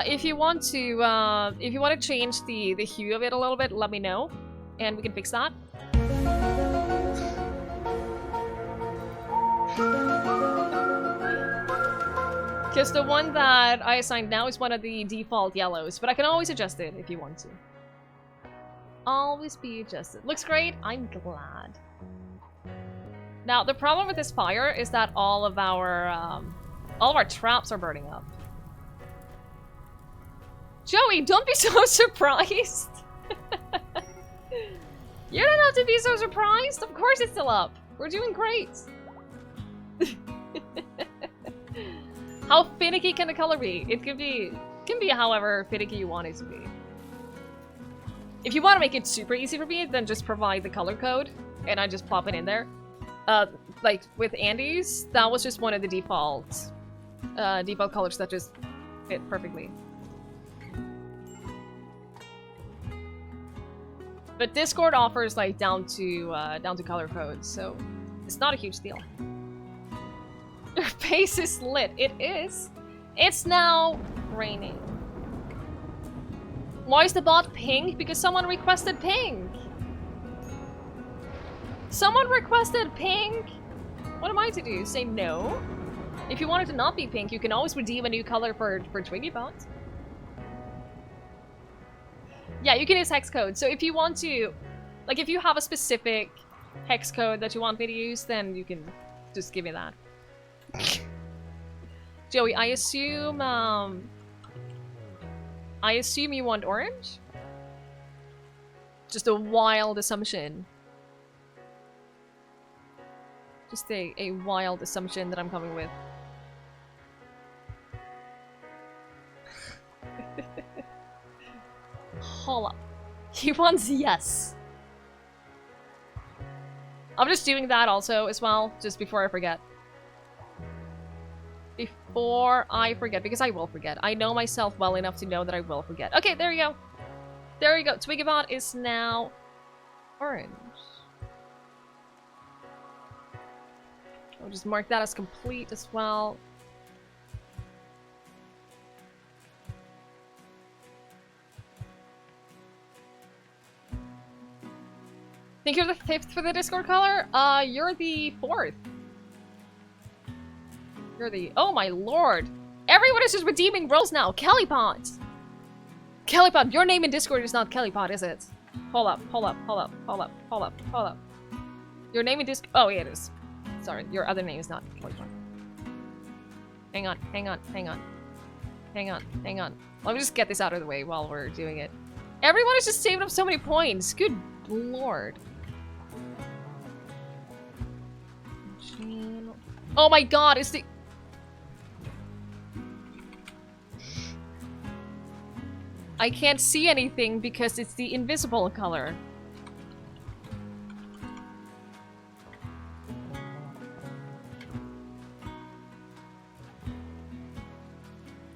if you want to change the hue of it a little bit, let me know, and we can fix that. Because the one that I assigned now is one of the default yellows, but I can always adjust it if you want to. Always be adjusted. Looks great. I'm glad. Now the problem with this fire is that all of our traps are burning up. Joey, don't be so surprised. You don't have to be so surprised. Of course it's still up. We're doing great. How finicky can the color be? It can be however finicky you want it to be. If you want to make it super easy for me, then just provide the color code, and I just pop it in there. Like with Andy's, that was just one of the default colors that just fit perfectly. But Discord offers like down to color codes, so it's not a huge deal. Your face is lit. It is. It's now raining. Why is the bot pink? Because someone requested pink. Someone requested pink. What am I to do? Say no? If you want it to not be pink, you can always redeem a new color for Twiggie bot. Yeah, you can use hex code. So if you want to, like if you have a specific hex code that you want me to use, then you can just give me that. Joey, I assume you want orange? Just a wild assumption. Just a wild assumption that I'm coming with. Hold up. He wants yes. I'm just doing that also as well, just before I forget. Before I forget, because I will forget. I know myself well enough to know that I will forget. Okay, there you go. There you go. Twiggy is now orange. I'll just mark that as complete as well. Think you're the 5th for the Discord color? You're the 4th. You're the... Oh my lord! Everyone is just redeeming roles now! Kellypot! Kellypot, your name in Discord is not Kellypot, is it? Hold up, hold up, hold up, hold up, hold up, hold up. Your name in Discord... Oh, yeah, it is. Sorry, your other name is not Kellypot. Hang on, hang on, hang on. Hang on, hang on. Let me just get this out of the way while we're doing it. Everyone is just saving up so many points! Good lord. Oh my god, it's the... I can't see anything because it's the invisible color.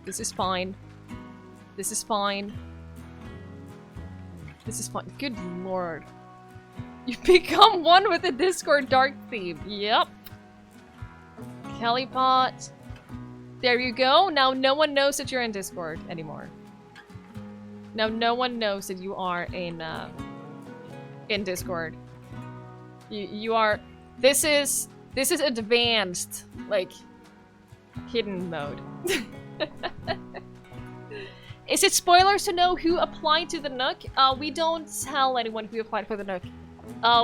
This is fine. This is fine. This is fine. Good lord. You become one with the Discord dark theme. Yep. Kellypot. There you go. Now no one knows that you're in Discord anymore. Now no one knows that you are in Discord. You are... This is advanced, like, hidden mode. Is it spoilers to know who applied to the Nook? We don't tell anyone who applied for the Nook.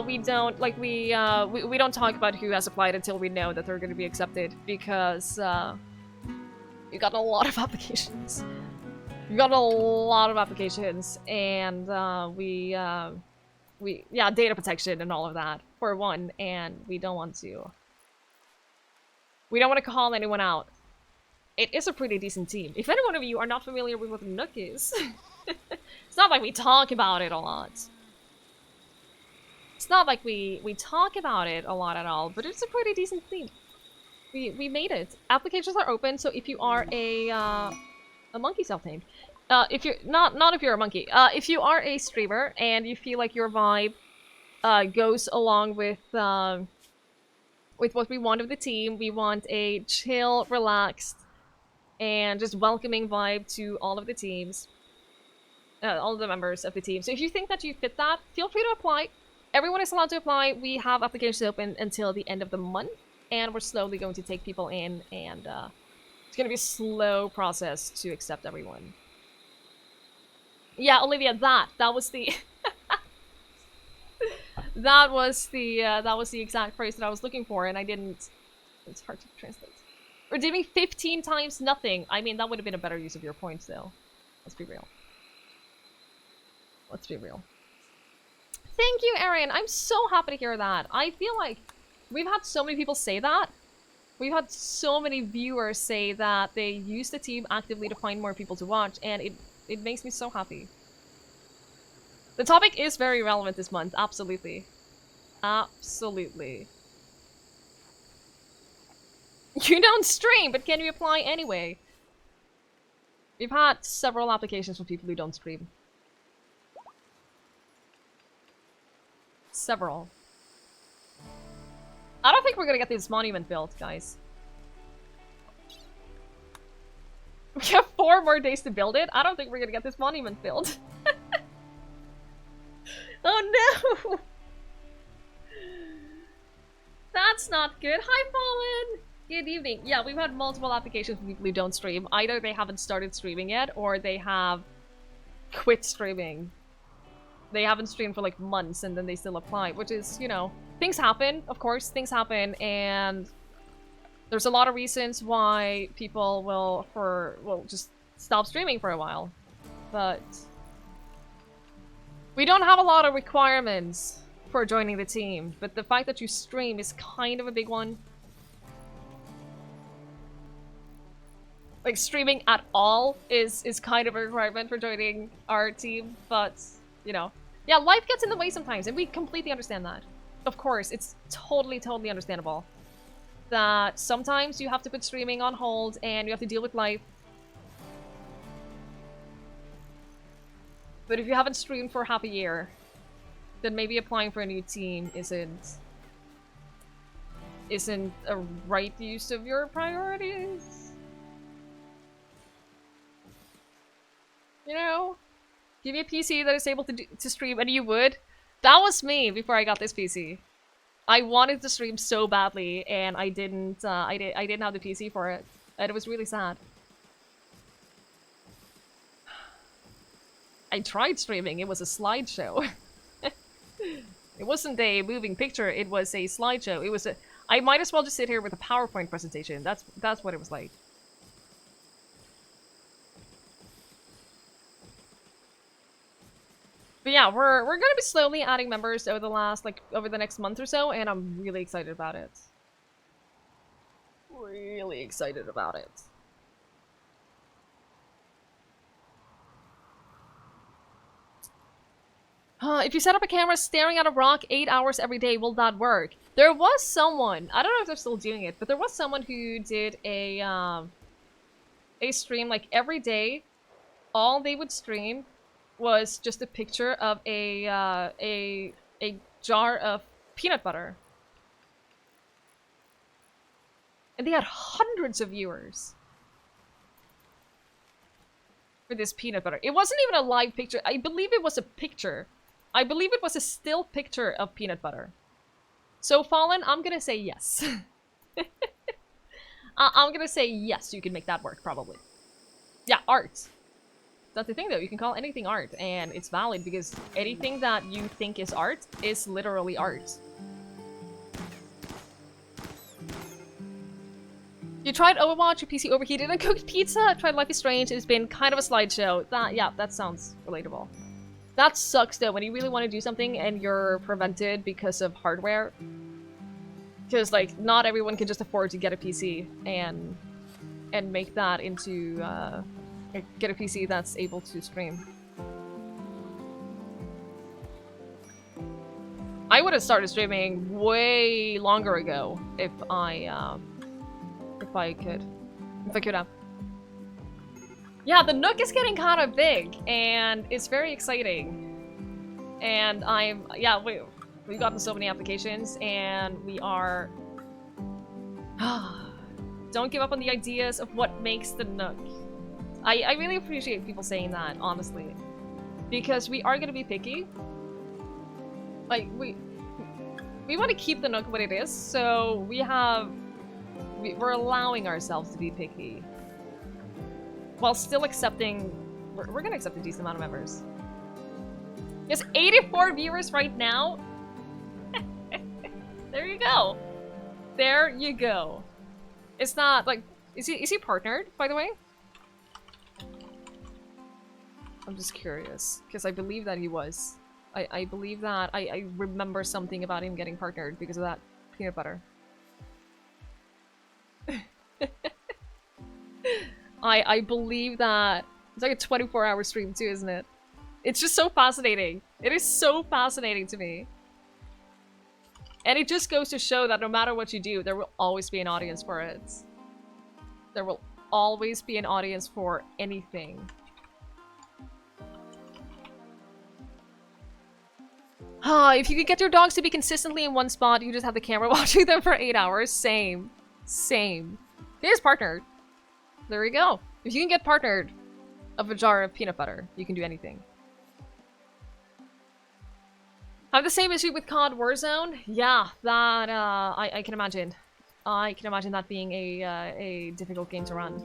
We don't, like, we don't talk about who has applied until we know that they're going to be accepted, because, we got a lot of applications. We got a lot of applications, and, yeah, data protection and all of that, for one, and we don't want to call anyone out. It is a pretty decent team. If any one of you are not familiar with what the Nook is, it's not like we talk about it a lot. It's not like we talk about it a lot at all, but it's a pretty decent team. We made it. Applications are open, so if you are a monkey self-named, if you're not if you're a monkey, if you are a streamer and you feel like your vibe goes along with what we want of the team, we want a chill, relaxed, and just welcoming vibe to all of the teams, all of the members of the team. So if you think that you fit that, feel free to apply. Everyone is allowed to apply. We have applications open until the end of the month, and we're slowly going to take people in, and it's going to be a slow process to accept everyone. Yeah, Olivia, that was the that was the exact phrase that I was looking for, and I didn't. It's hard to translate. Redeeming 15 times nothing. I mean, that would have been a better use of your points, though. Let's be real. Let's be real. Thank you, Erin. I'm so happy to hear that. I feel like we've had so many people say that. We've had so many viewers say that they use the team actively to find more people to watch, and it makes me so happy. The topic is very relevant this month. Absolutely. Absolutely. You don't stream, but can you apply anyway? We've had several applications from people who don't stream. Several. I don't think we're gonna get this monument built, guys. We have 4 more days to build it. I don't think we're gonna get this monument built. Oh no! That's not good. Hi, Fallen! Good evening. Yeah, we've had multiple applications from people who don't stream. Either they haven't started streaming yet, or they have quit streaming. They haven't streamed for like months, and then they still apply, which is, you know, things happen, of course, things happen, and there's a lot of reasons why people will just stop streaming for a while. But We don't have a lot of requirements for joining the team, but the fact that you stream is kind of a big one. Like, streaming at all is kind of a requirement for joining our team, but, you know. Yeah, life gets in the way sometimes, and we completely understand that. Of course, it's totally understandable that sometimes you have to put streaming on hold and you have to deal with life. But if you haven't streamed for half a year, then maybe applying for a new team isn't a right use of your priorities. You know? Give me a PC that is able to stream, and you would. That was me before I got this PC. I wanted to stream so badly, and I didn't. I didn't have the PC for it, and it was really sad. I tried streaming. It was a slideshow. It wasn't a moving picture. It was a slideshow. It was a. I might as well just sit here with a PowerPoint presentation. That's what it was like. But yeah, we're gonna be slowly adding members over the next month or so, and I'm really excited about it. Really excited about it. If you set up a camera staring at a rock 8 hours every day, will that work? There was someone, I don't know if they're still doing it, but there was someone who did a stream like every day. All they would stream was just a picture of a jar of peanut butter. And they had hundreds of viewers for this peanut butter. It wasn't even a live picture. I believe it was a picture. I believe it was a still picture of peanut butter. So, Fallen, I'm gonna say yes. I'm gonna say yes, you can make that work, probably. Yeah, art. That's the thing, though. You can call anything art, and it's valid because anything that you think is art is literally art. You tried Overwatch, your PC overheated and cooked pizza? I tried Life is Strange, it's been kind of a slideshow. Yeah, that sounds relatable. That sucks, though, when you really want to do something and you're prevented because of hardware. Because, like, not everyone can just afford to get a PC and make that into, get a PC that's able to stream. I would have started streaming way longer ago if I could have. Yeah, the Nook is getting kind of big, and it's very exciting. And we've gotten so many applications, and we are... Don't give up on the ideas of what makes the Nook. I really appreciate people saying that, honestly. Because we are going to be picky. Like, we want to keep the Nook what it is, so we're allowing ourselves to be picky. While still accepting... We're going to accept a decent amount of members. There's 84 viewers right now. There you go. There you go. It's not, like... Is he partnered, by the way? I'm just curious, because I believe that he was. I believe that... I remember something about him getting partnered because of that peanut butter. I believe that... It's like a 24-hour stream too, isn't it? It's just so fascinating. It is so fascinating to me. And it just goes to show that no matter what you do, there will always be an audience for it. There will always be an audience for anything. If you could get your dogs to be consistently in one spot, you just have the camera watching them for 8 hours. Same. Same. Here's partnered. There we go. If you can get partnered of a jar of peanut butter, you can do anything. I have the same issue with COD Warzone. Yeah, that, I can imagine. I can imagine that being a difficult game to run.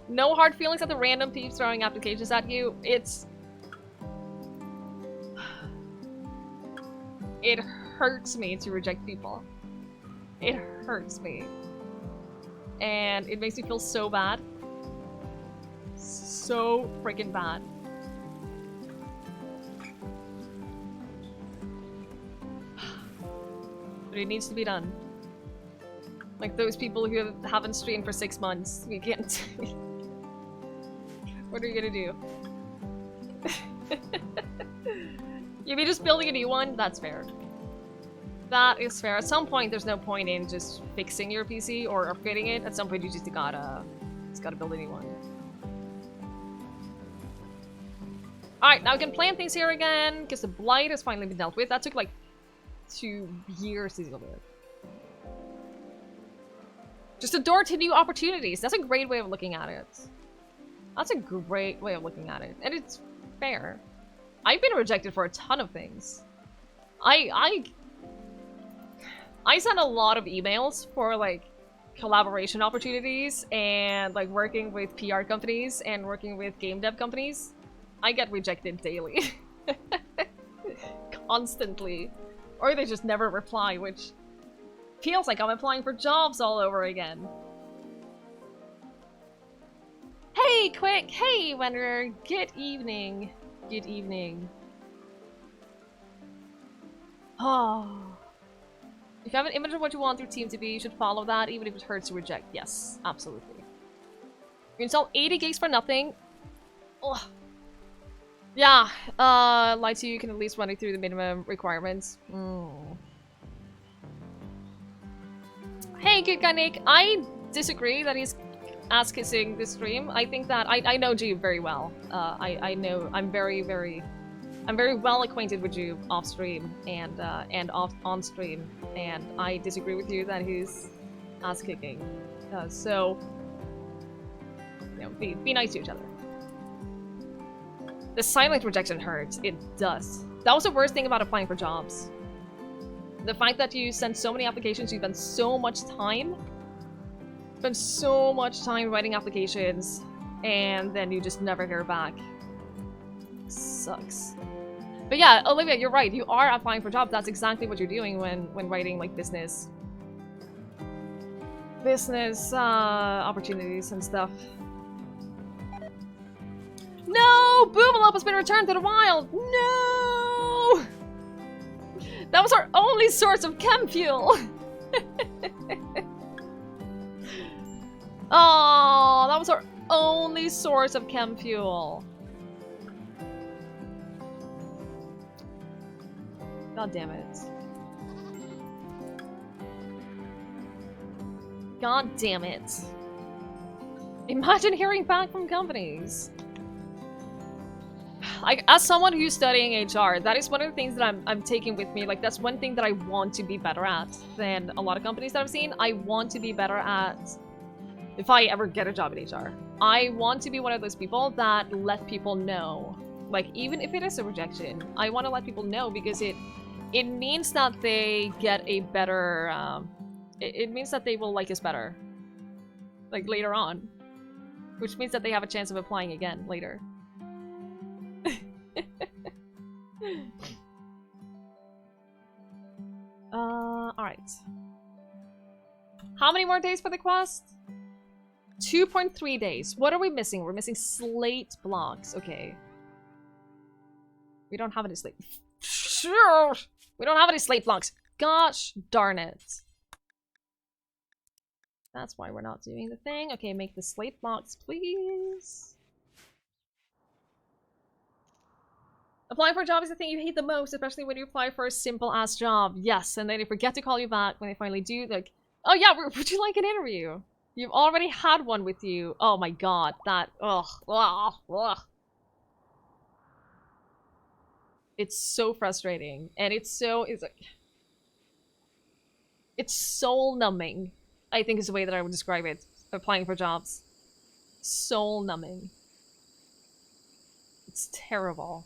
No hard feelings at the random peeps throwing applications at you. It hurts me to reject people. It hurts me. And it makes me feel so bad. So freaking bad. But it needs to be done. Like those people who haven't streamed for 6 months, we can't. What are you gonna do? You mean just building a new one? That's fair. That is fair. At some point, there's no point in just fixing your PC or upgrading it. At some point, you just gotta build a new one. Alright, now we can plant things here again, because the blight has finally been dealt with. That took like 2 years to deal with. Just a door to new opportunities. That's a great way of looking at it. That's a great way of looking at it. And it's fair. I've been rejected for a ton of things. I sent a lot of emails for like collaboration opportunities and like working with PR companies and working with game dev companies. I get rejected daily. Constantly. Or they just never reply, which feels like I'm applying for jobs all over again. Hey, Quick! Hey, Wanderer! Good evening. Good evening. Oh. If you have an image of what you want your team to be, you should follow that, even if it hurts to reject. Yes, absolutely. You install 80 gigs for nothing. Ugh. Yeah, lie to you, can at least run it through the minimum requirements. Hey, good guy Nick. I disagree that he's ass-kissing this stream. I think that I know Jeep very well. I know I'm very well acquainted with Jeep off stream and on stream, and I disagree with you that he's ass-kicking. So you know, be nice to each other. The silent rejection hurts. It does. That was the worst thing about applying for jobs. The fact that you send so many applications, you spend so much time. Spend so much time writing applications, and then you just never hear back. Sucks. But yeah, Olivia, you're right. You are applying for jobs. That's exactly what you're doing when writing like business opportunities and stuff. No! Boomalop has been returned to the wild! No! That was our only source of chem fuel! Oh, that was our only source of chem fuel. God damn it. God damn it. Imagine hearing back from companies. As someone who's studying HR, that is one of the things that I'm taking with me. Like, that's one thing that I want to be better at than a lot of companies that I've seen. I want to be better at, if I ever get a job in HR, I want to be one of those people that let people know. Like, even if it is a rejection, I want to let people know because it means that they get a better, it means that they will like us better. Like, later on. Which means that they have a chance of applying again later. Alright. How many more days for the quest? 2.3 days. What are we missing? We're missing slate blocks. Okay. We don't have any slate. Sure! We don't have any slate blocks. Gosh darn it. That's why we're not doing the thing. Okay, make the slate blocks, please. Applying for a job is the thing you hate the most, especially when you apply for a simple-ass job. Yes, and then they forget to call you back when they finally do, like, oh yeah, would you like an interview? You've already had one with you. Oh my god, that, ugh. It's so frustrating, and it's like... It's soul-numbing, I think is the way that I would describe it, applying for jobs. Soul-numbing. It's terrible.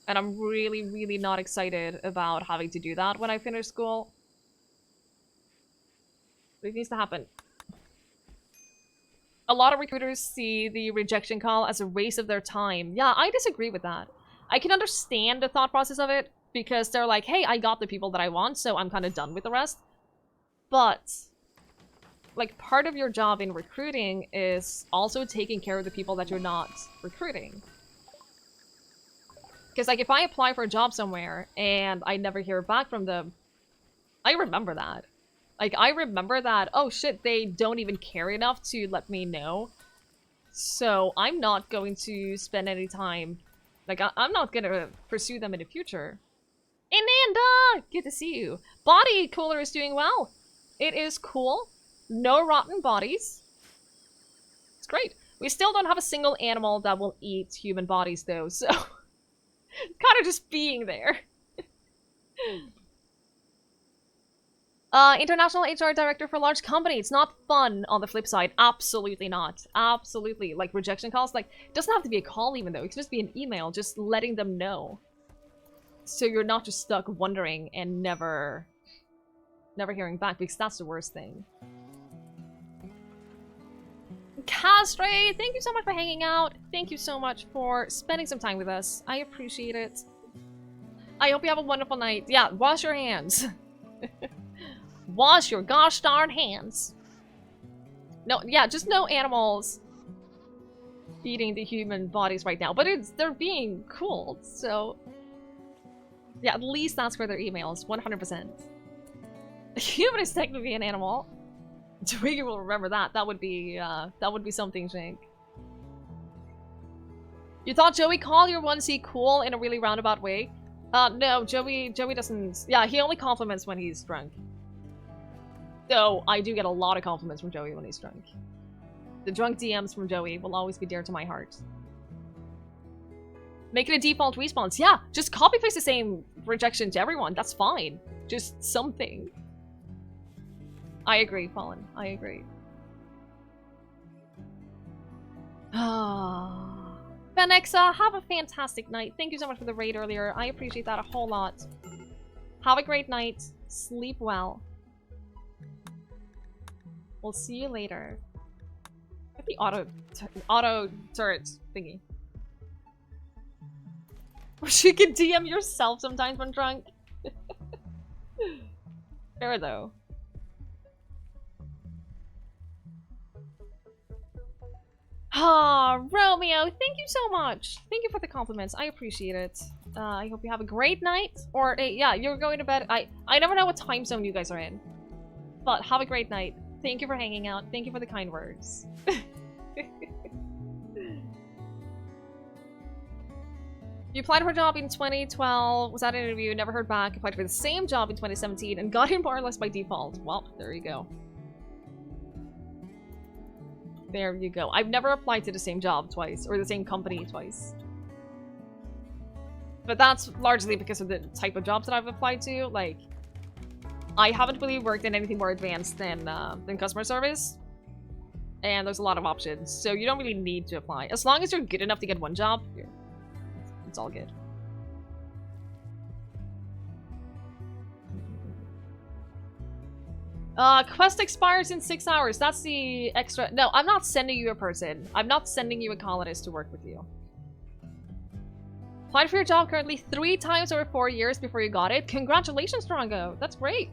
And I'm really, really not excited about having to do that when I finish school. But it needs to happen. A lot of recruiters see the rejection call as a waste of their time. Yeah, I disagree with that. I can understand the thought process of it, because they're like, hey, I got the people that I want, so I'm kind of done with the rest. But, like, part of your job in recruiting is also taking care of the people that you're not recruiting. Because, like, if I apply for a job somewhere and I never hear back from them, I remember that. Like, I remember that, oh shit, they don't even care enough to let me know. So, I'm not going to spend any time... Like, I'm not gonna pursue them in the future. Ananda! Good to see you. Body Cooler is doing well. It is cool. No rotten bodies. It's great. We still don't have a single animal that will eat human bodies, though, so... kind of just being there. International HR director for large company. It's not fun on the flip side. Absolutely not. Absolutely. Like, rejection calls. Like, it doesn't have to be a call even, though. It could just be an email, just letting them know. So you're not just stuck wondering and never hearing back, because that's the worst thing. Castray, thank you so much for hanging out. Thank you so much for spending some time with us. I appreciate it. I hope you have a wonderful night. Yeah, wash your hands. Wash your gosh darn hands. No, yeah, just no animals eating the human bodies right now. But they're being cooled, so... Yeah, at least that's for their emails, 100%. A human is technically an animal. Twiggie will remember that. That would be something, Shank. You thought Joey called your onesie cool in a really roundabout way? No, Joey doesn't... Yeah, he only compliments when he's drunk. Though, I do get a lot of compliments from Joey when he's drunk. The drunk DMs from Joey will always be dear to my heart. Make it a default response. Yeah, just copy-paste the same rejection to everyone. That's fine. Just something. I agree, Fallen. I agree. Benexa, have a fantastic night. Thank you so much for the raid earlier. I appreciate that a whole lot. Have a great night. Sleep well. We'll see you later. Get the auto turret thingy. Wish you could DM yourself sometimes when drunk. Fair though. Ah, Romeo, thank you so much. Thank you for the compliments. I appreciate it. I hope you have a great night. Or, yeah, you're going to bed. I never know what time zone you guys are in. But have a great night. Thank you for hanging out. Thank you for the kind words. You applied for a job in 2012, was at an interview, never heard back, applied for the same job in 2017, and got in more or less by default. Well, there you go. There you go. I've never applied to the same job twice, or the same company twice. But that's largely because of the type of jobs that I've applied to. Like, I haven't really worked in anything more advanced than customer service. And there's a lot of options, so you don't really need to apply. As long as you're good enough to get one job, it's all good. Quest expires in 6 hours. That's the extra... No, I'm not sending you a person. I'm not sending you a colonist to work with you. Applied for your job currently 3 times over 4 years before you got it. Congratulations, Drongo. That's great.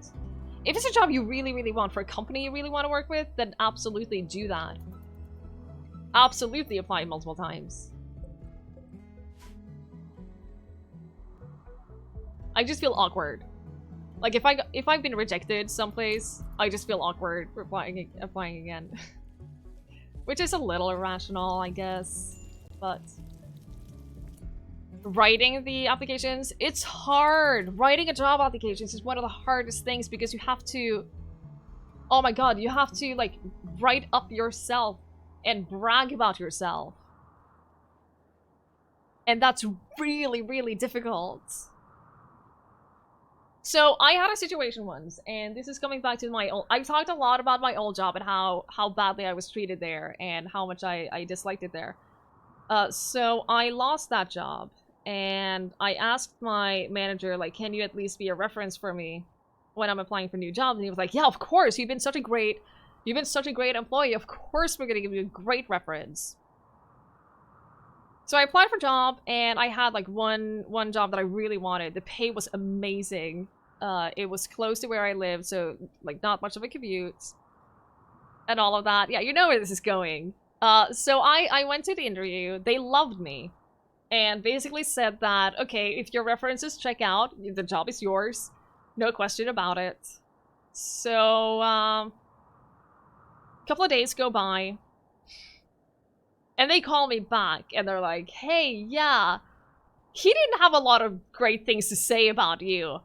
If it's a job you really, really want, for a company you really want to work with, then absolutely do that. Absolutely apply multiple times. I just feel awkward. Like, if I've been rejected someplace, I just feel awkward applying again. Which is a little irrational, I guess. But writing the applications, it's hard. Writing a job applications is one of the hardest things because you have to... Oh my god, you have to, like, write up yourself and brag about yourself. And that's really, really difficult. So, I had a situation once, and this is coming back to my old... I've talked a lot about my old job and how badly I was treated there, and how much I disliked it there. So, I lost that job, and I asked my manager, like, can you at least be a reference for me when I'm applying for new jobs? And he was like, yeah, of course, you've been such a great employee, of course we're gonna give you a great reference. So I applied for a job, and I had, like, one job that I really wanted. The pay was amazing. It was close to where I lived, so, like, not much of a commute. And all of that. Yeah, you know where this is going. So I went to the interview. They loved me. and basically said that, okay, if your references check out, the job is yours. No question about it. So, a couple of days go by, and they call me back, and they're like, hey, yeah, he didn't have a lot of great things to say about you.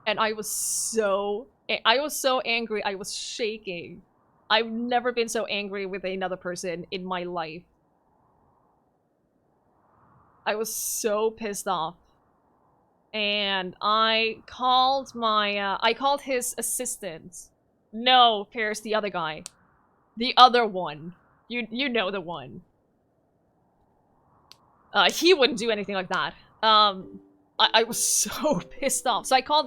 And I was so angry, I was shaking. I've never been so angry with another person in my life. I was so pissed off. And I called his assistant. No, Paris, the other guy. The other one. You know the one. He wouldn't do anything like that. I was so pissed off. So I called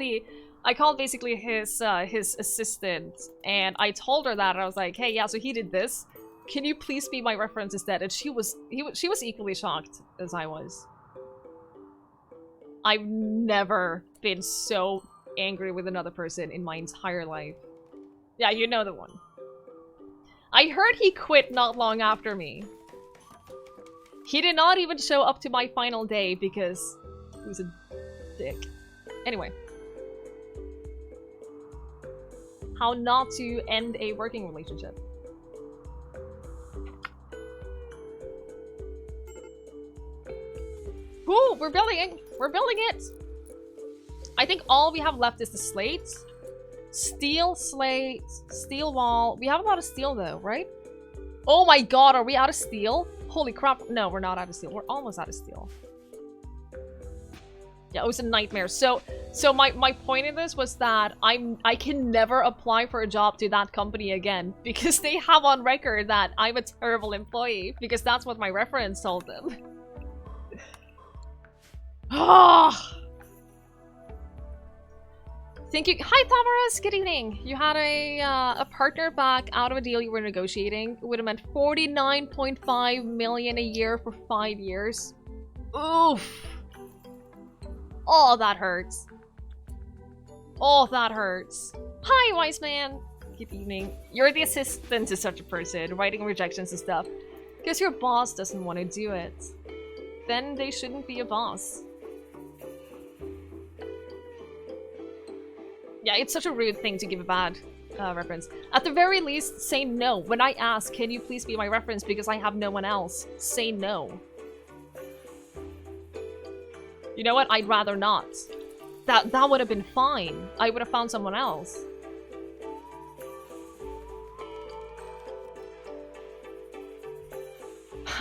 basically his assistant, and I told her that, and I was like, hey, yeah, so he did this. Can you please be my reference instead? And she was equally shocked as I was. I've never been so angry with another person in my entire life. Yeah, you know the one. I heard he quit not long after me. He did not even show up to my final day because he was a dick. Anyway. How not to end a working relationship. Ooh, we're building it! We're building it! I think all we have left is the slate. Steel slate, steel wall. We have a lot of steel though, right? Oh my god, are we out of steel? Holy crap. No, we're not out of steel. We're almost out of steel. Yeah, it was a nightmare. So my point in this was that I can never apply for a job to that company again because they have on record that I'm a terrible employee because that's what my reference told them. Thank you. Hi, Tamaris. Good evening. You had a partner back out of a deal you were negotiating. It would have meant 49.5 million a year for 5 years. Oof. Oh, that hurts. Oh, that hurts. Hi, wise man. Good evening. You're the assistant to such a person, writing rejections and stuff. Because your boss doesn't want to do it. Then they shouldn't be a boss. Yeah, it's such a rude thing to give a bad reference. At the very least, say no. When I ask, can you please be my reference because I have no one else? Say no. You know what? I'd rather not. That would have been fine. I would have found someone else.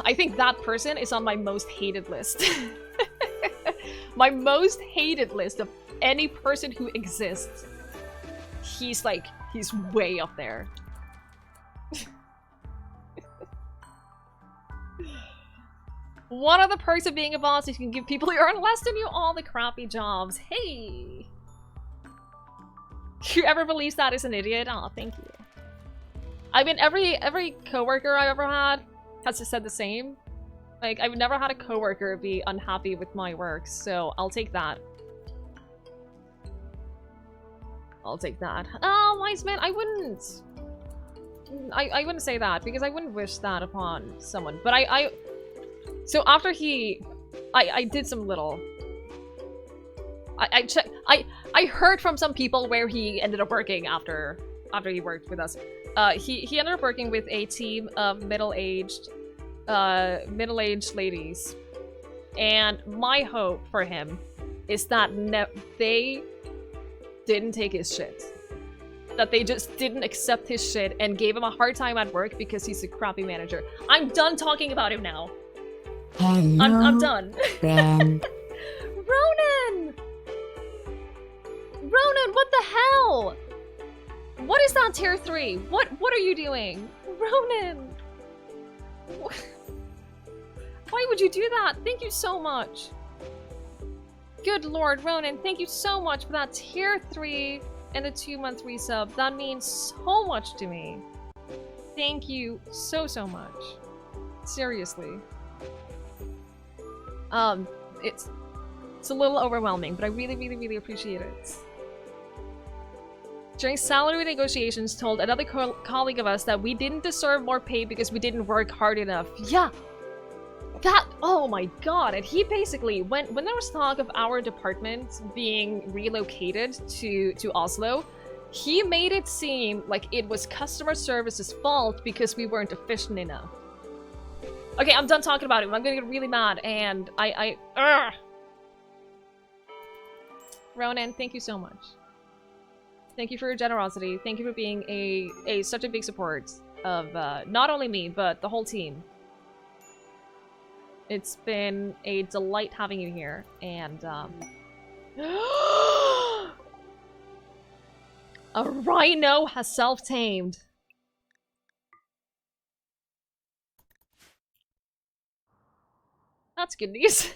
I think that person is on my most hated list. My most hated list of any person who exists. He's way up there. One of the perks of being a boss is you can give people who earn less than you all the crappy jobs. Hey! Whoever believes that is an idiot. Aw, thank you. I mean, every coworker I've ever had has just said the same. Like, I've never had a coworker be unhappy with my work, so I'll take that. I'll take that. Oh, wise man, I wouldn't say that, because I wouldn't wish that upon someone. But so after I did some little... I heard from some people where he ended up working after he worked with us. He ended up working with a team of middle-aged ladies. And my hope for him is that they didn't take his shit. That they just didn't accept his shit and gave him a hard time at work because he's a crappy manager. I'm done talking about him now. Hello, I'm done. friend. Ronan! Ronan, what the hell? What is that tier 3? What are you doing? Ronan! Why would you do that? Thank you so much. Good lord, Ronan, thank you so much for that tier 3 and the 2-month resub. That means so much to me. Thank you so much. Seriously. It's a little overwhelming, but I really appreciate it. During salary negotiations, told another colleague of us that we didn't deserve more pay because we didn't work hard enough. Yeah! That, oh my god, and he basically, when there was talk of our department being relocated to Oslo, he made it seem like it was customer service's fault because we weren't efficient enough. Okay, I'm done talking about it. I'm gonna get really mad, and Ronan, thank you so much. Thank you for your generosity. Thank you for being such a big support of not only me, but the whole team. It's been a delight having you here, and a rhino has self-tamed. That's good news.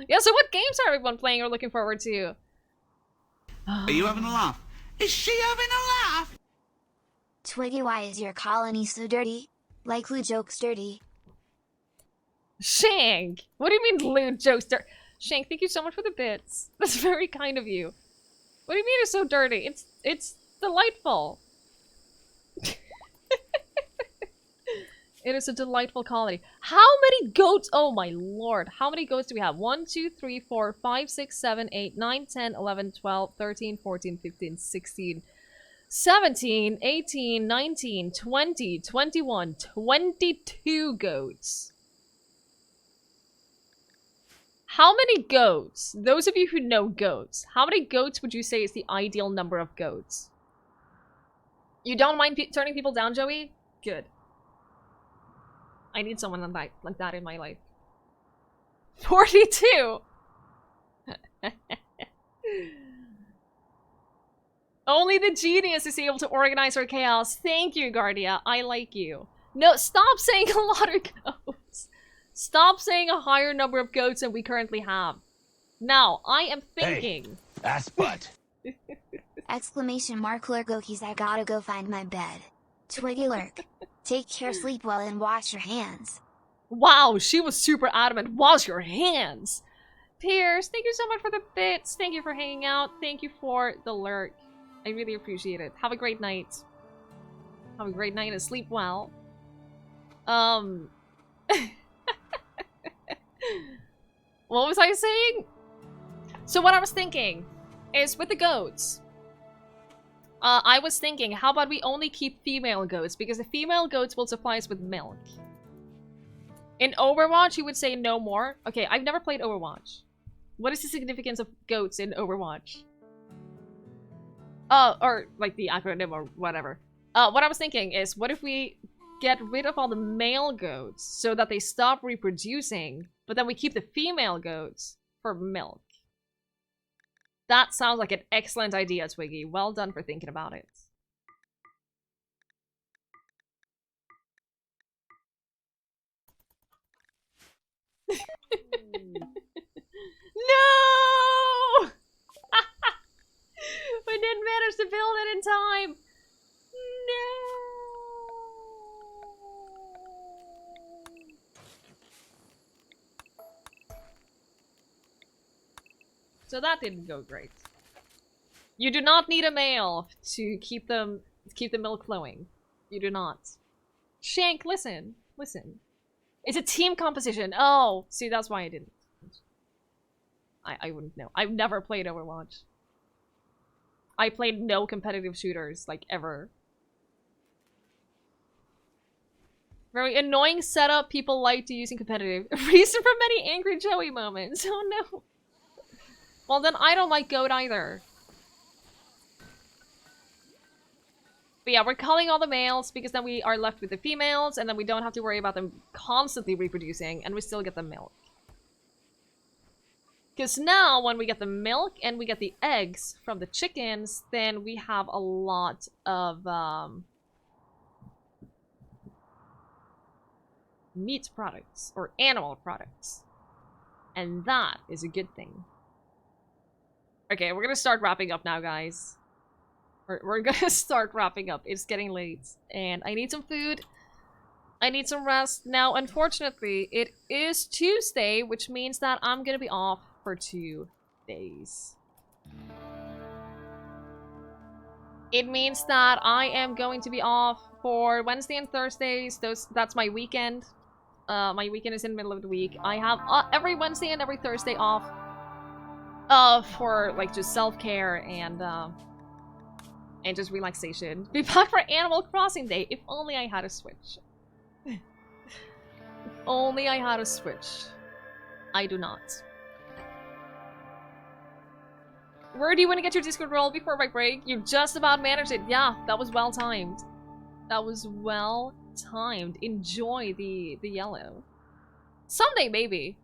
Yeah, so what games are everyone playing or looking forward to? Are you having a laugh? Is she having a laugh? Twiggy, why is your colony so dirty? Like Lou Joke's dirty. Shank! What do you mean lewd jokes dirty? Shank, thank you so much for the bits. That's very kind of you. What do you mean it's so dirty? It's delightful. It is a delightful colony. How many goats? Oh my lord. How many goats do we have? 1, 2, 3, 4, 5, 6, 7, 8, 9, 10, 11, 12, 13, 14, 15, 16, 17, 18, 19, 20, 21, 22 goats. How many goats? Those of you who know goats, how many goats would you say is the ideal number of goats? You don't mind turning people down, Joey? Good. I need someone like that in my life. 42! Only the genius is able to organize our chaos. Thank you, Guardia. I like you. No, stop saying a lot of goats. Stop saying a higher number of goats than we currently have. Now, I am thinking... Hey, ass butt. Exclamation mark Lurgokies, I gotta go find my bed. Twiggy Lurk. Take care, sleep well, and wash your hands. Wow, she was super adamant. Wash your hands! Pierce, thank you so much for the bits. Thank you for hanging out. Thank you for the lurk. I really appreciate it. Have a great night. Have a great night and sleep well. What was I saying? So what I was thinking is with the goats. I was thinking, how about we only keep female goats? Because the female goats will supply us with milk. In Overwatch, you would say no more. Okay, I've never played Overwatch. What is the significance of goats in Overwatch? Or like the acronym or whatever. What I was thinking is, what if we get rid of all the male goats so that they stop reproducing, but then we keep the female goats for milk? That sounds like an excellent idea, Twiggy. Well done for thinking about it. No! We didn't manage to build it in time. No. So that didn't go great. You do not need a male to keep the milk flowing. You do not. Shank, listen. Listen. It's a team composition. Oh, see, that's why I didn't. I wouldn't know. I've never played Overwatch. I played no competitive shooters, like, ever. Very annoying setup people like to use in competitive. Reason for many angry Joey moments. Oh no. Well then, I don't like goat either. But yeah, we're culling all the males because then we are left with the females and then we don't have to worry about them constantly reproducing and we still get the milk. Because now, when we get the milk and we get the eggs from the chickens, then we have a lot of meat products or animal products. And that is a good thing. Okay, we're gonna start wrapping up now, guys. We're gonna start wrapping up. It's getting late. And I need some food. I need some rest. Now, unfortunately, it is Tuesday, which means that I'm gonna be off for 2 days. It means that I am going to be off for Wednesday and Thursdays, that's my weekend. My weekend is in the middle of the week. I have every Wednesday and every Thursday off. For like just self-care and just relaxation. Be back for Animal Crossing Day. If only I had a Switch. If only I had a Switch. I do not. Where do you want to get your Discord roll before my break? You just about managed it. Yeah, that was well timed. That was well timed. Enjoy the yellow. Someday, maybe.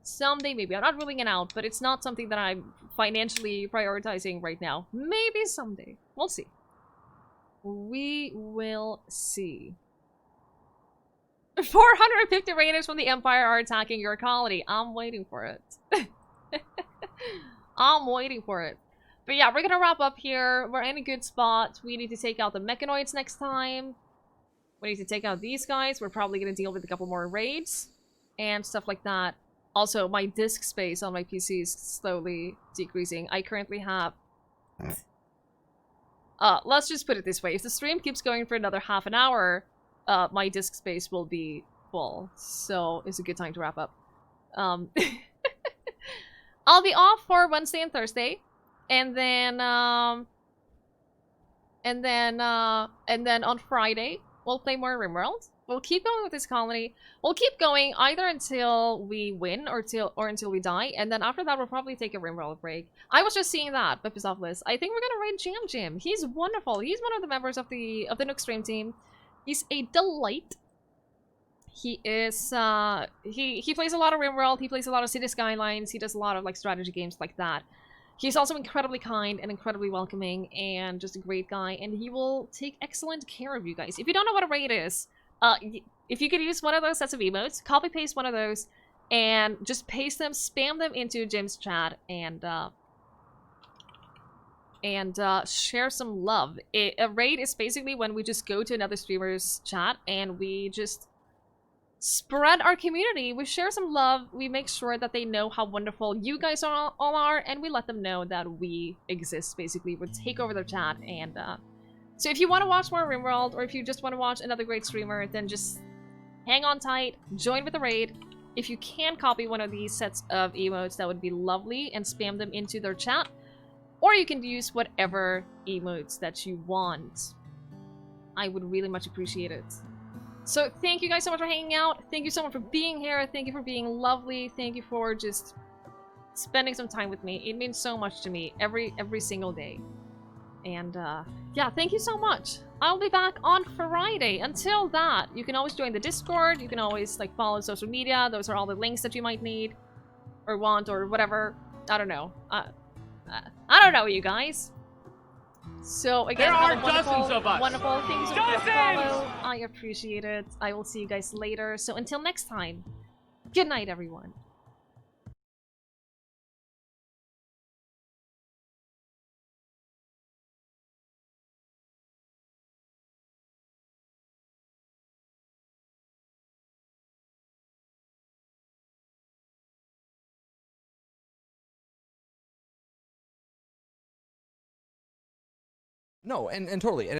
Someday, maybe. I'm not ruling it out, but it's not something that I'm financially prioritizing right now. Maybe someday. We'll see. We will see. 450 raiders from the Empire are attacking your colony. I'm waiting for it. I'm waiting for it. But yeah, we're gonna wrap up here. We're in a good spot. We need to take out the mechanoids next time. We need to take out these guys. We're probably gonna deal with a couple more raids and stuff like that. Also, my disk space on my PC is slowly decreasing. I currently have... let's just put it this way. If the stream keeps going for another half an hour, my disk space will be full. So, it's a good time to wrap up. I'll be off for Wednesday and Thursday. And then on Friday, we'll play more Rimworld. We'll keep going with this colony. We'll keep going either until we win or until we die, and then after that we'll probably take a Rimworld break. I was just seeing that, Bipisopolis. I think we're gonna raid Jam Jim. He's wonderful. He's one of the members of the Nook stream team. He's a delight. He is he plays a lot of Rimworld. He plays a lot of City Skylines. He does a lot of like strategy games like that. He's also incredibly kind and incredibly welcoming and just a great guy, and he will take excellent care of you guys. If you don't know what a raid is, if you could use one of those sets of emotes, copy paste one of those and just paste them, spam them into Jim's chat and share some love. A raid is basically when we just go to another streamer's chat and we just spread our community. We share some love. We make sure that they know how wonderful you guys all are, and we let them know that we exist, basically. We take over their chat, and so if you want to watch more Rimworld, or if you just want to watch another great streamer, then just hang on tight, join with the raid. If you can copy one of these sets of emotes, that would be lovely, and spam them into their chat. Or you can use whatever emotes that you want. I would really much appreciate it. So thank you guys so much for hanging out. Thank you so much for being here. Thank you for being lovely. Thank you for just spending some time with me. It means so much to me every single day. And yeah, thank you so much. I'll be back on Friday. Until that, you can always join the Discord. You can always like follow social media. Those are all the links that you might need or want or whatever. I don't know. I don't know, you guys. So again, there are dozens of us. Wonderful. Thank you so much for the follow. I appreciate it. I will see you guys later. So until next time, good night, everyone. No, and totally.